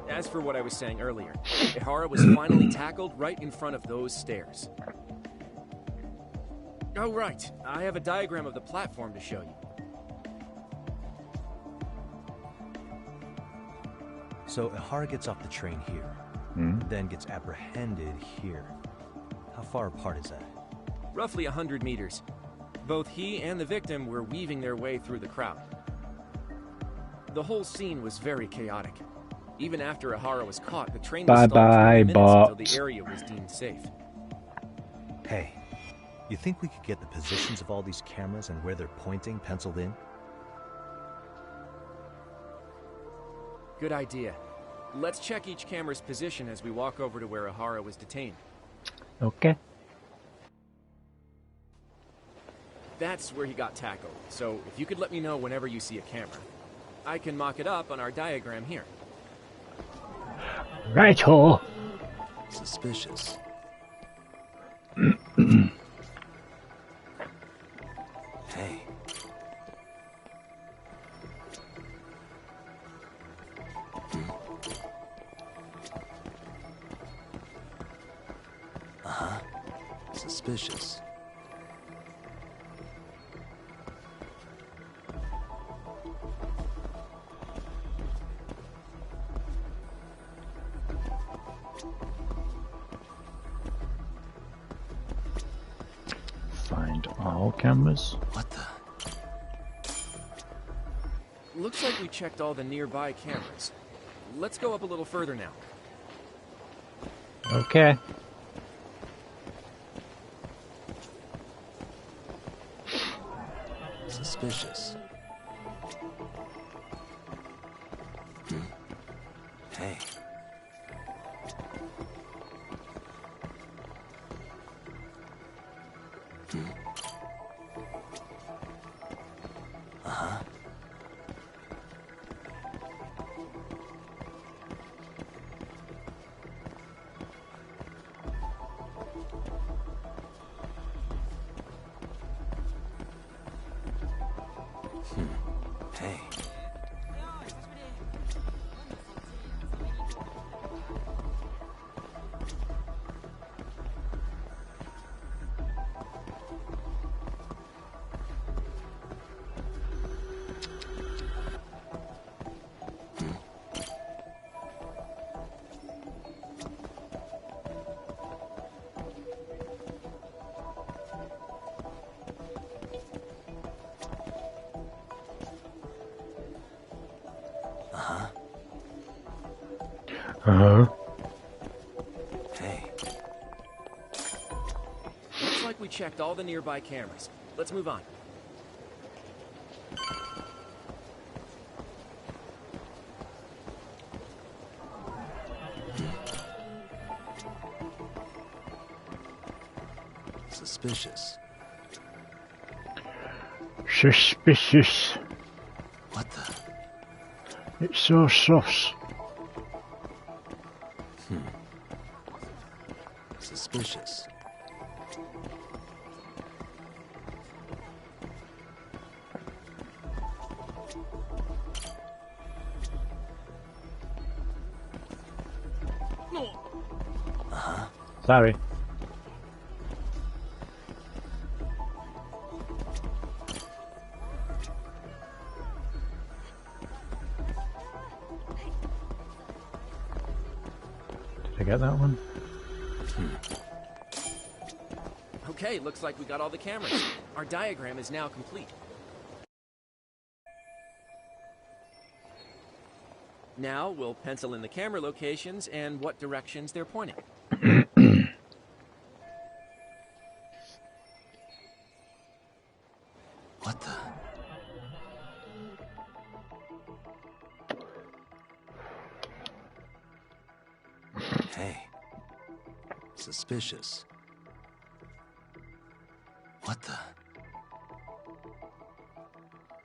As for what I was saying earlier, Ihara was finally tackled right in front of those stairs. Oh, right. I have a diagram of the platform to show you. So Ihara gets off the train here, then gets apprehended here. How far apart is that? Roughly 100 meters. Both he and the victim were weaving their way through the crowd. The whole scene was very chaotic. Even after Ihara was caught, the train was stalled for 20 minutes until the area was deemed safe. Hey, you think we could get the positions of all these cameras and where they're pointing penciled in? Good idea. Let's check each camera's position as we walk over to where Ihara was detained. Okay. That's where he got tackled, so if you could let me know whenever you see a camera, I can mock it up on our diagram here. Right-ho. Suspicious. Hey. Suspicious. Find all cameras. What the? Looks like we checked all the nearby cameras. Let's go up a little further now. Okay. Suspicious. Hey. Uh-huh. Hey. Hey. Looks like we checked all the nearby cameras. Let's move on. Suspicious. Suspicious. What the? It's so sus. Suspicious. Sorry. Did I get that one? Okay, looks like we got all the cameras. Our diagram is now complete. Now we'll pencil in the camera locations and what directions they're pointing. What the? Hey. Suspicious. What the?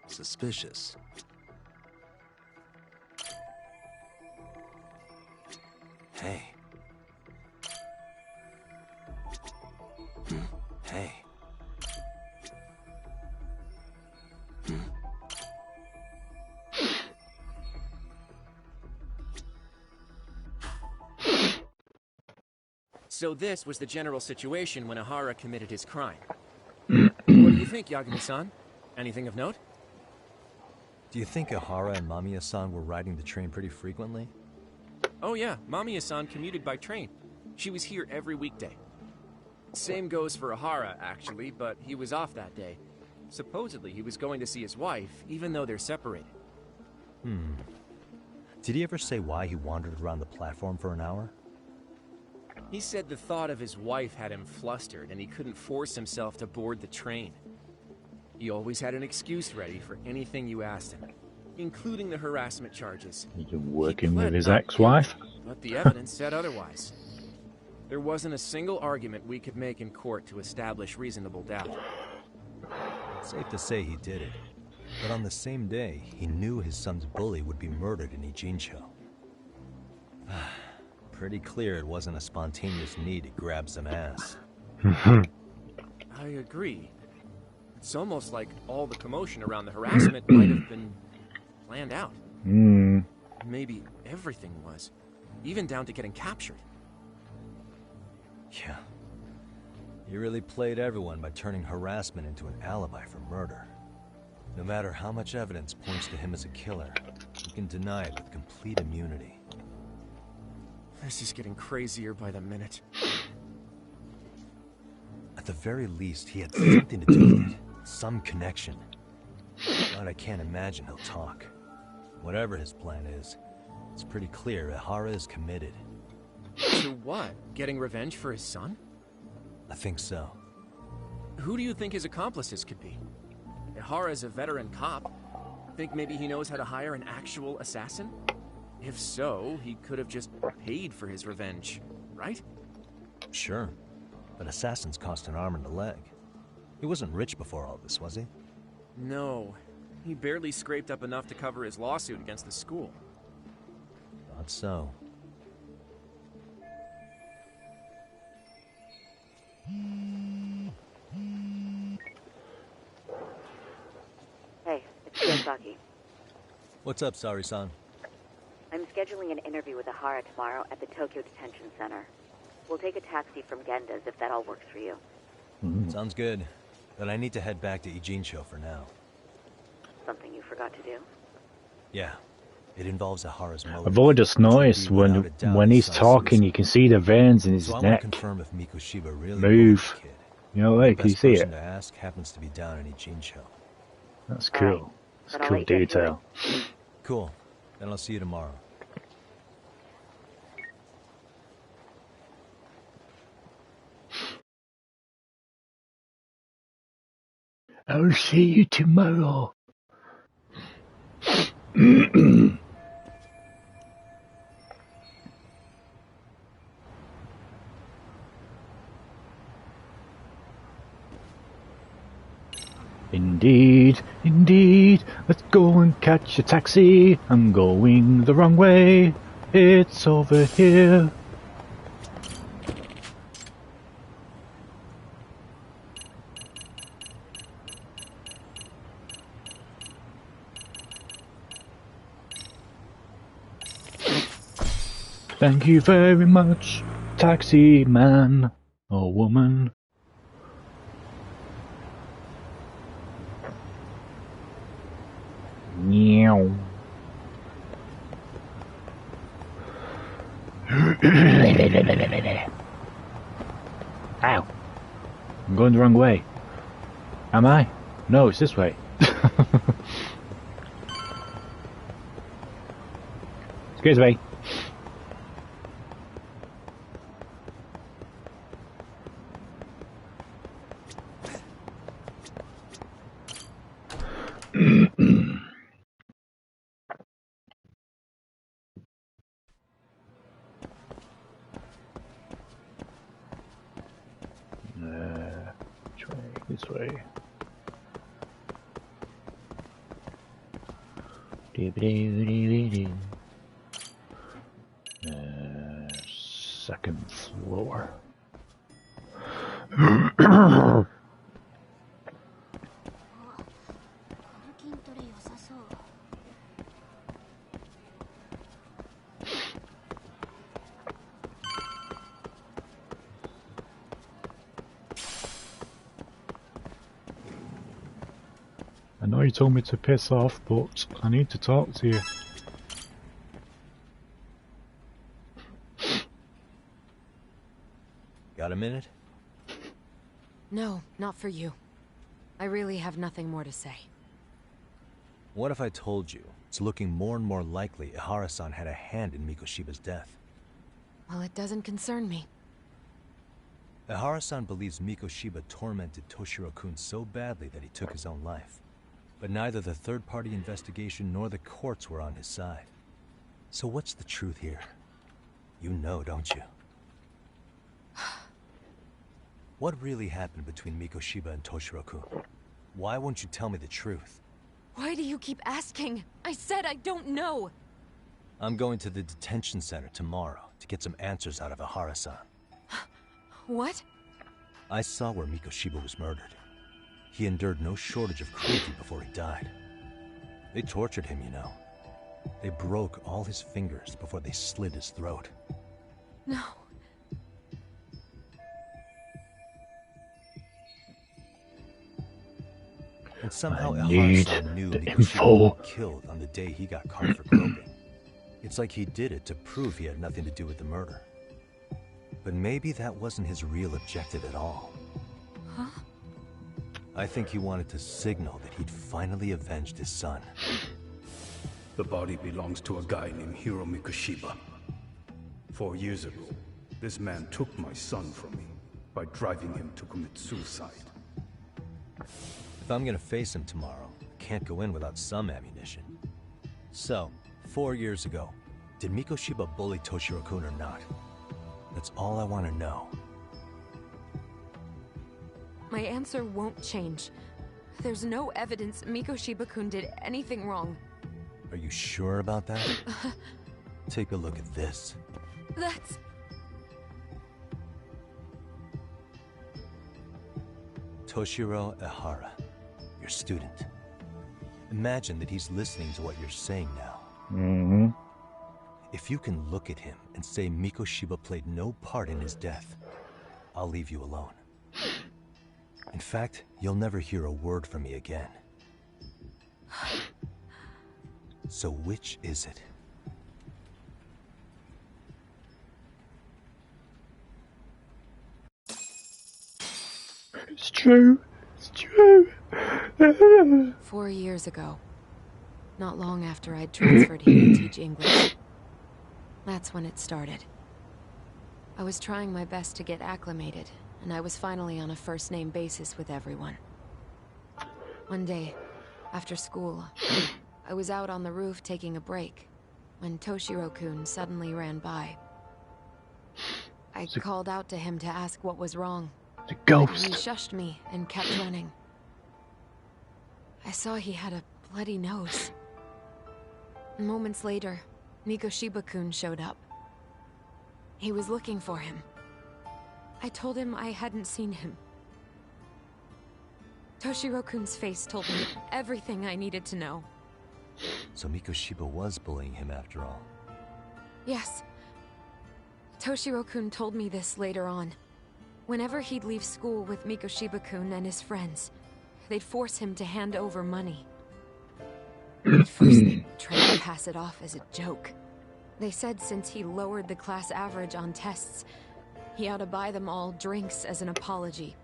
Suspicious. Hey. Hey. So this was the general situation when Ahara committed his crime. What do you think, Yagami-san? Anything of note? Do you think Ahara and Mamiya-san were riding the train pretty frequently? Oh yeah, Mamiya-san commuted by train. She was here every weekday. Same goes for Ahara, actually, but he was off that day. Supposedly, he was going to see his wife, even though they're separated. Did he ever say why he wandered around the platform for an hour? He said the thought of his wife had him flustered, and he couldn't force himself to board the train. He always had an excuse ready for anything you asked him, including the harassment charges. He's working with his ex-wife. But the evidence said otherwise. There wasn't a single argument we could make in court to establish reasonable doubt. Safe to say he did it. But on the same day, he knew his son's bully would be murdered in Ijincho. Pretty clear it wasn't a spontaneous need to grab some ass. I agree. It's almost like all the commotion around the harassment might have been planned out. Maybe everything was. Even down to getting captured. Yeah. He really played everyone by turning harassment into an alibi for murder. No matter how much evidence points to him as a killer, he can deny it with complete immunity. This is getting crazier by the minute. At the very least, he had something to do with it. Some connection. But I can't imagine he'll talk. Whatever his plan is, it's pretty clear Ahara is committed. To what? Getting revenge for his son? I think so. Who do you think his accomplices could be? Ihara's a veteran cop. Think maybe he knows how to hire an actual assassin? If so, he could have just paid for his revenge, right? Sure, but assassins cost an arm and a leg. He wasn't rich before all this, was he? No. He barely scraped up enough to cover his lawsuit against the school. Thought so. Hey, it's Yosaki. What's up, Sari-san? I'm scheduling an interview with Ihara tomorrow at the Tokyo Detention Center. We'll take a taxi from Genda's if that all works for you. Sounds good. But I need to head back to Ijincho for now. Something you forgot to do? Yeah. It involves Ihara's motive. I've already just noticed when he's talking, you can see the veins in his so I neck want to confirm if Mikoshiba really move. Kid. You know, like, can you see it? The best person to ask happens to be down in Ijincho. That's cool. It's a cool detail. Cool. Then I'll see you tomorrow. I'll see you tomorrow. Indeed, indeed, let's go and catch a taxi. I'm going the wrong way. It's over here. Thank you very much, taxi man or woman. Meow. Ow. I'm going the wrong way. Am I? No, it's this way. Excuse me. This way. Second floor. I know you told me to piss off, but I need to talk to you. Got a minute? No, not for you. I really have nothing more to say. What if I told you it's looking more and more likely Ihara-san had a hand in Mikoshiba's death? Well, it doesn't concern me. Ihara-san believes Mikoshiba tormented Toshiro-kun so badly that he took his own life. But neither the third-party investigation nor the courts were on his side. So what's the truth here? You know, don't you? What really happened between Mikoshiba and Toshiro-kun? Why won't you tell me the truth? Why do you keep asking? I said I don't know! I'm going to the detention center tomorrow to get some answers out of Ihara-san. What? I saw where Mikoshiba was murdered. He endured no shortage of cruelty before he died. They tortured him, you know. They broke all his fingers before they slit his throat. No. And somehow Ihara-san knew Mikoshiba was killed on the day he got caught for groping. It's like he did it to prove he had nothing to do with the murder. But maybe that wasn't his real objective at all. Huh? I think he wanted to signal that he'd finally avenged his son. The body belongs to a guy named Hiro Mikoshiba. 4 years ago, this man took my son from me by driving him to commit suicide. If I'm gonna face him tomorrow, I can't go in without some ammunition. So, 4 years ago, did Mikoshiba bully Toshiro-kun or not? That's all I want to know. My answer won't change. There's no evidence Mikoshiba-kun did anything wrong. Are you sure about that? Take a look at this. That's... Toshiro Ehara, your student. Imagine that he's listening to what you're saying now. Mm-hmm. If you can look at him and say Mikoshiba played no part in his death, I'll leave you alone. In fact, you'll never hear a word from me again. So which is it? It's true. It's true. 4 years ago, not long after I'd transferred here to teach English. That's when it started. I was trying my best to get acclimated, and I was finally on a first-name basis with everyone. One day, after school, I was out on the roof taking a break, when Toshiro-kun suddenly ran by. I called out to him to ask what was wrong. The ghost. He shushed me and kept running. I saw he had a bloody nose. Moments later, Mikoshiba-kun showed up. He was looking for him. I told him I hadn't seen him. Toshiro-kun's face told me everything I needed to know. So Mikoshiba was bullying him after all. Yes. Toshiro-kun told me this later on. Whenever he'd leave school with Mikoshiba-kun and his friends, they'd force him to hand over money. At first, they tried to pass it off as a joke. They said since he lowered the class average on tests, he ought to buy them all drinks as an apology.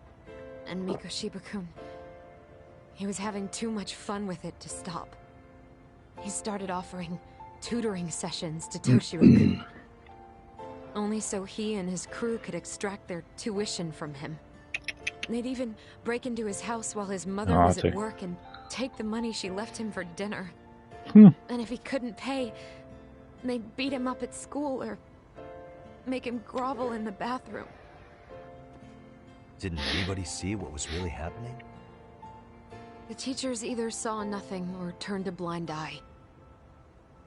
And Mikoshiba-kun, he was having too much fun with it to stop. He started offering tutoring sessions to Toshiro-kun. Only so he and his crew could extract their tuition from him. They'd even break into his house while his mother was at work and take the money she left him for dinner. And if he couldn't pay, they'd beat him up at school or make him grovel in the bathroom. Didn't anybody see what was really happening? The teachers either saw nothing or turned a blind eye.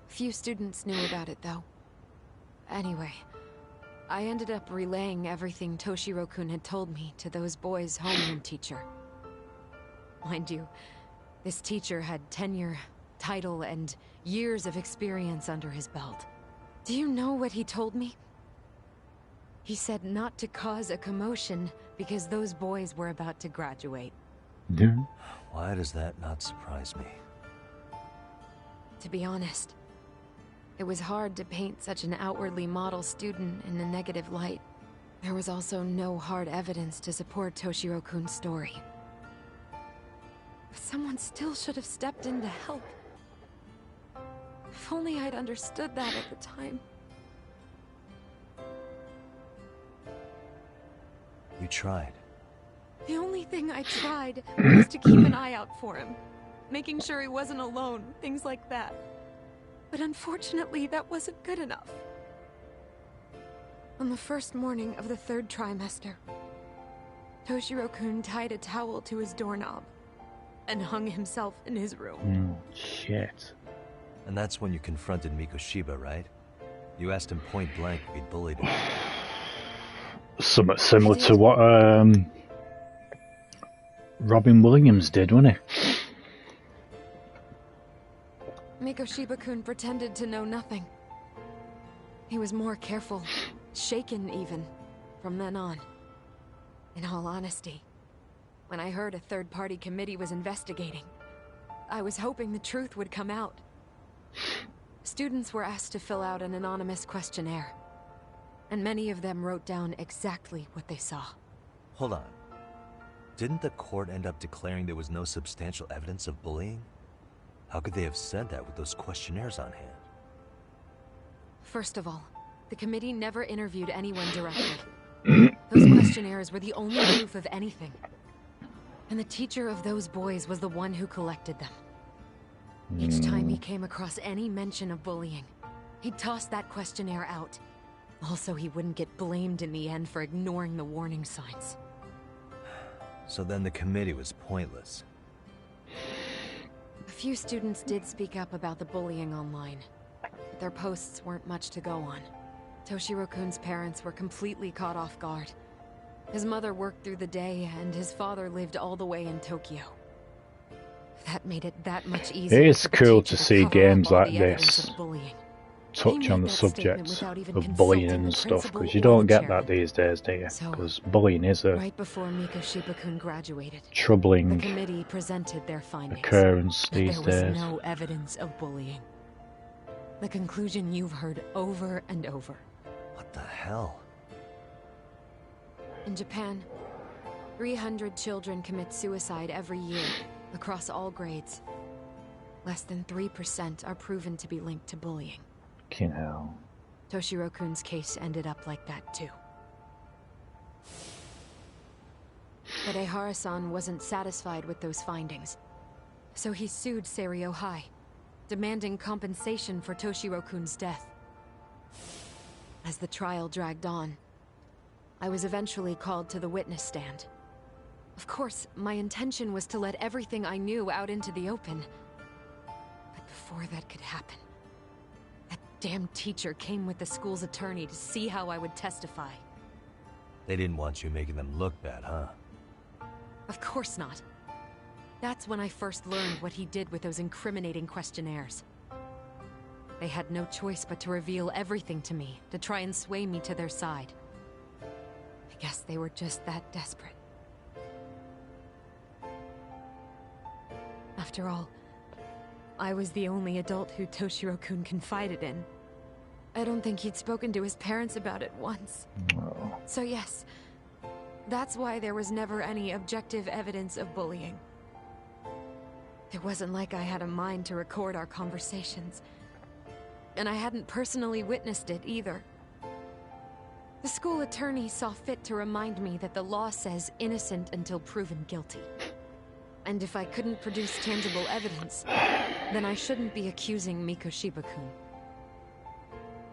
Few students knew about it, though. Anyway, I ended up relaying everything Toshiro-kun had told me to those boys' homeroom teacher. Mind you, this teacher had tenure, title, and years of experience under his belt. Do you know what he told me? He said not to cause a commotion because those boys were about to graduate. Yeah. Why does that not surprise me? To be honest, it was hard to paint such an outwardly model student in a negative light. There was also no hard evidence to support Toshiro-kun's story. But someone still should have stepped in to help. If only I'd understood that at the time. You tried. The only thing I tried was to keep an eye out for him, making sure he wasn't alone, things like that. But unfortunately, that wasn't good enough. On the first morning of the 3rd trimester, Toshiro-kun tied a towel to his doorknob and hung himself in his room. Shit. And that's when you confronted Mikoshiba, right? You asked him point blank if he'd bullied him. Somewhat similar to what Robin Williams did, wasn't he? Mikoshiba-kun pretended to know nothing. He was more careful, shaken even, from then on. In all honesty, when I heard a third-party committee was investigating, I was hoping the truth would come out. Students were asked to fill out an anonymous questionnaire, and many of them wrote down exactly what they saw. Hold on. Didn't the court end up declaring there was no substantial evidence of bullying? How could they have said that with those questionnaires on hand? First of all, the committee never interviewed anyone directly. Those questionnaires were the only proof of anything. And the teacher of those boys was the one who collected them. Each time he came across any mention of bullying, he'd toss that questionnaire out. Also, he wouldn't get blamed in the end for ignoring the warning signs. So then the committee was pointless. A few students did speak up about the bullying online, but their posts weren't much to go on. Toshiro-kun's parents were completely caught off guard. His mother worked through the day, and his father lived all the way in Tokyo. That made it that much easier. It is cool to see games like this touch on the subject of bullying and stuff, because you don't get that these days, do you? Because bullying is a right before Mikoshiba-kun graduated, troubling the committee presented their findings. Occurrence these days. There was no evidence of bullying. The conclusion you've heard over and over. What the hell? In Japan, 300 children commit suicide every year, across all grades. Less than 3% are proven to be linked to bullying. Fucking hell. Toshiro-kun's case ended up like that too. But Ehara-san wasn't satisfied with those findings, so he sued Seiryo High, demanding compensation for Toshiro-kun's death. As the trial dragged on, I was eventually called to the witness stand. Of course, my intention was to let everything I knew out into the open. But before that could happen, that damn teacher came with the school's attorney to see how I would testify. They didn't want you making them look bad, huh? Of course not. That's when I first learned what he did with those incriminating questionnaires. They had no choice but to reveal everything to me, to try and sway me to their side. I guess they were just that desperate. After all, I was the only adult who Toshiro-kun confided in. I don't think he'd spoken to his parents about it once. Oh. So yes, that's why there was never any objective evidence of bullying. It wasn't like I had a mind to record our conversations. And I hadn't personally witnessed it either. The school attorney saw fit to remind me that the law says innocent until proven guilty. And if I couldn't produce tangible evidence, then I shouldn't be accusing Mikoshiba-kun.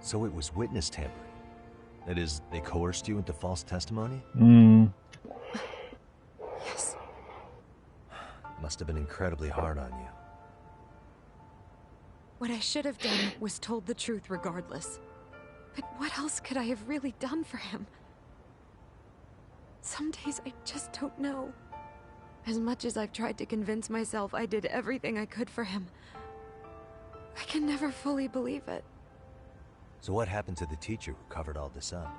So it was witness tampering? That is, they coerced you into false testimony? Yes. Must have been incredibly hard on you. What I should have done was told the truth regardless. But what else could I have really done for him? Some days I just don't know. As much as I've tried to convince myself I did everything I could for him, I can never fully believe it. So what happened to the teacher who covered all this up?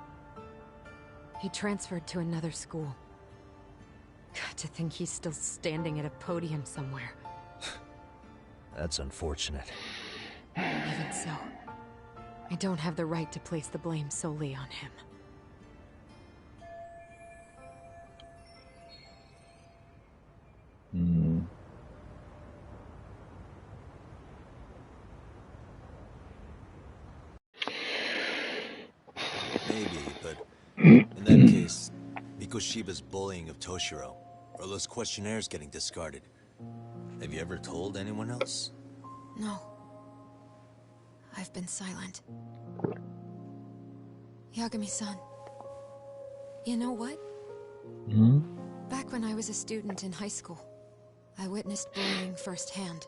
He transferred to another school. To think he's still standing at a podium somewhere. That's unfortunate. Even so, I don't have the right to place the blame solely on him. Maybe, but in that case, Mikoshiba's bullying of Toshiro, or those questionnaires getting discarded. Have you ever told anyone else? No. I've been silent. Yagami-san, you know what? Back when I was a student in high school, I witnessed bullying firsthand.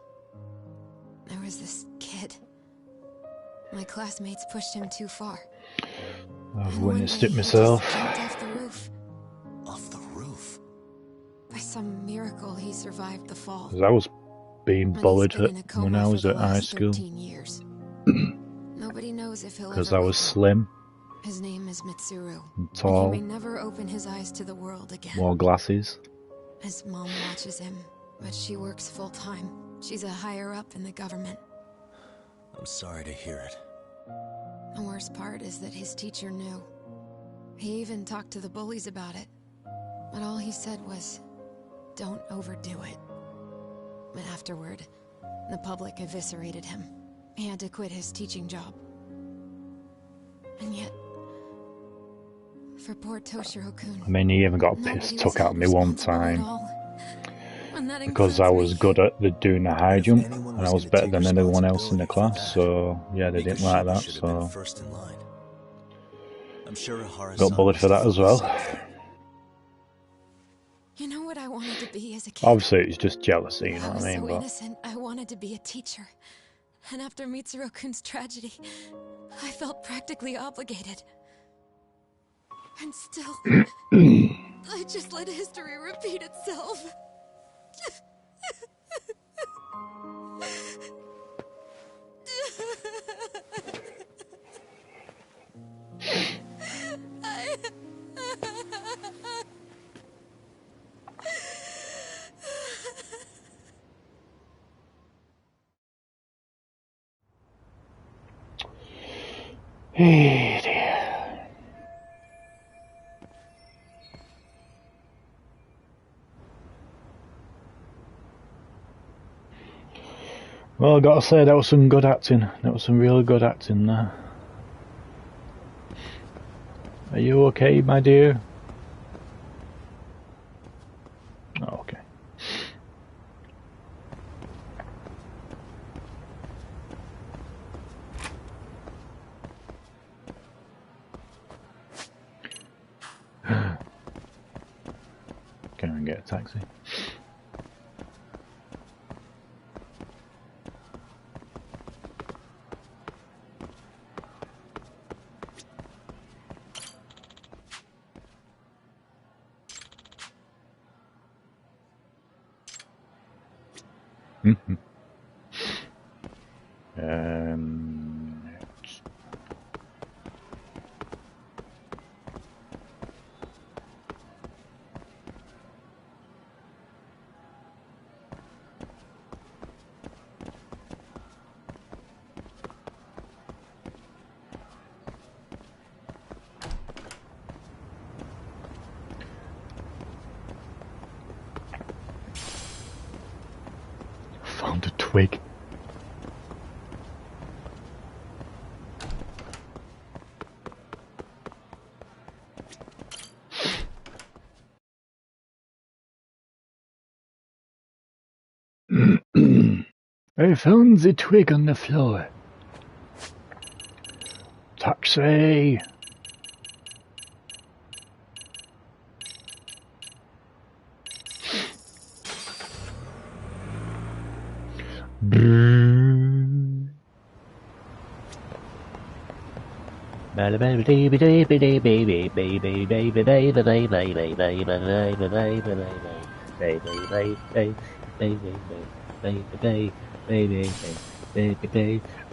There was this kid. My classmates pushed him too far. I've witnessed it myself. He jumped off the roof. Off the roof? By some miracle, he survived the fall. 'Cause I was being bullied when I was at high school. Nobody knows if he'll ever Because I was wake up. slim, His name is Mitsuru. and tall, And he may never open his eyes to the world again. wore glasses. His mom watches him, but she works full-time. She's a higher-up in the government. I'm sorry to hear it. The worst part is that his teacher knew. He even talked to the bullies about it. But all he said was, don't overdo it. But afterward, the public eviscerated him. He had to quit his teaching job. And yet, for poor Toshiro-kun, I mean, he even got nobody piss was took out of me held one responsible at time. all. because I was good at doing the high jump, and I was better than anyone else in the class. So yeah, they didn't like that. So got bullied for that as well. You know what I wanted to be as a kid? Obviously, it's just jealousy, you know what I mean? I was so But innocent. I wanted to be a teacher. And after Mitsuru-kun's tragedy, I felt practically obligated. And still, I just let history repeat itself. Hey dear. Well, I gotta say, that was some good acting. That was some really good acting there. Are you okay, my dear? Oh, okay. Can I get a taxi? Found a twig. I found the twig on the floor. Taxi!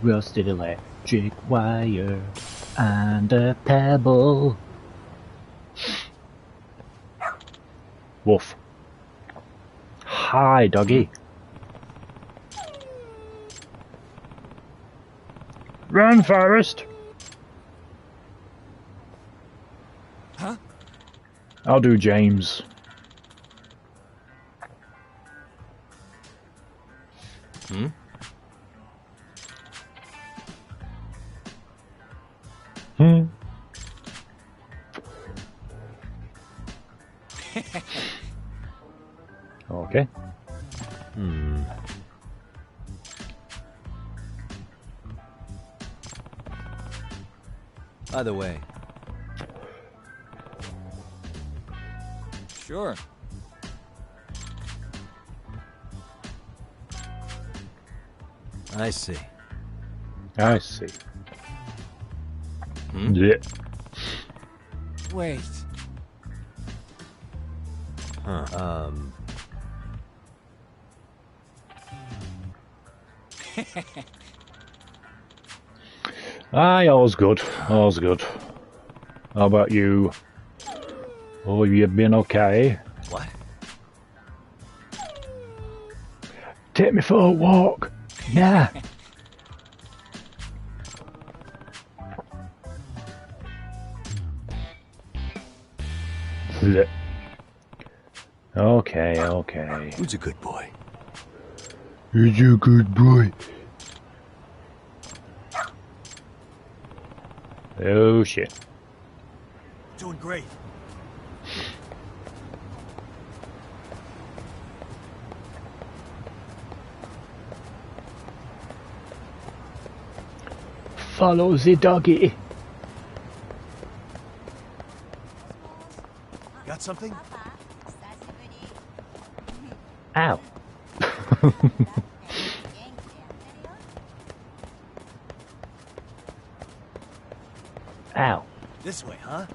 Rusted electric wire and a pebble. Woof. Hi, doggy. Run, Forrest. Huh? I'll do James. Hmm? Okay. By the way. Sure. I see. I see. Hmm? Yeah. Wait. Huh. Aye, all's good. All's good. How about you? Oh, you been okay? What? Take me for a walk. Yeah. Okay, okay. Who's a good boy? Who's a good boy? Oh shit. Doing great. Follow the doggy. Got something? Ow. Ow. This way, huh?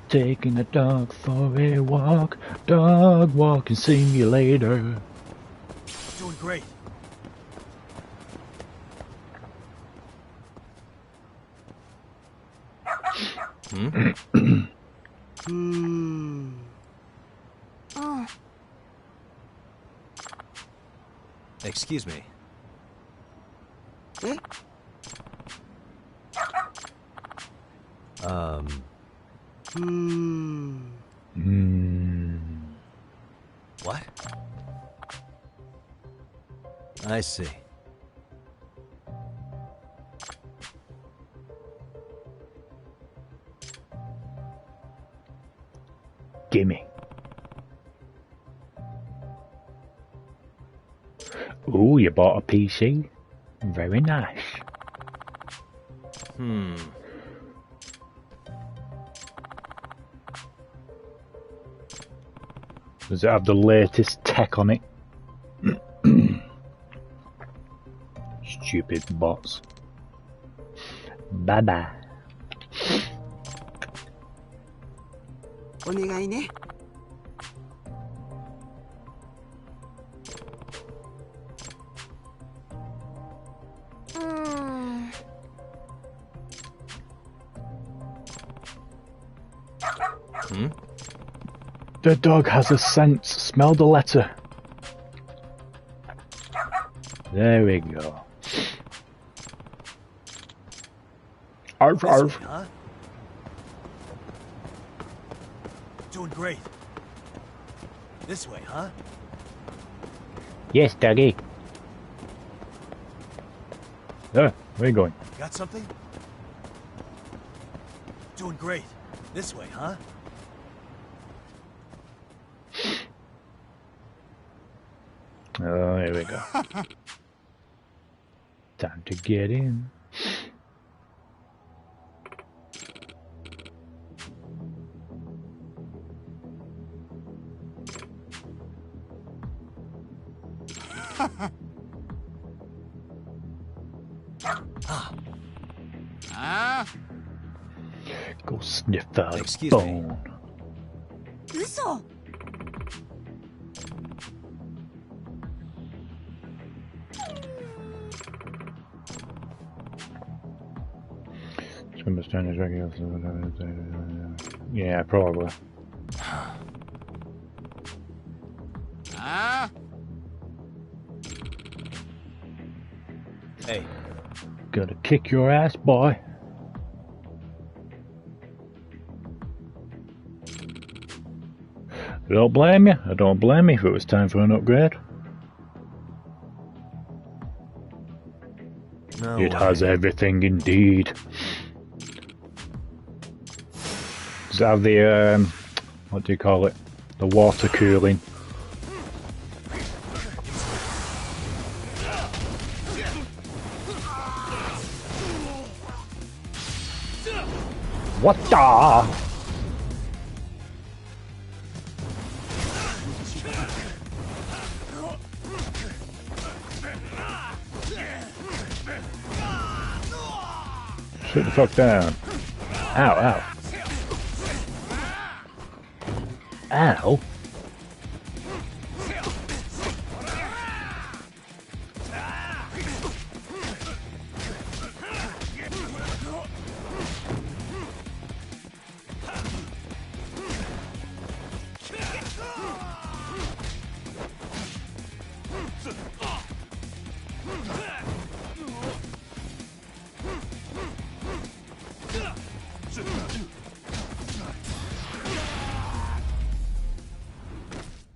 Taking a dog for a walk. Dog walking simulator. Doing great. Oh. Excuse me. What? I see. Gimme. Ooh, you bought a PC? Very nice. Does it have the latest tech on it? Stupid bots. Bye bye. お願いね。The dog has a sense. Smell the letter. There we go. Arf, arf. Huh? Doing great. This way, huh? Yes, doggy. Where are you going? Got something? Doing great. This way, huh? Oh, here we go. Time to get in. Go sniff out a bone. 嘘。 Yeah, probably. Hey. Gotta kick your ass, boy. I don't blame you. I don't blame you if it was time for an upgrade. No It way. has everything indeed. Does it have the, what do you call it? The water cooling. What the? Sit the fuck down. Ow, ow. Ow.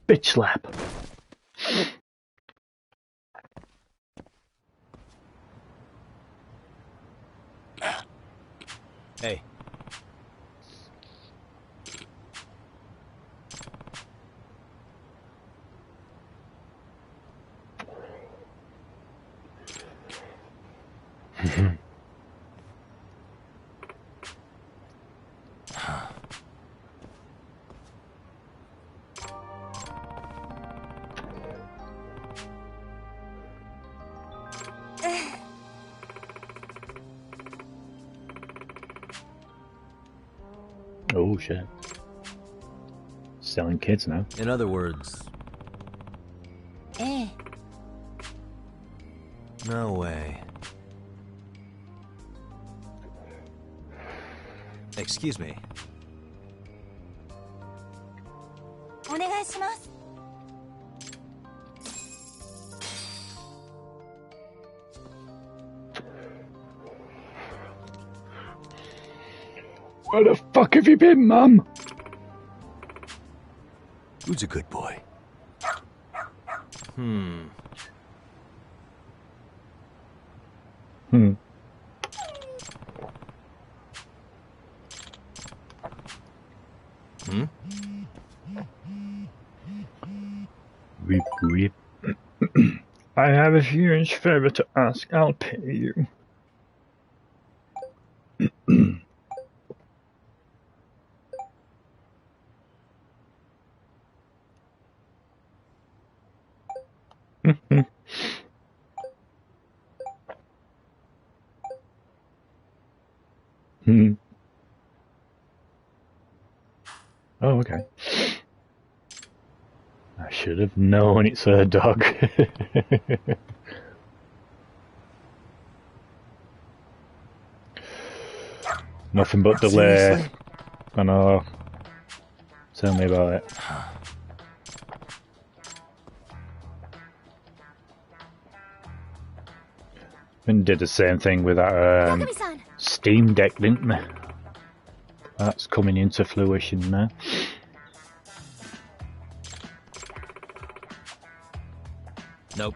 Bitch slap. Hey. Oh shit. Selling kids now. In other words... No way. Excuse me. Where the fuck have you been, Mum? Who's a good boy? Hmm. Weep, weep. I have a huge favor to ask. I'll pay you. Oh, okay. I should have known it's a dog. Nothing but delay. Seriously? I know. Tell me about it. And did the same thing with that Steam Deck, didn't they? That's coming into fruition now. Nope.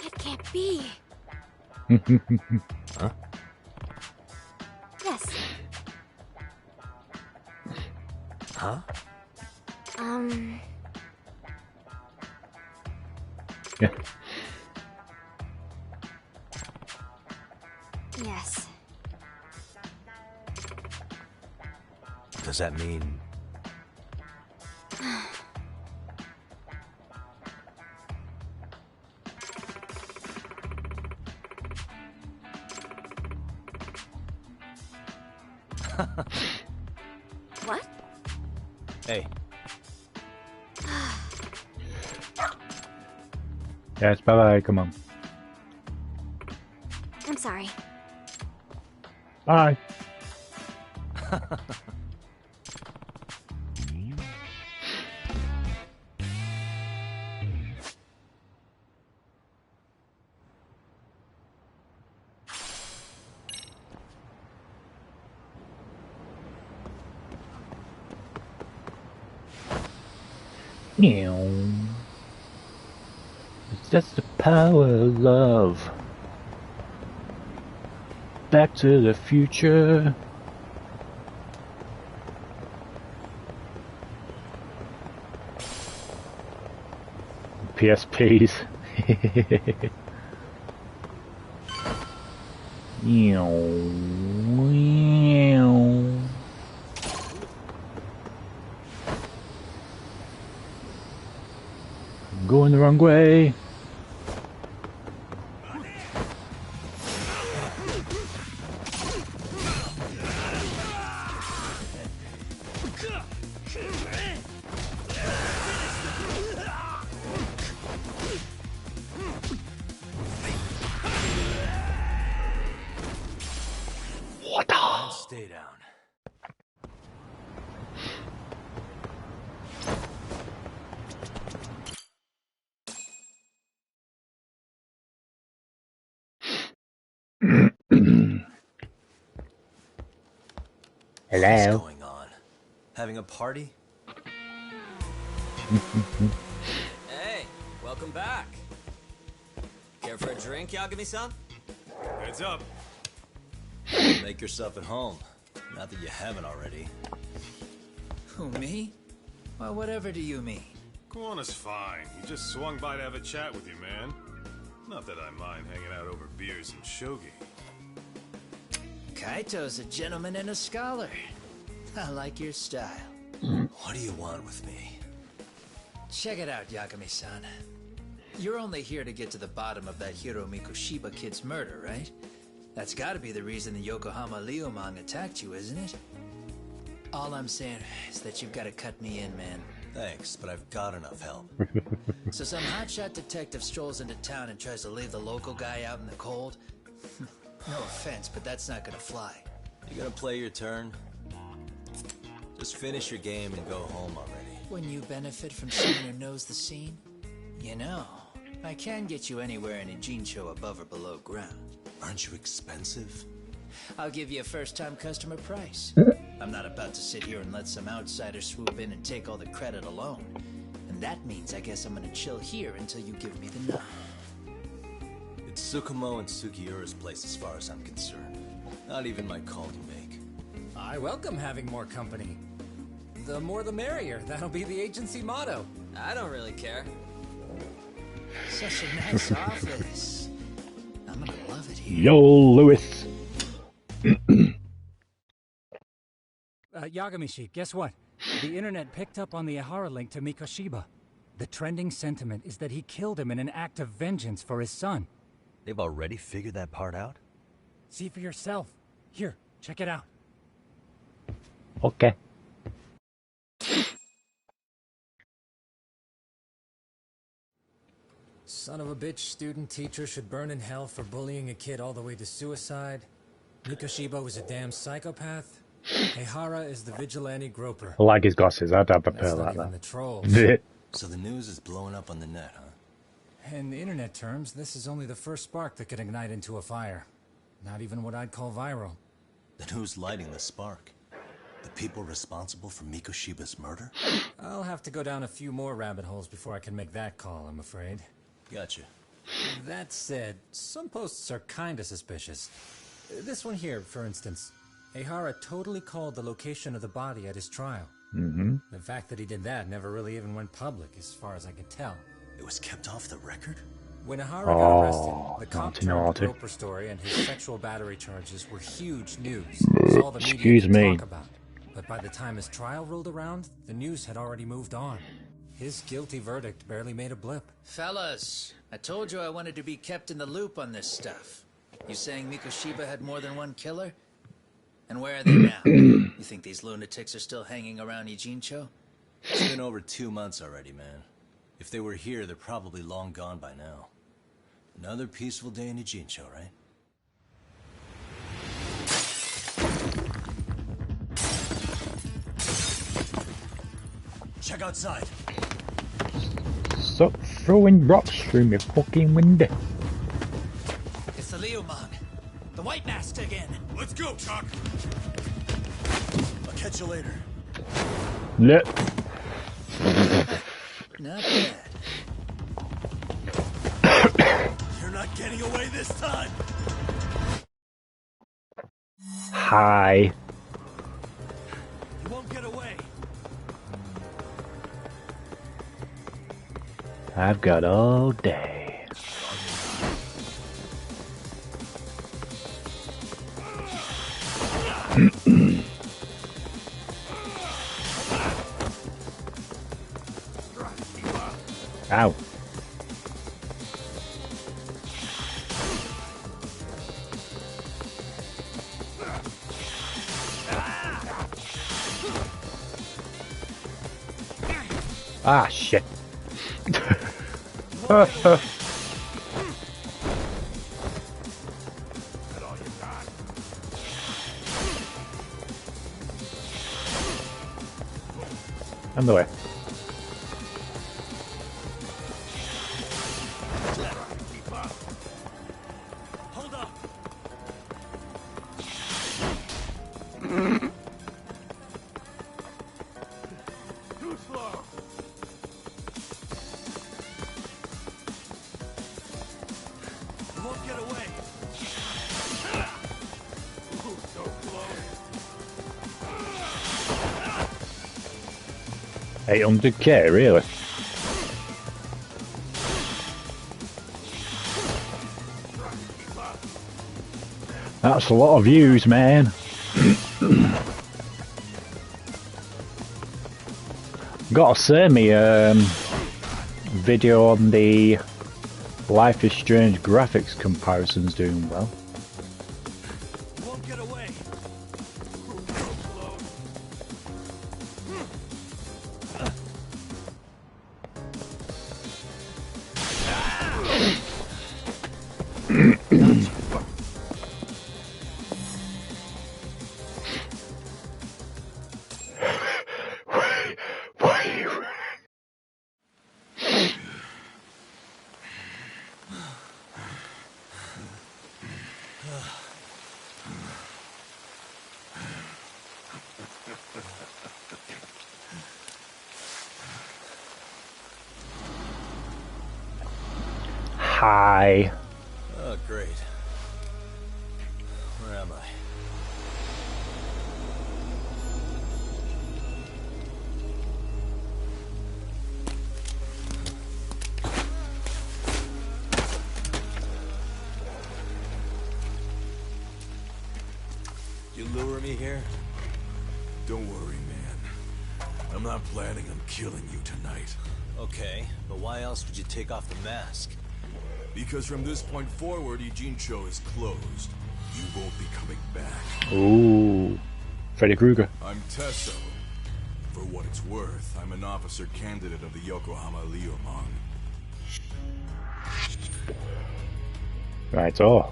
It can't be. Huh? Yes. Huh? Yeah. Yes. Does that mean... What? Hey. Yes, bye-bye, come on. I'm sorry. Bye. It's just the power of love. Back to the future. PSPs. Going the wrong way. Stay down. Hello. What's going on? Having a party? Hey, welcome back. Care for a drink, Yagami-san? Heads up. Make yourself at home. Not that you haven't already. Who, me? Well, whatever do you mean? Kuwana's fine. He just swung by to have a chat with you, man. Not that I mind hanging out over beers and shogi. Kaito's a gentleman and a scholar. I like your style. What do you want with me? Check it out, Yagami-san. You're only here to get to the bottom of that Hiro Mikoshiba kid's murder, right? That's gotta be the reason the Yokohama Leomang attacked you, isn't it? All I'm saying is that you've gotta cut me in, man. Thanks, but I've got enough help. So some hotshot detective strolls into town and tries to leave the local guy out in the cold? No offense, but that's not gonna fly. You gonna play your turn? Just finish your game and go home already. When you benefit from someone who knows the scene? You know, I can get you anywhere in a Jincho above or below ground. Aren't you expensive? I'll give you a first-time customer price. I'm not about to sit here and let some outsider swoop in and take all the credit alone. And that means I guess I'm gonna chill here until you give me the nod. It's Tsukumo and Sugiura's place as far as I'm concerned. Not even my call to make. I welcome having more company. The more the merrier. That'll be the agency motto. I don't really care. Such a nice office. I'm gonna love it here. Yo, Lewis. Yagamishi, guess what? The internet picked up on the Ihara link to Mikoshiba. The trending sentiment is that he killed him in an act of vengeance for his son. They've already figured that part out? See for yourself. Here, check it out. Okay. Son of a bitch student teacher should burn in hell for bullying a kid all the way to suicide. Mikoshiba was a damn psychopath. Ihara is the vigilante groper. I like his glasses. I'd have a pair like The trolls. that. So the news is blowing up on the net, huh? In internet terms, this is only the first spark that could ignite into a fire. Not even what I'd call viral. Then who's lighting the spark? The people responsible for Mikoshiba's murder? I'll have to go down a few more rabbit holes before I can make that call, I'm afraid. Gotcha. That said, some posts are kinda suspicious. This one here, for instance. Ihara totally called the location of the body at his trial. Mm-hmm. The fact that he did that never really even went public, as far as I can tell. It was kept off the record? When Ihara got arrested, the cop turned naughty. Roper story and his sexual battery charges were huge news. It was all the media Excuse could me. talk about. But by the time his trial rolled around, the news had already moved on. His guilty verdict barely made a blip. Fellas, I told you I wanted to be kept in the loop on this stuff. You saying Mikoshiba had more than one killer? And where are they now? You think these lunatics are still hanging around Ijincho? It's been over 2 months already, man. If they were here, they're probably long gone by now. Another peaceful day in Ijincho, right? Check outside. Stop throwing rocks through my fucking window. It's the Leomang. The White Mask again. Let's go, Chuck. I'll catch you later. Look. Not bad. You're not getting away this time. Hi. You won't get away. I've got all day. Ow. Ah, shit. I'm the way. Hold up. Too slow. You won't get away. Ooh, so close. 800k, really? That's a lot of views, man. Gotta say, me video on the Life is Strange graphics comparison's doing well. Won't get away. Hi. Oh, great. Where am I? You lure me here? Don't worry, man. I'm not planning on killing you tonight. Okay, but why else would you take off the mask? Because from this point forward, Ijincho is closed. You won't be coming back. Ooh. Freddy Krueger. I'm Tesso. For what it's worth, I'm an officer candidate of the Yokohama Leomong. Right, oh.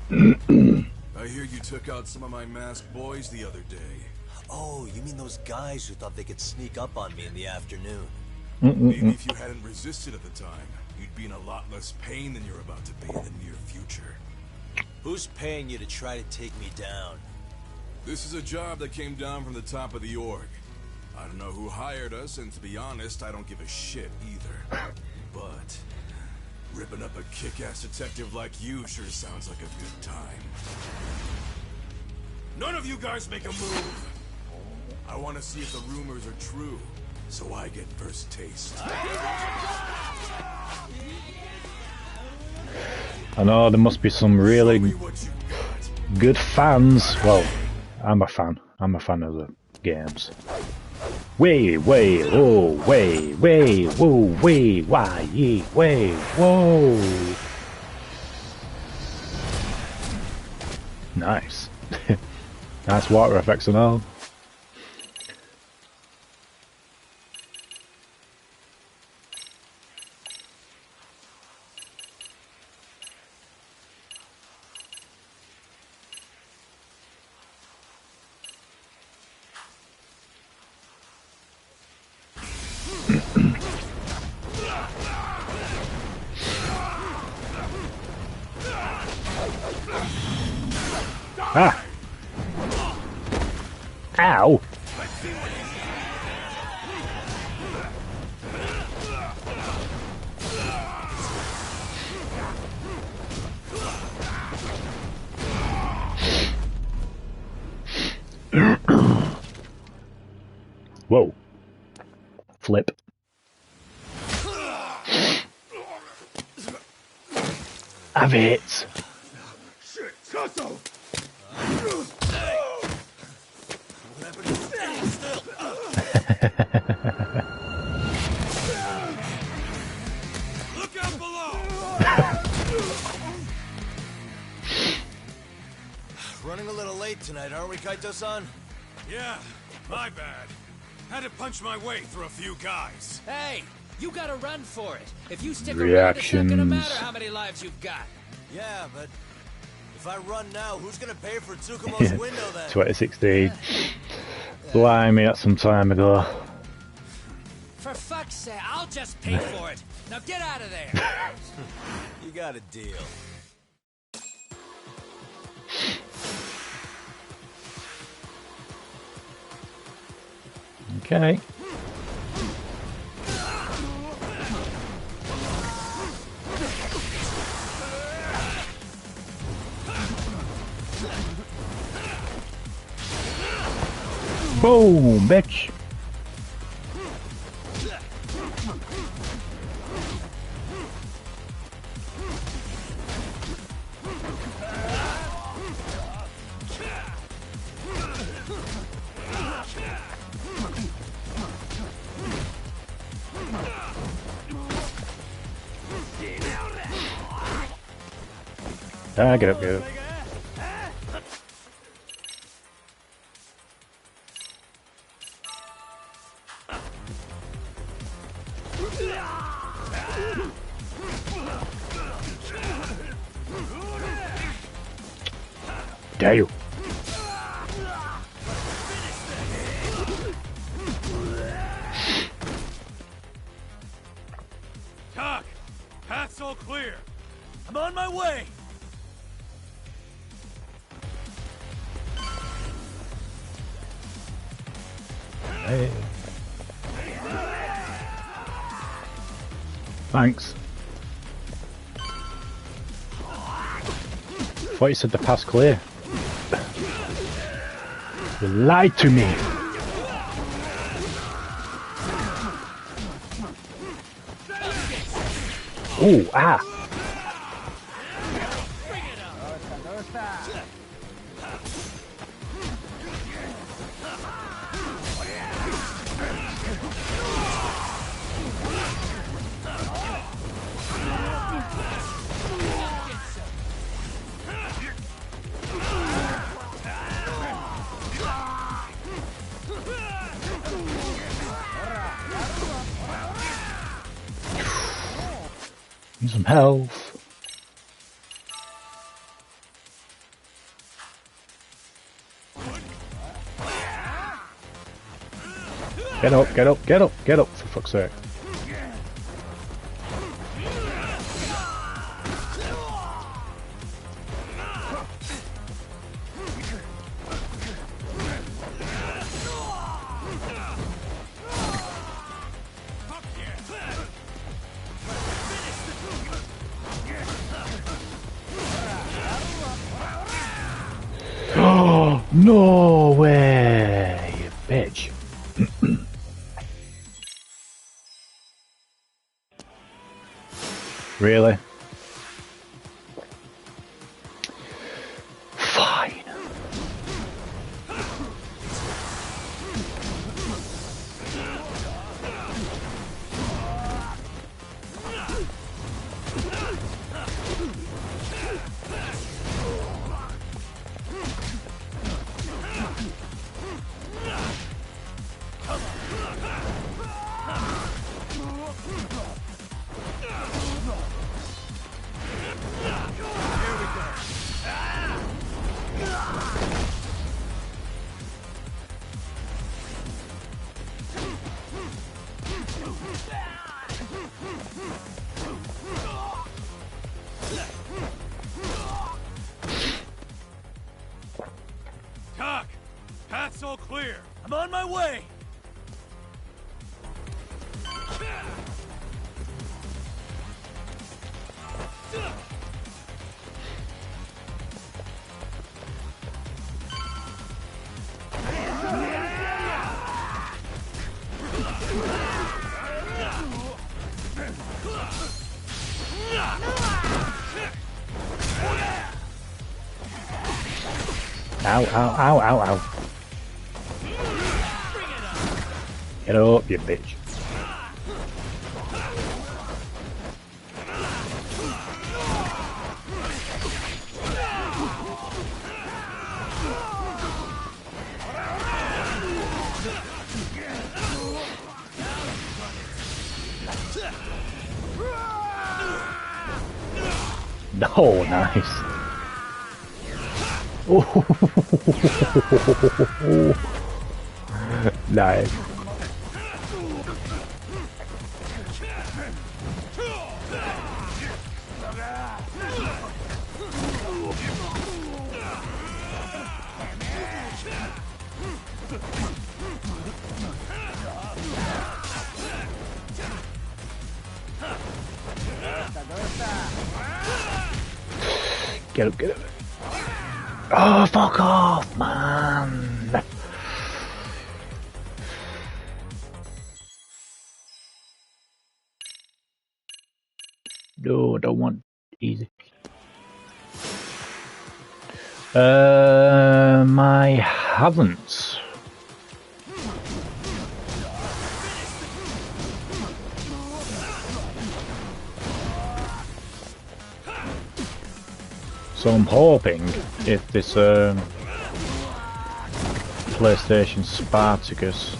I hear you took out some of my masked boys the other day. Oh, you mean those guys who thought they could sneak up on me in the afternoon? Maybe if you hadn't resisted at the time, you'd be in a lot less pain than you're about to be in the near future. Who's paying you to try to take me down? This is a job that came down from the top of the org. I don't know who hired us, and to be honest, I don't give a shit either. But ripping up a kick-ass detective like you sure sounds like a good time. None of you guys make a move! I want to see if the rumors are true, so I get first taste. I know there must be some really good fans. Well, I'm a fan. I'm a fan of the games. Way, oh, way, whoa, way, why, ye, way, whoa. Nice. Nice water effects and all. Ah! Ow! Whoa. Flip. Have it. Shit, Tusso! Look out below! Running a little late tonight, aren't we, Kaito-san? Yeah, my bad. Had to punch my way through a few guys. Hey, you gotta run for it. If you stick Reactions. around, it's not gonna matter how many lives you've got. Yeah, but if I run now, who's gonna pay for Tsukumo's window then? 2016. Blimey, that's some time ago. For fuck's sake, I'll just pay for it. Now get out of there. You got a deal. Okay. Boom, bitch. Ah, get up, get up. Dare you? Doc, path's all clear. I'm on my way. Hey. Thanks. Thought you said the path's clear. You lied to me. Oh, ah. Need some health. Get up, get up, get up, get up, for fuck's sake. No way, you bitch. Really? Fine. Doc, path's all clear. I'm on my way. Ow, ow, ow, ow, ow. Get up, you bitch. Oh, nice. Oh, nice. Get up, get up. Oh, fuck off, man. No, I don't want easy. I haven't. So I'm hoping if this PlayStation Spartacus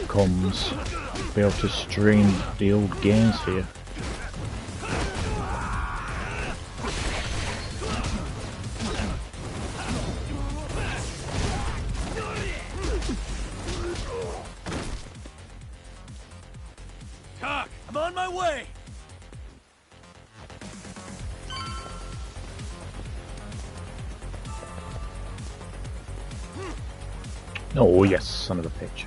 comes, I'll be able to stream the old games here. I'm on my way! Oh yes, son of a bitch.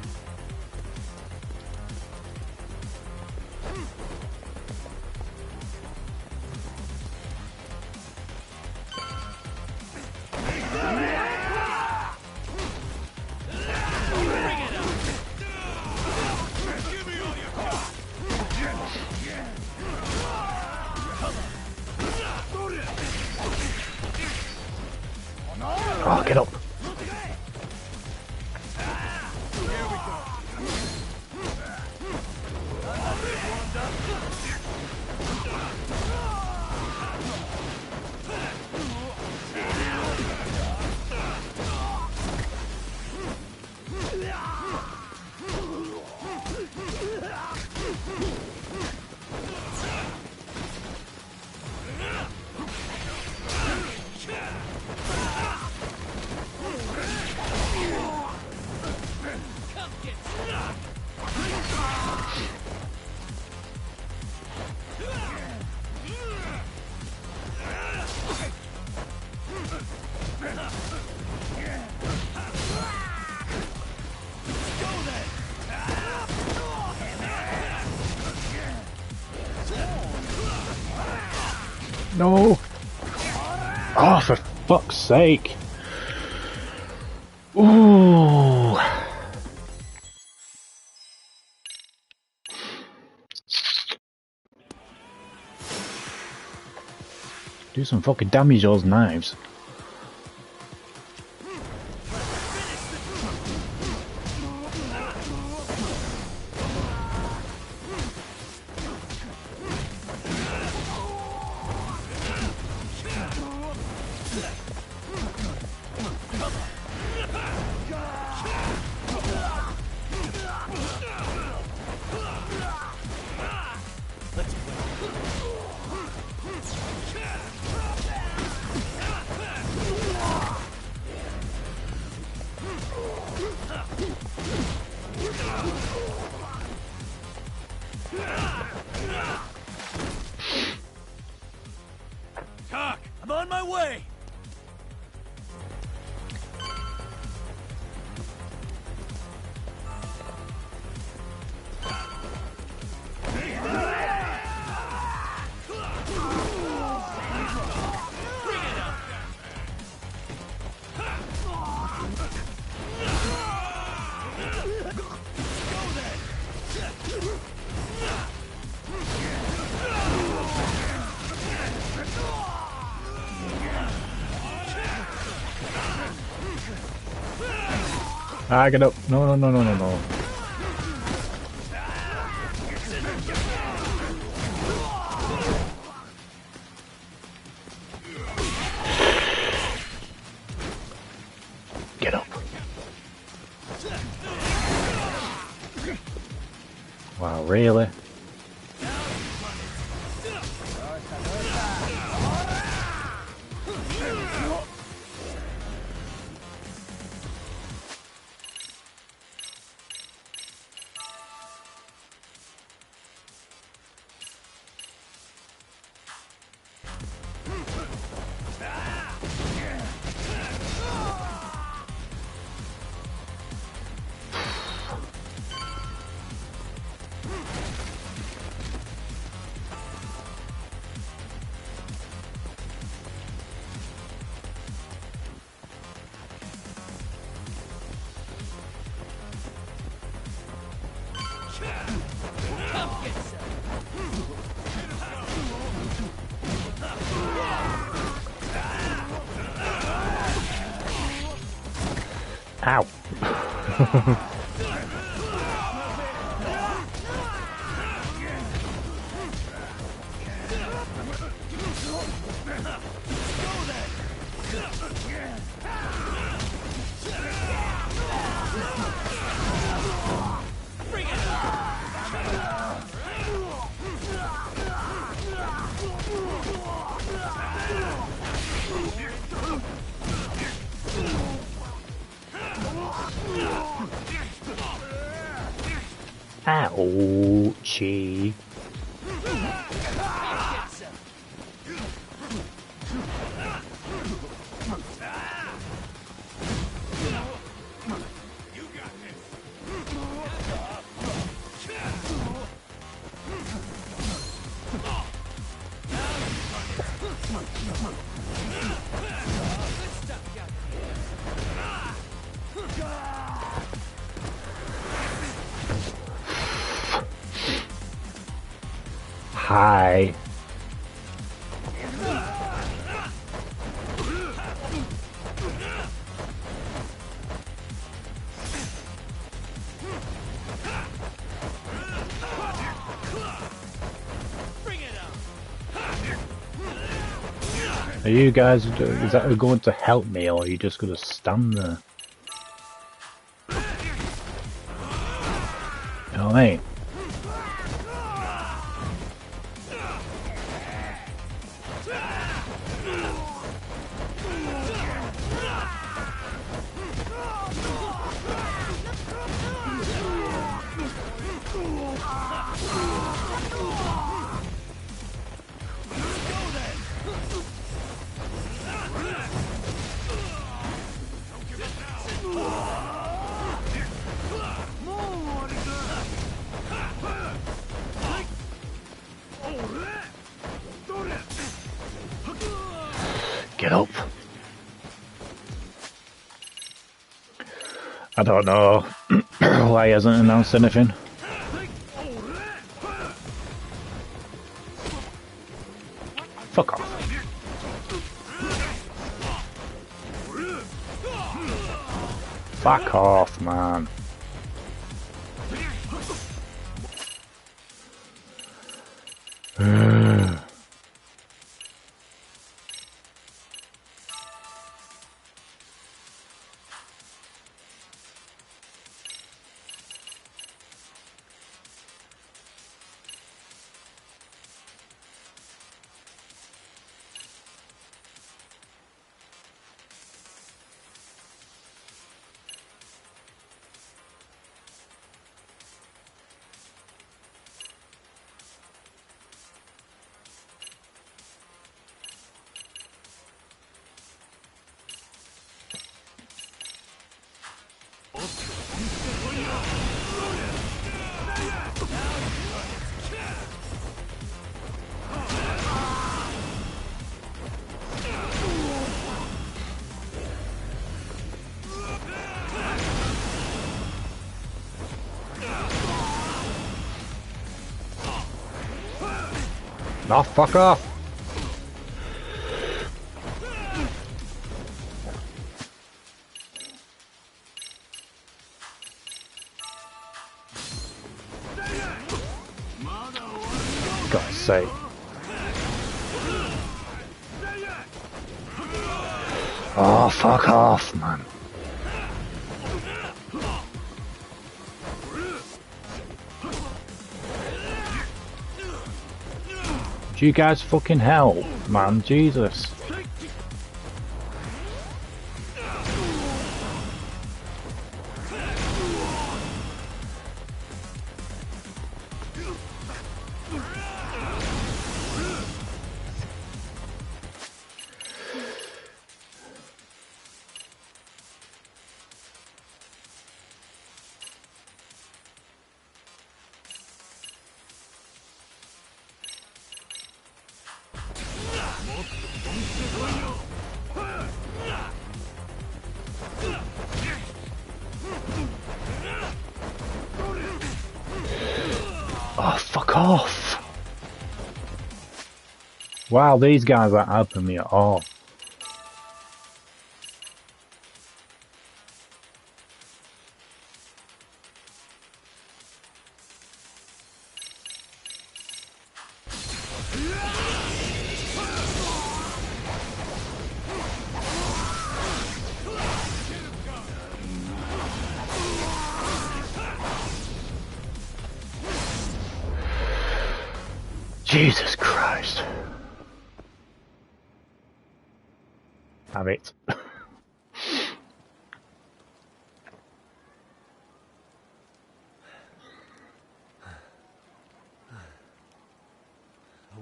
Oh, get up. No! Oh, for fuck's sake! Ooh! Do some fucking damage, those knives. I'm on my way! Ah, get up. No, no, no, no, no, no. Get up. Wow, really? Ow. Coachy. Hi. Are you guys, is that going to help me, or are you just going to stand there? You know what I mean? Get up. I don't know why he hasn't announced anything. Fuck off. Fuck off, man. Oh, fuck off! God's sake. Oh, fuck off, man. Do you guys fucking help, man? Jesus. Oh, fuck off! Wow, these guys aren't helping me at all. Jesus Christ. Have it.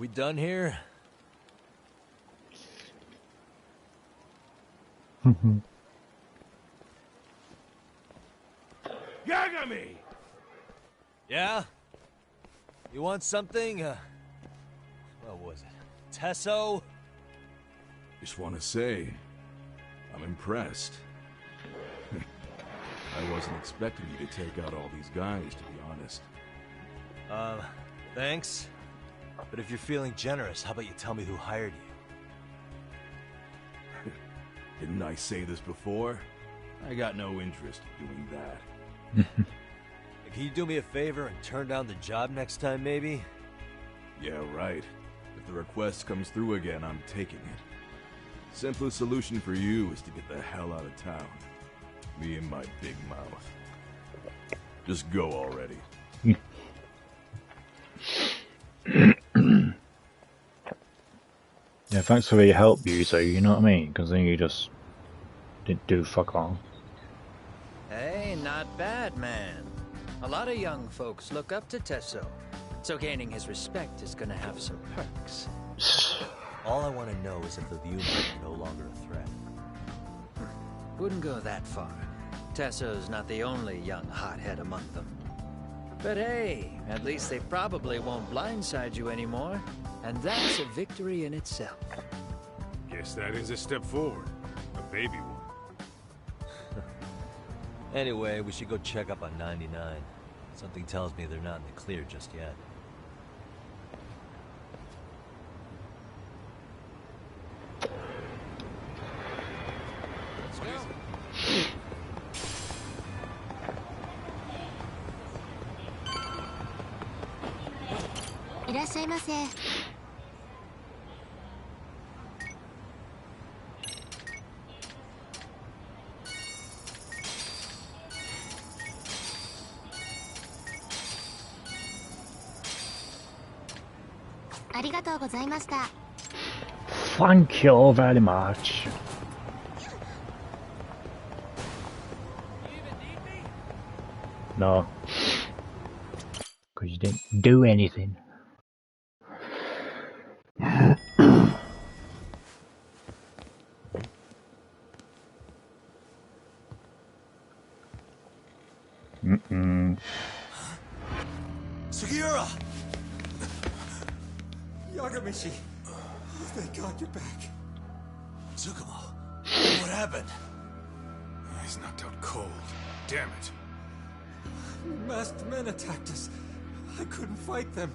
We done here? Yagami! Yeah? You want something? What was it? Tesso? Just want to say, I'm impressed. I wasn't expecting you to take out all these guys, to be honest. Thanks. But if you're feeling generous, how about you tell me who hired you? Didn't I say this before? I got no interest in doing that. Can you do me a favor and turn down the job next time, maybe? Yeah, right. If the request comes through again, I'm taking it. Simplest solution for you is to get the hell out of town. Me and my big mouth. Just go already. Yeah, thanks for your help, user, you know what I mean? Because then you just didn't do fuck all. Hey, not bad, man. A lot of young folks look up to Tesso, so gaining his respect is gonna have some perks. All I want to know is if the Liyuman are no longer a threat. Wouldn't go that far. Tesso's not the only young hothead among them. But hey, at least they probably won't blindside you anymore, and that's a victory in itself. Guess that is a step forward. A baby one. Anyway, we should go check up on 99. Something tells me they're not in the clear just yet. Thank you very much. No. Because you didn't do anything. Sugiura! Yagamishi! Thank God you're back. Tsukumo, what happened? He's knocked out cold. Damn it. Masked men attacked us. I couldn't fight them.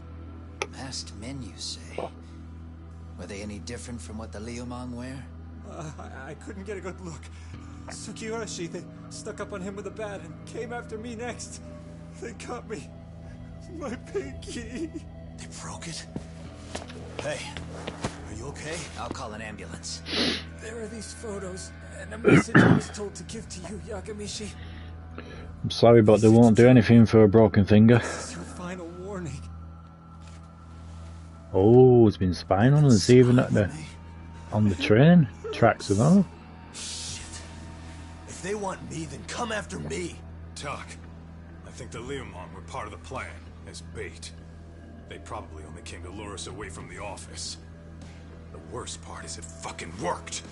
Masked men, you say? Were they any different from what the Liyuman wear? I couldn't get a good look. Sugiura, they stuck up on him with a bat and came after me next. They cut me. My pinky. They broke it? Hey, are you okay? I'll call an ambulance. There are these photos and a message I was told to give to you, Yagamishi. I'm sorry, but they won't do anything for a broken finger. This is your final warning. Oh, it's been spying on us even at on the train tracks as well. Shit. If they want me, then come after me. Talk. I think the Liyuman were part of the plan, as bait. They probably only came to lure us away from the office. The worst part is it fucking worked.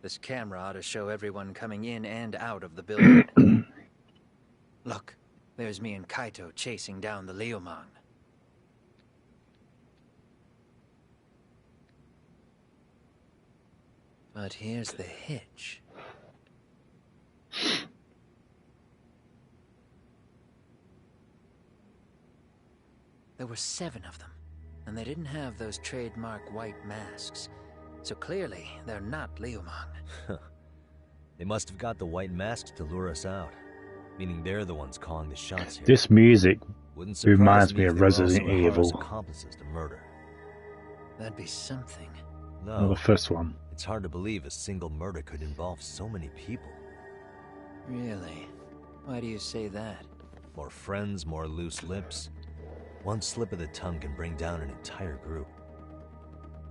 This camera ought to show everyone coming in and out of the building. Look, there's me and Kaito chasing down the Liyuman. But here's the hitch. There were 7 of them, and they didn't have those trademark white masks. So clearly, they're not Liyuman. They must have got the white masks to lure us out. Meaning they're the ones calling the shots here. This music reminds me if of they were also Resident Hara's Evil. accomplices to murder. That'd be something. No, the first one. It's hard to believe a single murder could involve so many people. Really? Why do you say that? More friends, more loose lips. One slip of the tongue can bring down an entire group.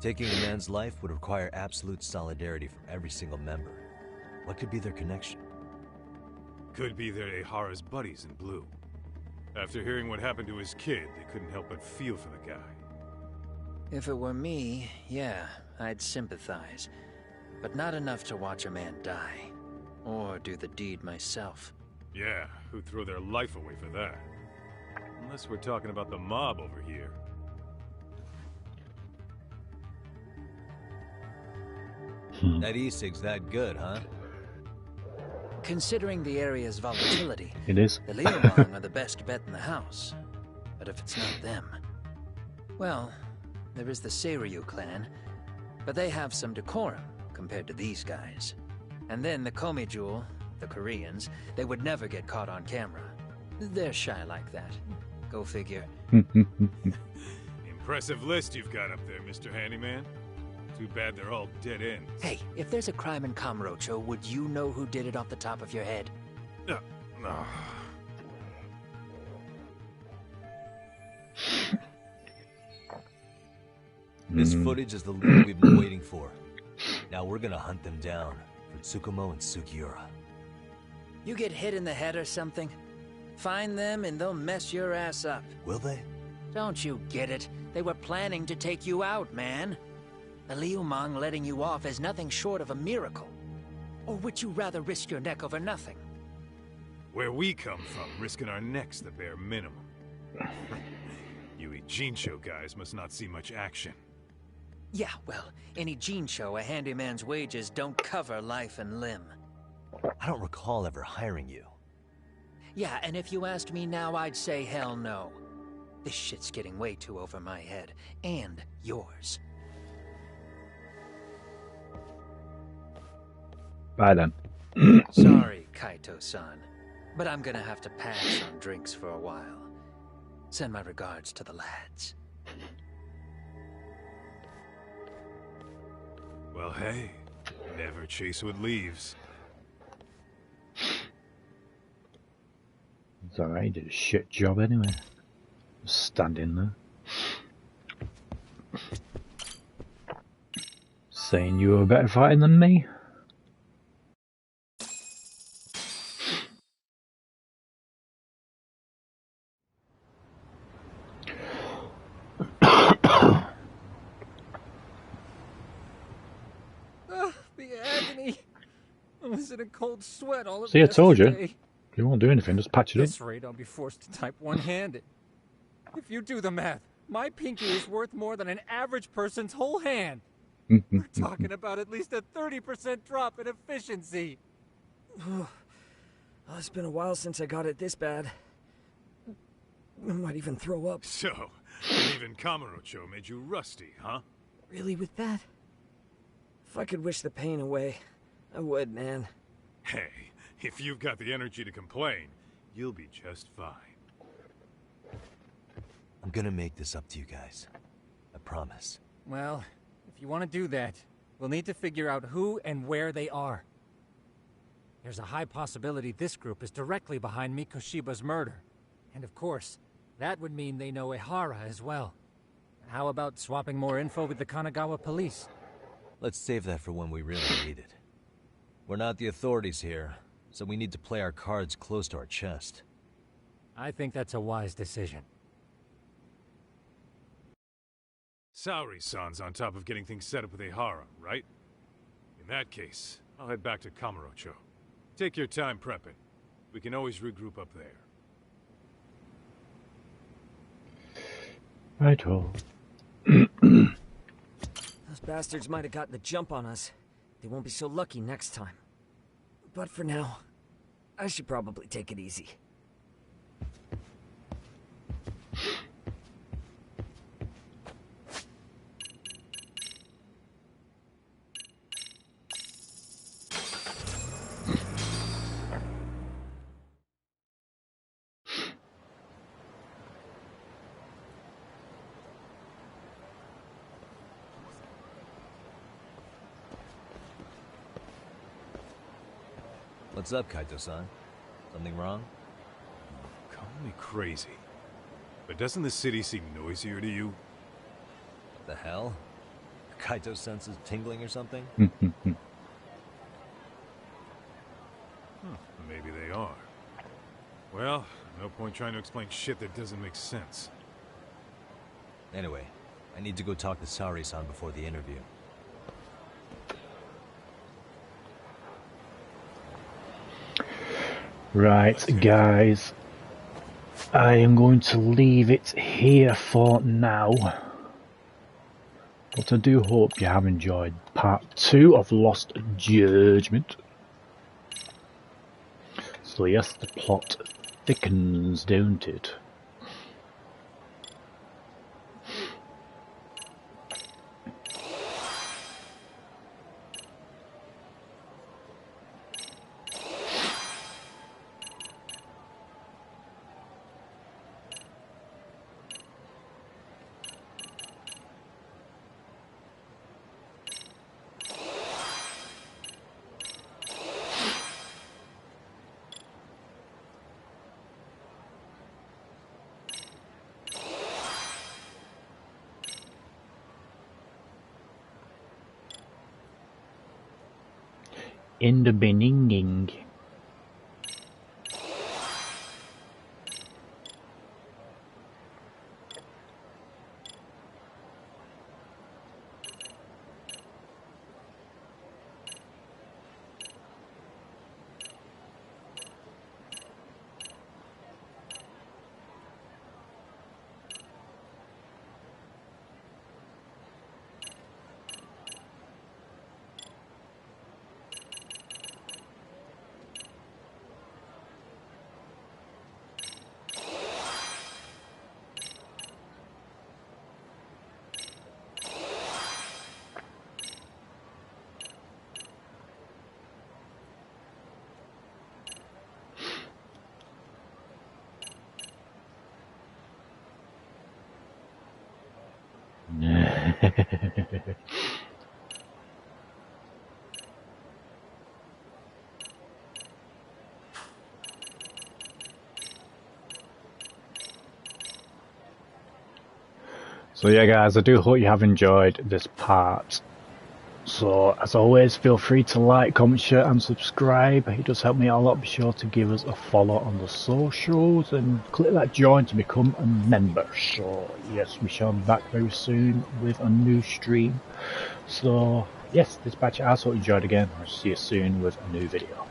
Taking a man's life would require absolute solidarity from every single member. What could be their connection? Could be they're Ehara's buddies in blue. After hearing what happened to his kid, they couldn't help but feel for the guy. If it were me, yeah, I'd sympathize. But not enough to watch a man die. Or do the deed myself. Yeah, who'd throw their life away for that? Unless we're talking about the mob over here. That e-cig's that good, huh? Considering the area's volatility, It is. the Liumang are the best bet in the house. But if it's not them... Well, there is the Seiryu clan, but they have some decorum compared to these guys. And then the Komijul, the Koreans, they would never get caught on camera. They're shy like that. Go figure. Impressive list you've got up there, Mr. Handyman. Too bad they're all dead ends. Hey, if there's a crime in Kamurocho, would you know who did it off the top of your head? No. This footage is the lead we've been waiting for. Now we're gonna hunt them down for Tsukumo and Sugiura. You get hit in the head or something? Find them and they'll mess your ass up. Will they? Don't you get it? They were planning to take you out, man. The Liumang letting you off is nothing short of a miracle. Or would you rather risk your neck over nothing? Where we come from, risking our necks the bare minimum. You Ijincho guys must not see much action. Yeah, well, in Ijincho, a handyman's wages don't cover life and limb. I don't recall ever hiring you. Yeah, and if you asked me now, I'd say hell no. This shit's getting way too over my head. And yours. Bye then. Sorry, Kaito-san, but I'm gonna have to pass on drinks for a while. Send my regards to the lads. Well, hey, never chase what leaves. It's alright, he did a shit job anyway. Just standing there. Saying you were better fighting than me? The agony. I was in a cold sweat all of See, I told you. yesterday. You won't do anything, just patch it At up. this rate, I'll be forced to type one-handed. If you do the math, my pinky is worth more than an average person's whole hand. We're talking about at least a 30% drop in efficiency. Oh, it's been a while since I got it this bad. I might even throw up. So, leaving Kamurocho made you rusty, huh? Really with that? If I could wish the pain away, I would, man. Hey, if you've got the energy to complain, you'll be just fine. I'm gonna make this up to you guys. I promise. Well, if you want to do that, we'll need to figure out who and where they are. There's a high possibility this group is directly behind Mikoshiba's murder. And of course, that would mean they know Ehara as well. How about swapping more info with the Kanagawa police? Let's save that for when we really need it. We're not the authorities here, so we need to play our cards close to our chest. I think that's a wise decision. Saori-san's on top of getting things set up with Ehara, right? In that case, I'll head back to Kamurocho. Take your time prepping. We can always regroup up there. Righto. Those bastards might have gotten the jump on us. They won't be so lucky next time. But for now, I should probably take it easy. What's up, Kaito-san? Something wrong? Call me crazy. But doesn't the city seem noisier to you? The hell? Kaito's senses tingling or something? Maybe they are. Well, no point trying to explain shit that doesn't make sense. Anyway, I need to go talk to Sari-san before the interview. Right, guys. I am going to leave it here for now. But I do hope you have enjoyed part 2 of Lost Judgment. So yes, the plot thickens, don't it? In the beginning. So yeah guys, I do hope you have enjoyed this part. So as always, feel free to like, comment, share and subscribe. It does help me out a lot. Be sure to give us a follow on the socials and click that join to become a member. So yes, we shall be back very soon with a new stream. So yes, this batch I hope you enjoyed again. I'll see you soon with a new video.